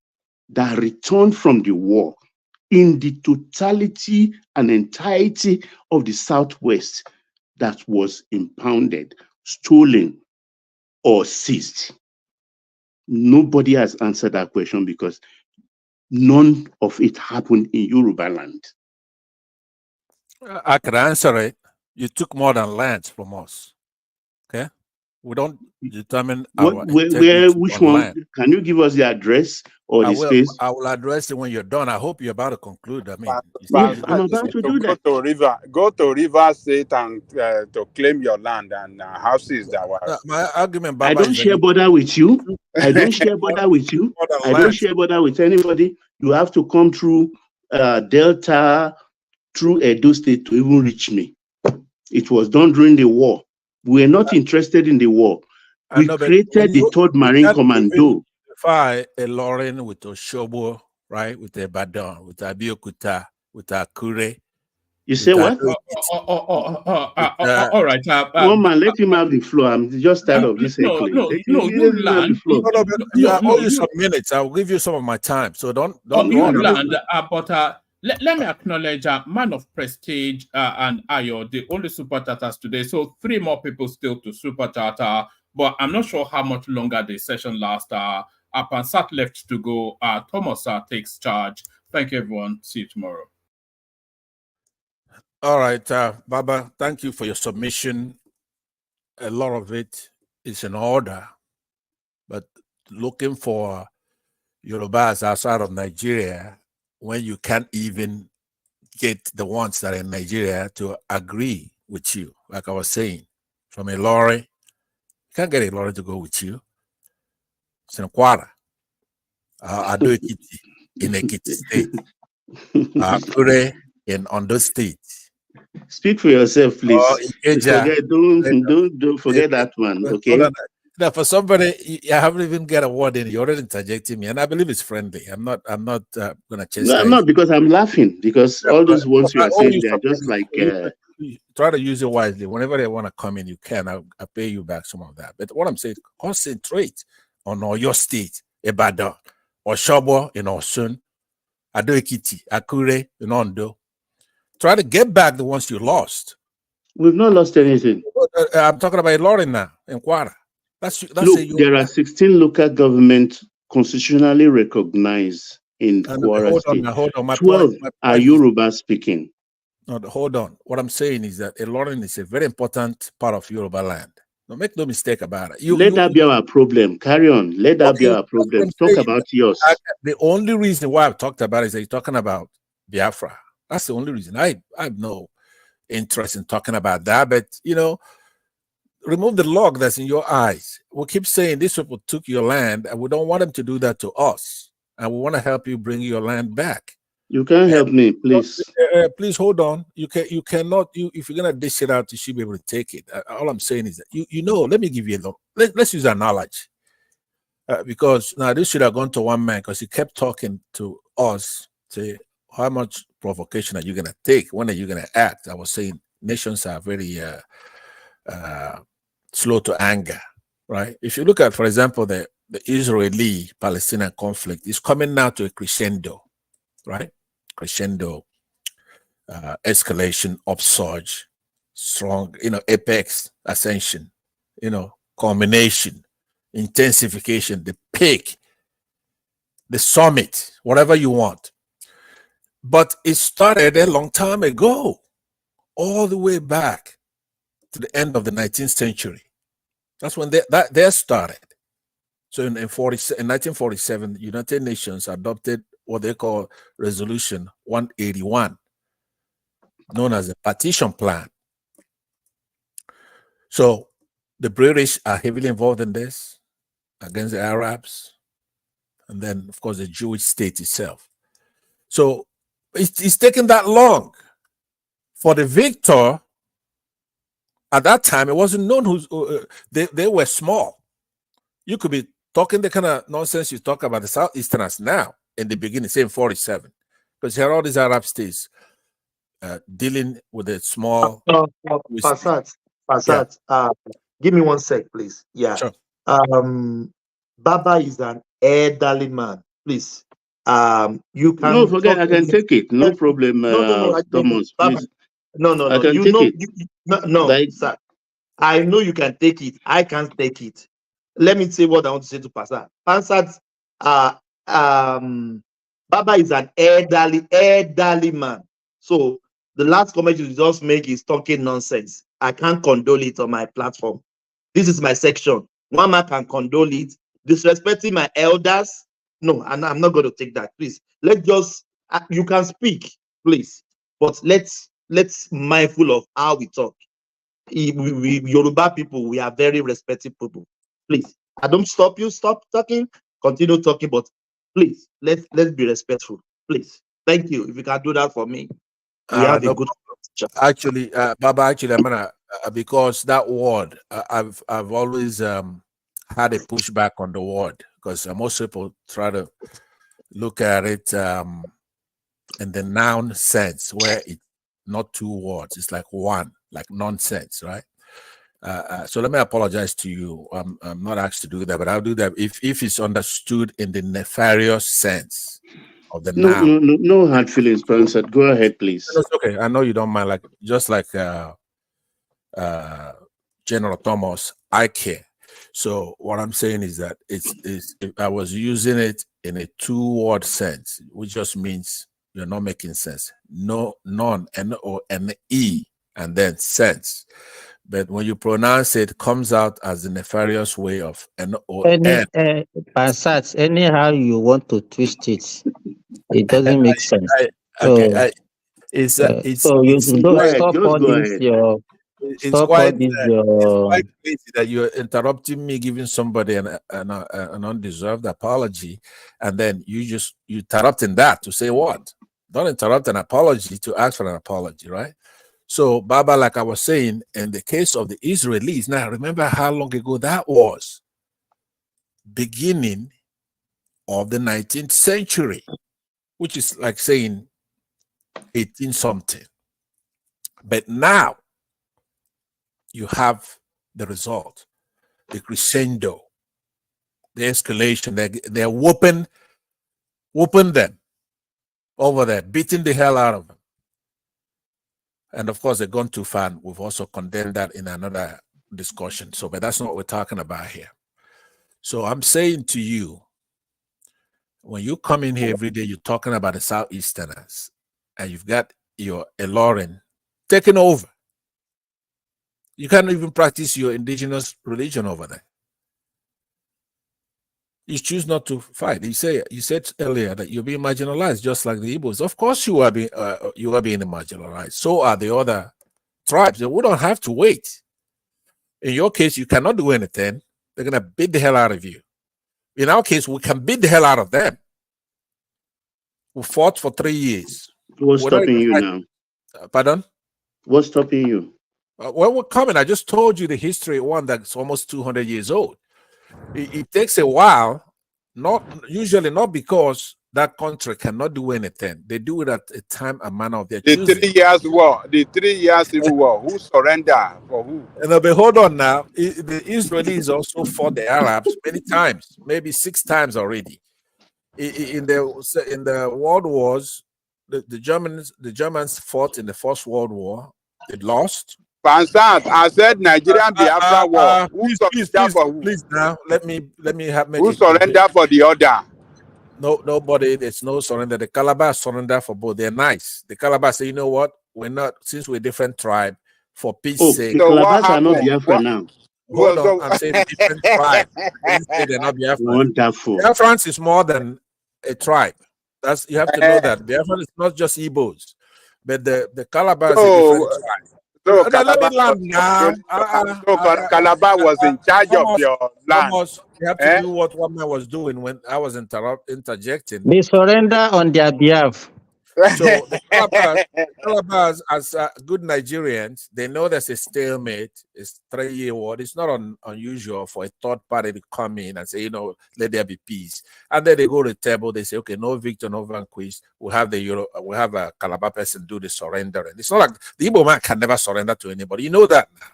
S12: that returned from the war in the totality and entirety of the Southwest that was impounded, stolen, or seized. Nobody has answered that question because none of it happened in Yoruba land.
S18: I could answer it. You took more than land from us. Okay? We don't determine our
S12: Which one?
S18: Land.
S12: Can you give us the address or the space?
S18: I will address it when you're done. I hope you're about to conclude. I mean,
S12: I'm about to do that.
S15: Go to River State and to claim your land and houses that were.
S18: My argument,
S12: I don't share border with you. I don't share border with you. I don't share border with anybody. You have to come through Delta, through Edo State to even reach me. It was done during the war. We are not interested in the war. We created the 3rd Marine Commando.
S18: If a Lauren with Oshobo, right, with a Badon, with a Biokuta, with a Kure.
S12: You say what?
S6: All right.
S12: One man, let him have the floor. I'm just tired of this.
S6: No, you land.
S18: I owe you some minutes. I'll give you some of my time. So don't
S6: you land. But let me acknowledge Man of Prestige and Ayo, the only super chatters today. So 3 more people still to super chatter, but I'm not sure how much longer the session lasts. Pansat left to go. Thomas takes charge. Thank you, everyone. See you tomorrow.
S18: All right, Baba, thank you for your submission. A lot of it is in order, but looking for Yorubas outside of Nigeria when you can't even get the ones that are in Nigeria to agree with you. Like I was saying, from a lorry, you can't get a lorry to go with you. It's in Kwara, Ado Ekiti in Ekiti State, Akure in Ondo State.
S12: Speak for yourself, please. Don't forget that one, okay?
S18: Now, for somebody, I haven't even get a word in. You're already interjecting me, and I believe it's friendly. I'm not gonna chase.
S12: No, I'm not, because I'm laughing, because all those words you are saying, they're just like.
S18: Try to use it wisely. Whenever they want to come in, you can. I'll pay you back some of that. But what I'm saying, concentrate on your state, Ibadan, or Shobo in Osun, Ado Ekiti, Akure in Ondo. Try to get back the ones you lost.
S12: We've not lost anything.
S18: I'm talking about Ilorin now, in Kwara.
S12: Look, there are 16 local governments constitutionally recognized in Kwara State.
S18: Hold on.
S12: 12 are Yoruba speaking.
S18: No, hold on. What I'm saying is that Ilorin is a very important part of Yoruba land. No, make no mistake about it.
S12: Let that be our problem. Carry on. Let that be our problem. Talk about yours.
S18: The only reason why I've talked about it is that you're talking about Biafra. That's the only reason. I have no interest in talking about that. But, remove the log that's in your eyes. We keep saying these people took your land, and we don't want them to do that to us. And we want to help you bring your land back.
S12: You can't help me, please.
S18: Please hold on. You cannot. If you're gonna dish it out, you should be able to take it. All I'm saying is that let me give you a look. Let's use analogy. Because now this should have gone to one man, because he kept talking to us. Say, how much provocation are you gonna take? When are you gonna act? I was saying nations are very slow to anger, right? If you look at, for example, the Israeli-Palestinian conflict is coming now to a crescendo, right? Crescendo, escalation, upsurge, strong, apex, ascension, culmination, intensification, the peak, the summit, whatever you want. But it started a long time ago, all the way back to the end of the 19th century. That's when they started. So in 1947, the United Nations adopted what they call Resolution 181, known as the Partition Plan. So the British are heavily involved in this against the Arabs, and then, of course, the Jewish state itself. So it's taken that long for the victor. At that time, it wasn't known they were small. You could be talking the kind of nonsense you talk about the Southeasterners now in the beginning, say in 47, because you had all these Arab states dealing with a small.
S8: Passat.
S18: Yeah.
S8: Give me 1 sec, please. Yeah.
S18: Sure.
S8: Baba is an elderly man. Please. You can.
S12: No, forget. I can take it. No problem.
S8: No.
S12: Thomas, please.
S8: No.
S12: I can take it.
S8: Sir. I know you can take it. I can't take it. Let me say what I want to say to Passat. Passat, Baba is an elderly man. So the last comment you just make is talking nonsense. I can't condole it on my platform. This is my section. One man can condole it. Disrespecting my elders. No, and I'm not going to take that. Please, let's just. You can speak, please, but let's mindful of how we talk. We Yoruba people, we are very respectful people. Please, I don't stop you. Stop talking. Continue talking, but please let's be respectful. Please, thank you. If you can do that for me, we have a good.
S18: Actually, Baba, I'm gonna because that word, I've always had a pushback on the word, because most people try to look at it in the noun sense, where it's not two words, it's like one, like nonsense, right? So let me apologize to you. I'm not asked to do that, but I'll do that if it's understood in the nefarious sense of the noun.
S12: No hard feelings, Spencer. Go ahead, please.
S18: That's okay. I know you don't mind. Just like General Thomas, I care. So what I'm saying is that if I was using it in a two-word sense, which just means you're not making sense. No, none, N-O-N-E, and then sense. But when you pronounce it, it comes out as a nefarious way of
S19: Any Passat, anyhow you want to twist it, it doesn't make sense. So,
S18: it's
S19: you don't
S12: ahead,
S19: stop
S12: just
S19: all
S12: go
S19: this
S12: ahead.
S18: it's quite crazy that you're interrupting me giving somebody an undeserved apology, and then you interrupting that to say what? Don't interrupt an apology to ask for an apology, right? So, Baba, like I was saying, in the case of the Israelis, now remember how long ago that was? Beginning of the 19th century, which is like saying 18 something. But now you have the result, the crescendo, the escalation. They're whooping them over there, beating the hell out of them. And of course, they've gone too far. We've also condemned that in another discussion. So, but that's not what we're talking about here. So I'm saying to you, when you come in here every day, you're talking about the Southeasterners, and you've got your Elorin taking over. You can't even practice your indigenous religion over there. You choose not to fight. You said earlier that you're being marginalized, just like the Igbos. Of course, you are being marginalized. So are the other tribes. We don't have to wait. In your case, you cannot do anything. They're gonna beat the hell out of you. In our case, we can beat the hell out of them. We fought for 3 years.
S12: What's stopping you now?
S18: Pardon?
S12: What's stopping you?
S18: Well, we're coming. I just told you the history, one that's almost 200 years old. It takes a while, not because that country cannot do anything. They do it at a time and manner of their choosing.
S15: The 3 years civil war. Who surrendered for who?
S18: But hold on now. The Israelis also fought the Arabs many times, maybe 6 times already. In the world wars, the Germans fought in the First World War. They lost.
S15: Pansat, I said Nigerian Biafra war.
S18: Please now let me make
S15: who surrender for the other?
S18: No, nobody. There's no surrender. The Calabar surrender for both. They're nice. The Calabar say, you know what? We're not, since we're a different tribe, for peace sake.
S12: The Calabars are not Biafra now.
S18: Hold on, I'm saying different tribe. They're not Biafra.
S12: Wonderful.
S18: Biafra is more than a tribe. You have to know that. Biafra is not just Igbos, but the Calabar is a different tribe.
S15: So Calabar was in charge of your land.
S18: You have to do what one man was doing when I was interjecting.
S19: They surrender on their behalf.
S18: So the Calabars, as good Nigerians, they know there's a stalemate. It's 3-year war. It's not unusual for a third party to come in and say, let there be peace. And then they go to the table. They say, okay, no victor, no vanquished. We'll have a Calabar person do the surrendering. It's not like the Igbo man can never surrender to anybody. You know that now.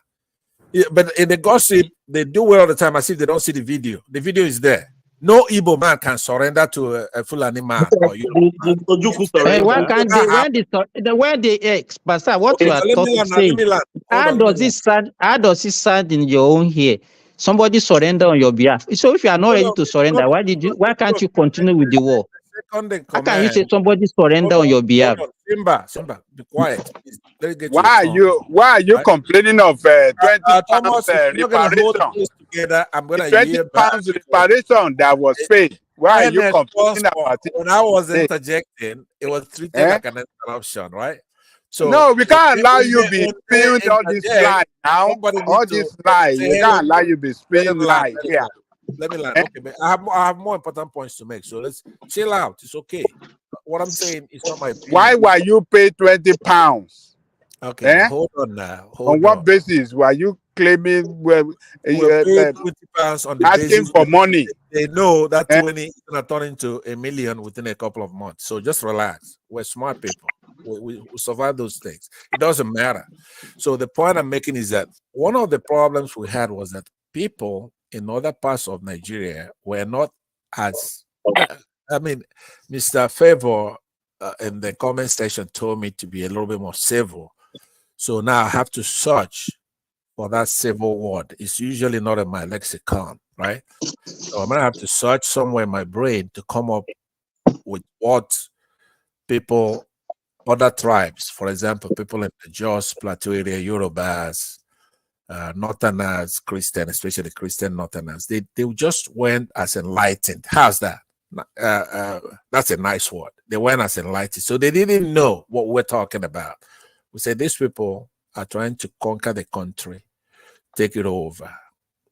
S18: Yeah, but in the gossip, they do it all the time as if they don't see the video. The video is there. No Igbo man can surrender to a Fulani man.
S19: Why can't they? When they Pastor, what you are saying? How does it sound in your own ear? Somebody surrender on your behalf. So if you are not ready to surrender, why can't you continue with the war? How can you say somebody surrender on your behalf?
S18: Simba, be quiet.
S15: Why are you complaining of 20 pounds reparation?
S18: I'm gonna
S15: 20 pounds reparation that was paid. Why are you complaining about it?
S18: When I was interjecting, it was treated like an interruption, right? So
S15: no, we can't allow you be spewing all this lie now. All this lie, we can't allow you be spewing lie here.
S18: Let me land. Okay, but I have more important points to make. So let's chill out. It's okay. What I'm saying is not my opinion.
S15: Why were you paid 20 pounds?
S18: Okay, hold on now.
S15: On what basis were you claiming?
S18: We're paid 20 pounds on the
S15: asking
S18: basis
S15: for money.
S18: They know that 20 is gonna turn into $1 million within a couple of months. So just relax. We're smart people. We survive those things. It doesn't matter. So the point I'm making is that one of the problems we had was that people in other parts of Nigeria were not as, Mr. Favor in the comment section told me to be a little bit more civil. So now I have to search for that civil word. It's usually not in my lexicon, right? So I'm going to have to search somewhere in my brain to come up with what people, other tribes, for example, people in the Jos Plateau area, Yorubas, Northerners, Christian, especially Christian Northerners. They just went as enlightened. How's that? That's a nice word. They went as enlightened. So they didn't know what we're talking about. We said these people are trying to conquer the country, take it over.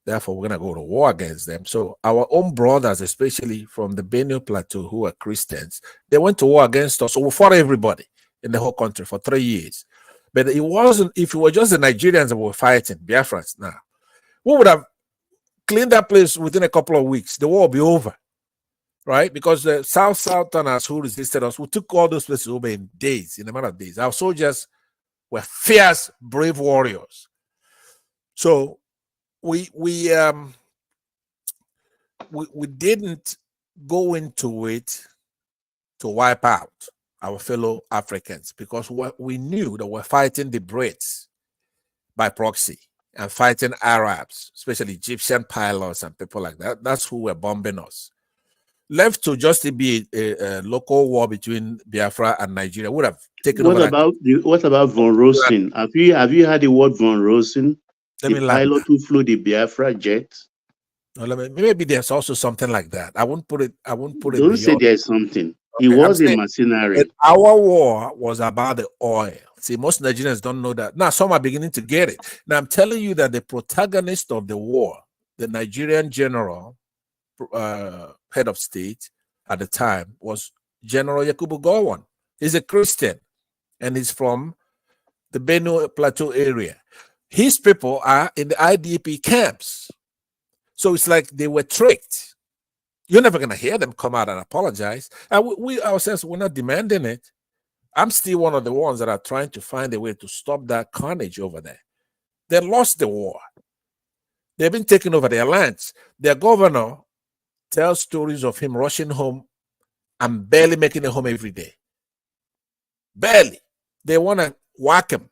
S18: Therefore, we're going to go to war against them. So our own brothers, especially from the Benue Plateau, who are Christians, they went to war against us. So we fought everybody in the whole country for 3 years. But it wasn't, if it were just the Nigerians that were fighting, Biafrans now, we would have cleaned that place within a couple of weeks. The war will be over, right? Because the Southerners who resisted us, we took all those places over in days, in a matter of days. Our soldiers were fierce, brave warriors. So we didn't go into it to wipe out our fellow Africans, because we knew that we're fighting the Brits by proxy and fighting Arabs, especially Egyptian pilots and people like that. That's who were bombing us. Left to just be a local war between Biafra and Nigeria would have taken over.
S12: What about von Rosen? Have you heard the word von Rosen? The pilot who flew the Biafra jet.
S18: Maybe there's also something like that. I won't put it.
S12: Don't say there's something. It was a mercenary.
S18: Our war was about the oil. See, most Nigerians don't know that. Now, some are beginning to get it. Now, I'm telling you that the protagonist of the war, the Nigerian general, head of state at the time, was General Yakubu Gowon. He's a Christian, and he's from the Benue Plateau area. His people are in the IDP camps. So it's like they were tricked. You're never going to hear them come out and apologize. And we ourselves, we're not demanding it. I'm still one of the ones that are trying to find a way to stop that carnage over there. They lost the war. They've been taking over their lands. Their governor tells stories of him rushing home and barely making it home every day. Barely. They want to whack him.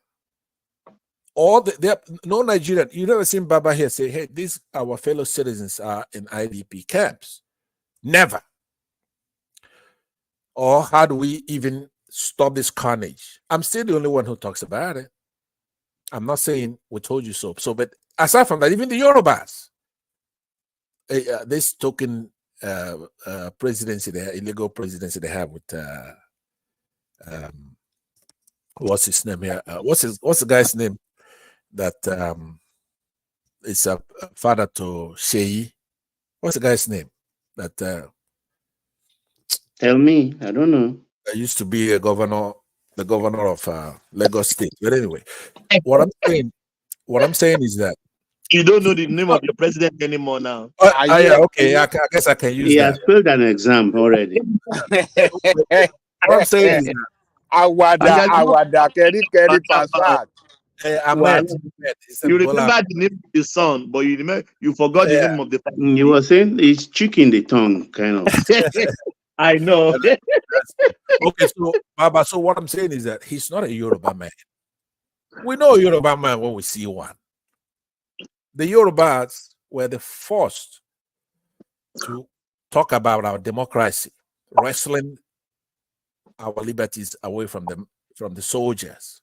S18: No Nigerian. You never seen Baba here say, hey, these our fellow citizens are in IDP camps. Never. Or how do we even stop this carnage? I'm still the only one who talks about it. I'm not saying we told you so. But aside from that, even the Yorubas, this token presidency, the illegal presidency they have with what's his name here? What's the guy's name that is a father to Sheyi? What's the guy's name? That
S12: tell me, I don't know.
S18: I used to be the governor of Lagos State. But anyway, what I'm saying is that
S10: you don't know the name of your president anymore now.
S18: Yeah, okay. I guess I can use that.
S12: He has failed an exam already.
S18: What I'm saying is that
S15: Awada, Keri Passat.
S10: You remember the name of the son, but you forgot the name of the family.
S12: You were saying it's chicken the tongue, kind of.
S10: I know.
S18: Okay, so Baba, so what I'm saying is that he's not a Yoruba man. We know a Yoruba man when we see one. The Yorubas were the first to talk about our democracy, wrestling our liberties away from the soldiers.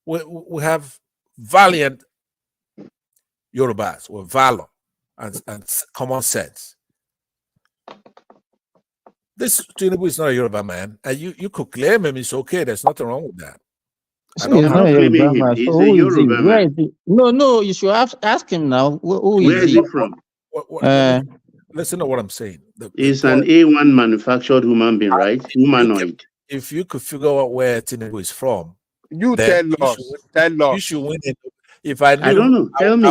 S18: We have valiant Yorubas with valor and common sense. This Tinubu is not a Yoruba man, and you could claim him. It's okay. There's nothing wrong with that.
S19: He's not a Yoruba man. So who is he? Where is he? No. You should ask him now.
S12: Where is he from?
S18: Listen to what I'm saying.
S12: He's an A1 manufactured human being, right? Humanoid.
S18: If you could figure out where Tinubu is from,
S15: you tell us.
S18: You should win it. If I knew,
S12: I don't know. Tell me.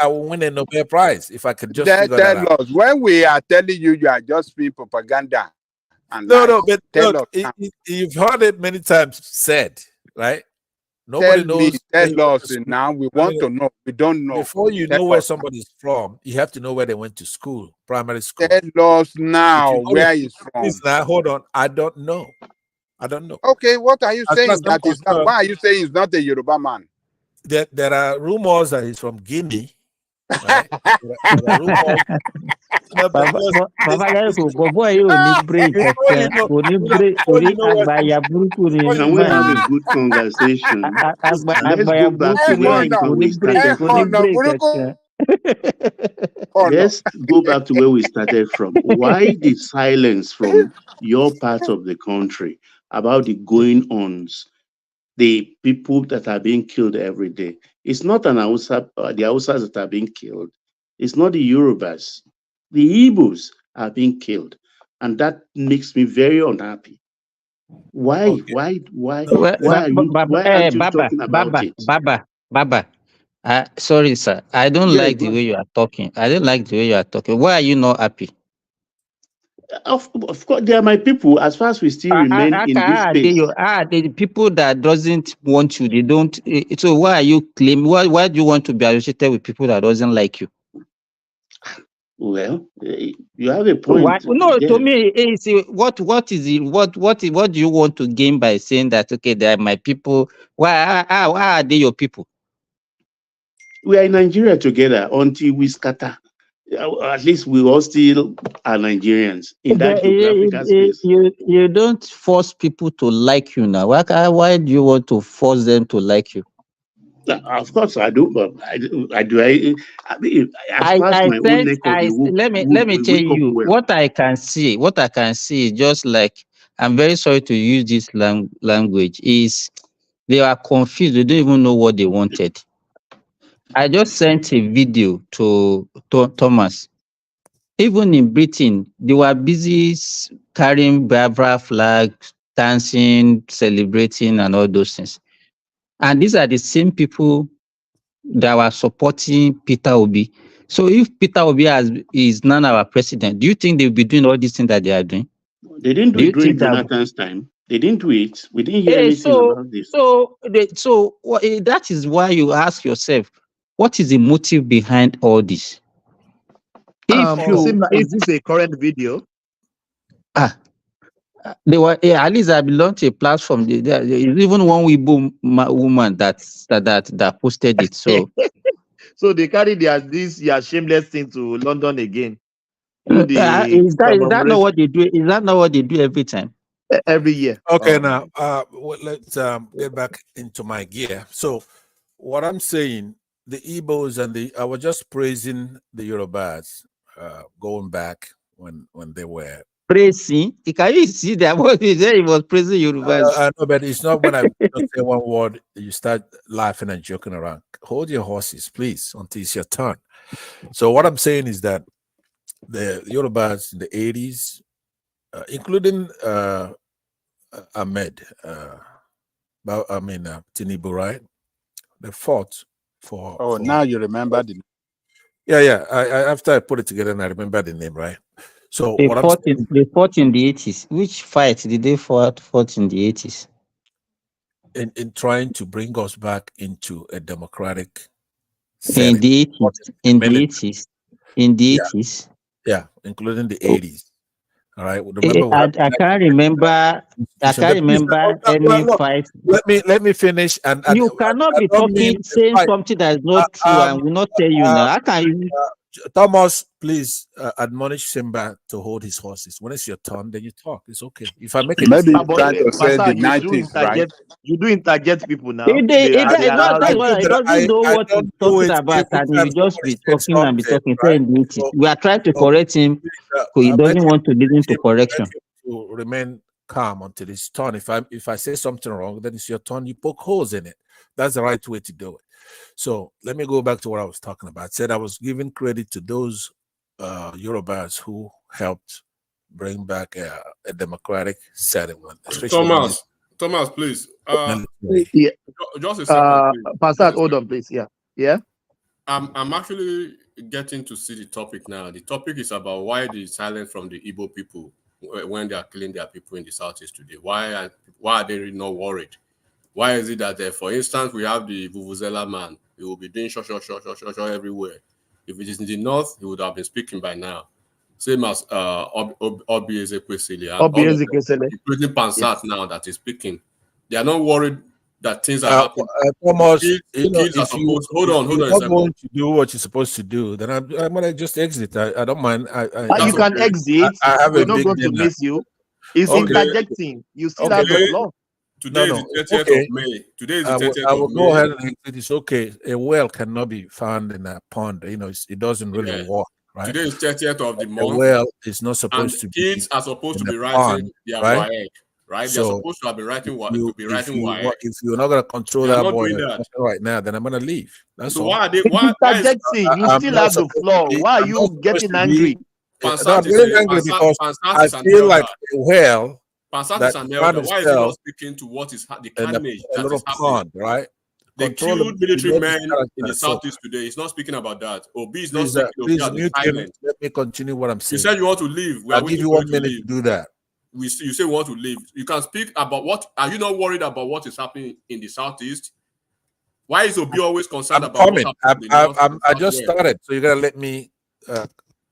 S18: I will win a Nobel Prize if I could just figure
S15: that
S18: out.
S15: Us. When we are telling you are just being propaganda. And
S18: But look, you've heard it many times said, right? Nobody knows.
S15: Tell us now. We want to know. We don't know.
S18: Before you know where somebody's from, you have to know where they went to school, primary school.
S15: Tell us now where he's from.
S18: Now, hold on. I don't know.
S15: Okay, what are you saying? Why are you saying he's not a Yoruba man?
S18: There are rumors that he's from Guinea. Right? There are rumors.
S19: Boy, you need break.
S12: Can we have a good conversation? Let's go back to where we started from. Let's go back to where we started from. Why the silence from your part of the country about the going-ons, the people that are being killed every day? It's not an Hausa, the Hausas that are being killed. It's not the Yorubas. The Igbos are being killed. And that makes me very unhappy. Why?
S19: Okay.
S12: Why aren't you talking about it?
S19: Baba. Sorry, sir. I don't
S12: Yeah,
S19: like the way you are talking. I don't like the way you are talking. Why are you not happy?
S12: Of course, they are my people. As far as we still remain in this space,
S19: The people that doesn't want you, they don't. So why are you claiming? Why do you want to be associated with people that doesn't like you?
S12: well, you have a
S19: Why?
S12: point.
S19: No,
S12: There.
S19: to me, what do you want to gain by saying that? Okay, they are my people. Why are they your people?
S12: We are in Nigeria together until we scatter. At least we all still are Nigerians in that geographical space.
S19: You don't force people to like you now. Why do you want to force them to like you?
S12: Of course, I do. But I mean, as far as my own neck of the
S19: let me tell you
S12: well.
S19: what I can see. What I can see, just like, I'm very sorry to use this language, is they are confused. They don't even know what they wanted. I just sent a video to Thomas. Even in Britain, they were busy carrying Biafra flag, dancing, celebrating, and all those things. And these are the same people that were supporting Peter Obi. So if Peter Obi is now our president, do you think they'll be doing all these things that they are doing?
S12: They didn't do it during Jonathan's time. They didn't do it. We didn't hear anything about this.
S19: That is why you ask yourself, what is the motive behind all this?
S20: Is this a current video?
S19: They were at least I belong to a platform. There is even one Weibo woman that posted it. So,
S20: so they carry this shameless thing to London again.
S19: Is that not what they do? Is that not what they do every time?
S20: Every year.
S18: Okay, now let's get back into my gear. So, what I'm saying, the Igbos and I was just praising the Yorubas going back when they were
S19: praising. Can you see that? What he said, he was praising Yorubas.
S18: I know, but it's not when I just say one word, you start laughing and joking around. Hold your horses, please, until it's your turn. So what I'm saying is that the Yorubas in the 80s, including Ahmed, Tinubu, right? They fought for.
S15: Oh, now you remember the.
S18: Yeah. After I put it together, and I remember the name, right? So
S19: they fought in the 80s. Which fight did they fought in the 80s?
S18: In trying to bring us back into a democratic setting.
S19: In the 80s. In the 80s.
S18: Yeah, including the 80s. All right. Remember
S19: I can't remember. Any fight.
S18: Let me finish. And
S19: you cannot be saying something that is not true and will not tell you now. How can you?
S18: Thomas, please admonish Simba to hold his horses. When it's your turn, then you talk. It's okay. If I make a
S15: maybe
S18: mistake,
S15: trying to say the 90s, right?
S20: You do interject people now.
S19: He doesn't know what he's talking about, and he will just be talking and be talking. Right? We are trying to correct him, he doesn't want to listen to correction.
S18: To remain calm until his turn. If I say something wrong, then it's your turn. You poke holes in it. That's the right way to do it. So let me go back to what I was talking about. I said I was giving credit to those Yorubas who helped bring back a democratic setting.
S11: Thomas, please. Just a second, please.
S20: Pastor, hold on, please. Yeah.
S11: I'm actually getting to see the topic now. The topic is about why the silence from the Igbo people when they are killing their people in the southeast today. Why are they really not worried? Why is it that, for instance, we have the Vuvuzela man? He will be doing short everywhere. If it is in the north, he would have been speaking by now. Same as Obi Ezekwesili. Including Pansat now that is speaking. They are not worried
S6: that things are happening.
S18: Thomas,
S6: Kids are supposed. Hold on
S18: you're
S6: a
S18: not
S6: second.
S18: going to do what you're supposed to do, then I'm gonna just exit. I don't mind.
S20: You can exit.
S18: I have
S20: We're
S18: a
S20: not
S18: big
S20: going to
S18: dinner.
S20: miss you. It's interjecting. You still have the floor.
S6: Today is the 30th of May. Today is the 30th
S18: I will
S6: of
S18: go
S6: May.
S18: ahead and exit. It's okay. A well cannot be found in a pond. It doesn't really work, right?
S6: Today is 30th of the
S18: A
S6: month.
S18: well is not supposed to be.
S6: Kids are supposed to
S18: in
S6: be
S18: a
S6: writing
S18: pond,
S6: their
S18: right?
S6: WAEC, right?
S18: So
S6: They're supposed to have been writing WAEC.
S18: If you're not gonna control
S6: They're
S18: that
S6: not
S18: boy
S6: doing that.
S18: right now, then I'm gonna leave. That's
S6: So
S18: all.
S6: why are they?
S20: It's
S6: Why is
S20: interjecting. You
S18: I'm
S20: still
S18: not
S20: have the
S18: supposed to
S20: floor.
S18: be-
S20: Why are
S18: I'm not
S20: you
S18: supposed
S20: getting
S18: to
S20: angry?
S18: No,
S6: Pansat
S18: I'm getting angry because I
S6: is an
S18: feel
S6: elder.
S18: like a well
S6: Pansat
S18: that
S6: is an
S18: found
S6: elder. Why is he not
S18: itself
S6: speaking to what is the
S18: in
S6: carnage
S18: a
S6: that
S18: little
S6: is happening?
S18: pond, right?
S6: They
S18: Control
S6: killed military
S18: this
S6: men in
S18: character.
S6: the
S18: So
S6: southeast today. He's not speaking about that. Obi is not
S18: please,
S6: speaking. Obi
S18: please
S6: has been
S18: mute him.
S6: silent.
S18: Let me continue what I'm
S6: You
S18: saying.
S6: said you want to leave. We are
S18: I'll give
S6: waiting
S18: you
S6: for
S18: 1
S6: you to
S18: minute
S6: leave.
S18: to do that.
S6: You say you want to leave. You can speak about what. Are you not worried about what is happening in the southeast? Why is Obi always concerned about what's happening in the north and the
S18: I just
S6: southwest?
S18: started, so you gotta let me.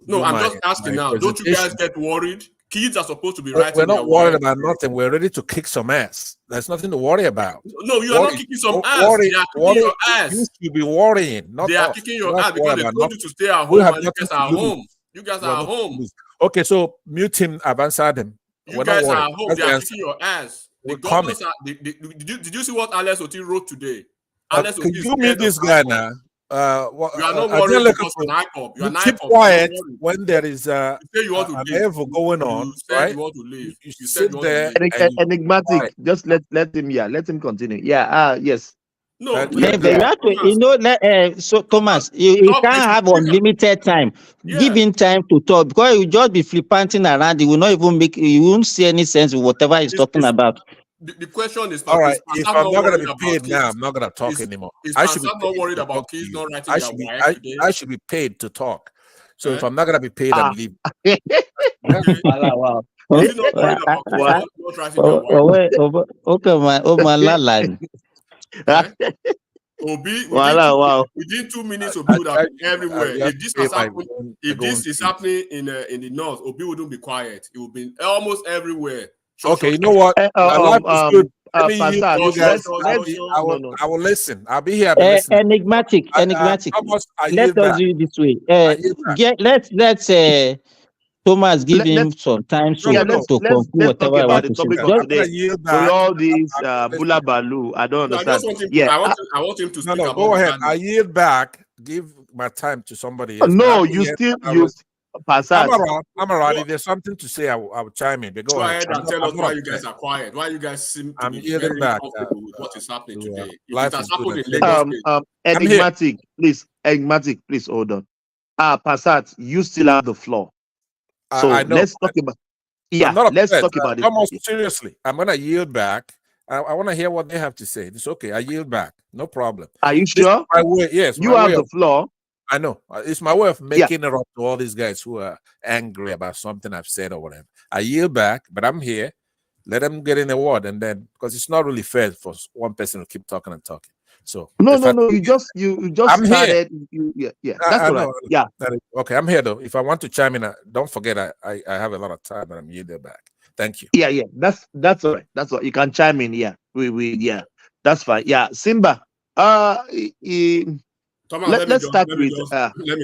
S6: No, I'm just asking now. Don't you guys get worried? Kids are supposed to be writing.
S18: We're not
S6: their
S18: worried
S6: WAEC.
S18: about nothing. We're ready to kick some ass. There's nothing to worry about.
S6: No, you are not kicking some ass. They are kicking your ass.
S18: You should be worrying, not
S6: They are
S18: us.
S6: kicking
S18: We
S6: your
S18: don't
S6: ass
S18: have to worry
S6: because they
S18: about
S6: told you
S18: nothing.
S6: to stay at
S18: We
S6: home
S18: have
S6: and you
S18: nothing
S6: guys
S18: to
S6: are
S18: lose.
S6: home. You guys
S18: We have
S6: are
S18: nothing to
S6: home.
S18: lose. Okay, so mute him. I've answered him.
S6: You
S18: We're
S6: guys
S18: not worried.
S6: are home.
S18: That's
S6: They
S18: the
S6: are
S18: answer.
S6: kicking your ass. The
S18: We're
S6: governors are. Did you see what Alex Oti wrote today? Alex
S18: Could
S6: Oti is
S18: you
S6: scared
S18: mute this
S6: of
S18: guy
S6: IPOB.
S18: now?
S6: You are not
S18: I
S6: worried
S18: didn't look
S6: because
S18: at
S6: of IPOB. You are
S18: you
S6: an
S18: keep
S6: IPOB.
S18: quiet
S6: You are not worried.
S18: when there is
S6: You say you want to
S18: an
S6: leave.
S18: evil going on,
S6: You said
S18: right?
S6: you want to leave.
S18: You
S6: You said
S18: sit
S6: you want to
S18: there
S6: leave.
S18: and you
S20: Enigmatic. Just let him. Yeah, let him continue. Yeah. Yes.
S6: No,
S19: But you have to, so Thomas, you
S6: Stop
S19: can't have unlimited time. Give him time to talk because you just be flippanting around. He will not even you won't see any sense with whatever he's talking about.
S6: The question is,
S18: all right.
S6: is
S18: If
S6: Pansat
S18: I'm
S6: not
S18: not gonna
S6: worried
S18: be
S6: about
S18: paid now,
S6: kids?
S18: I'm not gonna talk
S6: Is
S18: anymore.
S6: Pansat
S18: I should be
S6: not
S18: paid
S6: worried
S18: to
S6: about
S18: talk to
S6: kids
S18: you.
S6: not writing their WAEC today?
S18: I should be paid to talk. So if
S6: Eh?
S18: I'm not gonna be paid, I'm leaving.
S20: Wow.
S6: Is he not worried about kids not writing their WAEC?
S19: Okay, my line.
S6: Obi,
S20: Wow.
S6: within 2 minutes, Obi would have been everywhere.
S18: have
S6: If
S18: to
S6: this
S18: pay
S6: has
S18: my
S6: happened,
S18: own
S6: is happening in the north, Obi wouldn't be quiet. It would be almost everywhere.
S18: Okay, you know what? My life is good. Let me yield to you guys.
S20: No.
S18: I will listen. I'll be here. I'll be listening.
S19: Enigmatic.
S18: Thomas, I
S19: Let
S18: yield
S19: us
S18: back.
S19: do it this way.
S18: I yield back.
S19: Let's Thomas give him some time to
S20: Let's
S19: conclude
S20: talk
S19: whatever I
S20: about
S19: want
S20: the
S19: to say.
S20: topic of
S19: Just
S20: today. With all these bula balu, I don't
S6: No, I
S20: understand.
S6: just want him.
S20: Yeah.
S6: I want him to speak
S18: No,
S6: about
S18: go
S6: the
S18: ahead.
S6: carnage.
S18: I yield back. Give my time to somebody else.
S20: No, you still Passat.
S18: I'm around. If there's something to say, I will chime in. But go ahead.
S6: And tell us why you guys are quiet. Why you guys seem to be
S18: yielding
S6: very
S18: back,
S6: comfortable with what is happening today. If
S18: life
S6: it has
S18: is good
S6: happened in
S18: and
S6: Lagos State,
S20: Enigmatic, please hold on. Passat, you still have the floor. So
S18: I know.
S20: let's talk about. Yeah,
S18: I'm not
S20: let's
S18: upset.
S20: talk about it.
S18: Almost seriously, I'm gonna yield back. I want to hear what they have to say. It's okay. I yield back. No problem.
S20: Are you
S18: This
S20: sure?
S18: is my way. Yes,
S20: you
S18: my
S20: have
S18: way
S20: the floor.
S18: I know. It's my way of making it up to all these guys who are angry about something I've said or whatever. I yield back, but I'm here. Let them get in the word, and then because it's not really fair for one person to keep talking and talking. So
S20: no. You just
S18: I'm
S20: started.
S18: Here.
S20: That's all right. Yeah.
S18: Okay, I'm here though. If I want to chime in, don't forget I have a lot of time, and I'm yielding back. Thank you.
S20: Yeah. That's all right. That's all. You can chime in. Yeah. We that's fine. Yeah. Simba.
S6: Thomas, let me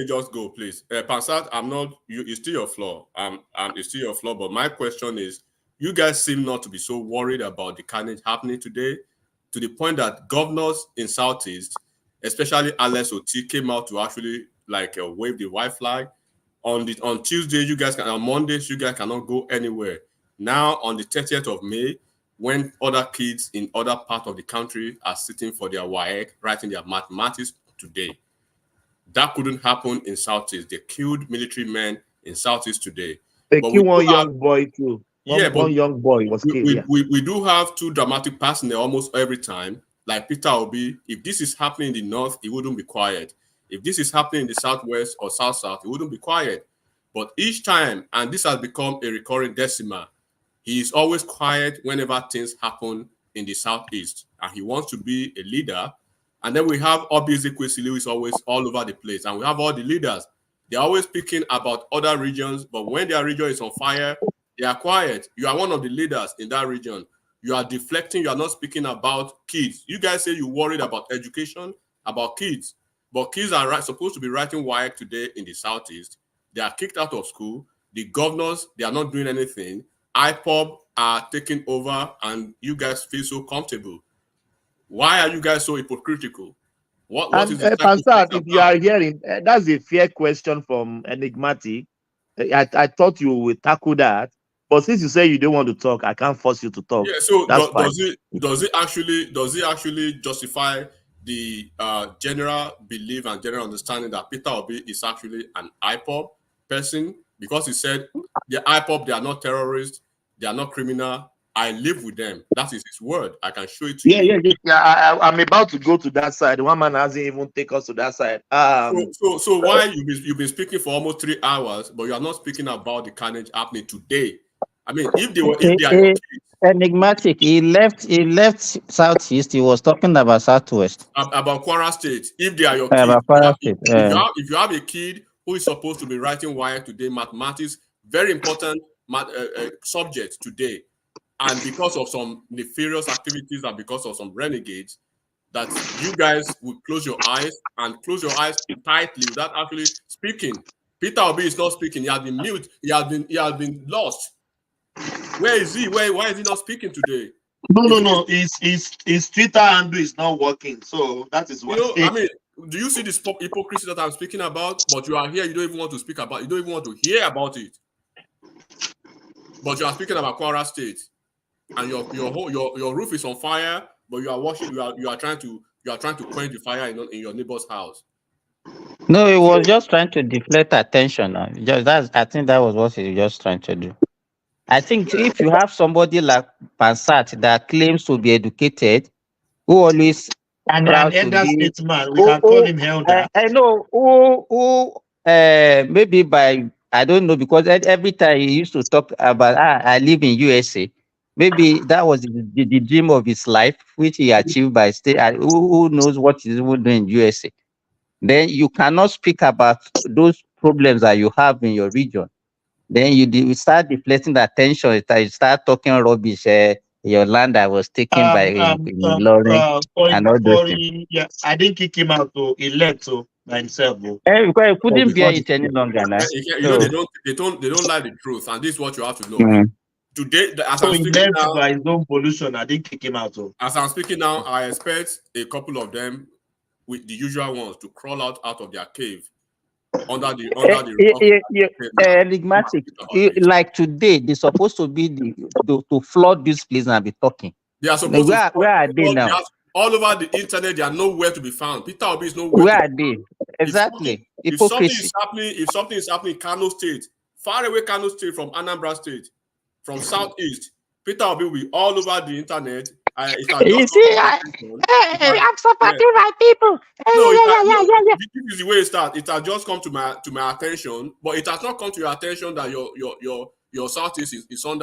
S6: just go, please. Passat, I'm not. It's still your flaw. It's still your flaw. But my question is, you guys seem not to be so worried about the carnage happening today, to the point that governors in Southeast, especially Alex Oti, came out to actually wave the white flag. On Tuesday, you guys on Mondays, you guys cannot go anywhere. Now on the 30th of May, when other kids in other parts of the country are sitting for their WAEC, writing their mathematics today. That couldn't happen in Southeast. They killed military men in Southeast today.
S20: They killed one young boy too. One young boy was killed.
S6: We do have two dramatic personnel almost every time. Like Peter Obi, if this is happening in the north, he wouldn't be quiet. If this is happening in the southwest or south-south, he wouldn't be quiet. But each time, and this has become a recurring decimal, he is always quiet whenever things happen in the southeast. And he wants to be a leader. And then we have Obi Ezekwesili, who is always all over the place. And we have all the leaders. They're always speaking about other regions, but when their region is on fire, they are quiet. You are one of the leaders in that region.
S21: You are deflecting. You are not speaking about kids. You guys say you're worried about education, about kids. But kids are supposed to be writing WAEC today in the Southeast. They are kicked out of school. The governors, they are not doing anything. Ipob are taking over, and you guys feel so comfortable. Why are you guys so hypocritical? What is the
S20: Pansat, if you are hearing, that's a fair question from Enigmatic. I thought you would tackle that, but since you say you don't want to talk, I can't force you to talk.
S21: Yeah. So
S20: that's fine.
S21: does it actually justify the general belief and general understanding that Peter Obi is actually an IPOB person, because he said the IPOB, they are not terrorists, they are not criminal. I live with them. That is his word. I can show it to you.
S20: Yeah. I'm about to go to that side. One man hasn't even taken us to that side.
S21: So why you've been speaking for almost 3 hours, but you are not speaking about the carnage happening today? I mean, if they are your kids,
S19: Enigmatic. He left Southeast. He was talking about Southwest.
S21: About Kwara State. If they are your kids,
S19: About Kwara State.
S21: if you have a kid who is supposed to be writing WAEC today, mathematics, very important subject today, and because of some nefarious activities and because of some renegades, that you guys would close your eyes tightly without actually speaking. Peter Obi is not speaking. He has been mute. He has been lost. Where is he? Why is he not speaking today?
S20: No. His Twitter handle is not working. So that is what.
S21: I mean, do you see this hypocrisy that I'm speaking about? But you are here. You don't even want to speak about. You don't even want to hear about it. But you are speaking about Kwara State, and your roof is on fire. But you are watching. You are trying to quench the fire in your neighbor's house.
S19: No, he was just trying to deflect attention. I think that was what he was just trying to do. I think if you have somebody like Pansat that claims to be educated, who always
S20: and
S19: proud
S20: an elder
S19: to be,
S20: statesman, we can call him elder.
S19: I know who maybe by, I don't know, because every time he used to talk about I live in USA. Maybe that was the dream of his life, which he achieved by stay. Who knows what he's even doing in USA? Then you cannot speak about those problems that you have in your region. Then you start deflecting the attention. You start talking rubbish. Your land that was taken by Lauren and all those things.
S20: Yeah, I didn't kick him out to elect by himself.
S19: Because he couldn't bear it any longer now.
S21: They don't like the truth, and this is what you have to know. Today, as I'm speaking now,
S20: by his own pollution, I didn't kick him out.
S21: As I'm speaking now, I expect a couple of them, with the usual ones, to crawl out of their cave under the
S19: enigmatic. Like today, they're supposed to be to flood this place and be talking.
S21: They are supposed to.
S19: Where are they now?
S21: All over the internet, they are nowhere to be found. Peter Obi is nowhere.
S19: Where are they? Exactly.
S21: If something is happening in Kano State, far away Kano State from Anambra State, from Southeast, Peter Obi will be all over the internet.
S19: You see, I'm supporting my people.
S21: This is the way it starts. It has just come to my attention, but it has not come to your attention that your Southeast is on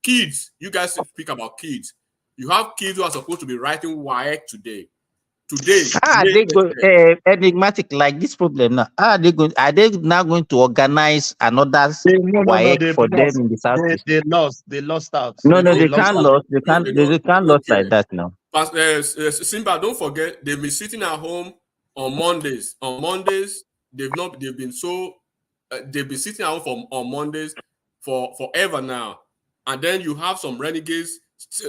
S21: kids. You guys speak about kids. You have kids who are supposed to be writing WAEC today.
S19: They go enigmatic like this problem now. Are they now going to organize another WAEC for them in the Southeast?
S20: They lost out.
S19: No, they can't lose. They can't lose like that now.
S21: But Simba, don't forget, they've been sitting at home on Mondays. On Mondays, they've been sitting at home on Mondays for forever now. And then you have some renegades.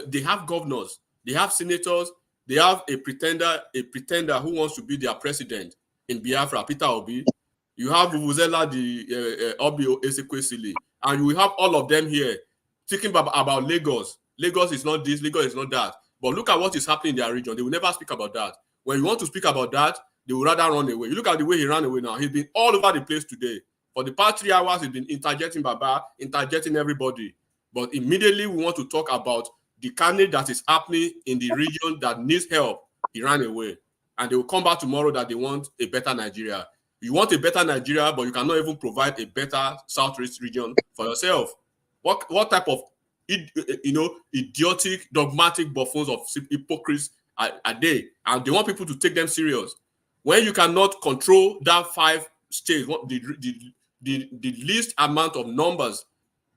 S21: They have governors. They have senators. They have a pretender who wants to be their president in Biafra, Peter Obi. You have Vuvuzela, the Obi Ezekwesili, and you have all of them here speaking about Lagos. Lagos is not this, Lagos is not that. But look at what is happening in their region. They will never speak about that. When you want to speak about that, they will rather run away. You look at the way he ran away now. He's been all over the place today. For the past 3 hours, he's been interjecting Baba, interjecting everybody. But immediately we want to talk about the carnage that is happening in the region that needs help. He ran away. And they will come back tomorrow that they want a better Nigeria. You want a better Nigeria, but you cannot even provide a better Southeast region for yourself. What type of idiotic, dogmatic buffoons of hypocrites are they? And they want people to take them serious. When you cannot control that 5 states, the least amount of numbers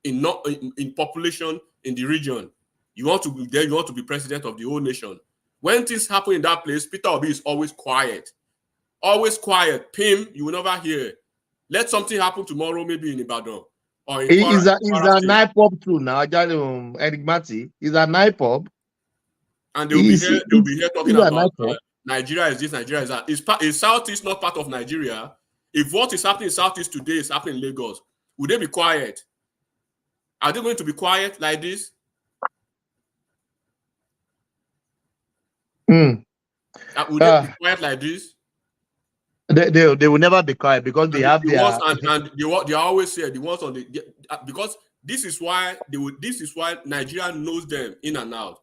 S21: in population in the region. You want to be there, you want to be president of the whole nation. When things happen in that place, Peter Obi is always quiet. Always quiet. Pim, you will never hear. Let something happen tomorrow, maybe in Ibadan or in
S20: He's an
S21: Kwara State.
S20: Ipob too now. Enigmati. He's an Ipob.
S21: And they'll be here talking about Nigeria is this, Nigeria is that. Is Southeast not part of Nigeria? If what is happening in Southeast today is happening in Lagos, would they be quiet? Are they going to be quiet like this?
S20: Mm.
S21: Would they be quiet like this?
S20: They will never be quiet because they have
S21: the
S20: their
S21: ones, and they always say the ones on the because this is why Nigeria knows them in and out.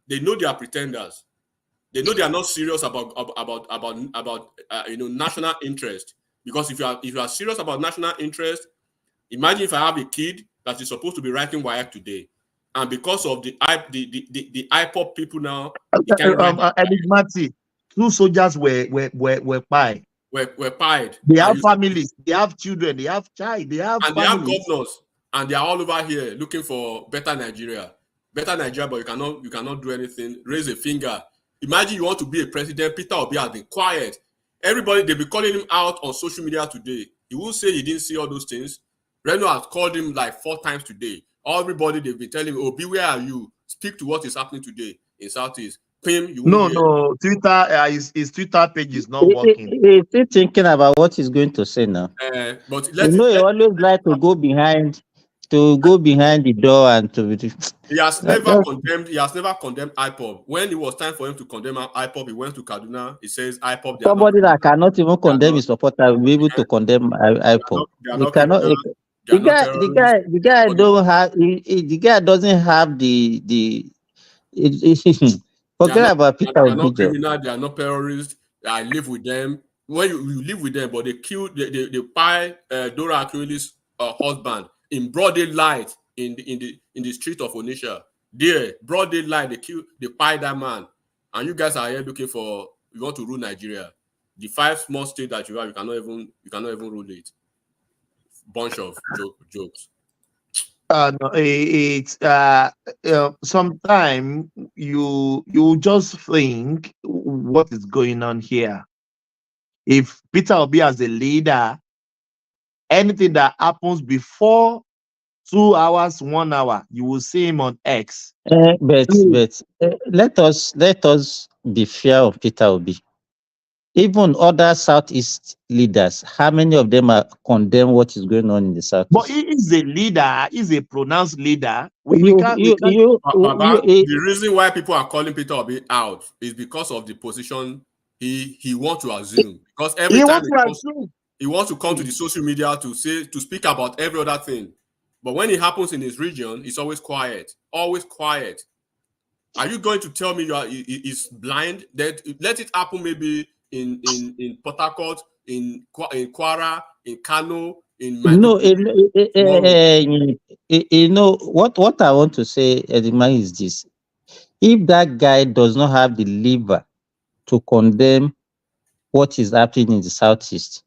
S21: They know they are pretenders. They know they are not serious about national interest. Because if you are serious about national interest, imagine if I have a kid that is supposed to be writing WAEC today, and because of the Ipob people now,
S20: Enigmati, 2 soldiers were pied.
S21: Were pied.
S20: They have families, they have children, they have child, they have
S21: and
S20: families.
S21: They have governors, and they are all over here looking for better Nigeria, but you cannot do anything. Raise a finger. Imagine you want to be a president. Peter Obi has been quiet. Everybody, they'll be calling him out on social media today. He won't say he didn't see all those things. Reno has called him like 4 times today. Everybody, they've been telling him, Obi, where are you? Speak to what is happening today in Southeast. Pim, you won't hear.
S20: No, Twitter, his Twitter page is not working.
S19: He's still thinking about what he's going to say now.
S21: But
S19: he always like to go behind the door and to.
S21: He has never condemned Ipob. When it was time for him to condemn Ipob, he went to Kaduna. He says Ipob.
S19: Somebody that cannot even condemn his supporter will be able to condemn Ipob. He cannot. The guy don't have. The guy doesn't have the. Forget about Peter Obi.
S21: They are not criminal. They are not terrorists. I live with them. When you live with them, but they killed. They buy Dora Akunyili's husband in broad daylight in the street of Onitsha. There, broad daylight, they buy that man, and you guys are here looking for. You want to rule Nigeria. The 5 small states that you have, you cannot even rule it. Bunch of jokes.
S20: No, it's sometimes you just think what is going on here. If Peter Obi as a leader, anything that happens before 2 hours, 1 hour, you will see him on X.
S19: But let us be fair of Peter Obi. Even other Southeast leaders, how many of them are condemn what is going on in the Southeast?
S20: But he is a leader. He's a pronounced leader.
S21: The reason why people are calling Peter Obi out is because of the position he wants to assume. Because every time he wants to come to the social media to speak about every other thing. But when it happens in his region, it's always quiet. Always quiet. Are you going to tell me he's blind? That let it happen maybe in Port Harcourt, in Kwara, in Kano, in
S19: what I want to say, Edima, is this: if that guy does not have the liver to condemn what is happening in the Southeast,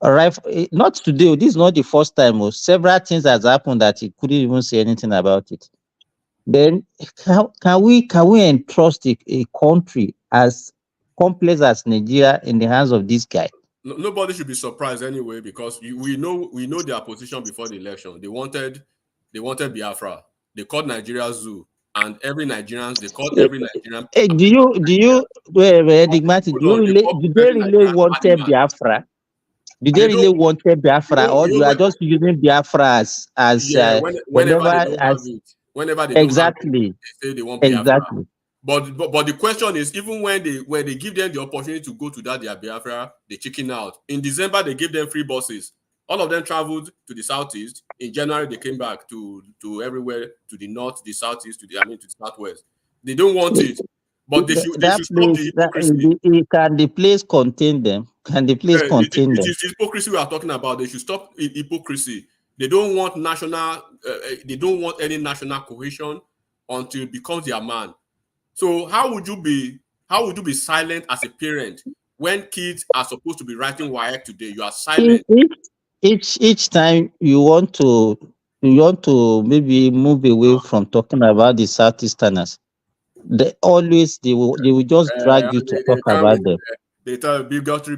S19: all right, not today. This is not the first time. Several things has happened that he couldn't even say anything about it. Then can we entrust a country as complex as Nigeria in the hands of this guy?
S21: Nobody should be surprised anyway, because we know their position before the election. They wanted Biafra. They called Nigeria zoo, and every Nigerian Nigerian.
S19: Do you really wanted Biafra? Did they really wanted Biafra, or you are just using Biafra as
S21: whenever they
S19: exactly
S21: say they want Biafra. Exactly. But the question is, even when they give them the opportunity to go to that their Biafra, they chicken out. In December, they gave them free buses. All of them traveled to the Southeast. In January, they came back to everywhere, to the north, the Southeast, to the Southwest. They don't want it. But they should stop the hypocrisy.
S19: Can the place contain them? Can the place contain them?
S21: It is hypocrisy we are talking about. They should stop hypocrisy. They don't want they don't want any national cohesion until it becomes their man. So how would you be silent as a parent when kids are supposed to be writing WAEC today? You are silent.
S19: Each time you want to you want to maybe move away from talking about the Southeasterners. They will just drag you to talk about them.
S21: They tell bigotry.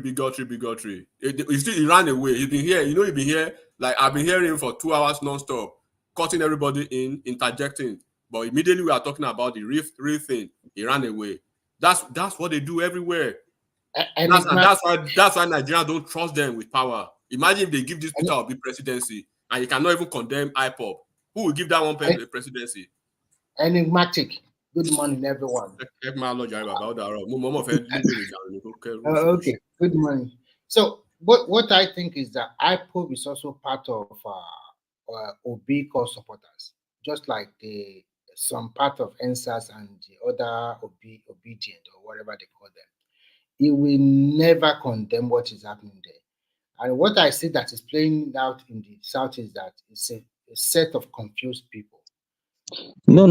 S21: You see, he ran away. He's been here. You know, he's been here. Like I've been hearing him for 2 hours non-stop, cutting everybody in, interjecting. But immediately we are talking about the real thing. He ran away. That's what they do everywhere. That's why Nigerians don't trust them with power. Imagine if they give this Peter Obi presidency and you cannot even condemn Ipob. Who will give that one presidency?
S2: Enigmatic. Good morning, everyone. Okay, good morning. So, what I think is that Ipob is also part of Obi core supporters, just like some part of NSAS and the other obedient or whatever they call them. He will never condemn what is happening there. And what I see that is playing out in the South is that it's a set of confused people.
S19: No.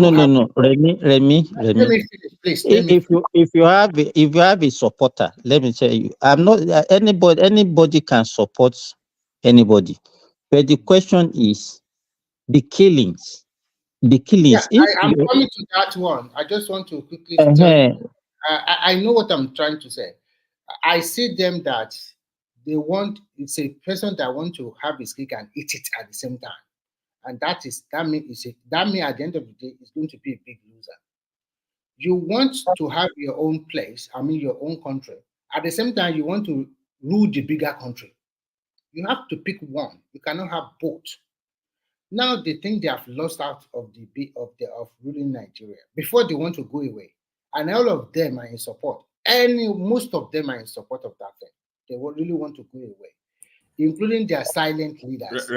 S19: Remy.
S2: Let me finish, please.
S19: If you have a supporter, let me tell you, I'm not anybody can support anybody, but the question is the killings.
S2: Yeah, I'm coming to that one. I just want to quickly tell you. I know what I'm trying to say. I see them that they want. It's a person that want to have his cake and eat it at the same time. And that means at the end of the day is going to be a big loser. You want to have your own place, your own country. At the same time, you want to rule the bigger country. You have to pick one. You cannot have both. Now they think they have lost out of ruling Nigeria. Before they want to go away, and all of them are in support. Most of them are in support of that thing. They really want to go away, including their silent leaders.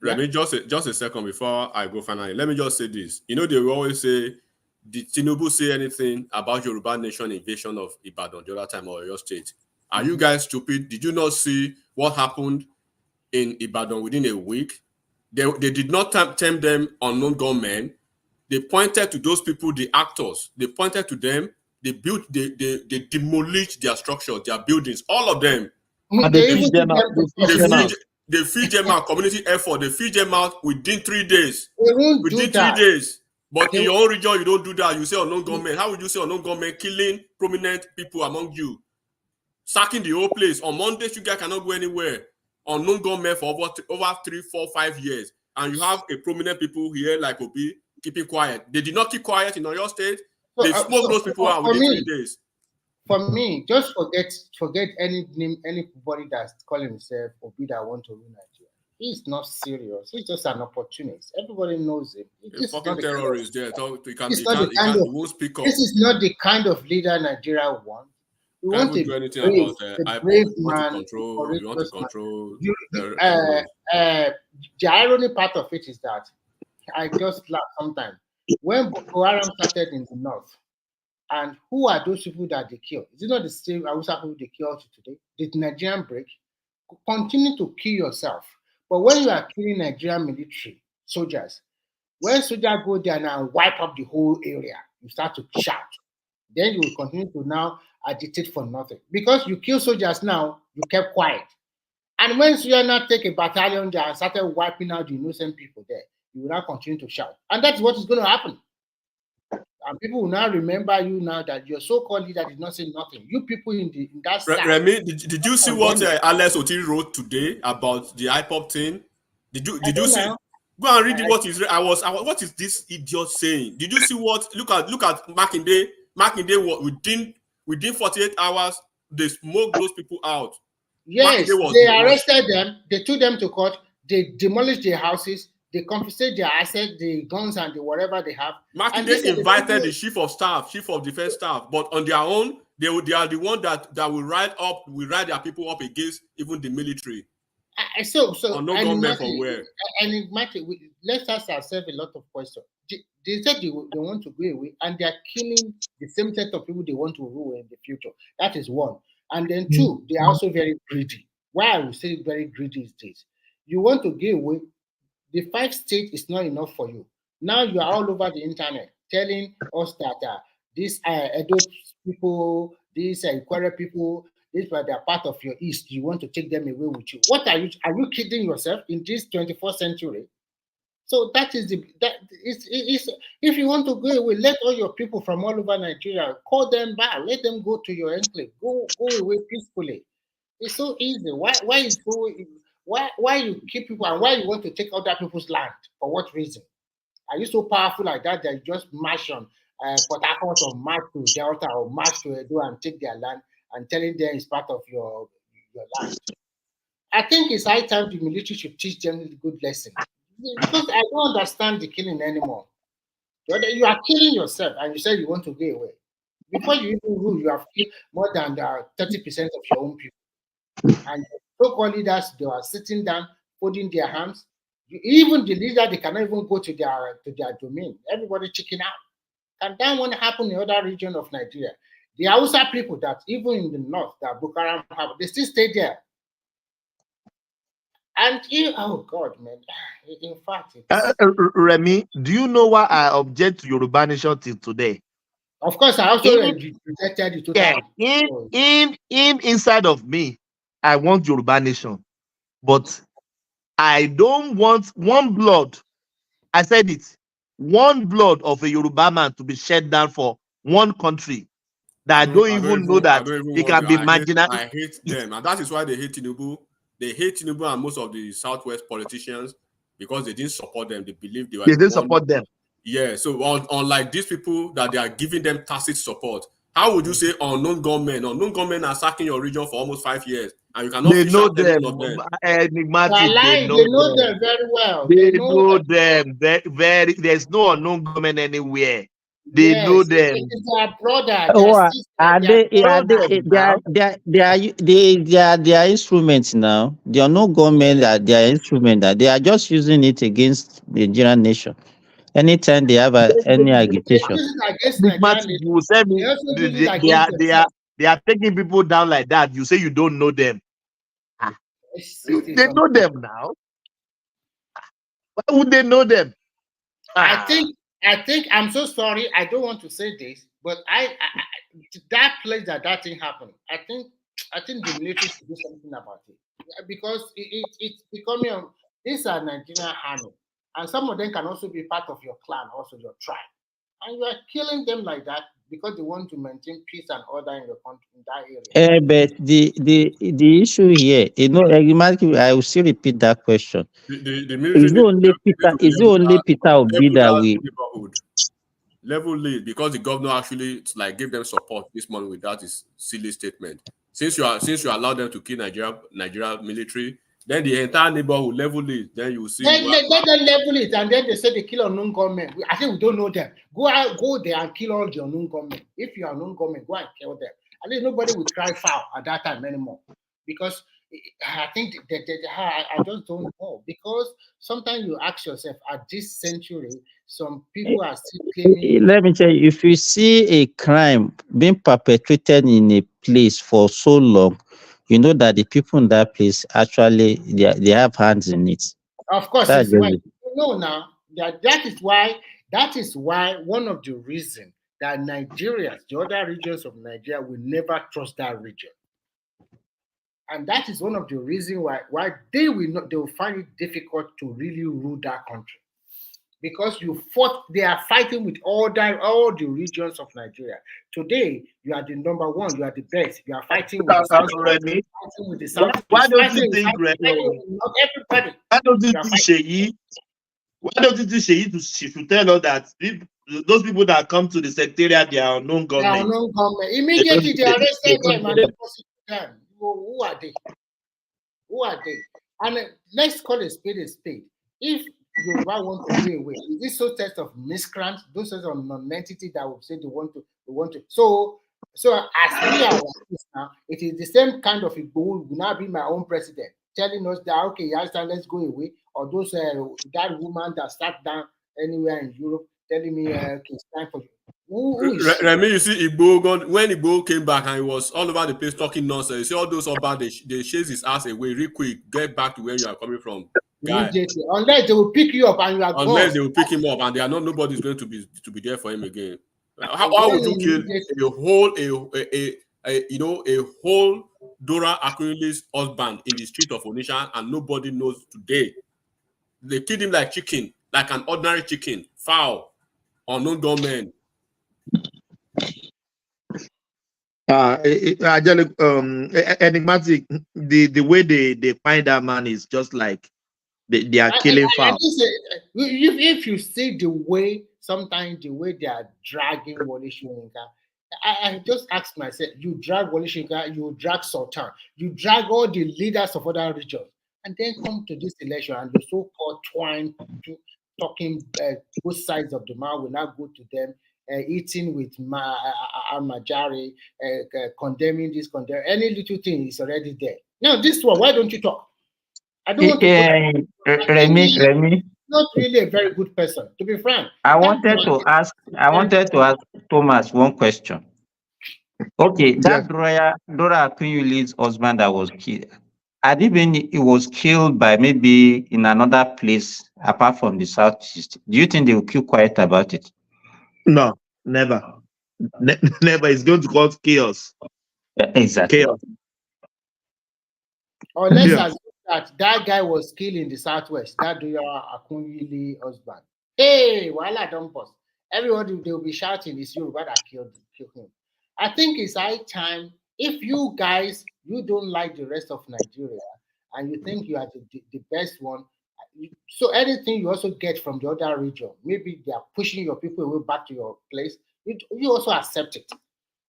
S21: Remy, just a second before I go finally. Let me just say this. You know, they will always say, did D0WN say anything about Yoruba nation invasion of Ibadan the other time or your state? Are you guys stupid? Did you not see what happened in Ibadan within a week? They did not tempt them unknown gunmen. They pointed to those people, the actors. They pointed to them. They demolished their structures, their buildings, all of them.
S19: And they feed them out.
S21: They feed them out. Community effort. They feed them out within 3 days.
S2: Within
S21: 3 days. But in your own region, you don't do that. You say unknown gunmen. How would you say unknown gunmen killing prominent people among you? Sacking the whole place. On Mondays, you guys cannot go anywhere. Unknown gunmen for over 3, 4, 5 years. And you have a prominent people here like Obi keeping quiet. They did not keep quiet in Oyo State. They smoked those people out within 3 days.
S2: For me, just forget anybody that's calling himself Obi that want to win Nigeria. He's not serious. He's just an opportunist. Everybody knows him.
S21: He's fucking terrorist there. He won't speak up.
S2: This is not the kind of leader Nigeria wants. We want
S21: do anything about
S2: brave man.
S21: You want to control.
S2: The irony part of it is that I just laugh sometimes. When Boko Haram started in the north, and who are those people that they kill? Is it not the same Hausa people they kill today? Did Nigerian break? Continue to kill yourself. But when you are killing Nigerian military soldiers, when soldiers go there now and wipe up the whole area, you start to shout. Then you will continue to now agitate for nothing. Because you kill soldiers now, you kept quiet. And when you now take a battalion there and started wiping out the innocent people there, you will now continue to shout. And that's what is going to happen. And people will now remember you now that your so-called leader did not say nothing. You people in that side.
S21: Remy, did you see what Alex Oti wrote today about the Ipob thing? Did you see? Go and read what is. What is this idiot saying? Did you see what? Look at Makinde. Makinde, within 48 hours, they smoked those people out.
S2: Yes, they arrested them. They took them to court. They demolished their houses. They confiscate their assets, the guns and the whatever they have.
S21: Makinde invited the chief of defense staff, but on their own, they are the one that will ride their people up against even the military.
S2: So
S21: no government from where?
S2: Let's ask ourselves a lot of questions. They said they want to go away, and they are killing the same set of people they want to rule in the future. That is one. And then two, they are also very greedy. Why I would say very greedy is this: you want to go away. The 5 states is not enough for you. Now you are all over the internet telling us that these Edo people, these Ikwere people, these were they are part of your East. You want to take them away with you. What are you kidding yourself in this 21st century? So that is if you want to go away, let all your people from all over Nigeria, call them back, let them go to your enclave, go away peacefully. It's so easy. Why you keep people, and why you want to take other people's land? For what reason? Are you so powerful like that that you just march on Port Harcourt or march to Delta or march to Edo and take their land and telling them it's part of your land? I think it's high time the military should teach them a good lesson. Because I don't understand the killing anymore. You are killing yourself and you say you want to go away. Before you even rule, you have killed more than 30% of your own people. And the so-called leaders, they are sitting down, folding their hands. Even the leader, they cannot even go to their domain. Everybody chicken out. And that won't happen in other region of Nigeria. The Hausa people that even in the north, that Boko Haram have, they still stay there. And oh God, man. In fact,
S20: Remy, do you know why I object to Yoruba Nation till today?
S2: Of course, I also rejected it totally.
S20: Yeah, inside of me, I want Yoruba Nation, but I don't want one blood. I said it. One blood of a Yoruba man to be shed down for one country that I don't even know that they can be marginal.
S21: I hate them, and that is why they hate Tinubu. They hate Tinubu and most of the Southwest politicians because they didn't support them. They believe they were.
S20: They didn't support them.
S21: Yeah. So unlike these people that they are giving them tacit support, how would you say unknown gunmen? Unknown gunmen are sacking your region for almost 5 years, and you cannot fish out them.
S20: Enigmatic,
S2: they know them very well.
S20: They know them very. There's no unknown government anywhere. They know them.
S2: It is their brother.
S19: They are instruments now. They are no government. They are instruments. They are just using it against the Nigerian nation. Anytime they have any agitation,
S20: you say they are taking people down like that. You say you don't know them. They know them now. Why would they know them?
S2: I think I'm so sorry. I don't want to say this, but I that place that thing happened. I think the military should do something about it because it's becoming these are Nigerian army, and some of them can also be part of your clan, also your tribe, and you are killing them like that because they want to maintain peace and order in your country in that area.
S19: But the issue here, I will still repeat that question.
S21: The military
S19: is it only Peter Obi that we
S21: level lead because the governor actually gave them support this morning without his silly statement. Since you allow them to kill Nigeria military, then the entire neighborhood level lead. Then you will see.
S2: Let them level it, and then they say they kill unknown gunmen. I think we don't know them. Go there and kill all the unknown gunmen. If you are unknown gunmen, go and kill them. At least nobody will cry foul at that time anymore, because I think I just don't know. Because sometimes you ask yourself, at this century, some people are still claiming.
S19: Let me tell you, if you see a crime being perpetrated in a place for so long, you know that the people in that place actually they have hands in it.
S2: Of course, it's right. You know now that is why one of the reasons that Nigerians, the other regions of Nigeria, will never trust that region. And that is one of the reasons why they will find it difficult to really rule that country. Because they are fighting with all the regions of Nigeria. Today, you are the number one, you are the best. You are fighting with the South. Fighting with the South.
S20: Why don't you think,
S2: not everybody?
S20: Why don't you think Sheyi should tell us that those people that come to the secretariat, they are unknown government.
S2: They are unknown government. Immediately they arrested them and deposited them. Who are they? Who are they? And let's call a spade a spade. If Yoruba want to go away, is this so test of miscreants, those sorts of non-entity that would say they want to. So as we are now, it is the same kind of Igbo will now be my own president, telling us that okay, let's go away. Or those that woman that sat down anywhere in Europe telling me okay, it's time for you.
S21: Remy, you see Igbo when Igbo came back and he was all over the place talking nonsense. You see all those about they chase his ass away real quick. Get back to where you are coming from.
S2: Immediately, unless they will pick you up and you are
S21: unless they will pick him up and they are nobody's going to be there for him again. How would you kill a whole Dora Akunle's husband in the street of Onitsha and nobody knows today? They killed him like chicken like an ordinary chicken, fowl, unknown gunmen.
S20: Enigmatic. The way they find that man is just like they are killing fowl.
S2: If you see the way, sometimes the way they are dragging Wole Soyinka, I just ask myself, you drag Wole Soyinka, you drag Sultan, you drag all the leaders of other regions, and then come to this election and the so-called twine talking both sides of the mouth will not go to them, eating with Majari, condemning this, condemning any little thing is already there. Now this one, why don't you talk? I don't want to put
S19: Remy,
S2: not really a very good person, to be frank.
S19: I wanted to ask Thomas one question. Okay, that Dora Akunyuli's husband that was killed, had he was killed by maybe in another place apart from the Southeast, do you think they will keep quiet about it?
S20: No, never. Never. It's going to cause chaos.
S19: Exactly.
S20: Chaos.
S2: Or let's assume that guy was killed in the Southwest, that Dora Akunyili husband. Hey, wala don't pause. Everybody, they will be shouting, it's Yoruba that killed him. I think it's high time, if you guys, you don't like the rest of Nigeria, and you think you are the best one, so anything you also get from the other region, maybe they are pushing your people away back to your place, you also accept it.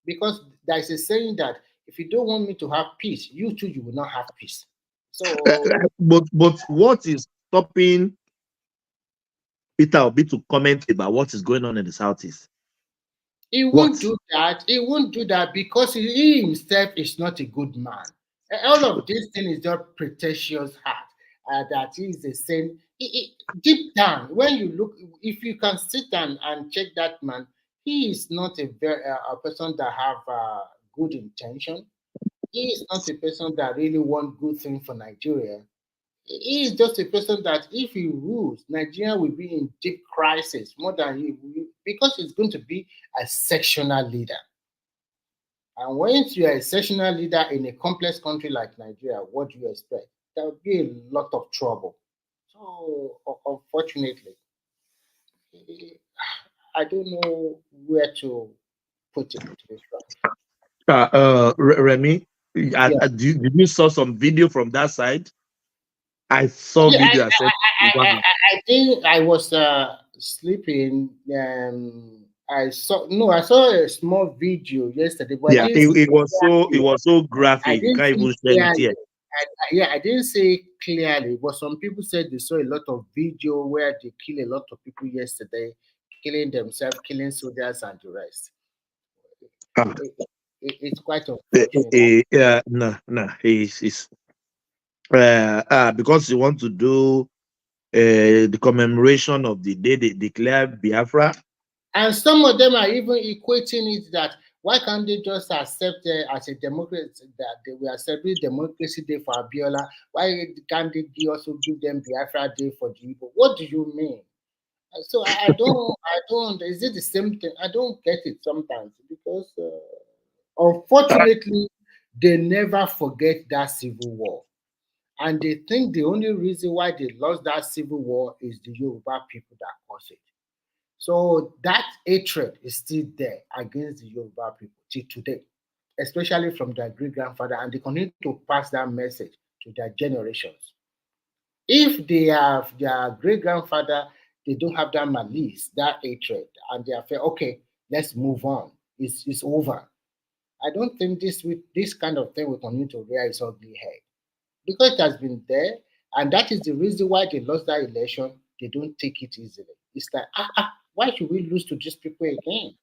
S2: Because there is a saying that if you don't want me to have peace, you too, you will not have peace. So,
S20: but what is stopping Peter Obi to comment about what is going on in the Southeast?
S2: He won't do that. He won't do that because he himself is not a good man. All of this thing is just pretentious heart. That he is the same. Deep down, when you look, if you can sit down and check that man, he is not a person that have good intention. He is not a person that really want good thing for Nigeria. He is just a person that if he rules, Nigeria will be in deep crisis more than he will, because he's going to be a sectional leader. And once you are a sectional leader in a complex country like Nigeria, what do you expect? There will be a lot of trouble. So, unfortunately, I don't know where to put it, to be frank.
S20: Remy, did you saw some video from that side? I saw video.
S2: I think I was sleeping. I saw a small video yesterday. But
S20: yeah, it was so graphic. You can't even share it here.
S2: I didn't say clearly, but some people said they saw a lot of video where they kill a lot of people yesterday, killing themselves, killing soldiers, and the rest. It's quite unfortunate.
S20: No, it's because you want to do the commemoration of the day they declared Biafra.
S2: And some of them are even equating it that why can't they just accept as a democracy that they will celebrate Democracy Day for Abiola? Why can't they also give them Biafra Day for the people? What do you mean? So I don't. Is it the same thing? I don't get it sometimes because unfortunately they never forget that civil war, and they think the only reason why they lost that civil war is the Yoruba people that caused it. So that hatred is still there against the Yoruba people till today, especially from their great-grandfather, and they continue to pass that message to their generations. If they have their great-grandfather, they don't have that malice, that hatred, and they are fair, okay, let's move on. It's over. I don't think this kind of thing will continue to rear its ugly head. Because it has been there, and that is the reason why they lost that election. They don't take it easily. It's like, why should we lose to these people again?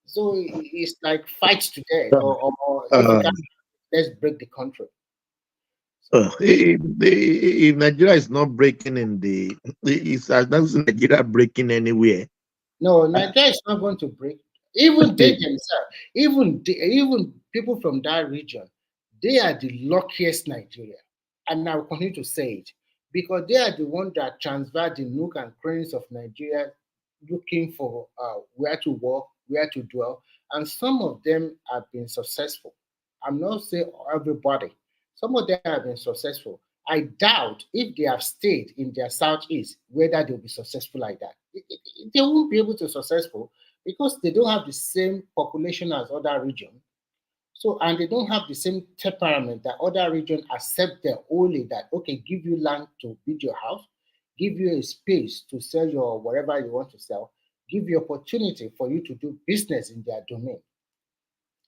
S2: So it's like fight to death, or if you can, let's break the country.
S20: If Nigeria is not breaking it's not Nigeria breaking anywhere.
S2: No, Nigeria is not going to break. Even they themselves, even people from that region, they are the luckiest Nigeria. And I will continue to say it because they are the ones that transfer the nook and crannies of Nigeria, looking for where to work, where to dwell, and some of them have been successful. I'm not saying everybody. Some of them have been successful, I doubt if they have stayed in their southeast whether they'll be successful like that. They won't be able to successful because they don't have the same population as other regions. So, and they don't have the same temperament that other regions accept their only that, okay, give you land to build your house, give you a space to sell your whatever you want to sell, give you opportunity for you to do business in their domain.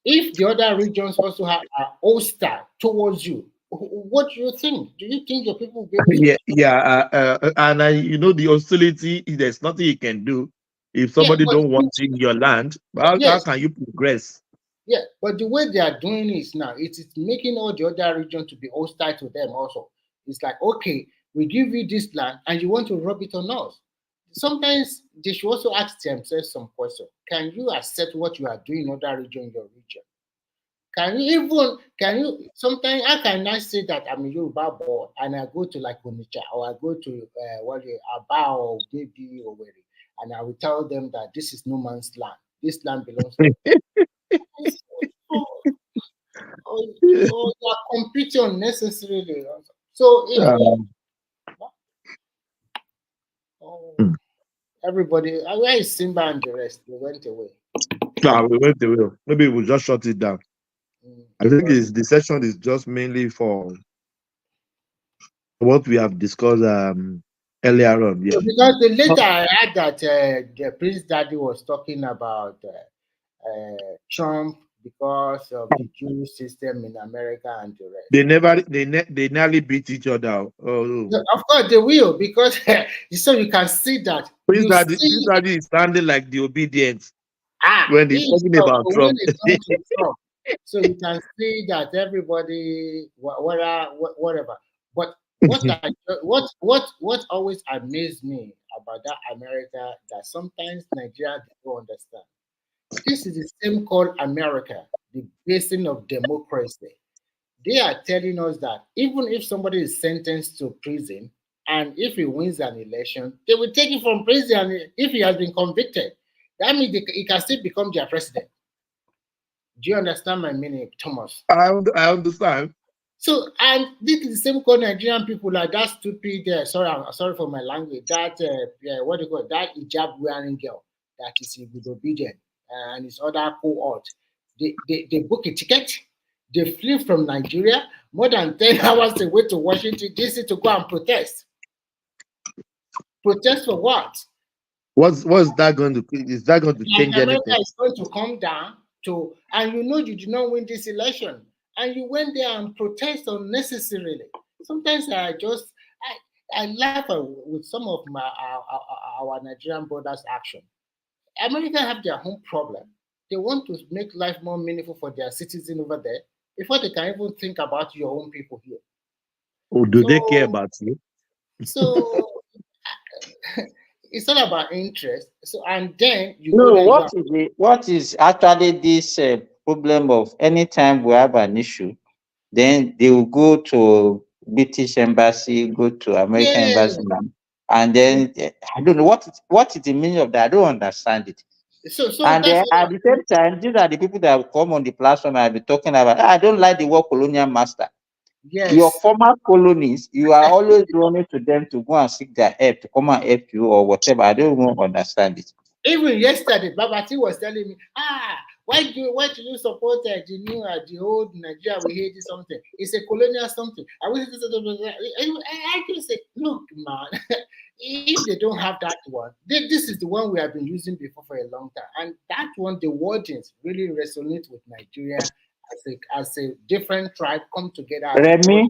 S2: If the other regions also have a hostile towards you, what do you think? Do you think your people will be able to?
S20: And the hostility, there's nothing you can do. If
S2: Yeah,
S20: somebody
S2: but
S20: don't want you in your land, how
S2: yes,
S20: can you progress?
S2: yeah, but the way they are doing it now, it is making all the other regions to be hostile to them also. It's like, okay, we give you this land and you want to rub it on us. Sometimes they should also ask themselves some question. Can you accept what you are doing in other region in your region? Sometimes how can I say that I'm a Yoruba boy and I go to like Onitsha or I go to Aba or maybe Owerri and I will tell them that this is no man's land. This land belongs to or they are competing unnecessarily. So everybody, where is Simba and the rest? They went away.
S20: We went away. Maybe we'll just shut it down. I think the session is just mainly for what we have discussed earlier on. Yeah.
S2: Because later I heard that the Prince Daddy was talking about Trump because of the Jewish system in America and the rest.
S20: They nearly beat each other. Oh.
S2: Of course they will, because so you can see that.
S20: Prince Daddy is sounding like the obedient when he's talking
S2: so
S20: about Trump.
S2: So you can see that everybody, whatever. But what always amazed me about that America that sometimes Nigeria don't understand. This is the same called America, the basin of democracy. They are telling us that even if somebody is sentenced to prison and if he wins an election, they will take him from prison if he has been convicted. That means he can still become their president. Do you understand my meaning, Thomas?
S20: I understand.
S2: So, and this is the same called Nigerian people, like that stupid, sorry for my language, that, what do you call it, that hijab wearing girl that is obedient and his other cohort. They book a ticket, they flew from Nigeria more than 10 hours away to Washington, D.C. to go and protest. Protest for what?
S20: What's that going to? Is that going to change
S2: America
S20: anything?
S2: is going to come down to, and you did not win this election, and you went there and protest unnecessarily. Sometimes I laugh with some of our Nigerian brothers' action. America have their own problem. They want to make life more meaningful for their citizens over there before they can even think about your own people here.
S20: Oh, do they care about you?
S2: So it's all about interest. So, and then you
S19: no,
S2: go
S19: what is actually this problem of anytime we have an issue, then they will go to British embassy, go to American embassy, and then I don't know what is the meaning of that. I don't understand it.
S2: So
S19: and then at the same time, these are the people that will come on the platform and I'll be talking about. I don't like the word colonial master.
S2: Yes.
S19: Your former colonies, you are always running to them to go and seek their help, to come and help you or whatever. I don't even understand it.
S2: Even yesterday, Babati was telling me, why do you support the old Nigeria? We hate something. It's a colonial something. I can say, look, man, if they don't have that one, this is the one we have been using before for a long time. And that one, the wordings really resonate with Nigeria as a different tribe come together.
S19: Remy,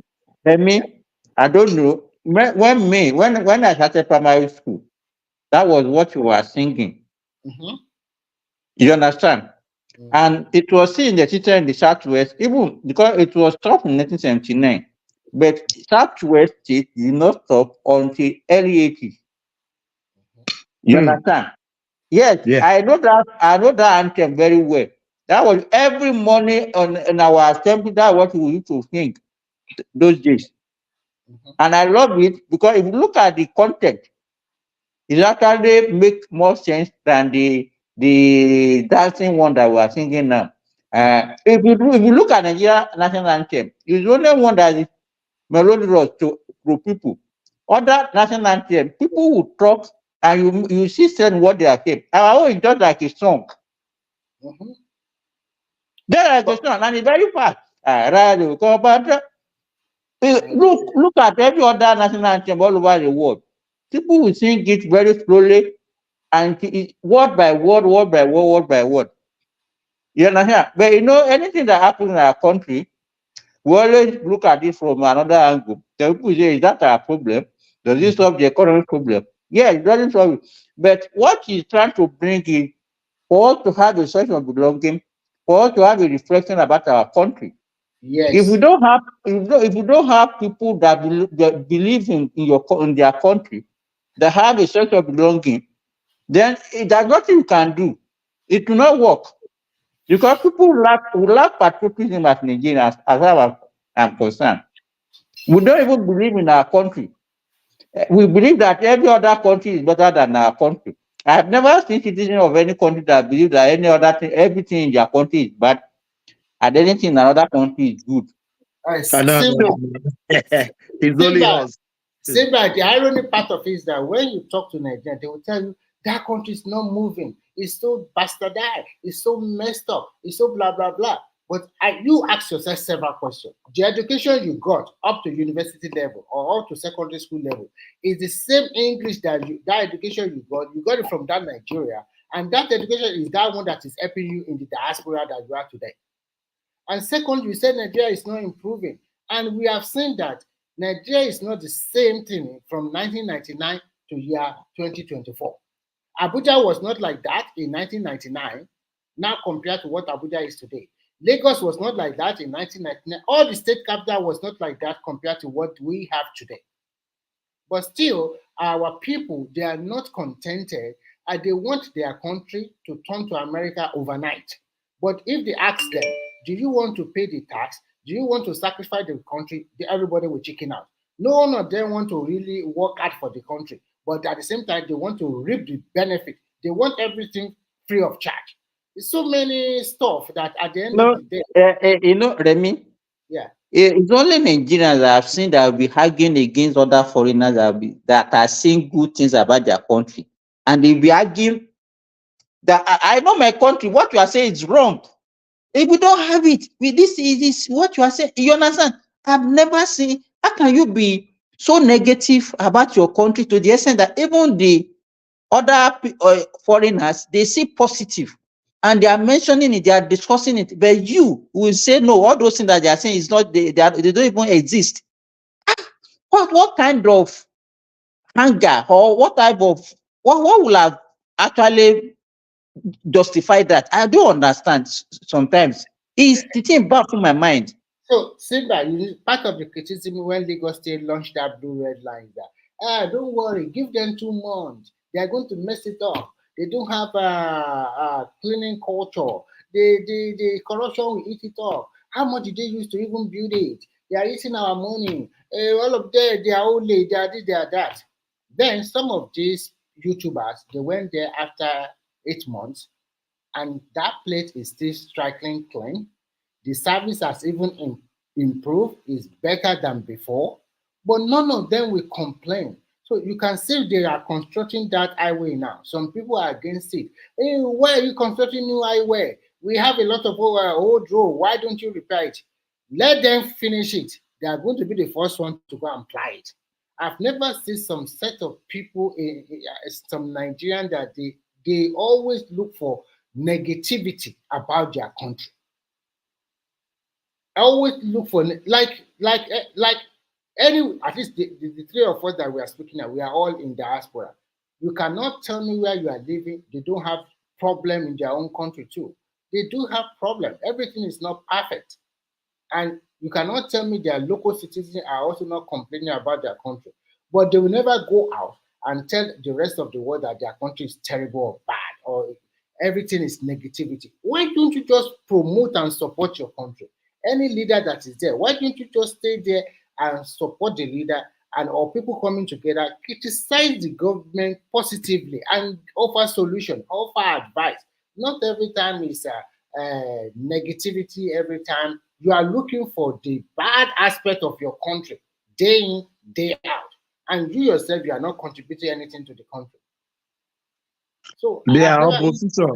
S19: I don't know. When I started primary school, that was what you were singing.
S2: Mm-hmm.
S19: You understand? Mm-hmm. And it was seen in the teacher in the Southwest, even because it was stopped in 1979. But Southwest State did not stop until early 80s. You understand? Yes, yeah. I know that anthem very well. That was every morning in our assembly. That's what we used to sing those days. Mm-hmm. And I love it because if you look at the context, it actually makes more sense than the dancing one that we are singing now. If you look at Nigeria national anthem, it's the only one that is melodious to pro people. Other national anthem, people will talk and you see saying what they are saying. Our own is just like a song. There are a song and it's very fast. Look at every other national anthem all over the world. People will sing it very slowly and word by word, word by word, word by word. You understand? But you know, anything that happens in our country, we always look at it from another angle. The people say, is that our problem? Does it solve the economic problem? Yeah, it doesn't solve it. But what he's trying to bring in for us to have a sense of belonging, for us to have a reflection about our country.
S2: Yes.
S19: If we don't have, if you don't have people that believe in their country, that have a sense of belonging, then there's nothing you can do. It will not work. Because people lack patriotism as Nigerians, as far as I'm concerned. We don't even believe in our country. We believe that every other country is better than our country. I have never seen citizens of any country that believe that any other thing, everything in their country is bad, and anything in another country is good.
S20: It's only us.
S2: The irony part of it is that when you talk to Nigeria, they will tell you that country is not moving. It's so bastardized. It's so messed up. It's so blah, blah, blah. But you ask yourself several questions. The education you got up to university level or up to secondary school level is the same English that education you got it from that Nigeria. And that education is that one that is helping you in the diaspora that you are today. And second, you said Nigeria is not improving. And we have seen that Nigeria is not the same thing from 1999 to year 2024. Abuja was not like that in 1999, now compared to what Abuja is today. Lagos was not like that in 1999. All the state capital was not like that compared to what we have today. But still, our people, they are not contented and they want their country to turn to America overnight. But if they ask them, do you want to pay the tax? Do you want to sacrifice the country? Everybody will chicken out. No one of them want to really work hard for the country. But at the same time, they want to reap the benefit. They want everything free of charge. There's so many stuff that at the end of the day.
S19: You know, Remy?
S2: Yeah.
S19: It's only Nigerians that I've seen that will be arguing against other foreigners that are saying good things about their country. And they'll be arguing that I know my country, what you are saying is wrong. If we don't have it, this is what you are saying. You understand? I've never seen, how can you be so negative about your country to the extent that even the other foreigners, they see positive and they are mentioning it, they are discussing it, but you will say no, all those things that they are saying is not, they don't even exist. What kind of anger or what type of, what will have actually justified that? I don't understand sometimes. It's the thing back in my mind.
S2: So, Simba, part of the criticism when Lagos State launched that blue red line that, don't worry, give them 2 months. They are going to mess it up. They don't have a cleaning culture. The corruption will eat it up. How much did they use to even build it? They are eating our money. All of them, they are only, they are this, they are that. Then some of these YouTubers, they went there after 8 months, and that plate is still striking clean. The service has even improved, is better than before, but none of them will complain. So you can see they are constructing that highway now. Some people are against it. Hey, why are you constructing new highway? We have a lot of old road. Why don't you repair it? Let them finish it. They are going to be the first one to go and apply it. I've never seen some set of people, some Nigerians, that they always look for negativity about their country. I always look for like any, at least the 3 of us that we are speaking of, we are all in diaspora. You cannot tell me where you are living. They don't have problem in their own country too. They do have problem. Everything is not perfect, and you cannot tell me their local citizens are also not complaining about their country. But they will never go out and tell the rest of the world that their country is terrible or bad or everything is negativity. Why don't you just promote and support your country? Any leader that is there, why don't you just stay there and support the leader, and or people coming together, criticize the government positively and offer solution, offer advice. Not every time is negativity. Every time you are looking for the bad aspect of your country, day in, day out, and you yourself, you are not contributing anything to the country. So
S20: They
S2: I've
S20: are
S2: never
S20: opposition.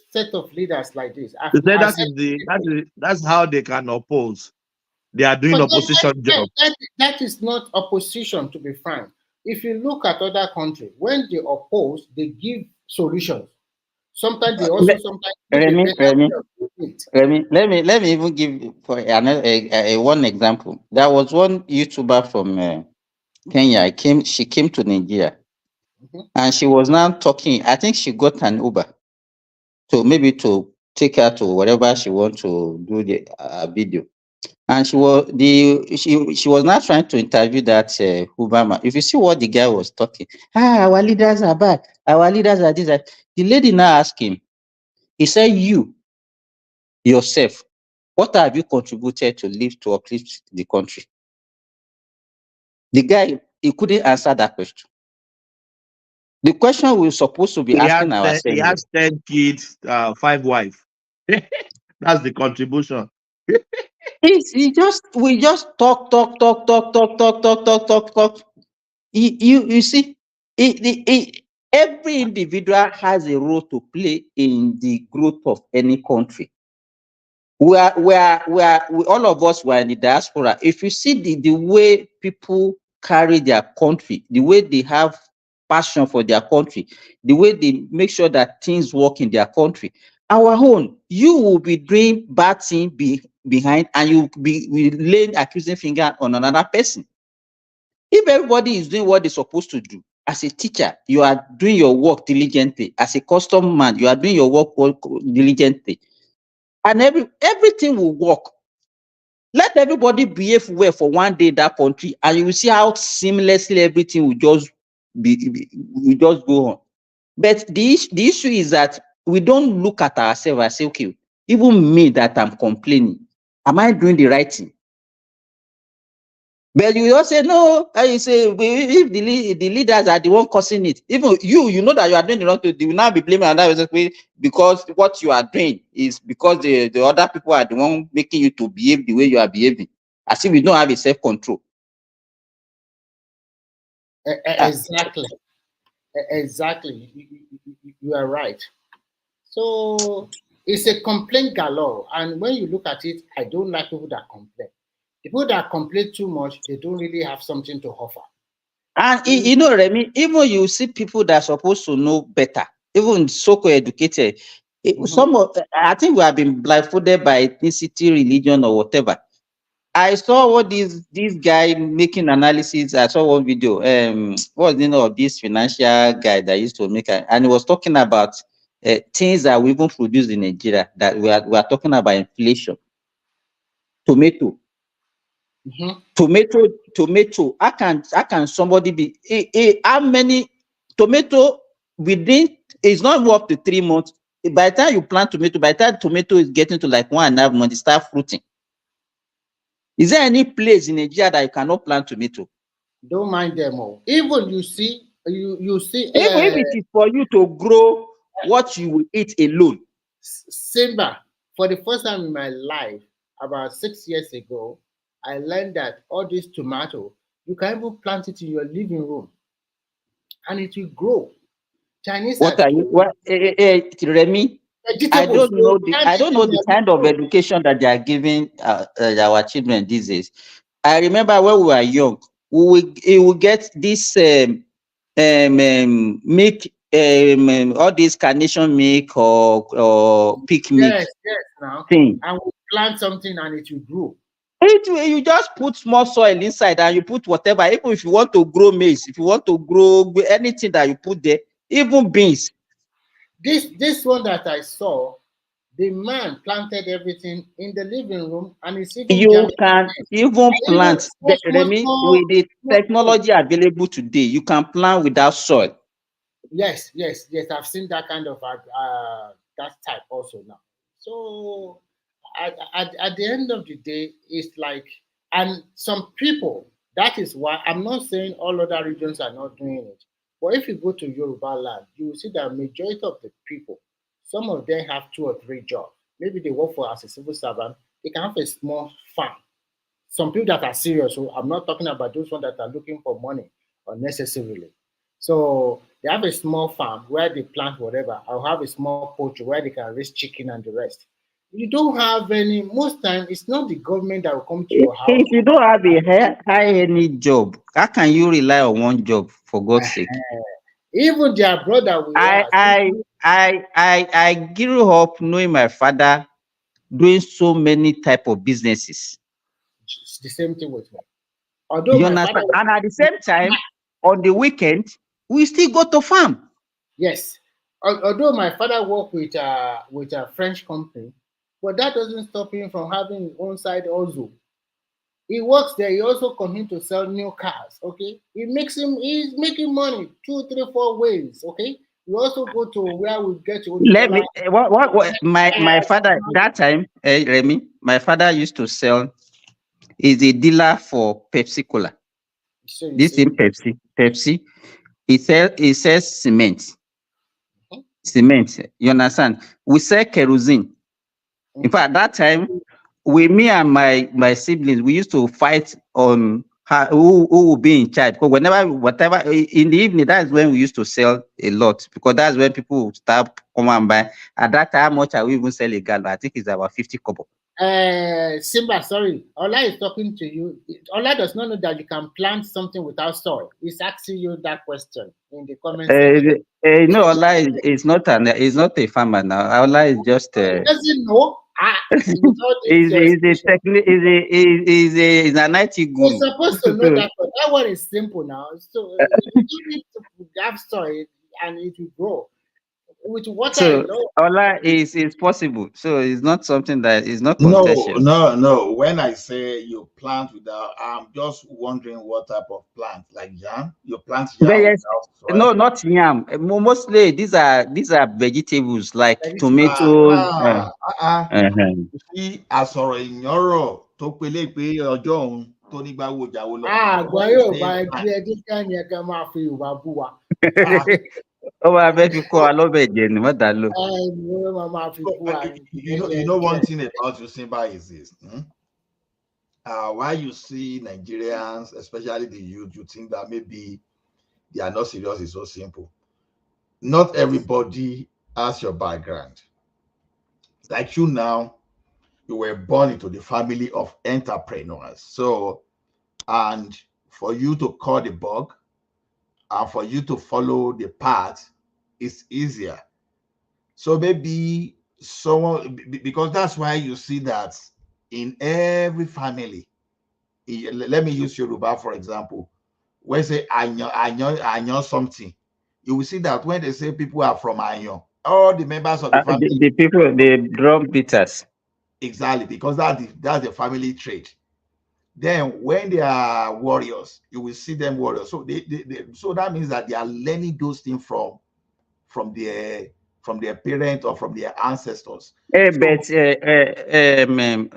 S2: set of leaders like this.
S20: They say that's how they can oppose. They are doing opposition job.
S2: That is not opposition, to be frank. If you look at other countries, when they oppose, they give solutions. Sometimes they also
S19: Remy, let me even give for another one example. There was one YouTuber from Kenya. She came to Nigeria, and she was now talking. I think she got an Uber to take her to wherever she want to do the video. And she was not trying to interview that Obama. If you see what the guy was talking, our leaders are bad. Our leaders are this. The lady now asked him. He said, "You yourself, what have you contributed to uplift the country?" The guy he couldn't answer that question. The question we're supposed to be asking ourselves:
S20: he has 10 kids, 5 wives. That's the contribution.
S19: we just talk. You see, every individual has a role to play in the growth of any country. We all of us were in the diaspora. If you see the way people carry their country, the way they have passion for their country, the way they make sure that things work in their country, our own, you will be doing bad thing behind, and you will laying accusing finger on another person. If everybody is doing what they're supposed to do, as a teacher, you are doing your work diligently. As a customer man, you are doing your work diligently. And everything will work. Let everybody behave well for one day in that country, and you will see how seamlessly everything will just go on. But the issue is that we don't look at ourselves and say, okay, even me that I'm complaining, am I doing the right thing? But you just say no. You say if the leaders are the one causing it, even you know that you are doing the wrong thing, you will now be blaming another way because what you are doing is because the other people are the one making you to behave the way you are behaving, as if you don't have a self-control.
S2: Exactly. You are right. So it's a complaint galore, and when you look at it, I don't like people that complain. People that complain too much, they don't really have something to offer.
S19: And you know, Remy, even you see people that are supposed to know better, even so-called educated. I think we have been blindfolded by ethnicity, religion, or whatever. I saw what this guy making analysis. I saw one video. What was the name of this financial guy that used to make and he was talking about things that we even produce in Nigeria, that we are talking about inflation. Tomato. Tomato. How can somebody be how many tomato within? It's not up to 3 months. By the time you plant tomato, by the time tomato is getting to like 1.5 months, it start fruiting. Is there any place in Nigeria that you cannot plant tomato?
S2: Don't mind them all. Even you see.
S19: Even if it is for you to grow what you will eat alone.
S2: Simba, for the first time in my life, about 6 years ago, I learned that all this tomato, you can even plant it in your living room, and it will grow. Chinese.
S19: What are you? Remy? I don't know the kind of education that they are giving our children these days. I remember when we were young, we will get this milk, all this carnation milk or pig milk.
S2: Yes, now.
S19: Thing.
S2: And we plant something and it will grow.
S19: You just put small soil inside and you put whatever. Even if you want to grow maize, if you want to grow anything that you put there, even beans.
S2: This one that I saw, the man planted everything in the living room, and it's even
S19: you can even plant with the technology available today. You can plant without soil.
S2: Yes. I've seen that kind of that type also now. So at the end of the day, it's like, and some people. That is why I'm not saying all other regions are not doing it. But if you go to Yoruba land, you will see that majority of the people, some of them have 2 or 3 jobs. Maybe they work for as a civil servant. They can have a small farm. some people that are serious. So I'm not talking about those ones that are looking for money unnecessarily. So they have a small farm where they plant whatever. I'll have a small poultry where they can raise chicken and the rest. You don't have any, most time it's not the government that will come to your house.
S19: If you don't have a high any job, how can you rely on one job, for God's sake?
S2: Even their brother will
S19: I grew up knowing my father doing so many type of businesses.
S2: It's the same thing with me. Although
S19: You
S2: my
S19: understand?
S2: father,
S19: And at the same time, on the weekend, we still go to farm.
S2: yes, although my father worked with a French company, but that doesn't stop him from having his own side also. He works there. He also continues to sell new cars. Okay, he's making money 2, 3, 4 ways. Okay, we also go to where we get to.
S19: Let me what my father that time, Remy, my father used to sell, is a dealer for Pepsi Cola.
S2: So you
S19: This
S2: see,
S19: in Pepsi. He sells cement. Cement. You understand? We sell kerosene. In fact, that time, me and my siblings, we used to fight on who will be in charge. Because whatever in the evening, that's when we used to sell a lot. Because that's when people would start come and buy. At that time, how much are we even sell a gallon? I think it's about 50 kobo.
S2: Simba, sorry. Ola is talking to you. Ola does not know that you can plant something without soil. He's asking you that question in the comment section.
S19: No, Ola is not a farmer now. Ola is just.
S2: He doesn't know.
S19: Is an IT guru.
S2: You're supposed to know that. But that one is simple now. So you don't need to have soil and it will grow. With water,
S19: So Ola is possible. So it's not something that is not contentious.
S20: No. When I say you plant without, I'm just wondering what type of plant, like yam. You plant yam
S19: Yes,
S20: without soil?
S19: no, not yam. Mostly these are vegetables like tomatoes.
S20: You see, asoro inyoro to pele pe ojo ohun to nigba wo jawo lo.
S19: Oh, I bet you call a love again. What that look?
S20: You know one thing about you, Simba, is this. Why you see Nigerians, especially the youth, you think that maybe they are not serious, is so simple. Not everybody has your background. Like you now, you were born into the family of entrepreneurs. So, and for you to call the bug and for you to follow the path is easier. So maybe someone, because that's why you see that in every family. Let me use Yoruba for example. When say I know something, you will see that when they say people are from Anyo, all the members of the family,
S19: the people, the drum beaters.
S20: Exactly, because that's the family trait. Then when they are warriors, you will see them warriors. So so that means that they are learning those things from their parents or from their ancestors.
S19: But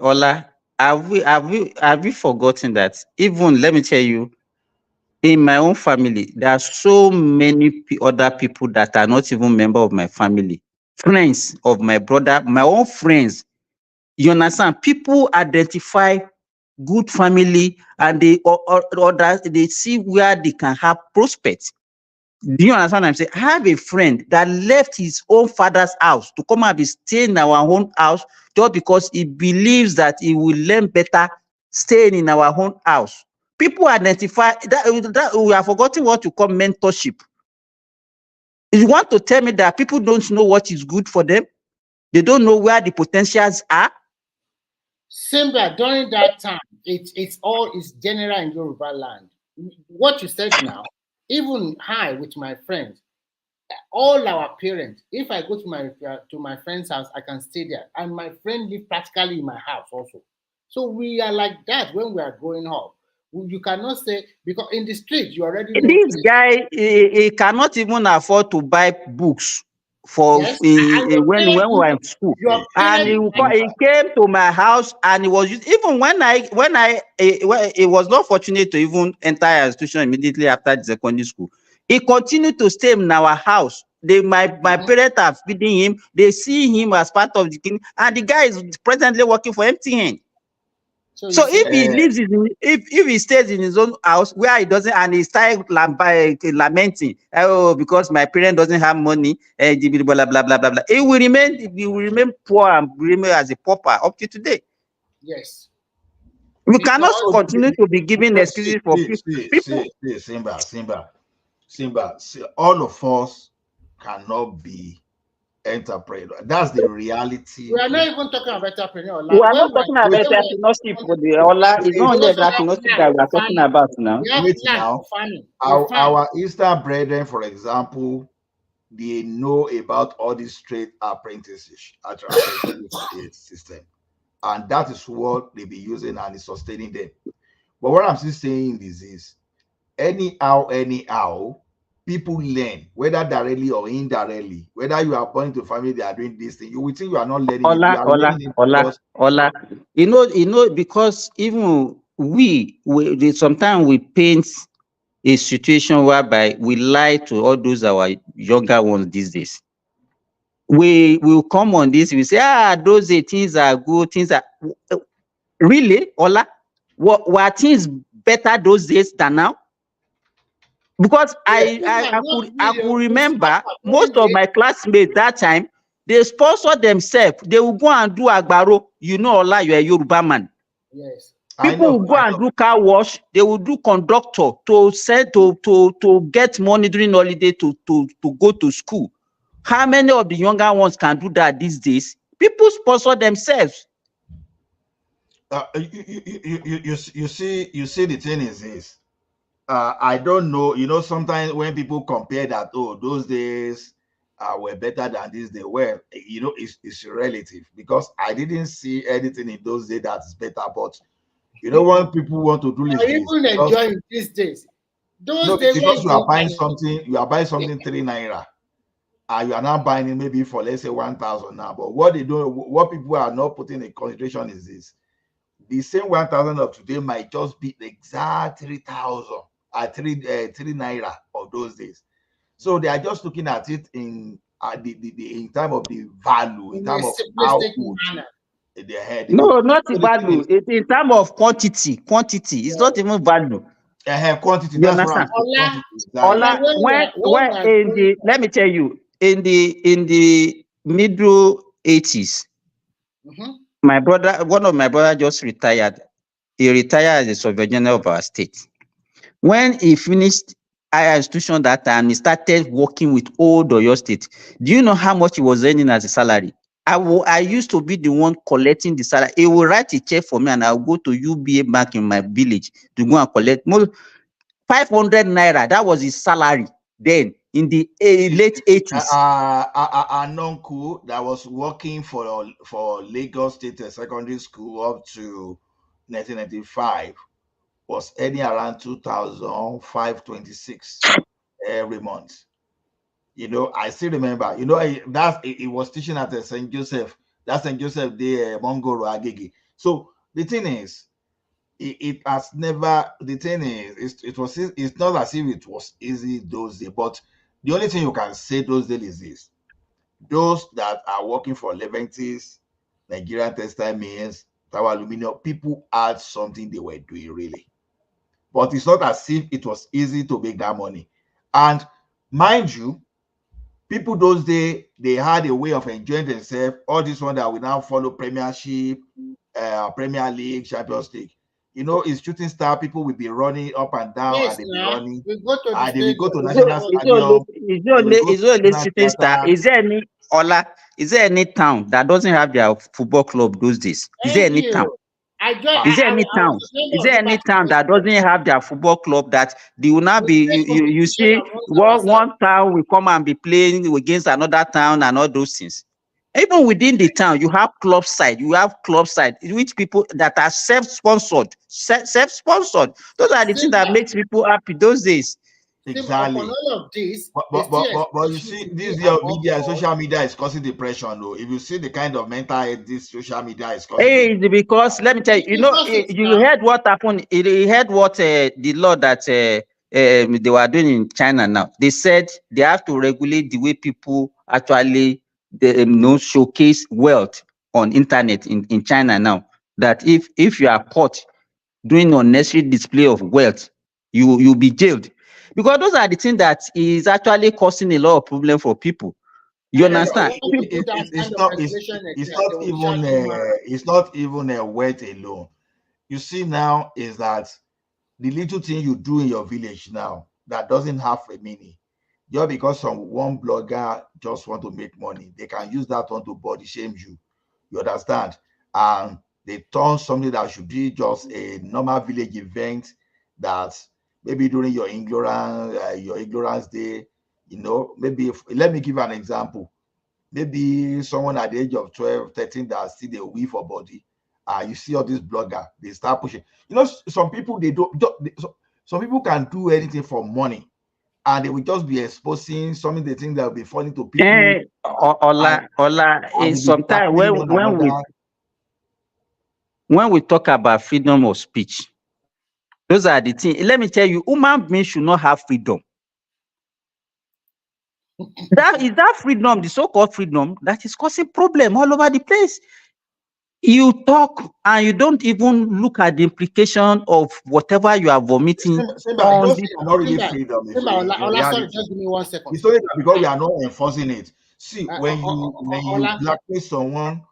S19: Ola, have we forgotten that even, let me tell you, in my own family, there are so many other people that are not even member of my family, friends of my brother, my own friends. You understand? People identify good family and they see where they can have prospects. Do you understand what I'm saying? I have a friend that left his own father's house to come and be staying in our own house just because he believes that he will learn better staying in our own house. People identify that we have forgotten what you call mentorship. You want to tell me that people don't know what is good for them? They don't know where the potentials are?
S2: Simba, during that time, it's general in Yoruba land. What you said now, even I with my friends, all our parents, if I go to my friend's house, I can stay there. And my friend live practically in my house also. So we are like that when we are growing up. You cannot say, because in the street, you already know.
S19: This guy, he cannot even afford to buy books for when we were in school. And he came to my house and he was even when he was not fortunate to even enter an institution immediately after the secondary school. He continued to stay in our house. My parents are feeding him. They see him as part of the king, and the guy is presently working for MTN. So if he lives in, if he stays in his own house where he doesn't, and he starts lamenting, oh, because my parent doesn't have money, blah blah blah blah blah, he will remain poor and remain as a pauper up to today.
S2: Yes.
S19: We cannot continue to be giving excuses for people.
S20: Simba, all of us cannot be entrepreneur. That's the reality.
S2: We are not even talking about entrepreneur.
S19: We are not talking about entrepreneurship for the Ola. It's not only entrepreneurship that we are talking about now.
S20: Wait now. Our Eastern brethren, for example, they know about all these straight apprenticeship system, and that is what they be using and is sustaining them. But what I'm still saying is anyhow, people learn, whether directly or indirectly. Whether you are born to family they are doing this thing, you will think you are not learning.
S19: Ola. You know, because even we sometimes we paint a situation whereby we lie to all those our younger ones these days. We will come on this, we say, those things are good, things are really, Ola, were things better those days than now? Because I could remember most of my classmates that time, they sponsor themselves. They will go and do agbaro. You know, Ola, you're a Yoruba man.
S2: Yes.
S19: People will go and do car wash. They will do conductor to send to get money during holiday to go to school. How many of the younger ones can do that these days? People sponsor themselves.
S20: You see, the thing is this. I don't know. You know, sometimes when people compare that, those days were better than these days. Well, you know, it's relative, because I didn't see anything in those days that's better. But you know, when people want to do this,
S2: even enjoying these days. Those days,
S20: because you are buying something 3 naira. You are now buying it maybe for, let's say, 1,000 now. But what people are not putting in consideration is this: the same 1,000 of today might just be the exact 3,000 at 3 naira of those days. So they are just looking at it in in terms of the value, in terms of how good they had.
S19: No, not the value. It's in terms of quantity. It's not even value.
S20: Quantity.
S19: That's right. Let me tell you, in the middle 80s, my brother, one of my brothers just retired. He retired as a surveyor general of our state. When he finished higher institution that time, he started working with old Oyo State. Do you know how much he was earning as a salary? I used to be the one collecting the salary. He will write a check for me, and I'll go to UBA bank in my village to go and collect 500 naira. That was his salary then in the late 80s.
S20: An uncle that was working for Lagos State Secondary School up to 1995 was earning around 2,526 every month. You know, I still remember. You know, he was teaching at St. Joseph. That's St. Joseph de Mongoro Agege. So the thing is, it has never. The thing is, it's not as if it was easy those days. But the only thing you can say those days is this: those that are working for Leventis, Nigerian Textile Mills, Tower Aluminium, people had something they were doing really. But it's not as if it was easy to make that money. And mind you, people those days, they had a way of enjoying themselves. All this one that we now follow Premiership, Premier League, Champions League. You know, it's shooting star. People will be running up and down, and they be running.
S2: We go to
S20: they will go to national stadium.
S19: It's only shooting star. Is there any town that doesn't have their football club those days? Is there any town? Is there any town that doesn't have their football club that they will not be? You see, one town will come and be playing against another town and all those things. Even within the town, you have club side, which people that are self-sponsored. Those are the things that makes people happy those days.
S20: Exactly.
S2: All of this,
S20: but you see, this media, social media is causing depression. Though, if you see the kind of mental health this social media is causing,
S19: because let me tell you, you heard what happened. You heard what the law that they were doing in China now. They said they have to regulate the way people actually showcase wealth on internet in China now. that if you are caught doing unnecessary display of wealth, you'll be jailed, because those are the things that is actually causing a lot of problem for people. You understand?
S20: It's not even a wealth alone. You see now is that the little thing you do in your village now that doesn't have a meaning, just because one blogger just want to make money, they can use that one to body shame you. You understand? And they turn something that should be just a normal village event that maybe during your ignorance day, you know, maybe let me give an example. Maybe someone at the age of 12, 13 that still they weave for body. You see all these bloggers, they start pushing. You know, some people some people can do anything for money, and they will just be exposing something they think that will be funny to people.
S19: Sometimes when we talk about freedom of speech, those are the things. Let me tell you, human beings should not have freedom. That is that freedom, the so-called freedom, that is causing problem all over the place. You talk and you don't even look at the implication of whatever you are vomiting.
S20: Not really freedom.
S2: Sorry, just give me 1 second.
S20: It's only because we are not enforcing it. See, when you blackmail someone,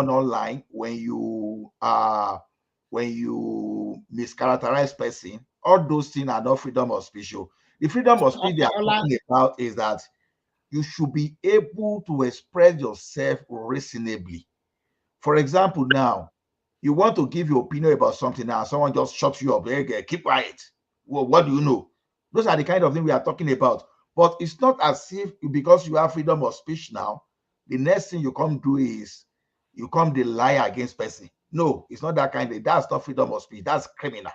S20: online, when you mischaracterize person, all those things are not freedom of speech. The freedom of speech they are talking about is that you should be able to express yourself reasonably. For example, now you want to give your opinion about something, now someone just shuts you up. Hey, keep quiet. Well, what do you know? Those are the kind of things we are talking about. But it's not as if because you have freedom of speech now, the next thing you come do is you come the lie against person. No, it's not that kind of. That's not freedom of speech. That's criminal.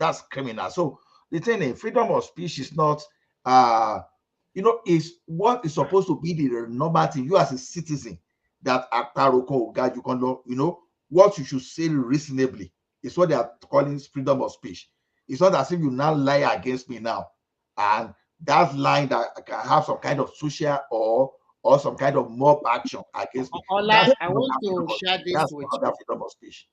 S20: That's criminal. So the thing is, freedom of speech is not is what is supposed to be the normal thing. You as a citizen that you can know what you should say reasonably. It's what they are calling freedom of speech. It's not as if you now lie against me now, and that line that can have some kind of social or some kind of mob action against me.
S2: I want to share this with you.
S20: Freedom of speech.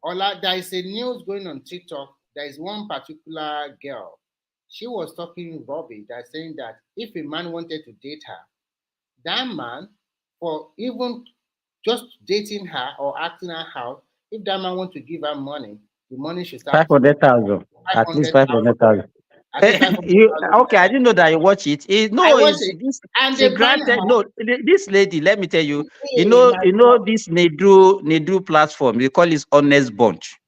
S2: Ola, there is a news going on TikTok. There is one particular girl. She was talking rubbish, that saying that if a man wanted to date her, that man, for even just dating her or acting her out, if that man wants to give her money, the money should start
S19: 500,000, at least 500,000. Okay, I didn't know that you watch it. This lady, let me tell you, you know this Nedru platform, they call it Honest Bunch.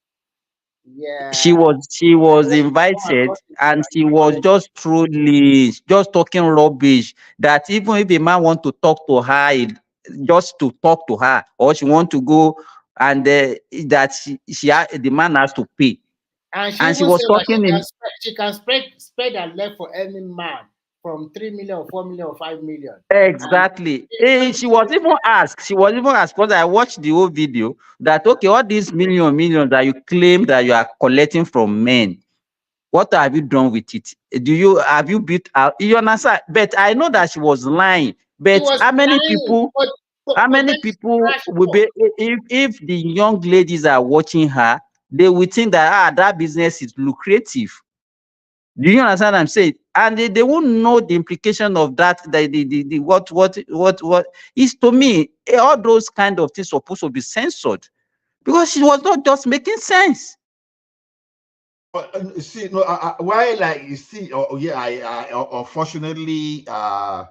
S2: Yeah.
S19: She was invited, and she was just truly just talking rubbish, that even if a man want to talk to her, just to talk to her, or she want to go, and that the man has to pay.
S2: And she was talking she can spread her leg for any man from 3 million or 4 million or 5 million.
S19: Exactly. She was even asked, because I watched the whole video, that okay, all these millions that you claim that you are collecting from men, what have you done with it? Have you built out? You understand? But I know that she was lying. But how many people will be, if the young ladies are watching her, they will think that that business is lucrative. Do you understand what I'm saying? And they won't know the implication of that. What is, to me, all those kind of things supposed to be censored, because she was not just making sense.
S20: See, no, why, like, you see, I unfortunately, I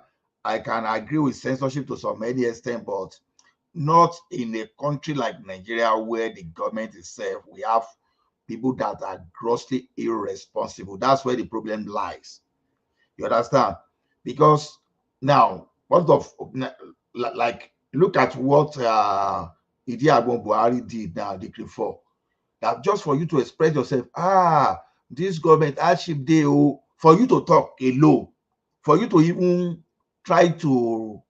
S20: can agree with censorship to some extent, but not in a country like Nigeria, where the government itself, we have people that are grossly irresponsible. That's where the problem lies. You understand? Because now, look at what Idi Agbon Buhari did now, Decree 4. That just for you to express yourself, this government hardship day, for you to talk alone, for you to even try to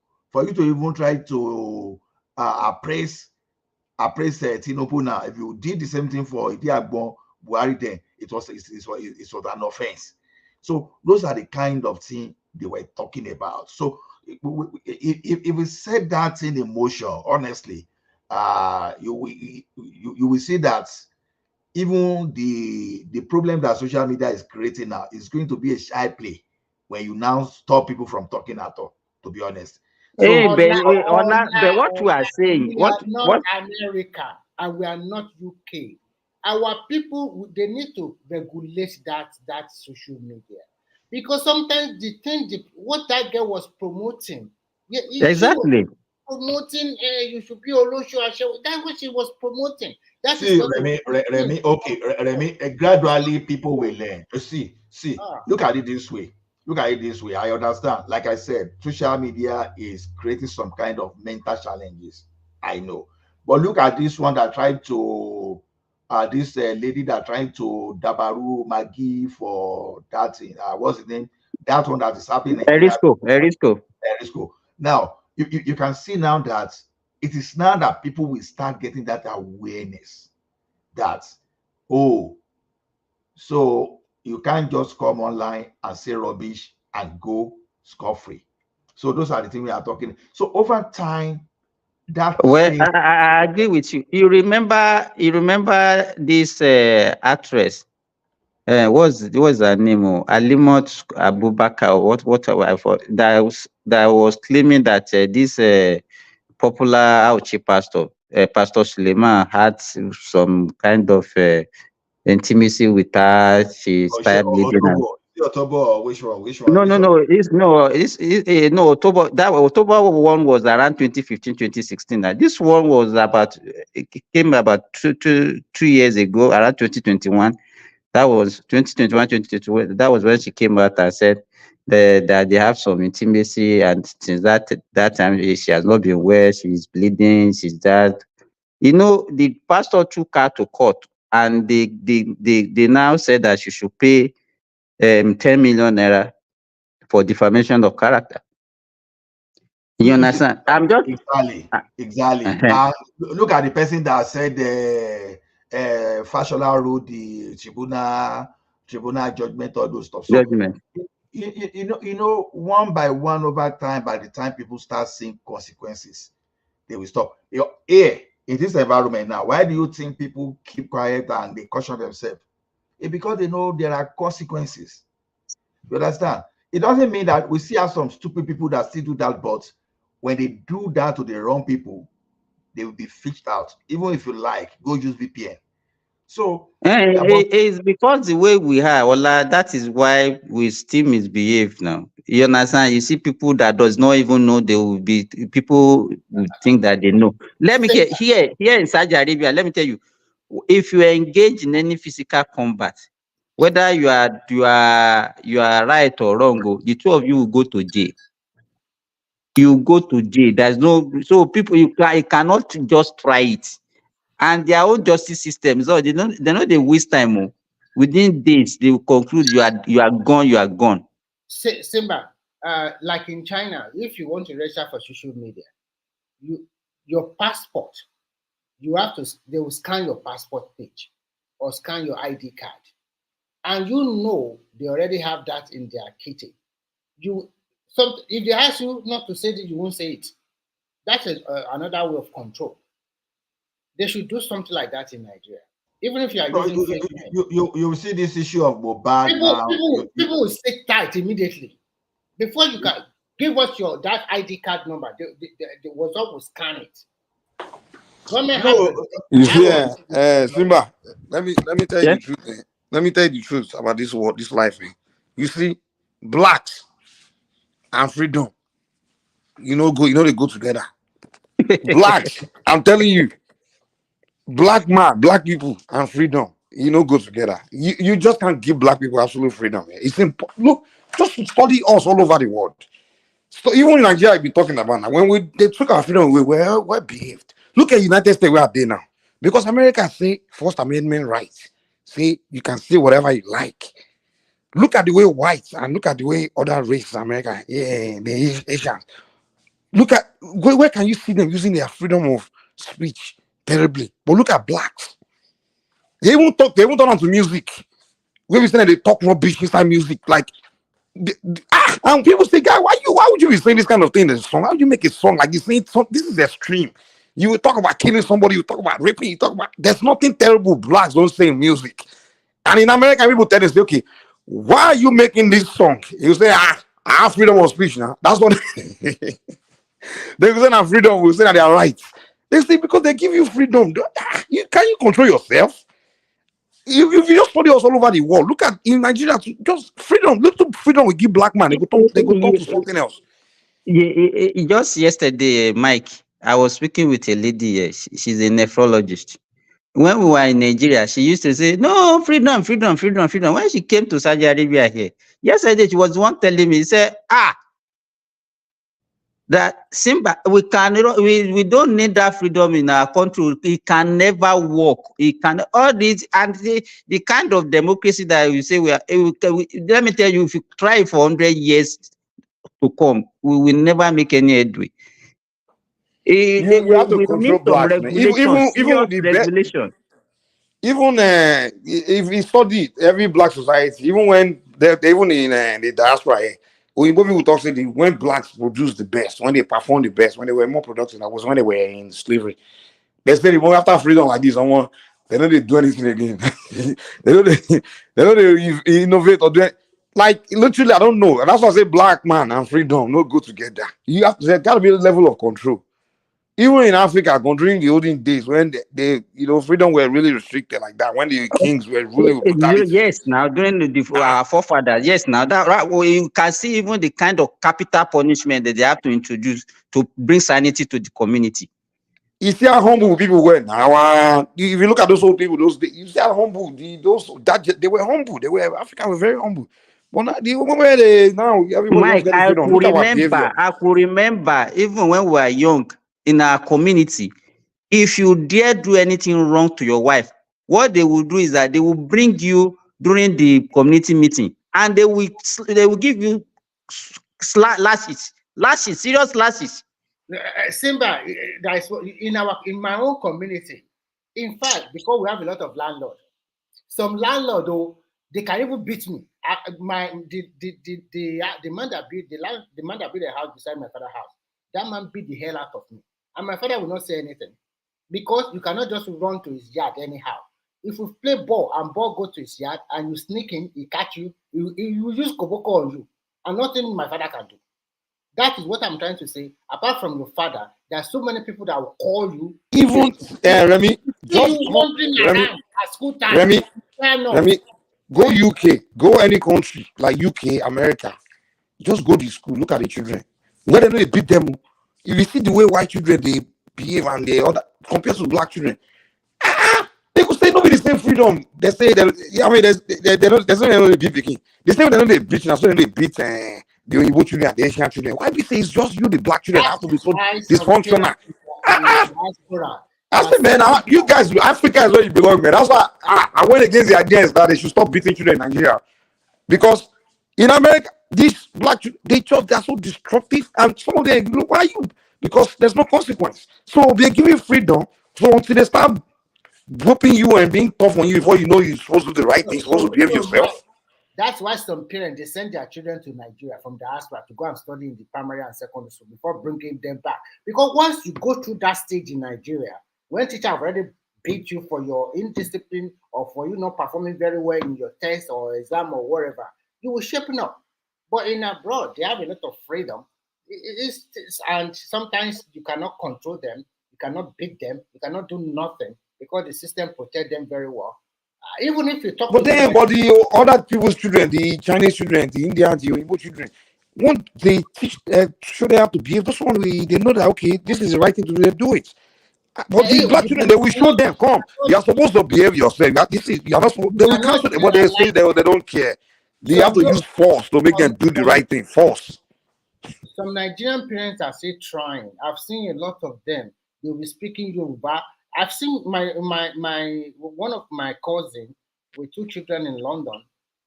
S20: appraise Tinubu now. If you did the same thing for Idi Agbon Buhari, then it was an offense. So those are the kind of things they were talking about. So if we said that in emotion, honestly, you will see that even the problem that social media is creating now is going to be a shy play when you now stop people from talking at all, to be honest. So
S19: Hey, but what you are saying,
S2: we are not
S19: what
S2: America and we are not UK. Our people, they need to regulate that social media, because sometimes what that girl was promoting, she was
S19: exactly?
S2: promoting. You should be Olosho Ashewo. That's what she was promoting. That is
S20: see,
S2: what
S20: Remy, okay, Remy, gradually people will learn. You see, look at it this way. Look at it this way. I understand. Like I said, social media is creating some kind of mental challenges. I know. But look at this one that tried to, this lady that trying to dabaru Maggie for that thing. What's the name? That one that is happening in Nigeria.
S19: Erisco.
S20: Now, you can see now that it is now that people will start getting that awareness that, oh, so you can't just come online and say rubbish and go scot-free. So those are the things we are talking. So over time, that
S19: Well,
S20: thing,
S19: I agree with you. You remember this actress? What's her name? Alimot Abubakar. What I thought that was claiming that this popular Auchi pastor, Pastor Suleiman, had some kind of intimacy with her. She started bleeding.
S20: which one?
S19: No. No. October one was around 2015, 2016. Now this one was about. It came about 2 years ago, around 2021. That was 2021, 2022. That was when she came out and said that they have some intimacy, and since that time she has not been well. She's bleeding. She's that. The pastor took her to court, and they now said that she should pay 10 million naira for defamation of character. You understand? I'm just
S20: exactly. Look at the person that said Fashola wrote the tribunal judgment, all those stuff. So
S19: judgment.
S20: You know, one by one over time, by the time people start seeing consequences, they will stop. Here in this environment now, why do you think people keep quiet and they caution themselves? It's because they know there are consequences. You understand? It doesn't mean that we see some stupid people that still do that, but when they do that to the wrong people, they will be fished out. Even if you like, go use VPN. So
S19: it's because the way we are, Ola, that is why we still misbehave now. You understand? You see people that does not even know, they will be people who think that they know. Let me here in Saudi Arabia, let me tell you, if you engage in any physical combat, whether you are right or wrong, the two of you will go to jail. You go to jail. There's no, so people, you cannot just try it. And their own justice system, so they don't waste time. Within days, they will conclude you are gone.
S2: Simba, like in China, if you want to register for social media, your passport, they will scan your passport page or scan your ID card. And they already have that in their kitty. If they ask you not to say it, you won't say it. That is another way of control. They should do something like that in Nigeria. Even if you are using
S20: you will see this issue of Mohbad now.
S2: People will sit tight immediately. Before you can give us that ID card number, the WhatsApp will scan it.
S5: You see, Simba, let me tell you the truth. Let me tell you the truth about this life. You see, blacks and freedom, they go together. Blacks, I'm telling you, black people and freedom, go together. You just can't give black people absolute freedom. It's important. Look, just study us all over the world. So even in Nigeria, I've been talking about now. When they took our freedom away, we're behaved. Look at United States, where are they now? Because America say First Amendment rights. Say you can say whatever you like. Look at the way whites and look at the way other races, America, the Asians. Look at where can you see them using their freedom of speech terribly? But look at blacks. They even turn on to music. When we say they talk rubbish inside music, like and people say, guy, why would you be saying this kind of thing in a song? How would you make a song like this? This is extreme. You will talk about killing somebody, you talk about raping, you talk about, there's nothing terrible blacks don't say in music. And in America, people tell us, okay, why are you making this song? You say, I have freedom of speech now. That's what they say. Now freedom, we say that they are right. They say because they give you freedom. Can you control yourself? If you just study us all over the world, look at in Nigeria, just freedom, little freedom we give black man. They go talk to something else.
S19: Just yesterday, Mike, I was speaking with a lady here. She's a nephrologist. When we were in Nigeria, she used to say, no, freedom, freedom, freedom, freedom. When she came to Saudi Arabia here, yesterday she was the one telling me, say, that Simba, we don't need that freedom in our country. It can never work. It can all this and the kind of democracy that you say let me tell you, if you try for 100 years to come, we will never make any headway.
S5: You have to control blacks, man. Even the
S19: regulation.
S5: Even if we study every black society, even when they're even in the diaspora, people talk say when blacks produce the best, when they perform the best, when they were more productive, that was when they were in slavery. They say after freedom like this, someone they don't do anything again. they don't innovate or do it. Like literally, I don't know. And that's why I say black man and freedom no go together. You have to there gotta be a level of control. Even in Africa, during the olden days when they freedom were really restricted like that, when the kings were ruling with brutality.
S19: Yes, now during our forefathers, yes, now that right, well, you can see even the kind of capital punishment that they have to introduce to bring sanity to the community.
S5: You see how humble people were now. If you look at those old people, you see how humble they were humble. They were Africans were very humble. But now everybody
S19: Mike, I could remember even when we were young in our community, if you dare do anything wrong to your wife, what they will do is that they will bring you during the community meeting and they will give you lashes, serious lashes.
S2: Simba, that is in my own community. In fact, because we have a lot of landlords, some landlord though they can even beat me. The man that built the house beside my father's house, that man beat the hell out of me, and my father will not say anything because you cannot just run to his yard anyhow. If you play ball and ball go to his yard and you sneak in, he catch you, he will use koboko on you, and nothing my father can do. That is what I'm trying to say. Apart from your father, there are so many people that will call you.
S5: Even Remy,
S2: just wandering around at school time.
S5: Remy, go UK, go any country like UK, America. Just go to school, look at the children. Where they beat them. If you see the way white children they behave and they other compared to black children, they could say nobody the same freedom. They say they don't beat picking. They say they don't beat now, so they beat the Igbo children and the Asian children. Why we say it's just you, the black children, have to be so dysfunctional? I said, man, you guys, Africa is where you belong, man. That's why I went against the idea that they should stop beating children in Nigeria. Because in America, these black children, they're so destructive, and some of them, look, why are you? Because there's no consequence. So they're giving freedom. So until they start whooping you and being tough on you before you know you're supposed to do the right thing, you're supposed to behave yourself.
S2: That's why some parents, they send their children to Nigeria from diaspora to go and study in the primary and secondary school before bringing them back. Because once you go through that stage in Nigeria, when teacher have already beat you for your indiscipline or for you not performing very well in your test or exam or whatever, you will shape up. But in abroad, they have a lot of freedom. And sometimes you cannot control them, you cannot beat them, you cannot do nothing because the system protects them very well. Even if you talk,
S5: but the other people's children, the Chinese children, the Indians, the Igbo children, when they teach, show they have to behave. This one, they know that okay, this is the right thing to do. They do it. But the black children, they will show them, come, you are supposed to behave yourself. You are not supposed. They will cancel them, but they say they don't care. They have to use force to make them do the right thing. Force.
S2: Some Nigerian parents are still trying. I've seen a lot of them. They'll be speaking Yoruba. I've seen my one of my cousins with two children in London.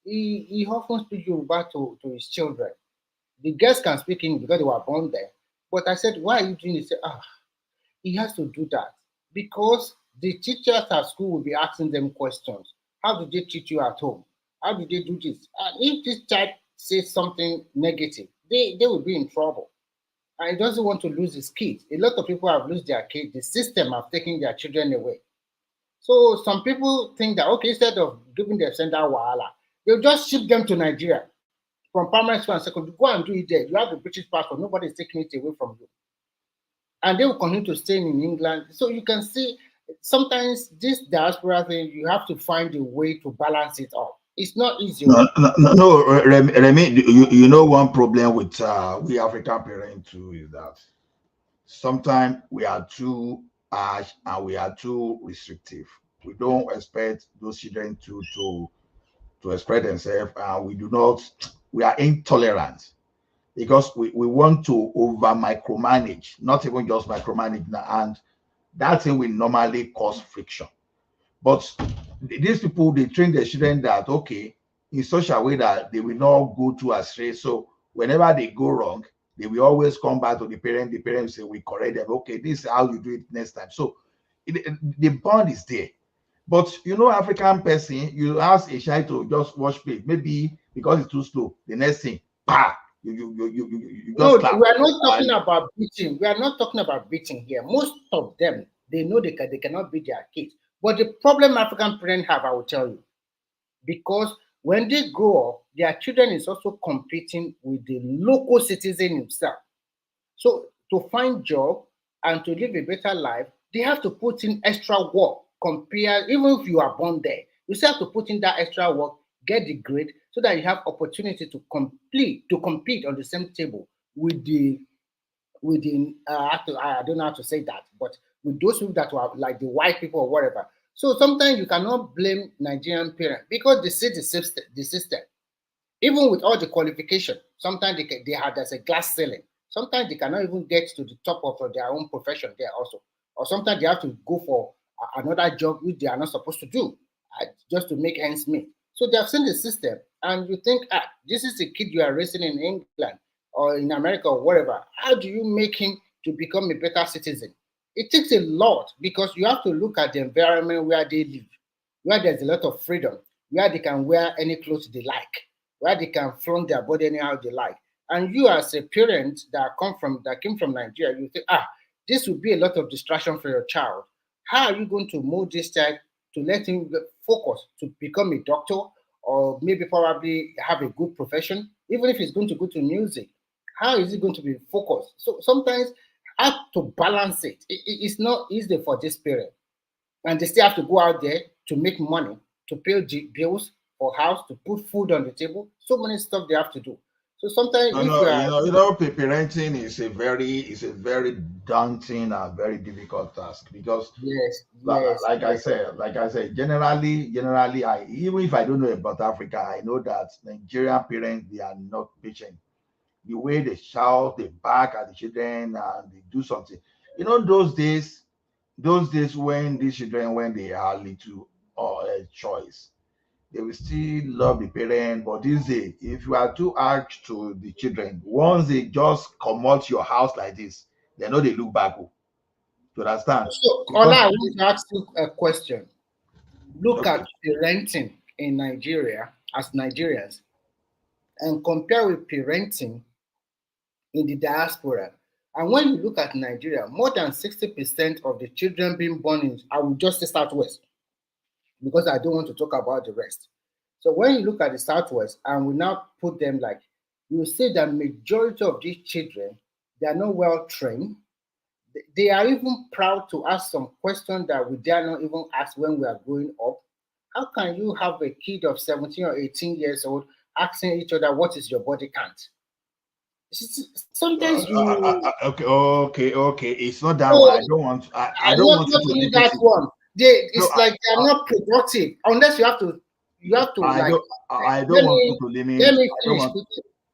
S2: He often speaks Yoruba to his children. The girls can speak English because they were born there. But I said, why are you doing this? He said, he has to do that because the teachers at school will be asking them questions. How did they treat you at home? How did they do this? And if this child says something negative, they will be in trouble. and he doesn't want to lose his kids. A lot of people have lost their kids. The system have taken their children away. So some people think that, okay, instead of giving them sender wahala, they'll just ship them to Nigeria from primary school and secondary. Go and do it there. You have a British passport. Nobody is taking it away from you. And they will continue to stay in England. So you can see sometimes this diaspora thing, you have to find a way to balance it out. It's not easy.
S1: No, Remy, you know one problem with we African parents too is that sometimes we are too harsh and we are too restrictive. We don't expect those children to express themselves, and we are intolerant because we want to over micromanage, not even just micromanage, and that thing will normally cause friction. But these people, they train their children that, okay, in such a way that they will not go too astray. So whenever they go wrong, they will always come back to the parent. The parents say, we correct them. Okay, this is how you do it next time. So the bond is there. But African person, you ask a child to just watch play, maybe because it's too slow. The next thing, bah, you just
S2: no,
S1: clap.
S2: we are not talking about beating. We are not talking about beating here. Most of them, they know they cannot beat their kids. But the problem African parents have, I will tell you, because when they grow up, their children is also competing with the local citizen himself. So to find job and to live a better life, they have to put in extra work. Even if you are born there, you still have to put in that extra work, get the grade, so that you have opportunity to compete on the same table with the I don't know how to say that, but with those people that were like the white people or whatever. So sometimes you cannot blame Nigerian parents because they see the system. Even with all the qualification, sometimes there's a glass ceiling. Sometimes they cannot even get to the top of their own profession there also. Or sometimes they have to go for another job which they are not supposed to do just to make ends meet. So they have seen the system, and you think, this is a kid you are raising in England or in America or whatever. How do you make him to become a better citizen? It takes a lot because you have to look at the environment where they live, where there's a lot of freedom, where they can wear any clothes they like, where they can flaunt their body anyhow they like. And you as a parent that came from Nigeria, you think, this will be a lot of distraction for your child. How are you going to mold this child to let him focus to become a doctor or maybe probably have a good profession, even if he's going to go to music? How is he going to be focused? So sometimes I have to balance it. It's not easy for this parent. And they still have to go out there to make money, to pay bills for house, to put food on the table. So many stuff they have to do. So sometimes
S1: parenting is a very daunting and very difficult task because like I said, generally, even if I don't know about Africa, I know that Nigerian parents, they are not patient. The way they shout, they bark at the children, and they do something. Those days when these children, when they are little choice, they will still love the parent. But these days, if you are too harsh to the children, once they just come out your house like this, they know they look back. To understand?
S2: So, Ola, I want to ask you a question. Look at parenting in Nigeria as Nigerians and compare with parenting in the diaspora. And when you look at Nigeria, more than 60% of the children being born in, I will just say Southwest, because I don't want to talk about the rest. So when you look at the Southwest and we now put them like, you will see that majority of these children, they are not well trained. They are even proud to ask some questions that we dare not even ask when we are growing up. How can you have a kid of 17 or 18 years old asking each other, what is your body count? Sometimes you
S1: okay. It's not that one. I don't want. I don't want you to
S2: limit that one. It's like they are not productive unless you have to.
S1: I don't want you to limit.
S2: Let me finish.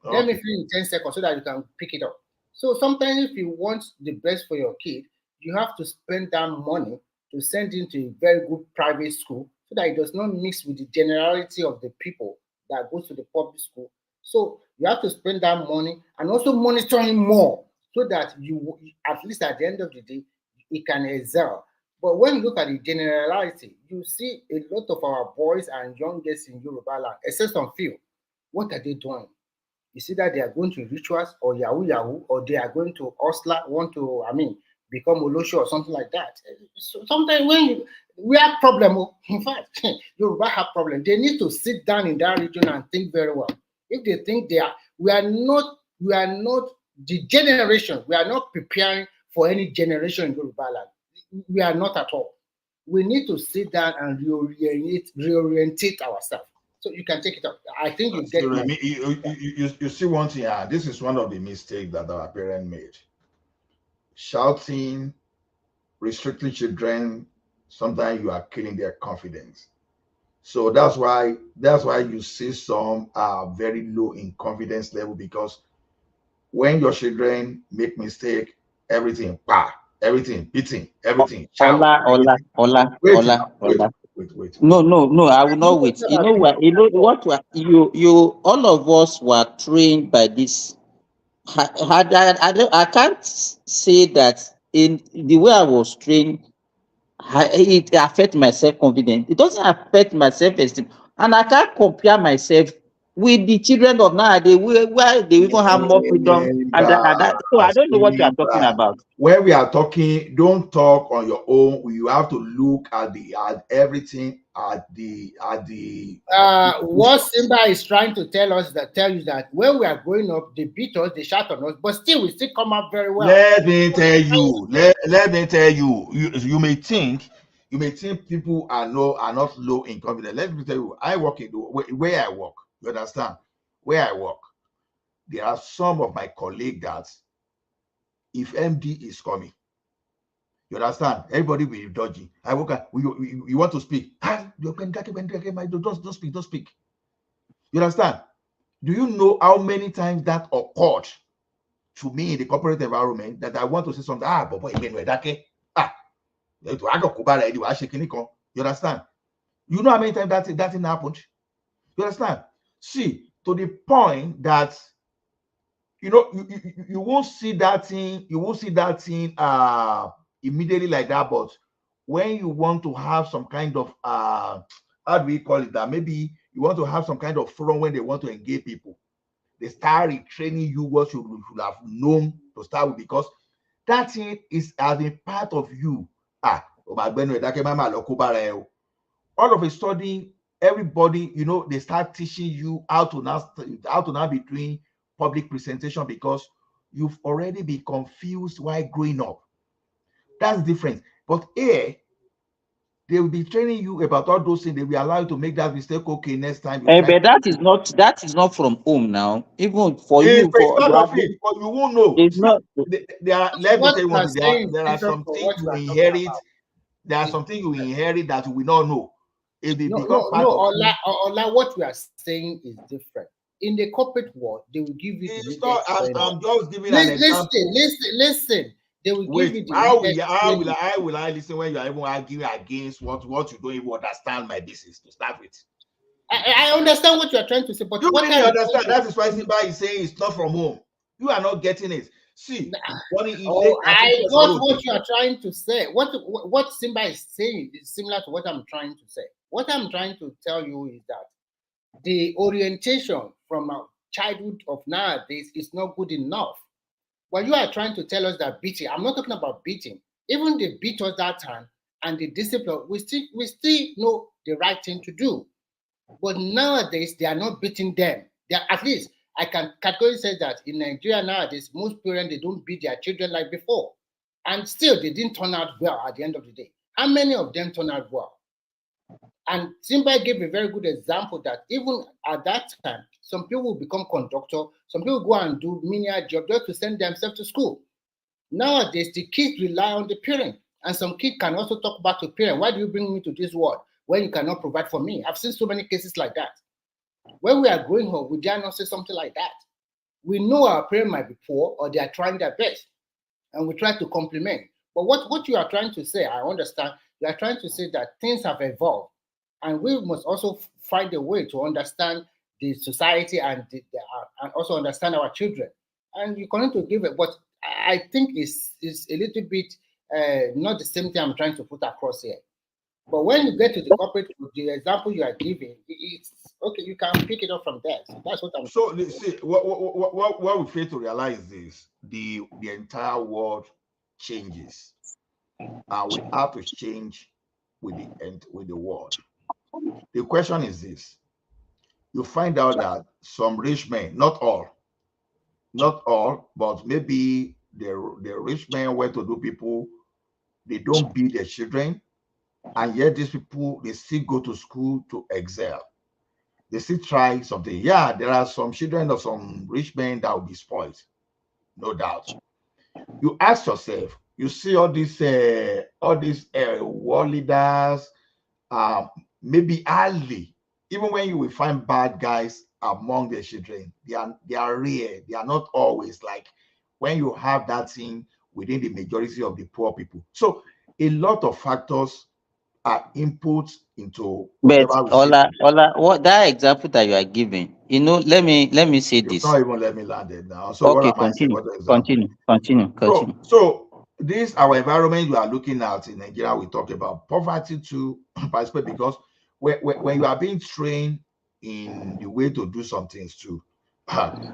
S2: Let me finish in 10 seconds so that you can pick it up. So sometimes if you want the best for your kid, you have to spend that money to send him to a very good private school so that it does not mix with the generality of the people that go to the public school. So you have to spend that money and also monitor him more so that you, at least at the end of the day, he can excel. But when you look at the generality, you see a lot of our boys and young girls in Yoruba land, except some few, what are they doing? It's either they are going to rituals or Yahoo Yahoo, or they are going to Osla, become Olosho or something like that. So sometimes when we have problem, in fact, Yoruba have problem. They need to sit down in that region and think very well. If they think we are not the generation, we are not preparing for any generation in Yoruba land. We are not at all. We need to sit down and reorientate ourselves. So you can take it up. I think you get
S1: me. You see one thing. This is one of the mistakes that our parents made. Shouting, restricting children. Sometimes you are killing their confidence. So that's why you see some are very low in confidence level, because when your children make mistake, everything beating, everything shout. Wait.
S19: No, I will not wait. You know what? You all of us were trained by this. I can't say that in the way I was trained, it affects my self-confidence. It doesn't affect my self-esteem, and I can't compare myself with the children of nowadays, where they even have more freedom. So I don't know what you are talking about.
S1: When we are talking, don't talk on your own. You have to look at everything at the.
S2: What Simba is trying to tell you that when we are growing up, they beat us, they shout on us, but still we still come out very well.
S1: Let me tell you. Let me tell you. You may think people are not low in confidence. Let me tell you. I work in where I work. You understand? Where I work, there are some of my colleagues that if MD is coming, you understand, everybody will be dodging. I work at, you want to speak. Don't speak. You understand? Do you know how many times that occurred to me in the corporate environment that I want to say something? You understand? You know how many times that thing happened? You understand? See, to the point that you won't see that thing, immediately like that, but when you want to have some kind of how do we call it, that maybe you want to have some kind of forum when they want to engage people, they start retraining you what you should have known to start with, because that thing is as a part of you. All of a sudden, everybody, they start teaching you how to now be doing public presentation, because you've already been confused while growing up. That's different. But here, they will be training you about all those things. They will allow you to make that mistake. Okay, next time.
S19: But that is not from home now. Even for you,
S1: for part of it, but you won't know.
S19: It's not.
S1: Let me tell you one thing. There are some things you inherit. There are some things you inherit that you will not know.
S2: Ola, what we are saying is different. In the corporate world, they will give you the
S1: I'm just giving an example.
S2: Listen. They will give you the
S1: how will I listen when you are even arguing against what you don't even understand my business to start with?
S2: I understand what you are trying to say, but
S1: you really understand. That is why Simba is saying it's not from home. You are not getting it. See,
S2: I got what you are trying to say. What Simba is saying is similar to what I'm trying to say. What I'm trying to tell you is that the orientation from our childhood of nowadays is not good enough. But you are trying to tell us that beating, I'm not talking about beating. Even they beat us that time and the discipline, we still know the right thing to do. But nowadays, they are not beating them. They are, at least, I can categorically say that in Nigeria nowadays, most parents, they don't beat their children like before. And still, they didn't turn out well at the end of the day. How many of them turn out well? And Simba gave a very good example that even at that time, some people will become conductor, some people go and do menial job just to send themselves to school. Nowadays, the kids rely on the parent, and some kids can also talk back to parent. Why do you bring me to this world when you cannot provide for me? I've seen so many cases like that. When we are growing up, we dare not say something like that. We know our parents might be poor or they are trying their best, and we try to compliment. But what you are trying to say, I understand, you are trying to say that things have evolved, and we must also find a way to understand the society and also understand our children. And you're going to give it, but I think it's a little bit not the same thing I'm trying to put across here. But when you get to the corporate, the example you are giving, it's Okay, you can pick it up from there. So that's what I'm.
S1: So see, what we fail to realize is the entire world changes, and we have to change with the world. The question is this: you find out that some rich men, not all, but maybe the rich men well-to-do people, they don't beat their children, and yet these people, they still go to school to excel. They still try something. Yeah, there are some children of some rich men that will be spoiled, no doubt. You ask yourself, you see all these world leaders, maybe early, even when you will find bad guys among the children, they are rare. They are not always like when you have that thing within the majority of the poor people. So a lot of factors are input into
S19: But
S1: whatever we see.
S19: Ola, what that example that you are giving, let me say
S1: You've
S19: this.
S1: not even let me land it now. So what
S19: Okay,
S1: am I saying?
S19: continue,
S1: What example?
S19: continue.
S1: So this our environment you are looking at in Nigeria, we talk about poverty to participate, because when you are being trained in the way to do some things too,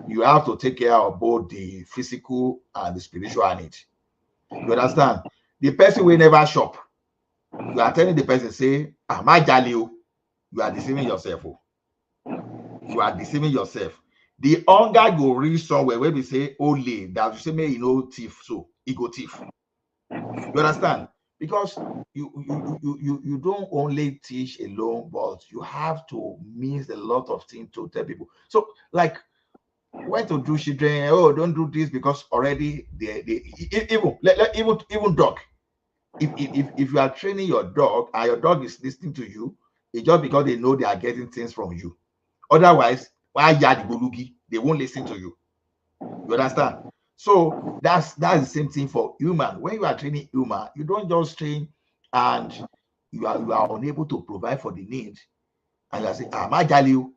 S1: you have to take care of both the physical and the spiritual needs. You understand? The person will never shop. You are telling the person, say, my jolly, you are deceiving yourself. You are deceiving yourself. The hunger go reach somewhere where we say only that you say me thief, so he go thief. You understand? Because you don't only teach alone, but you have to miss a lot of things to tell people. So like when to do children, oh, don't do this, because already they even dog. If you are training your dog and your dog is listening to you, it's just because they know they are getting things from you. Otherwise, why they won't listen to you. You understand? So that's the same thing for human. When you are training human, you don't just train and you are unable to provide for the need, and you are saying, my value,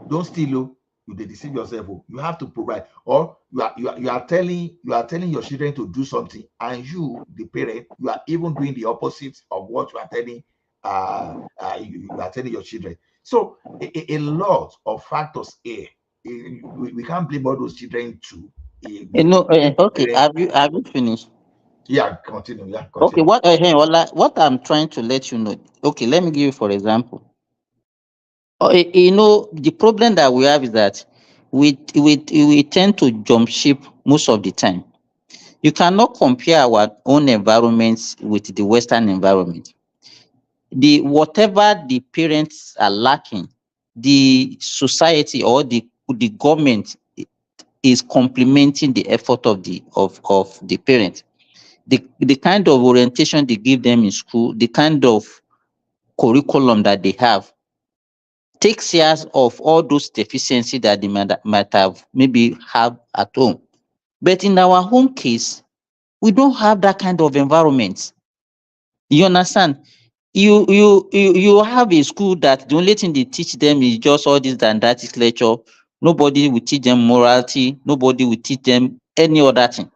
S1: don't steal, you deceive yourself. You have to provide, or you are telling your children to do something, and you, the parent, you are even doing the opposite of what you are telling you are telling your children. So a lot of factors here. We can't blame all those children too.
S19: Okay, have you finished?
S1: Yeah, continue. Yeah,
S19: Okay,
S1: continue.
S19: what I'm trying to let you know. Okay, let me give you for example. The problem that we have is that we tend to jump ship most of the time. You cannot compare our own environments with the Western environment. Whatever the parents are lacking, the society or the government is complementing the effort of the parent. The kind of orientation they give them in school, the kind of curriculum that they have, takes care of all those deficiencies that they might have maybe have at home. But in our home case, we don't have that kind of environment. You understand? You have a school that the only thing they teach them is just all this didactic lecture. Nobody will teach them morality. Nobody will teach them any other thing.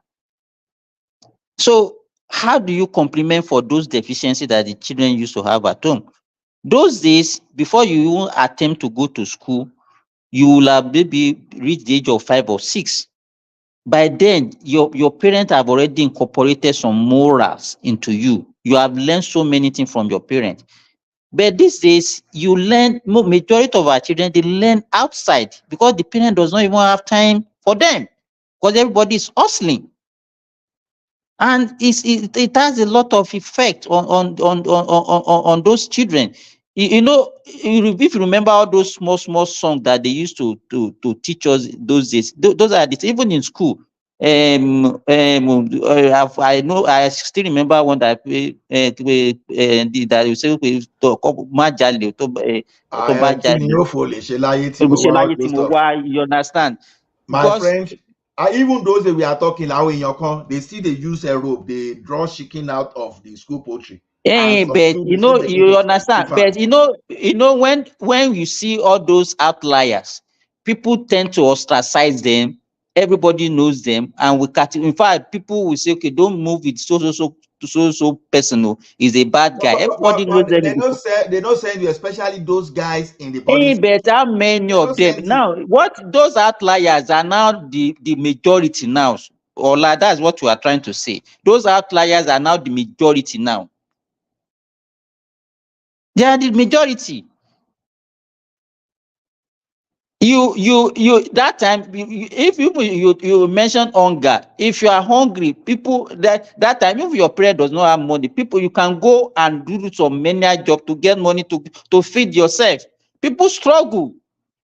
S19: So how do you complement for those deficiencies that the children used to have at home? Those days, before you even attempt to go to school, you will have maybe reached the age of 5 or 6. By then, your parents have already incorporated some morals into you. You have learned so many things from your parents. But these days, you learn, majority of our children, they learn outside because the parent does not even have time for them because everybody is hustling. And it has a lot of effect on those children. If you remember all those small songs that they used to teach us those days, those are even in school. I know, I still remember one that that you say you understand?
S1: My
S19: Because
S1: friend, even those that we are talking now in your con, they still they use a rope, they draw chicken out of the school poultry. And some
S19: but
S1: school, they say they go
S19: you
S1: to
S19: understand.
S1: farm.
S19: But when you see all those outliers, people tend to ostracize them. Everybody knows them, and in fact, people will say, "Okay, don't move with so so person is a bad guy. Everybody knows
S1: But
S19: them.
S1: they don't send you, especially those guys in the
S19: Hey,
S1: body.
S19: but how many of them now? What those outliers are now the majority now, or like that's what you are trying to say. Those outliers are now the majority now. They are the majority. You that time if you mention hunger, if you are hungry, people that time if your parent does not have money, people you can go and do some manual job to get money to feed yourself. People struggle,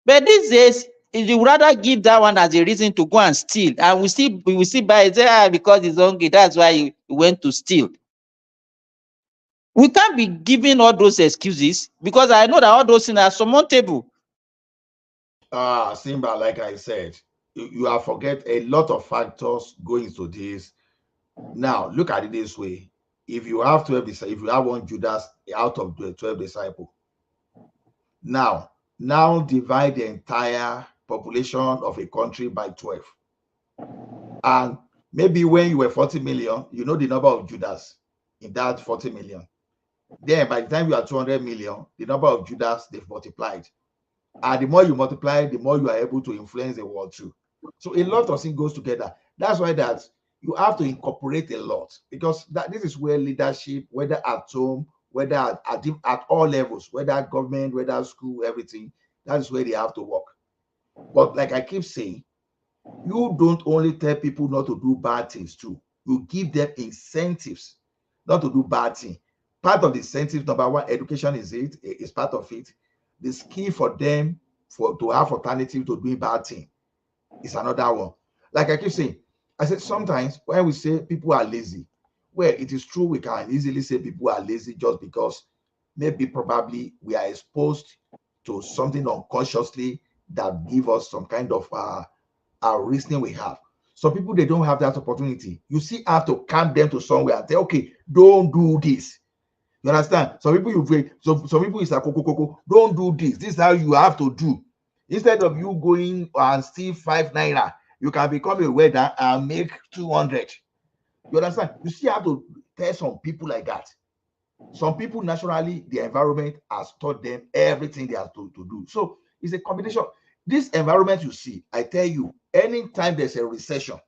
S19: but these days you rather give that one as a reason to go and steal, and we will still buy it, say, because he's hungry, that's why he went to steal. We can't be giving all those excuses, because I know that all those things are surmountable.
S1: Simba, like I said, you are forget a lot of factors go into this. Now, look at it this way. If you have 12 disciples, if you have one Judas out of the 12 disciples, now divide the entire population of a country by 12. And maybe when you were 40 million, you know the number of Judas in that 40 million. Then by the time you are 200 million, the number of Judas, they've multiplied. And the more you multiply, the more you are able to influence the world too. So a lot of things goes together. That's why that you have to incorporate a lot, because this is where leadership, whether at home, whether at all levels, whether government, whether school, everything, that is where they have to work. But like I keep saying, you don't only tell people not to do bad things too. You give them incentives not to do bad things. Part of the incentives, number one, education is part of it. The skill for them to have alternative to doing bad thing is another one. Like I keep saying, I said sometimes when we say people are lazy, well, it is true, we can easily say people are lazy just because maybe probably we are exposed to something unconsciously that give us some kind of reasoning we have. Some people, they don't have that opportunity. You see, have to calm them to somewhere and say, okay, don't do this. You understand? Some people some people is like, don't do this. This is how you have to do. Instead of you going and steal 5 naira, you can become a waiter and make 200. You understand? You still have to tell some people like that. Some people naturally, the environment has taught them everything they have to do. So it's a combination. This environment you see, I tell you, anytime there's a recession,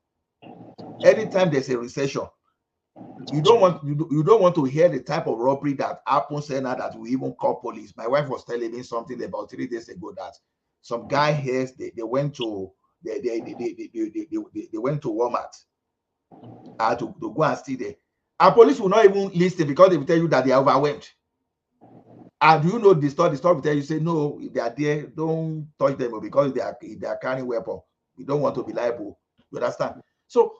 S1: you don't want to hear the type of robbery that happens now that we even call police. My wife was telling me something about 3 days ago that some guy here, they went to Walmart to go and steal there. Our police will not even listen because they will tell you that they are overwhelmed. And you know the store will tell you, say, no, if they are there, don't touch them because they are carrying weapon. We don't want to be liable. You understand? So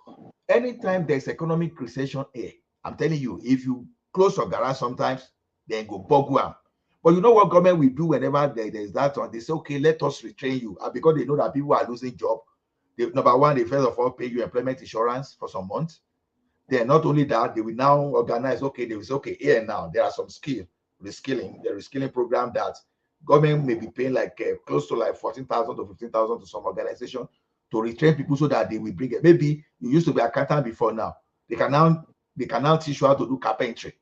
S1: anytime there's economic recession here, I'm telling you, if you close your garage sometimes, then go bogwam. But you know what government will do whenever there's that one? They say, okay, let us retrain you. And because they know that people are losing job, number one, they first of all pay you employment insurance for some months. Then not only that, they will now organize, okay, they will say, okay, here now, there are some the reskilling program that government may be paying like close to like 14,000 to 15,000 to some organization to retrain people so that they will bring it. Maybe you used to be accountant before, now they can now teach you how to do carpentry.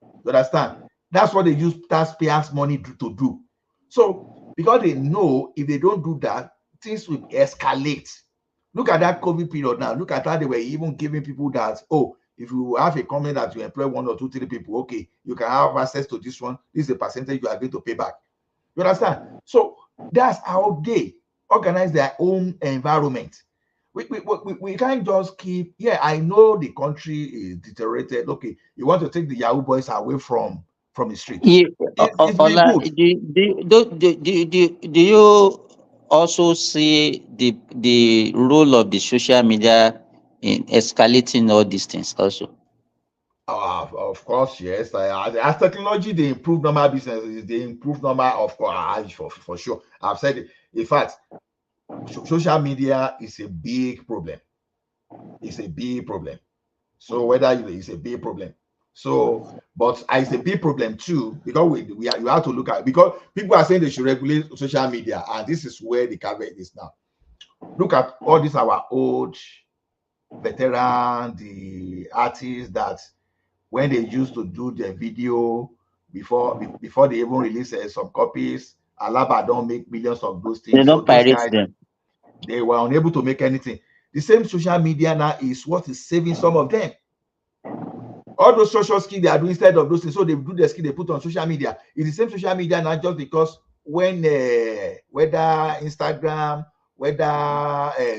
S1: You understand? That's what they use taxpayers' money to do. So because they know if they don't do that, things will escalate. Look at that COVID period now. Look at how they were even giving people that, oh, if you have a company that you employ 1 or 2, 3 people, okay, you can have access to this one. This is the percentage you are going to pay back. You understand? So that's how they organize their own environment. We can't just keep, I know the country is deteriorated. Okay, you want to take the Yahoo boys away from the street. It's been good.
S19: Do you also see the role of the social media in escalating all these things also?
S1: Of course, yes. As technology, they improve normal businesses, they improve normal, of course, for sure. I've said it. In fact, social media is a big problem. It's a big problem. So whether it's a big problem. So, but it's a big problem too, because you have to look at, because people are saying they should regulate social media, and this is where the caveat is now. Look at all these our old veteran, the artists that when they used to do the video before they even release some copies. Alaba don't make millions of those
S19: They
S1: things. So
S19: don't
S1: those
S19: pirate
S1: guys,
S19: them.
S1: they were unable to make anything. The same social media now is what is saving some of them. All those social skills they are doing instead of those things, so they do the skill they put on social media. It's the same social media now, just because when whether Instagram, whether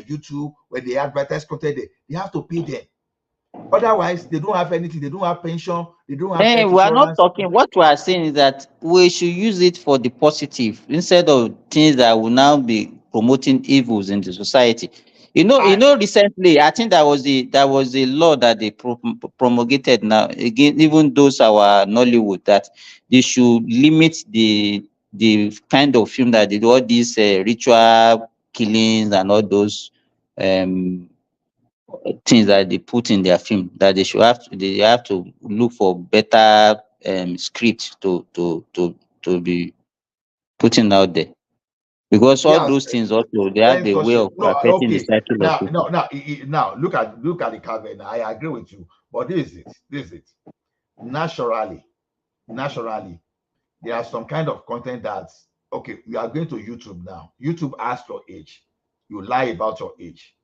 S1: YouTube, when they advertise content, they have to pay them. Otherwise, they don't have anything. They don't have pension. They don't have health
S19: We are not
S1: insurance.
S19: talking. What we are saying is that we should use it for the positive instead of things that will now be promoting evils in the society. Recently I think there was a law that they promulgated now again, even those our Nollywood, that they should limit the kind of film that they do all these ritual killings and all those things that they put in their film, that they have to look for better script to be putting out there, because all
S1: Yes,
S19: those things also they have a way
S1: censorship.
S19: of
S1: No,
S19: affecting the
S1: okay.
S19: cycle of
S1: Now,
S19: people.
S1: now look at the caveat. I agree with you, but this is it. Naturally, there are some kind of content that's okay. You are going to YouTube now. YouTube asks your age. You lie about your age.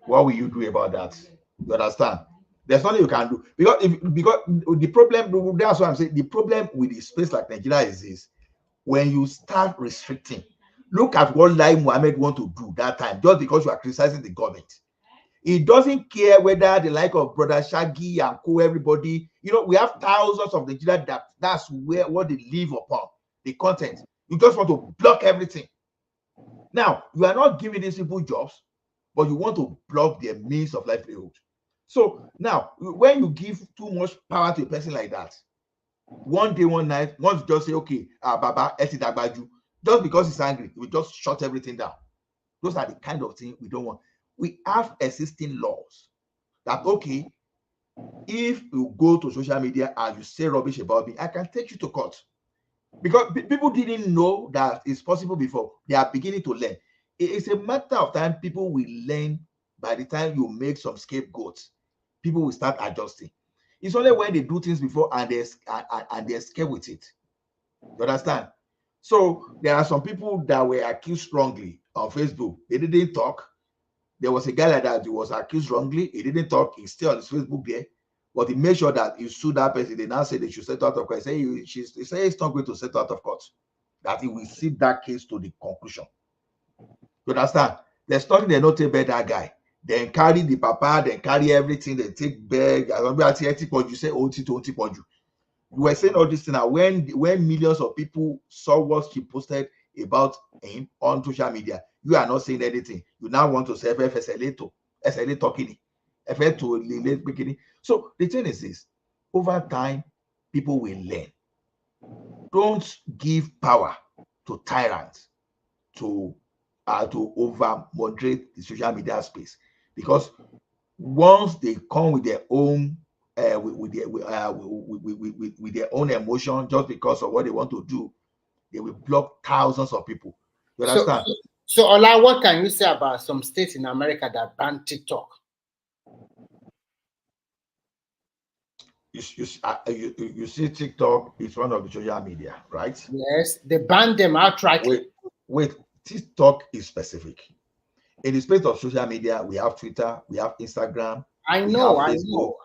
S1: What will you do about that? You understand? There's nothing you can do, because the problem, that's what I'm saying. The problem with a space like Nigeria is this: when you start restricting, look at what Lai Mohammed want to do that time, just because you are criticizing the government. He doesn't care whether the like of Brother Shaggy and everybody, we have thousands of Nigeria that's what they live upon, the content. You just want to block everything. Now, you are not giving these people jobs, but you want to block their means of livelihood. So now, when you give too much power to a person like that, one day, one night, once you just say, okay, Baba, Etidagbaju, just because he's angry, we just shut everything down. Those are the kind of things we don't want. We have existing laws that, okay, if you go to social media and you say rubbish about me, I can take you to court. Because people didn't know that it's possible before. They are beginning to learn. It's a matter of time. People will learn. By the time you make some scapegoats, people will start adjusting. It's only when they do things before and they're scared with it. You understand? So there are some people that were accused wrongly on Facebook. They didn't talk. There was a guy like that who was accused wrongly. He didn't talk. He's still on his Facebook there. But he made sure that he sued that person. They now say they should settle out of court. He say he's not going to settle out of court. That he will see that case to the conclusion. You understand? There's nothing they don't take back that guy. They carry the papa, they carry everything, they take back. I remember at you say OT to OT. You were saying all this thing now when millions of people saw what he posted about him on social media. You are not saying anything. You now want to say SLA talking. So the thing is this: over time, people will learn. Don't give power to tyrants to over moderate the social media space, because once they come with their own with their own emotion, just because of what they want to do, they will block thousands of people. You understand?
S2: So Ola, what can you say about some states in America that ban TikTok?
S1: You see, TikTok is one of the social media, right?
S2: Yes, they ban them outrightly.
S1: Wait, TikTok is specific. In the space of social media, we have Twitter, we have Instagram.
S2: I know.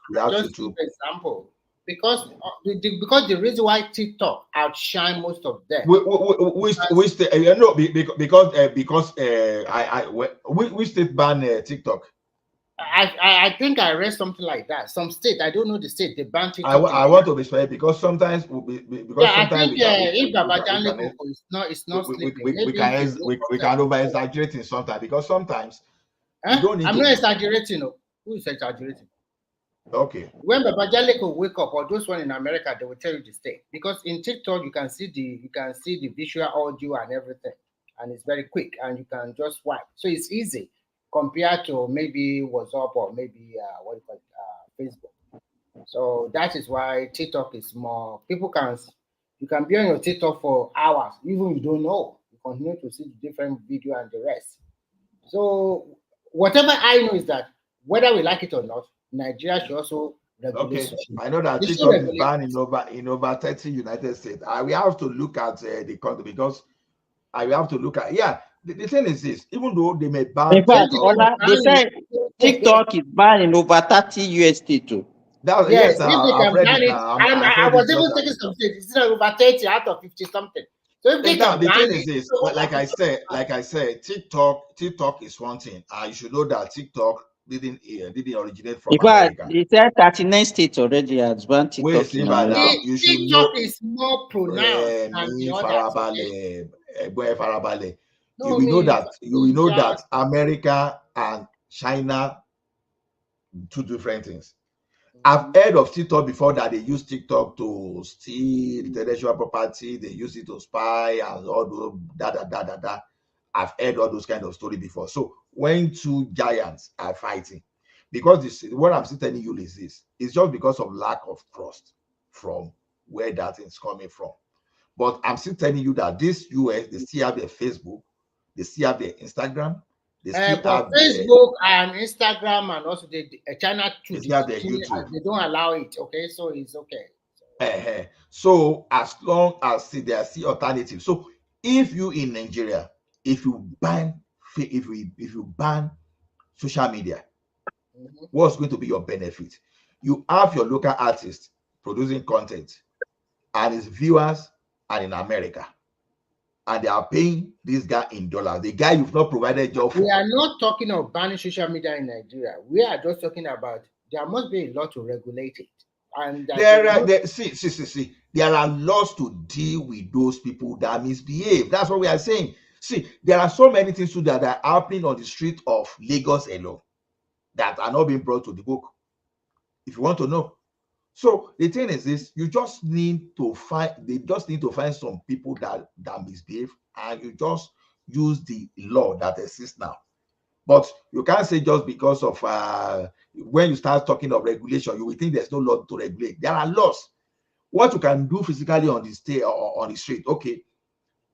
S1: We have
S2: just
S1: YouTube.
S2: give an example. Because the reason why TikTok outshine most of them.
S1: Which state ban TikTok?
S2: I think I read something like that. Some state, I don't know the state, they ban TikTok.
S1: I want to be fair, because sometimes
S2: I think if Babajan it's not sleeping.
S1: We can over exaggerate in sometimes, because sometimes
S2: I'm not exaggerating. No. Who is exaggerating?
S1: Okay.
S2: When Babajan will wake up, or those one in America, they will tell you the state, because in TikTok you can see the visual, audio, and everything, and it's very quick, and you can just swipe, so it's easy compared to maybe WhatsApp or maybe Facebook. So that is why TikTok is more. You can be on your TikTok for hours, even you don't know. You continue to see the different video and the rest. So whatever I know is that whether we like it or not, Nigeria should also
S1: Okay,
S2: regulation.
S1: I know that
S2: They should
S1: TikTok is
S2: regulate.
S1: banned in over 30 United States. We have to look at the country because we have to look at the thing is this, even though they may ban
S19: In fact,
S1: TikTok.
S19: they say TikTok is banned in over 30 US states too.
S1: That,
S2: Yes,
S1: yes, now
S2: if they
S1: I've
S2: can
S1: read
S2: ban
S1: it
S2: it,
S1: now.
S2: and
S1: I've
S2: I
S1: read
S2: was
S1: it
S2: even
S1: just
S2: taking
S1: like
S2: some states, it's not over 30 out of 50 something. So if they
S1: now
S2: can
S1: the
S2: ban
S1: thing is
S2: it,
S1: this,
S2: so
S1: like I said, TikTok is one thing. You should know that TikTok didn't originate from
S19: In fact,
S1: America.
S19: they said 39 states already has banned
S1: Wait,
S19: TikTok in
S1: Simba, now
S19: America.
S1: you should
S2: TikTok
S1: know.
S2: is more pronounced than the others.
S1: Farabale. You
S2: No,
S1: will know
S2: me,
S1: that
S2: India.
S1: America and China two different things. I've heard of TikTok before that they use TikTok to steal intellectual property, they use it to spy and all those da. I've heard all those kind of story before. So when two giants are fighting, because what I'm still telling you is this, it's just because of lack of trust from where that is coming from. But I'm still telling you that this US, they still have their Facebook, they still have their Instagram, they still
S2: But
S1: have their
S2: Facebook and Instagram and also the China too,
S1: they still have their YouTube.
S2: they don't allow it. Okay, so it's okay.
S1: So as long as there are still alternatives. So if you in Nigeria, if you ban social media, what's going to be your benefit? You have your local artists producing content and his viewers are in America. And they are paying this guy in dollars. The guy you've not provided job for.
S2: We are not talking of banning social media in Nigeria. We are just talking about there must be a law to regulate it. And
S1: There are laws to deal with those people that misbehave. That's what we are saying. See, there are so many things that are happening on the street of Lagos alone that are not being brought to the book. If you want to know. So the thing is this, they just need to find some people that misbehave, and you just use the law that exists now. But you can't say just because of when you start talking of regulation, you will think there's no law to regulate. There are laws. What you can do physically on the street, okay,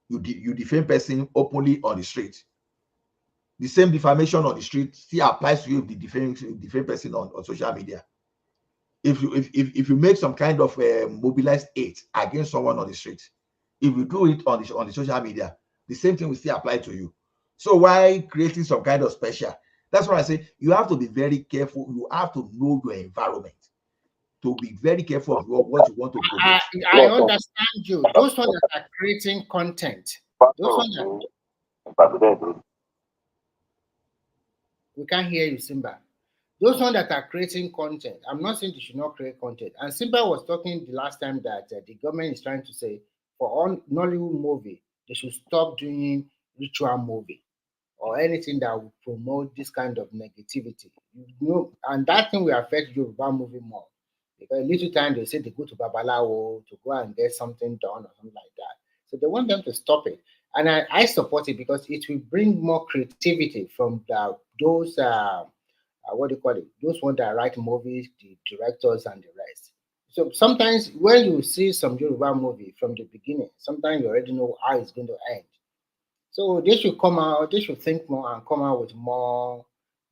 S1: you defame person openly on the street. The same defamation on the street still applies to you if the defame person on social media. If you make some kind of mobilized hate against someone on the street, if you do it on the social media, the same thing will still apply to you. So why creating some kind of special? That's why I say you have to be very careful. You have to know your environment to be very careful of what you want to promote.
S2: I understand you. Those ones that are creating content, those ones that we can't hear you, Simba. Those ones that are creating content, I'm not saying they should not create content. And Simba was talking the last time that the government is trying to say for all Nollywood movie, they should stop doing ritual movie or anything that will promote this kind of negativity. And that thing will affect Yoruba movie more. Because a little time they say they go to Babalawo to go and get something done or something like that. So they want them to stop it. And I support it because it will bring more creativity from those what do you call it? Those ones that write movies, the directors and the rest. So sometimes when you see some Yoruba movie from the beginning, sometimes you already know how it's going to end. So they should come out, they should think more and come out with more.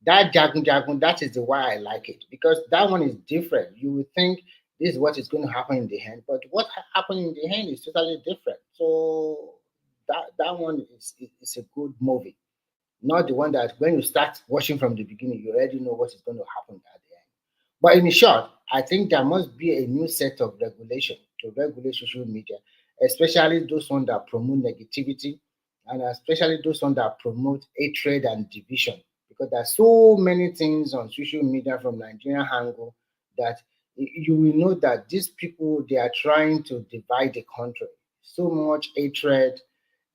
S2: That Jagun, that is the why I like it. Because that one is different. You would think this is what is going to happen in the end, but what happened in the end is totally different. So that one is a good movie. Not the one that when you start watching from the beginning, you already know what is going to happen at the end. But in short, I think there must be a new set of regulation to regulate social media, especially those ones that promote negativity and especially those ones that promote hatred and division. Because there are so many things on social media from Nigerian angle that you will know that these people, they are trying to divide the country. So much hatred,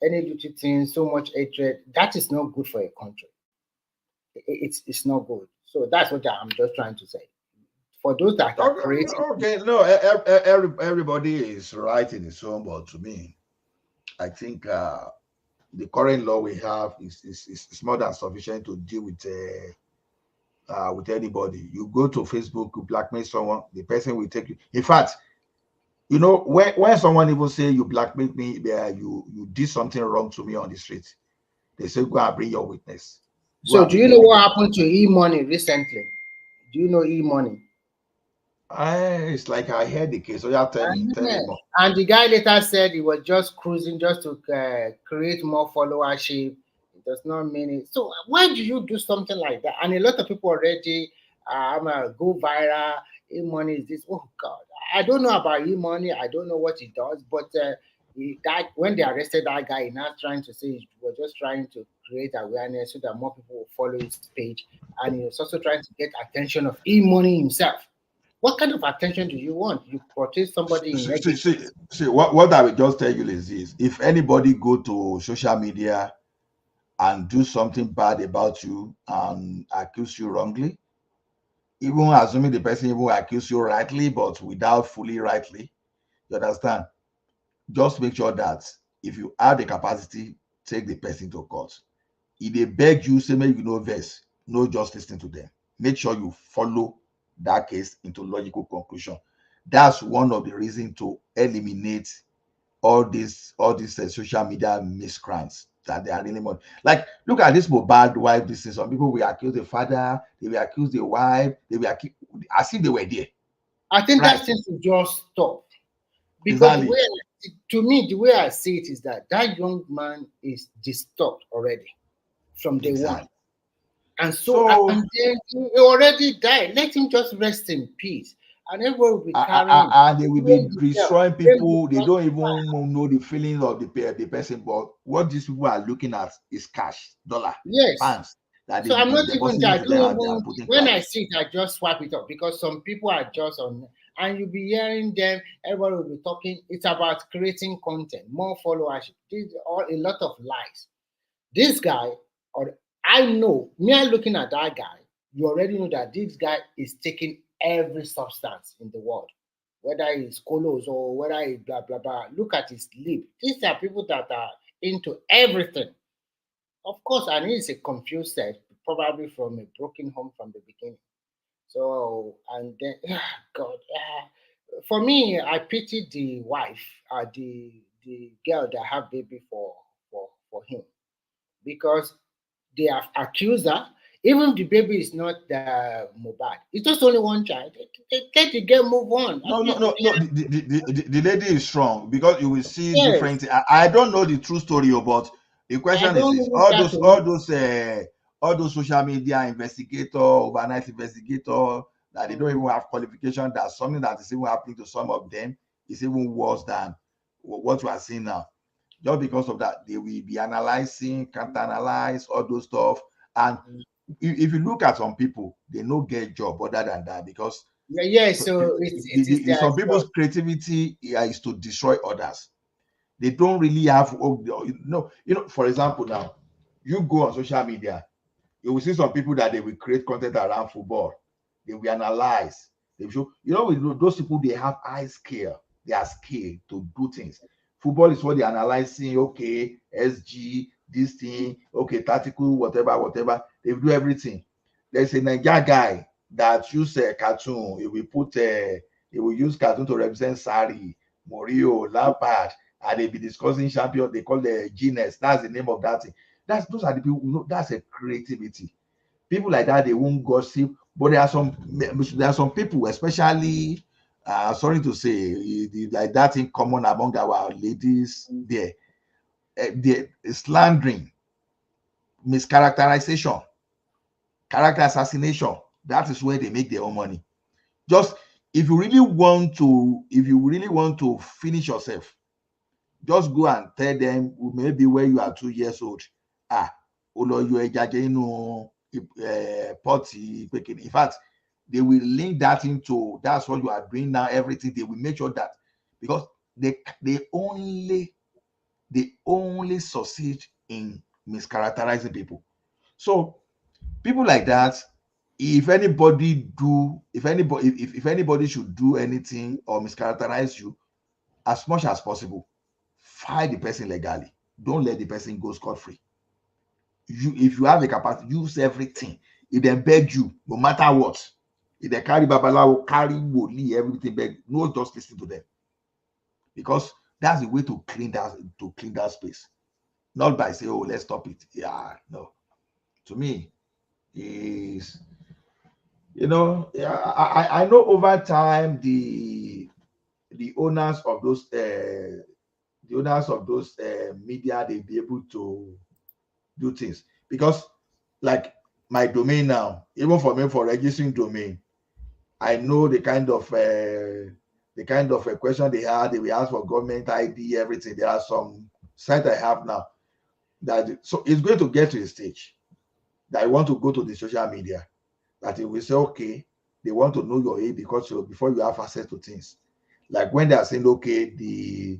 S2: any little thing, so much hatred, that is not good for a country. It's not good. So that's what I'm just trying to say. For those that are creating.
S1: Okay, no, everybody is right in his own, but to me, I think the current law we have is more than sufficient to deal with anybody. You go to Facebook, you blackmail someone, the person will take you. In fact, you know, when someone even say you blackmail me, you did something wrong to me on the street, they say go and bring your witness.
S2: So do you know what happened to e-money recently? Do you know e-money?
S1: It's like I heard the case. So you tell me more.
S2: And the guy later said he was just cruising just to create more followership. It does not mean it. So why do you do something like that? And a lot of people already go viral. E-money is this. Oh God, I don't know about e-money. I don't know what he does. But that when they arrested that guy, he's not trying to say he was just trying to create awareness so that more people will follow his page, and he was also trying to get attention of e-money himself. What kind of attention do you want? You portray somebody in negative.
S1: See, what I will just tell you is this: if anybody go to social media and do something bad about you and accuse you wrongly, even assuming the person even accuse you rightly, but without fully rightly, you understand? Just make sure that if you have the capacity, take the person to court. If they beg you, say maybe you know verse, no, just listen to them. Make sure you follow that case into logical conclusion. That's one of the reasons to eliminate all these social media miscreants that they are really more like. Look at this bad wife. This is some people will accuse the father, they will accuse the wife, they will accuse as if they were there.
S2: I think
S1: Right.
S2: that thing should just stop. Because to me, the way I see it is that young man is disturbed already from day one. And and then he already died. Let him just rest in peace. And everyone will be carrying
S1: and they will be destroying people. They don't even know the feelings of the person. But what these people are looking at is cash, dollar, pounds. That
S2: So I'm not even when I
S1: price.
S2: see it, I just swipe it up because some people are just on, and you'll be hearing them. Everybody will be talking. It's about creating content, more followership. These are a lot of lies. This guy, or I know, me looking at that guy, you already know that this guy is taking every substance in the world, whether it's colos or whether it's blah blah blah. Look at his lip. These are people that are into everything. Of course, and he's a confused set, probably from a broken home from the beginning. So, and then, God, for me, I pity the wife, the girl that have baby for him, because they have accused her. Even if the baby is not Mobad, it's just only one child. Let the girl move on.
S1: No. The lady is strong because you will see different. I don't know the true story, but the question is this: all those social media investigator, overnight investigator that they don't even have qualification. That's something that is even happening to some of them. Is even worse than what we are seeing now. Just because of that, they will be analyzing, can't analyze all those stuff. And if you look at some people, they no get job other than that because
S2: so
S1: some people's creativity is to destroy others. They don't really have for example, now you go on social media, you will see some people that they will create content around football. They will analyze. They will show, those people, they have high skill. They are skilled to do things. Football is what they're analyzing. Okay, SG, this thing, okay, tactical, whatever. They do everything. There's a Niger guy that use a cartoon. He will use cartoon to represent Sari, Morio, Lampard, and they be discussing champion. They call the genius. That's the name of that thing. Those are the people. That's a creativity. People like that, they won't gossip. But there are some people, especially sorry to say, like that in common among our ladies there. The slandering, mischaracterization, character assassination. That is where they make their own money. Just if you really want to finish yourself, just go and tell them maybe when you are 2 years old. In fact, they will link that into that's what you are doing now. Everything they will make sure that because they only succeed in mischaracterizing people. So people like that, if anybody should do anything or mischaracterize you, as much as possible, fight the person legally. Don't let the person go scot-free. If you have the capacity, use everything. If they beg you, no matter what, if they carry babalawo, carry woli, everything, beg, no, just listen to them, because that's the way to clean that space. Not by saying, "Oh, let's stop it." Yeah, no. To me, is You know, I know over time the owners of those media, they be able to do things, because like my domain now, even for me, for registering domain, I know the kind of question they had. They will ask for government ID, everything. There are some sites I have now that, so it's going to get to a stage that I want to go to the social media, that it will say, okay, they want to know your age because before you have access to things. Like when they are saying, okay, the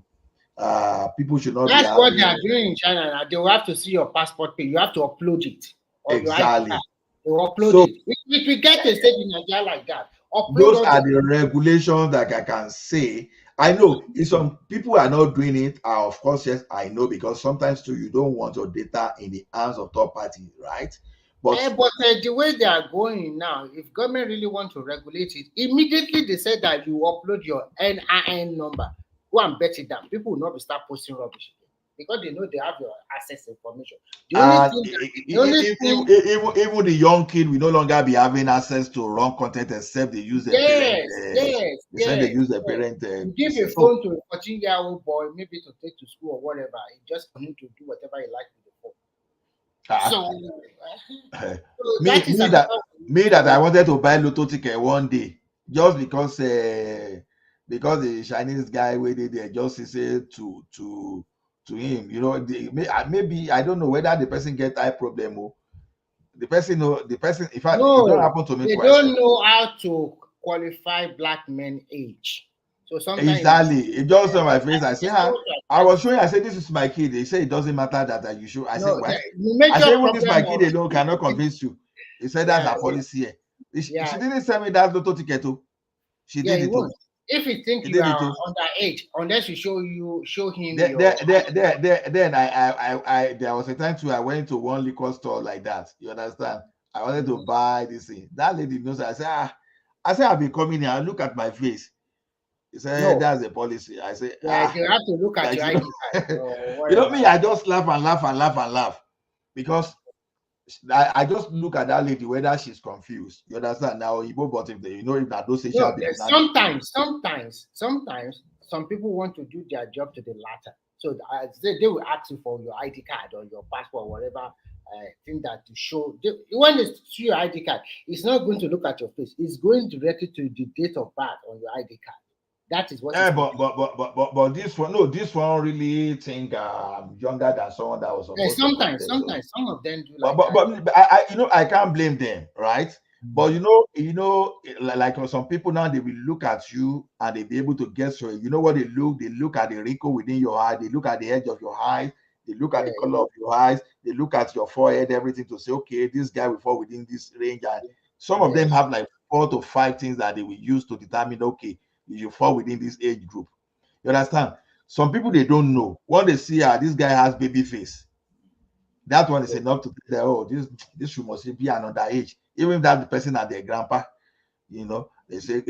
S1: people should not be
S2: That's what they
S1: having.
S2: are doing in China now. They will have to see your passport page. You have to upload it. Or your ID
S1: Exactly.
S2: card. They will upload
S1: So
S2: it. If we get a state in Nigeria like that, upload
S1: those
S2: all
S1: are
S2: the
S1: the regulations that I can say. I know if some people are not doing it, of course, yes, I know, because sometimes too, you don't want your data in the hands of third party, right? But
S2: the way they are going now, if government really want to regulate it, immediately they say that you upload your NIN number. Go and bet it down. People will not be start posting rubbish again because they know they have your access information. The only
S1: and
S2: thing
S1: even the young kid will no longer be having access to wrong content except they use their parent. They use their parent.
S2: You give a phone to a 14-year-old boy, maybe to take to school or whatever, just for him to do whatever he likes with the phone.
S1: That I wanted to buy lotto ticket one day just because the Chinese guy waited there just to say to him, you know, maybe I don't know whether the person get eye problem or the person in fact, it don't happen to me
S2: they
S1: twice.
S2: don't know how to qualify black men age. So sometimes
S1: exactly, it just on my face. I say, I was showing. I said, this is my kid. They say it doesn't matter that you show. I said, why? I said, even this my kid alone cannot convince you. He said that's a policy here. She didn't send me that lotto ticket too. She did it too.
S2: If you think you are underage, unless you show him
S1: then,
S2: your
S1: then I there was a time too I went to one liquor store like that. You understand? I wanted to buy this thing. That lady knows. I said, I've been coming here. I look at my face. He said, that's the policy. I say,
S2: you have to look at your ID card.
S1: You know me, I just laugh and laugh because I just look at that lady whether she's confused. You understand? Now, but if if that those social
S2: sometimes some people want to do their job to the latter. So they will ask you for your ID card or your passport or whatever thing that to show. When they see your ID card, it's not going to look at your face. It's going directly to the date of birth on your ID card. That is what.
S1: But this one really think younger than someone that was supposed
S2: sometimes some of them do like
S1: but I can't blame them, right? But like some people now, they will look at you and they be able to guess your. You know what they look at the wrinkle within your eye, they look at the edge of your eyes, they look at the color of your eyes, they look at your forehead, everything to say, okay, this guy will fall within this range. And some of them have like 4 to 5 things that they will use to determine, okay, you fall within this age group. You understand? Some people, they don't know. When they see this guy has baby face, that one is enough to say, oh, this should must be an underage. Even if that the person at their grandpa, they say,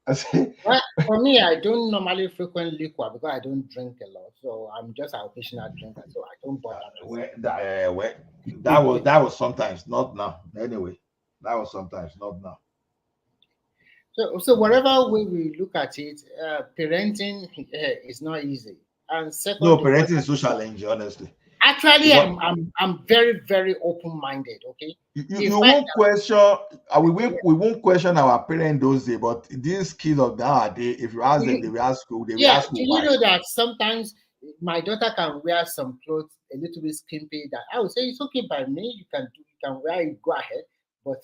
S1: I say,
S2: well, for me, I don't normally frequent liquor because I don't drink a lot. So I'm just an occasional drinker, so I don't bother.
S1: That was sometimes, not now. Anyway, that was sometimes, not now.
S2: So whatever way we look at it, parenting is not easy. And second,
S1: parenting is so challenging, honestly.
S2: Actually, I'm very, very open-minded. Okay,
S1: you won't question. We won't question our parents those days, but these kids of nowadays, if you ask them, they will ask you. They will ask you
S2: why. You know that sometimes my daughter can wear some clothes a little bit skimpy. That I would say it's okay by me. You can wear it. Go ahead. But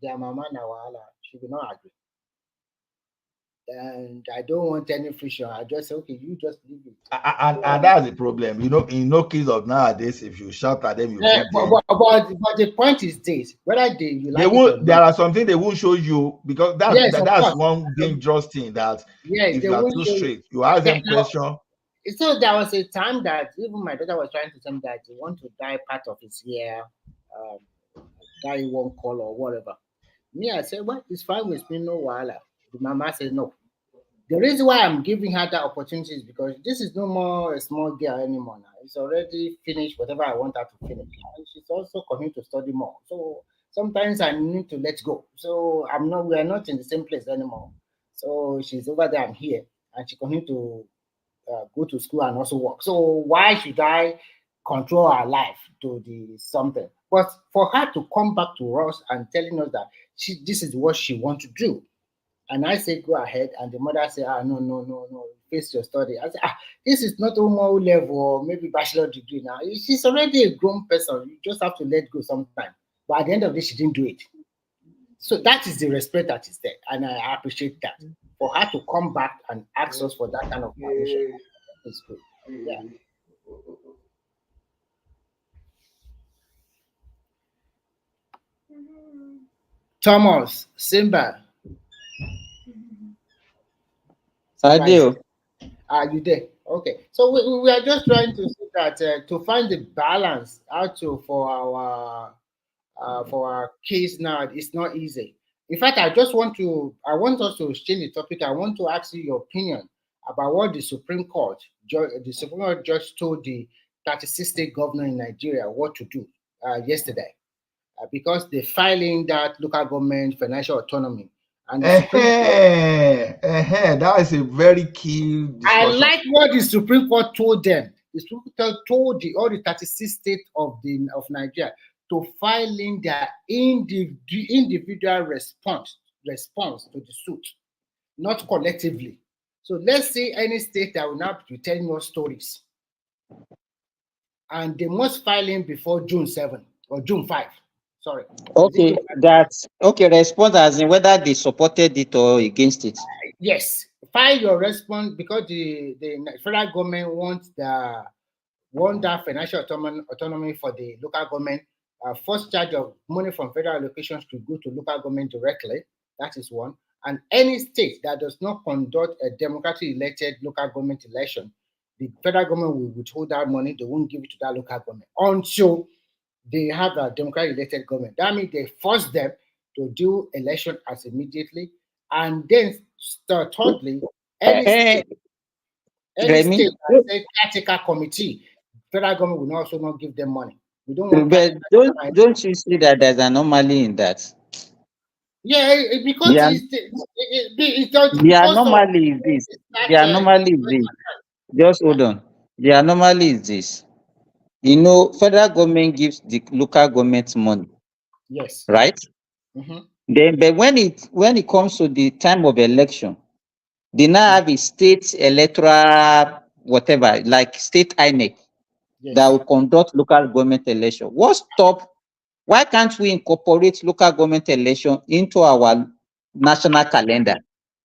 S2: their mama Nawala, she will not agree. And I don't want any friction. I just say, okay, you just leave it.
S1: And that's the problem. Kids of nowadays, if you shout at them, you
S2: but the point is this: whether you like
S1: there are something they won't show you, because that's one dangerous thing that if you are too straight, you ask them question.
S2: So there was a time that even my daughter was trying to tell me that he want to dye part of his hair, dye one color or whatever. Me, I said, well, it's fine with me, no wala. The mama said no. The reason why I'm giving her that opportunity is because this is no more a small girl anymore now. It's already finished whatever I want her to finish. And she's also coming to study more. So sometimes I need to let go. So we are not in the same place anymore. So she's over there, I'm here, and she continues to go to school and also work. So why should I control her life to the something? But for her to come back to us and telling us that this is what she wants to do, and I say go ahead, and the mother say, no, face your study. I say, this is not almost level or maybe bachelor degree now. She's already a grown person. You just have to let go sometime. But at the end of the day, she didn't do it. So that is the respect that is there, and I appreciate that. For her to come back and ask us for that kind of permission, it's good. Yeah. Thomas, Simba.
S19: I do.
S2: Are you there? Okay. So we are just trying to see that to find the balance out to for our case now. It's not easy. In fact, I want us to change the topic. I want to ask you your opinion about what the Supreme Court judge told the 36 state governor in Nigeria what to do yesterday, because they're filing that local government financial autonomy. And the Supreme Court,
S1: that is a very key discussion.
S2: I like what the Supreme Court told them. The Supreme Court told all the 36 states of Nigeria to file in their individual response to the suit, not collectively. So let's say any state that will not be telling us stories, and they must file in before June 7 or June 5. Sorry.
S19: Okay, that's okay. Response as in whether they supported it or against it.
S2: Yes, file your response, because the federal government wants that financial autonomy for the local government. First charge of money from federal allocations to go to local government directly. That is one. And any state that does not conduct a democratically elected local government election, the federal government will withhold that money. They won't give it to that local government until they have a democratically elected government. That means they force them to do election as immediately. And then thirdly, any state that says caretaker committee, federal government will also not give them money. We don't want.
S19: But don't you see that there's an anomaly in that?
S2: Yeah, because
S19: the anomaly is this. The anomaly is this. Just hold on. The anomaly is this. You know, federal government gives the local government money.
S2: Yes.
S19: Right?
S2: Mm-hmm.
S19: Then, but when it comes to the time of election, they now have a state electoral whatever, like state INEC, that will conduct local government election. Why can't we incorporate local government election into our national calendar?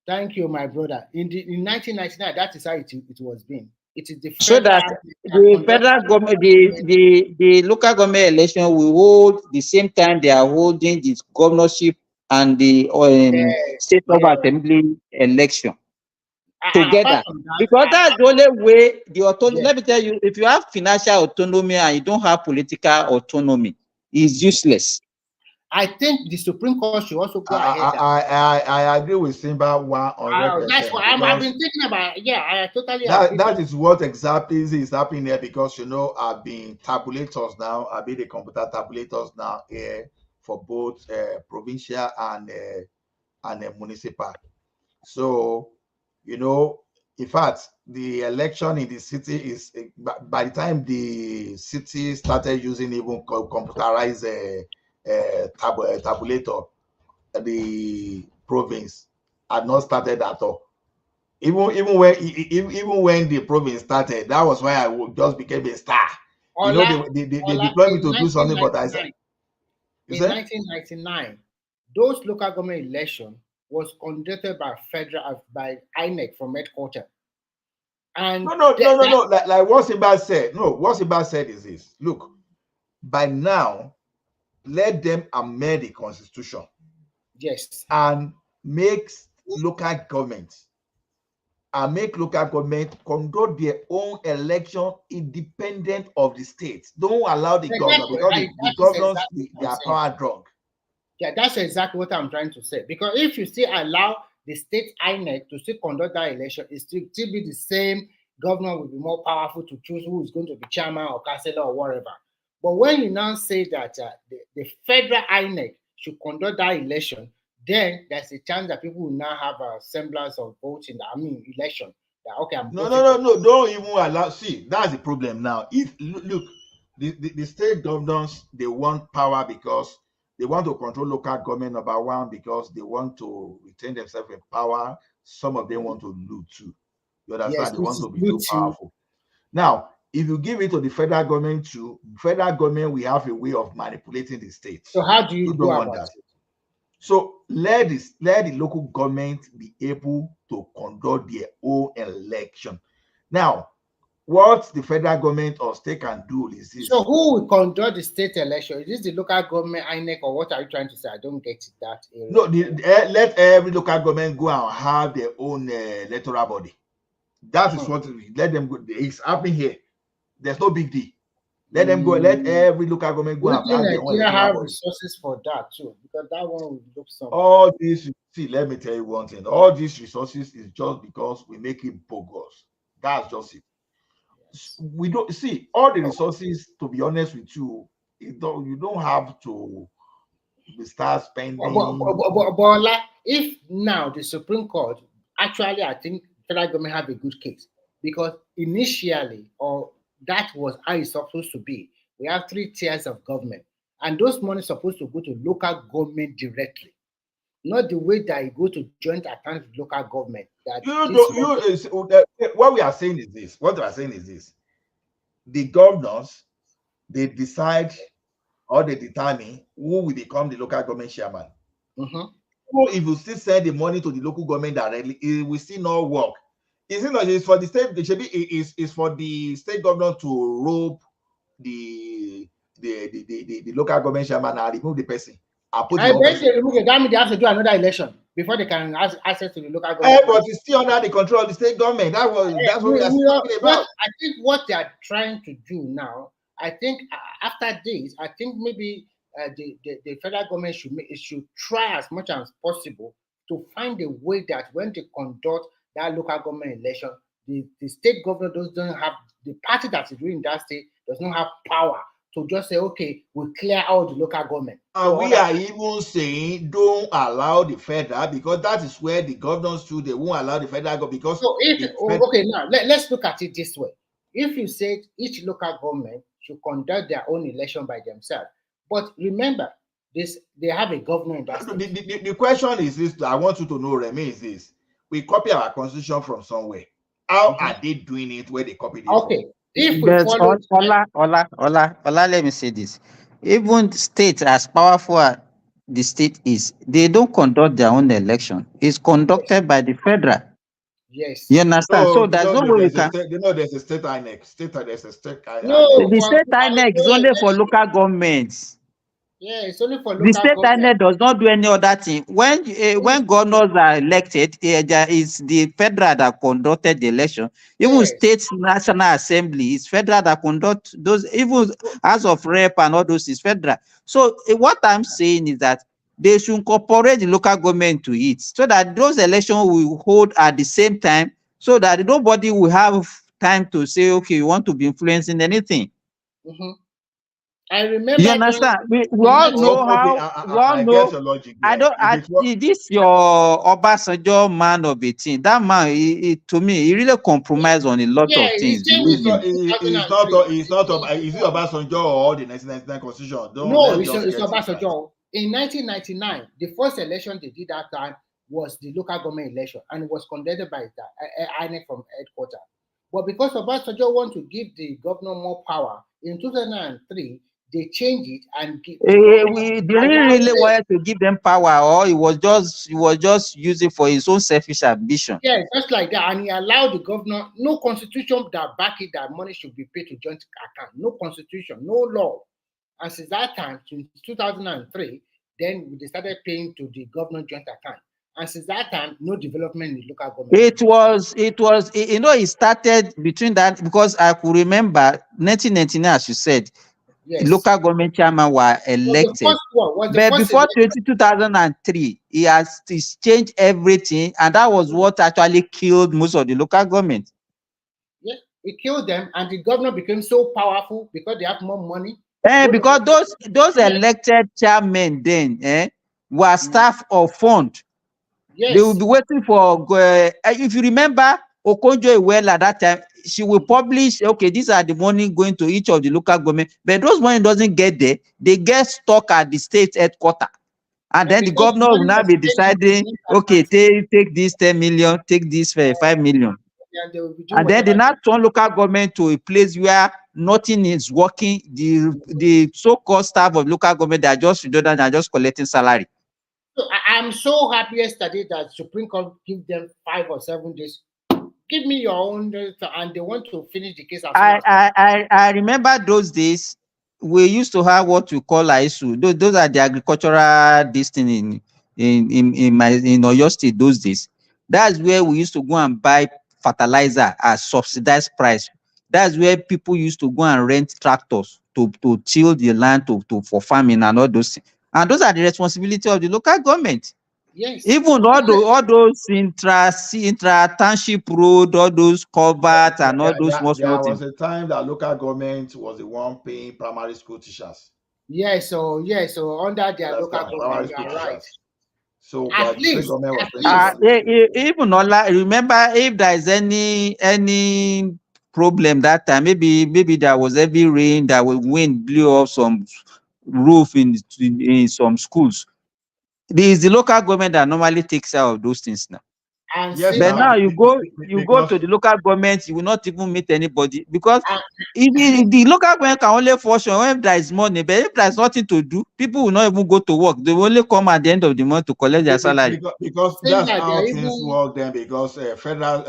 S2: Thank you, my brother. In 1999, that is how it was being. It is the
S19: so that the federal government, the local government election will hold the same time they are holding the governorship and the state of assembly election together, because that's the only way the autonomy. Let me tell you, if you have financial autonomy and you don't have political autonomy, it's useless.
S2: I think the Supreme Court should also go ahead.
S1: I agree with Simba 100%.
S2: That's what I've been thinking about. Yeah, I totally agree.
S1: That is what exactly is happening there, because I've been tabulators now. I've been the computer tabulators now here for both provincial and municipal. So in fact, the election in the city is by the time the city started using even computerized tabulator, the province had not started at all. Even when the province started, that was why I just became a star. They deployed me to do something, but I said
S2: in 1999, those local government election was conducted by INEC from headquarters. And
S1: no. Like what Simba said. No, what Simba said is this: look, by now, let them amend the constitution.
S2: Yes.
S1: And make local government conduct their own election independent of the state. Don't allow the governor, because the governors they are power drunk.
S2: Yeah, that's exactly what I'm trying to say. Because if you still allow the state INEC to still conduct that election, it still be the same. Governor will be more powerful to choose who is going to be chairman or councillor or whatever. But when you now say that the federal INEC should conduct that election, then there's a chance that people will now have a semblance of voting. Election. That, okay, I'm
S1: no,
S2: voting
S1: don't even allow. See, that's the problem now. If look, the state governors, they want power because they want to control local government, number one, because they want to retain themselves in power. Some of them want to loot too. You understand?
S2: Yes,
S1: They want to be
S2: me
S1: too powerful. Now, if you give it to the federal government too, federal government will have a way of manipulating the states.
S2: So how do you
S1: don't want
S2: about
S1: that.
S2: it?
S1: So let the local government be able to conduct their own election. Now, what the federal government or state can do is this.
S2: So who will conduct the state election? Is this the local government, INEC, or what are you trying to say? I don't get that area.
S1: No, let every local government go and have their own electoral body. That is what let them go. It's happening here. There's no big deal. Let them go. Let every local government go and have their own electoral
S2: have
S1: body.
S2: resources for that too, because that one will look something.
S1: All these, see, let me tell you one thing. All these resources is just because we make it bogus. That's just it. We don't see all the resources. To be honest with you, you don't have to start spending.
S2: But if now the Supreme Court actually, I think federal government have a good case, because initially, or that was how it's supposed to be. We have 3 tiers of government, and those money supposed to go to local government directly, not the way that you go to joint accounts with local government. That
S1: what we are saying is this. What we are saying is this: the governors, they decide or they determine who will become the local government chairman. So if you still send the money to the local government directly, it will still not work. It's for the state. It's for the state governor to rope the local government chairman and remove the person.
S2: I bet they remove the government. They have to do another election before they can have access to the local government.
S1: But it's still under the control of the state government. That's what we are talking about.
S2: I think what they are trying to do now, I think after this, I think maybe the federal government should try as much as possible to find a way that when they conduct that local government election, the state governor doesn't have, the party that is doing that state does not have power to just say, okay, we'll clear out the local government.
S1: And we are even saying don't allow the federal, because that is where the governors too, they won't allow the federal government. Because
S2: so okay, now let's look at it this way. If you said each local government should conduct their own election by themselves, but remember, they have a governor in that state.
S1: The question is this, I want you to know, Remy, is this: we copy our constitution from somewhere. How are they doing it where they copied it?
S2: Okay. If
S19: we follow Ola, let me say this. Even state, as powerful as the state is, they don't conduct their own election. It's conducted by the federal.
S2: Yes.
S19: You understand? So there's no way we can.
S1: There's a state INEC. There's a state INEC.
S19: No, the state INEC is only for local governments.
S2: Yeah, it's only for local
S19: the state INEC does not do any other thing. When governors are elected, there is the federal that conducted the election. Even state national assembly is federal that conduct those. Even as of rep and all those is federal. So what I'm saying is that they should incorporate the local government to it, so that those elections will hold at the same time, so that nobody will have time to say, okay, you want to be influencing anything.
S2: I remember.
S19: You understand? We all know how. We all know.
S1: Your logic,
S19: This your Obasanjo man of 18. That man, to me, he really compromised on a lot of things.
S1: Is it Obasanjo or the 1999 Constitution?
S2: No, it's Obasanjo. In 1999, the first election they did that time was the local government election, and it was conducted by the INEC from headquarters. But because Obasanjo want to give the governor more power, in 2003, they changed it and
S19: we didn't really want to give them power, or he was just using for his own selfish ambition.
S2: Yeah, just like that. And he allowed the governor, no constitution that back it that money should be paid to joint account. No constitution, no law. And since that time, since 2003, then they started paying to the governor joint account. And since that time, no development in the local government.
S19: It was, it started between that, because I could remember 1999, as you said, local government chairman were elected. But before 2003, he's changed everything, and that was what actually killed most of the local government.
S2: Yeah, it killed them, and the governor became so powerful because they have more money.
S19: Because those elected chairmen then were staff of fund.
S2: Yes.
S19: They will be waiting for. If you remember, Okonjo-Iweala at that time, she will publish. Okay, these are the money going to each of the local government, but those money doesn't get there. They get stuck at the state headquarters. And then the governor will now be deciding, okay, take this 10 million, take this 5 million. And then they now turn local government to a place where nothing is working. The so-called staff of local government, they are just redundant and just collecting salary.
S2: So I'm so happy yesterday that Supreme Court give them 5 or 7 days. Give me your own, and they want to finish the case.
S19: I remember those days. We used to have what we call ISU. Those are the agricultural destiny in Oyo State those days. That's where we used to go and buy fertilizer at subsidized price. That's where people used to go and rent tractors to till the land for farming and all those things. And those are the responsibility of the local government.
S2: Yes.
S19: Even all those intra township road, all those culverts and all those small
S1: There
S19: things.
S1: was a time that local government was the one paying primary school teachers.
S2: Yes, so under their local government, you are right.
S1: So
S2: at least,
S19: even remember, if there is any problem that time, maybe there was heavy rain, that wind blew off some roof in some schools. It is the local government that normally takes care of those things now.
S2: Yes,
S19: but now you go to the local government, you will not even meet anybody, because the local government can only function when there is money. But if there is nothing to do, people will not even go to work. They will only come at the end of the month to collect their salary.
S1: Because that's how things work then. Because federal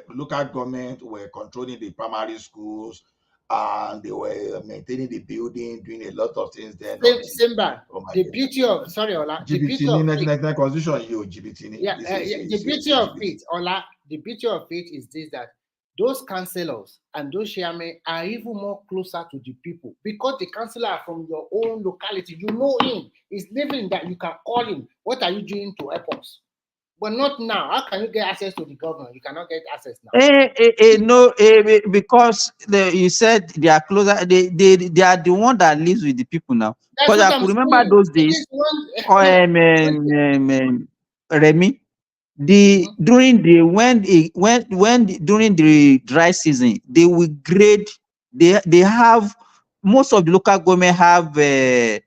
S1: local government were controlling the primary schools, and they were maintaining the building, doing a lot of things there.
S2: Simba, the beauty of Ola, the beauty of
S1: the constitution, the
S2: beauty of it, Ola, the beauty of it is this, that those councillors and those chairmen are even more closer to the people, because the councillor are from your own locality. You know him. He's living that you can call him. What are you doing to help us? But not now. How can you get access to the governor? You cannot get access now.
S19: Because you said they are closer. They are the one that lives with the people now. Because I could remember those days. Remy, during the dry season, they will grade. They have, most of the local government have graders.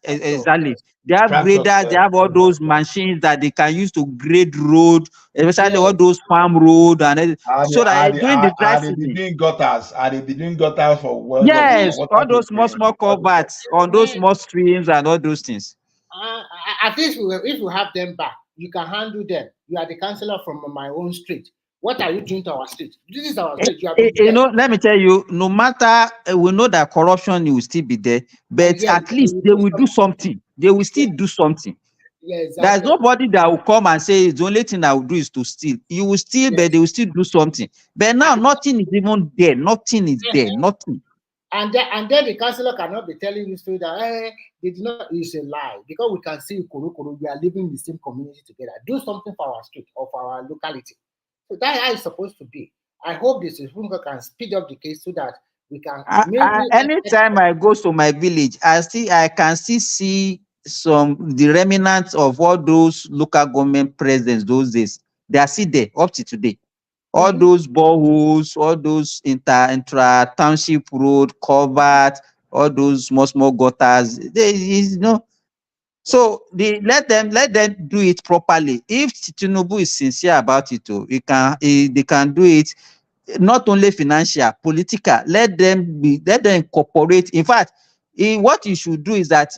S19: Exactly. They have graders. They have all those machines that they can use to grade road, especially all those farm road, and so that during the dry season,
S1: are they doing gutters for well?
S19: Yes, all those small culverts on those small streams and all those things.
S2: At least if we have them back, you can handle them. You are the councillor from my own street. What are you doing to our street? This is our street.
S19: Let me tell you, no matter, we know that corruption will still be there, but at least they will do something. They will still do something.
S2: Yeah, exactly.
S19: There's nobody that will come and say the only thing I will do is to steal. You will steal, but they will still do something. But now nothing is even there. Nothing is there. Nothing.
S2: And then the councillor cannot be telling you straight that they did not. It's a lie, because we can see Kuru, we are living in the same community together. Do something for our street or for our locality. So that's how it's supposed to be. I hope the Supreme Court can speed up the case so that we can.
S19: Anytime I go to my village, I can still see the remnants of all those local government presidents those days. They are still there up to today. All those boreholes, all those intra township road, culvert, all those small gutters. So let them do it properly. If Tinubu is sincere about it, they can do it. Not only financial, political. Let them incorporate. In fact, what you should do is that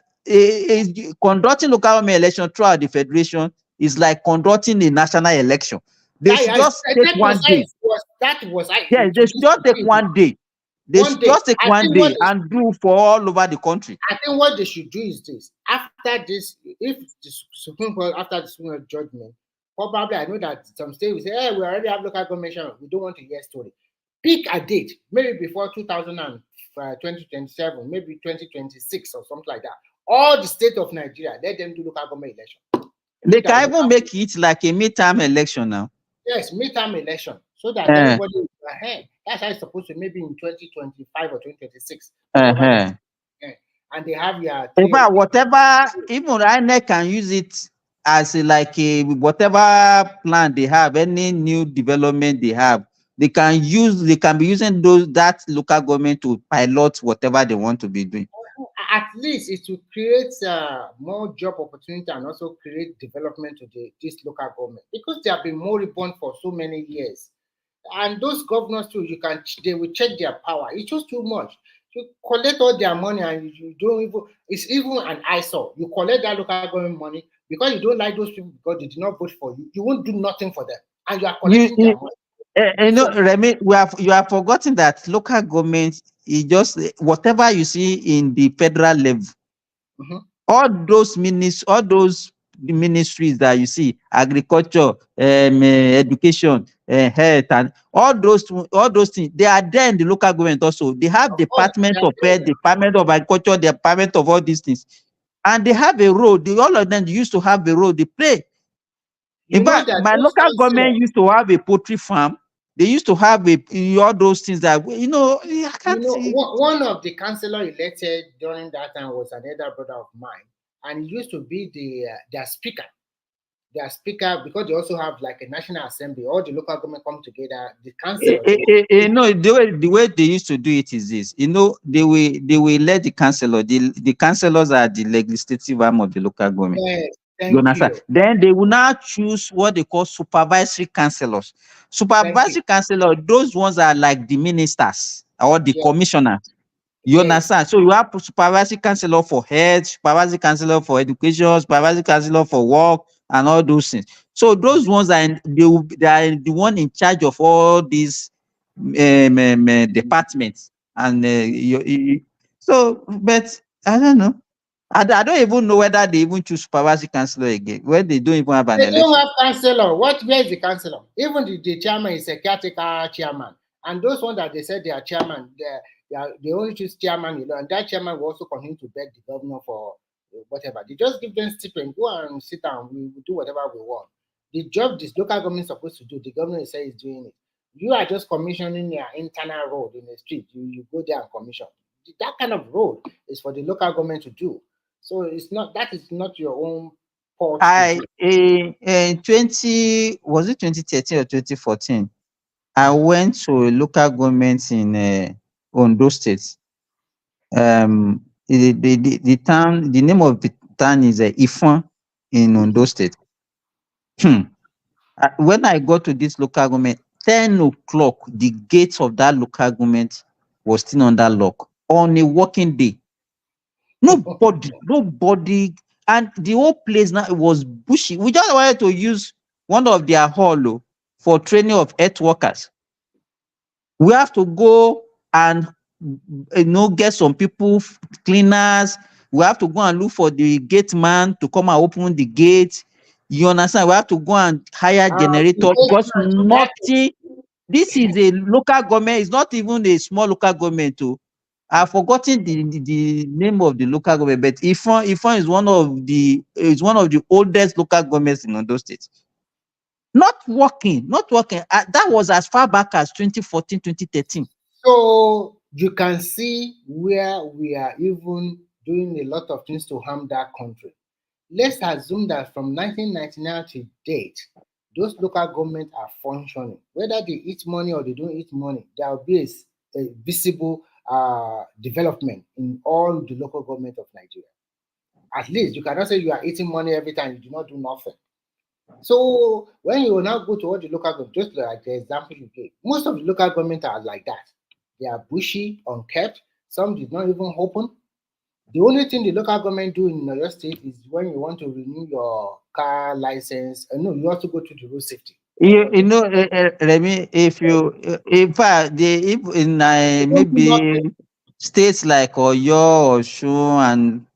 S19: conducting local government election throughout the federation is like conducting a national election. They should just take 1 day. Yes, they should just take 1 day. They should just take 1 day and do for all over the country.
S2: I think what they should do is this. After this, if the Supreme Court, after the Supreme Court judgment, probably I know that some states will say, hey, we already have local government. We don't want to hear story. Pick a date, maybe before 2027, maybe 2026 or something like that. All the state of Nigeria, let them do local government election.
S19: They can even make it like a midterm election now.
S2: Yes, midterm election. so that everybody is ahead. That's how it's supposed to be, maybe in 2025 or 2026. Whatever and they have your
S19: in fact, whatever, even INEC can use it as like a whatever plan they have, any new development they have, they can be using that local government to pilot whatever they want to be doing.
S2: At least it will create more job opportunity and also create development to this local government, because they have been moribund for so many years. And those governors too, they will check their power. It's just too much. You collect all their money and you don't even, it's even an eyesore. You collect that local government money because you don't like those people because they did not vote for you. You won't do nothing for them. And you are collecting their money.
S19: You know, Remy, you have forgotten that local government is just whatever you see in the federal level. All those ministries that you see, agriculture, education, health, and all those things, they are there in the local government also. They have department of health, department of agriculture, department of all these things, and they have a role. All of them used to have a role they play. In fact, my local government used to have a poultry farm. They used to have all those things that, you know, I can't see.
S2: One of the councillor elected during that time was an elder brother of mine, and he used to be their speaker. Their speaker, because they also have like a national assembly, all the local government come together, the council.
S19: You know, the way they used to do it is this. You know, they will elect the councillor. The councillors are the legislative arm of the local government.
S2: Yes.
S19: You understand? Then they will now choose what they call supervisory councillors. Supervisory councillors, those ones are like the ministers or the commissioners. You understand? So you have supervisory councillor for health, supervisory councillor for education, supervisory councillor for work, and all those things. So those ones are they are the one in charge of all these departments. And so, but I don't know. I don't even know whether they even choose supervisory councillor again, where they don't even have an election.
S2: They don't have councillor. Where is the councillor? Even the chairman is a caretaker chairman. And those ones that they said they are chairman, they only choose chairman, you know, and that chairman will also continue to beg the governor for whatever. They just give them stipend, go and sit down, we will do whatever we want. The job this local government is supposed to do, the governor says is doing it. You are just commissioning your internal road in the street. You go there and commission. That kind of road is for the local government to do. So that is not your own part.
S19: In 2013 or 2014, I went to a local government in Ondo State. The town, the name of the town is Ifon in Ondo State. When I got to this local government, 10 o'clock, the gates of that local government was still under lock on a working day. Nobody, and the whole place now was bushy. We just wanted to use one of their hall for training of earth workers. We have to go and get some people, cleaners. We have to go and look for the gate man to come and open the gate. You understand? We have to go and hire generator because nothing. This is a local government. It's not even a small local government too. I've forgotten the name of the local government, but Ifon is one of the oldest local governments in Ondo State. Not working. That was as far back as 2014, 2013.
S2: So you can see where we are even doing a lot of things to harm that country. Let's assume that from 1999 to date, those local governments are functioning. Whether they eat money or they don't eat money, there will be a visible development in all the local government of Nigeria. At least you cannot say you are eating money every time, you do not do nothing. So when you will now go to all the local government, just like the example you gave, most of the local government are like that. They are bushy, unkept. Some did not even open. The only thing the local government do in your state is when you want to renew your car license. No, you have to go to the road safety.
S19: You know, Remy, if in maybe states like Oyo or Osun, and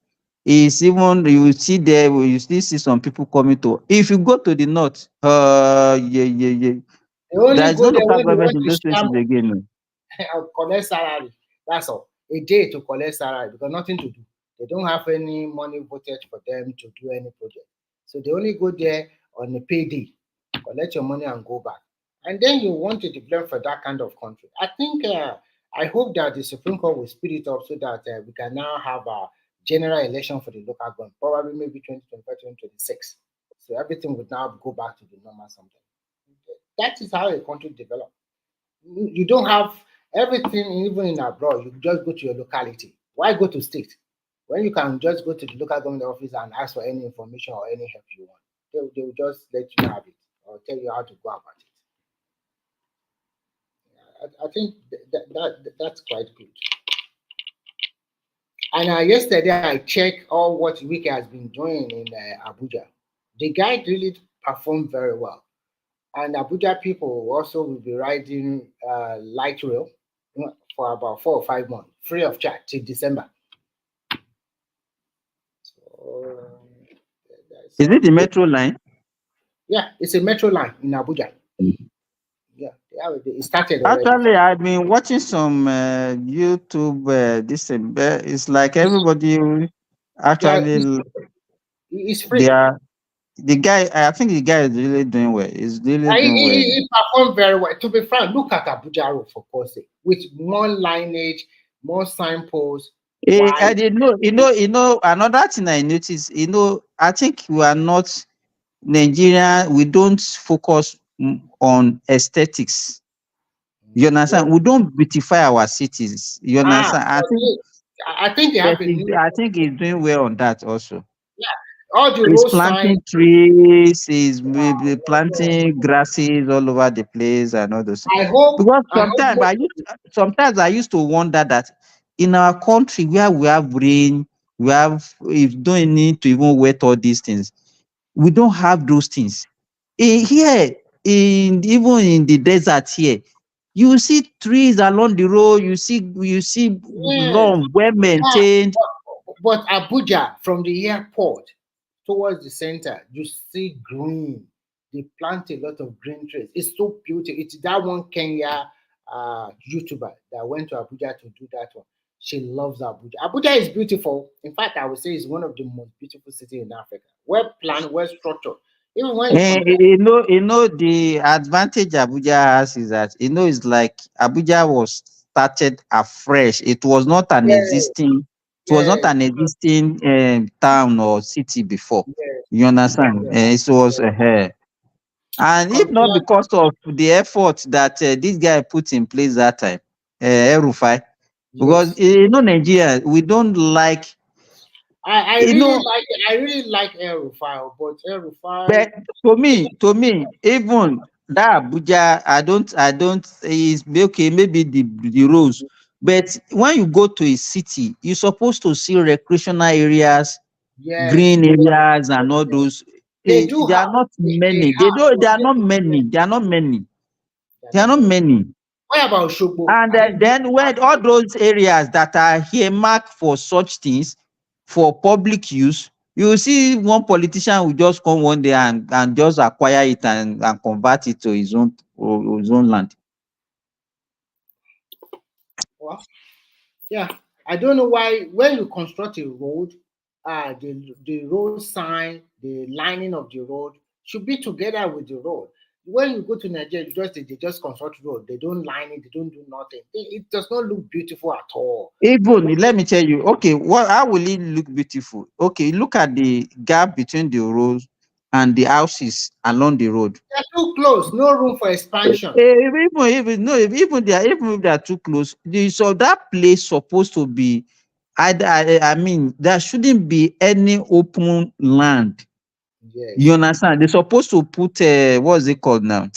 S19: it's even you will see there, you still see some people coming to. If you go to the north, there's no local government in those places again.
S2: Collect salary. That's all. A day to collect salary because nothing to do. They don't have any money voted for them to do any project. So they only go there on a payday, collect your money and go back. and then you want to develop for that kind of country. I think I hope that the Supreme Court will speed it up so that we can now have a general election for the local government, probably maybe 2025, 2026. So everything would now go back to the normal something. That is how a country develops. You don't have everything, even in abroad. You just go to your locality. Why go to state when you can just go to the local government office and ask for any information or any help you want? They will just let you have it or tell you how to go about it. I think that's quite good. And yesterday I checked all what Wiki has been doing in Abuja. The guy really performed very well. And Abuja people also will be riding light rail for about 4 or 5 months, free of charge till December. So,
S19: is it the metro line?
S2: Yeah, it's a metro line in Abuja. Yeah, it started already.
S19: Actually, I've been watching some YouTube. It's like everybody actually.
S2: It's free.
S19: The guy. I think the guy is really doing well. He's really doing well.
S2: He performed very well. To be frank, look at Abuja Road for God's sake, with more lineage, more signposts.
S19: I did know. Another thing I noticed. I think we are not Nigeria. We don't focus on aesthetics. You understand? Yeah. We don't beautify our cities. You understand?
S2: I think they have
S19: I think he's doing well on that also.
S2: Yeah, all the
S19: he's
S2: road
S19: planting
S2: signs.
S19: trees. He's planting grasses all over the place and all those things.
S2: I hope
S19: because sometimes I used to wonder that in our country where we have rain, if don't need to even wet all these things, we don't have those things. Even in the desert here, you see trees along the road. You see lawn well maintained.
S2: But Abuja, from the airport towards the center, you see green. They plant a lot of green trees. It's so beautiful. It's that one Kenya YouTuber that went to Abuja to do that one. She loves Abuja. Abuja is beautiful. In fact, I would say it's one of the most beautiful cities in Africa. Well planned, well structured. Even when
S19: the advantage Abuja has is that it's like Abuja was started afresh. It was not an existing. It was not an existing town or city before. You understand? It was and if not because of the effort that this guy put in place that time, El-Rufai, because Nigeria, we don't like.
S2: I really like El-Rufai, but El-Rufai.
S19: But to me, even that Abuja, I don't. Is okay, maybe the roads, but when you go to a city, you're supposed to see recreational areas, green areas, and all those. They are not many. They are not many. They are not many.
S2: What about Shogbo?
S19: And then when all those areas that are earmarked for such things, for public use, you see one politician will just come one day and just acquire it and convert it to his own land.
S2: Well, yeah, I don't know why when you construct a road, the road sign, the lining of the road should be together with the road. When you go to Nigeria, they just construct road. They don't line it. They don't do nothing. It does not look beautiful at all.
S19: Even let me tell you, okay, how will it look beautiful? Okay, look at the gap between the roads and the houses along the road.
S2: They're too close. No room for expansion.
S19: Even if they are too close, so that place supposed to be. I mean, there shouldn't be any open land.
S2: Yes.
S19: You understand? They're supposed to put what's it called now?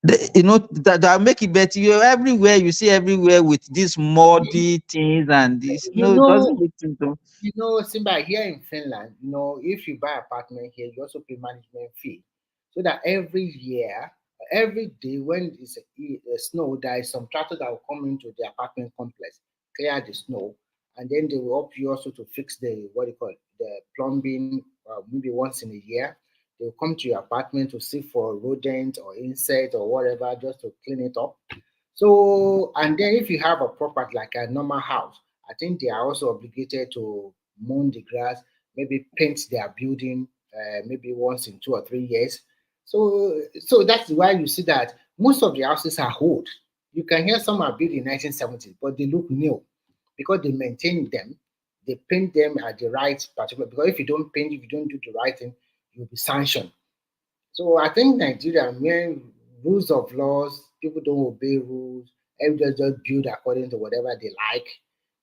S19: That make it better. Everywhere you see everywhere with these muddy things and this. It doesn't make sense.
S2: Simba, here in Finland, if you buy apartment here, you also pay management fee, so that every year, every day when it's a snow, there is some tractor that will come into the apartment complex, clear the snow, and then they will help you also to fix the plumbing, maybe once in a year. They will come to your apartment to see for rodent or insect or whatever, just to clean it up. So, and then if you have a property like a normal house, I think they are also obligated to mow the grass, maybe paint their building, maybe once in 2 or 3 years. So that's why you see that most of the houses are old. You can hear some are built in 1970s, but they look new because they maintain them. They paint them at the right particular. Because if you don't paint, if you don't do the right thing, you'll be sanctioned. So I think Nigeria, when rules of laws, people don't obey rules, everybody just build according to whatever they like.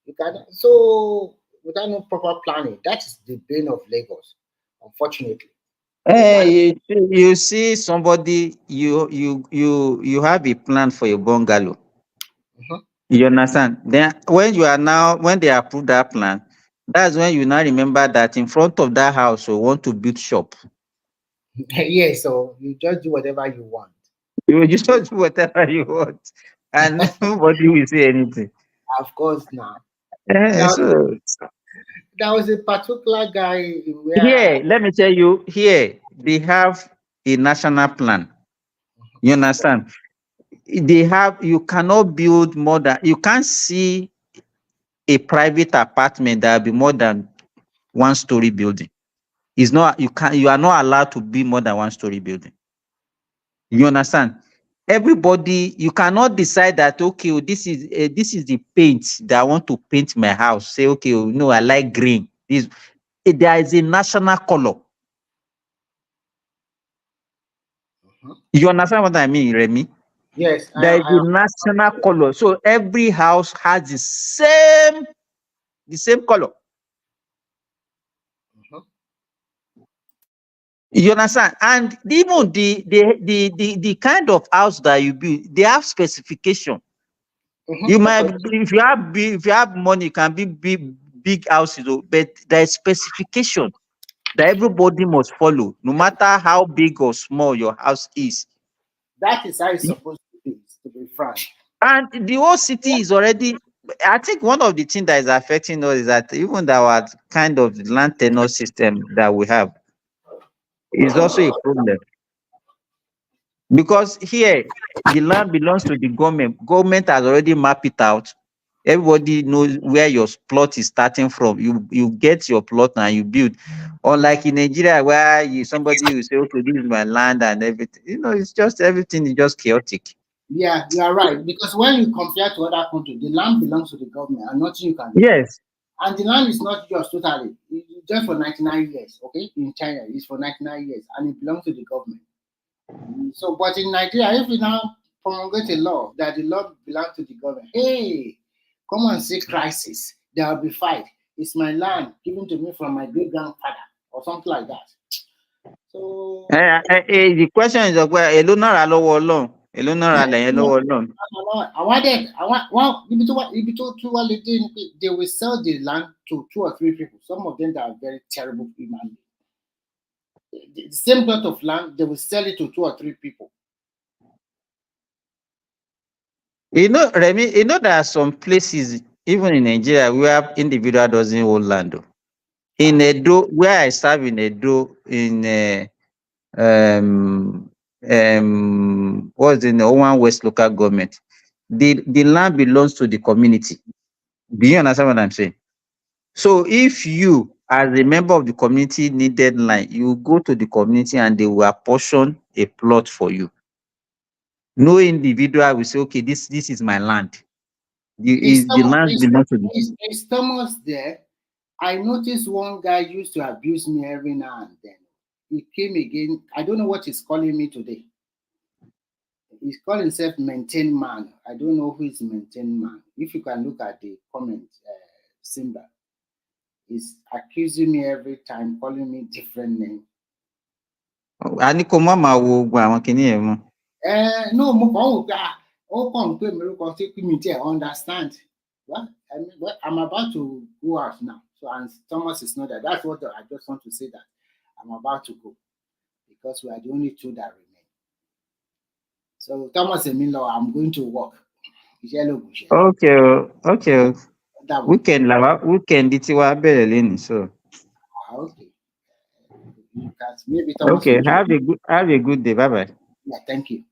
S2: You can so without no proper planning, that is the bane of Lagos, unfortunately.
S19: You see somebody, you have a plan for your bungalow.
S2: Mhm.
S19: You understand? Then when they approve that plan, that's when you now remember that in front of that house you want to build shop.
S2: Yeah, so you just do whatever you want.
S19: You just do whatever you want, and nobody will say anything.
S2: Of course, now. Now,
S19: So
S2: there was a particular guy where
S19: here, let me tell you, here they have a national plan. You understand? You cannot build more than, you can't see a private apartment that will be more than 1-story building. It's not, you are not allowed to be more than 1-story building. You understand? Everybody, you cannot decide that, okay, this is the paint that I want to paint my house. Say, okay, no, I like green. There is a national color. You understand what I mean, Remy?
S2: yes,
S19: There is a national color. So every house has the same color. You understand? And even the kind of house that you build, they have specification. You might, if you have money, you can be big houses, but there is specification that everybody must follow, no matter how big or small your house is.
S2: that is how it's supposed to be frank.
S19: And the whole city is already, I think one of the things that is affecting us is that even our kind of land tenure system that we have is also a problem. Because here, the land belongs to the government. Government has already mapped it out. Everybody knows where your plot is starting from. You get your plot and you build. Unlike in Nigeria, where somebody will say, okay, this is my land and everything. It's just everything is just chaotic.
S2: Yeah, you are right. Because when you compare to other countries, the land belongs to the government and nothing you can do.
S19: Yes.
S2: And the land is not yours totally. It's just for 99 years, okay? In China, it's for 99 years and it belongs to the government. So, but in Nigeria, if we now promulgate a law that the law belongs to the government, hey, come and see crisis. There will be fight. It's my land given to me from my great grandfather or something like that. So
S19: The question is, èló náà rà lọ́wọ́ Ọlọ́run? Èló náà rà lẹ́yìn lọ́wọ́ Ọlọ́run?
S2: They will sell the land to 2 or 3 people. Some of them that are very terrible human beings. The same plot of land, they will sell it to 2 or 3 people.
S19: Remy, there are some places, even in Nigeria, where individual doesn't own land. In Edo, where I serve in Edo, in what's in the Owan West local government, the land belongs to the community. Do you understand what I'm saying? So if you, as a member of the community, needed land, you go to the community and they will apportion a plot for you. No individual will say, okay, this is my land. The land belongs to the.
S2: There's Thomas there. I noticed one guy used to abuse me every now and then. He came again. I don't know what he's calling me today. He's calling himself Maintain Man. I don't know who is Maintain Man. If you can look at the comment, Simba, he's accusing me every time, calling me different name. No, understand. Well, I mean, well, I'm about to go out now. So, and Thomas is not there. That's what I just want to say, that I'm about to go because we are the only 2 that remain. So, Thomas and Milo, I'm going to work.
S19: Okay. Weekend it's so.
S2: Okay. You can maybe Thomas.
S19: Okay, have a good day. Bye-bye.
S2: Yeah, thank you.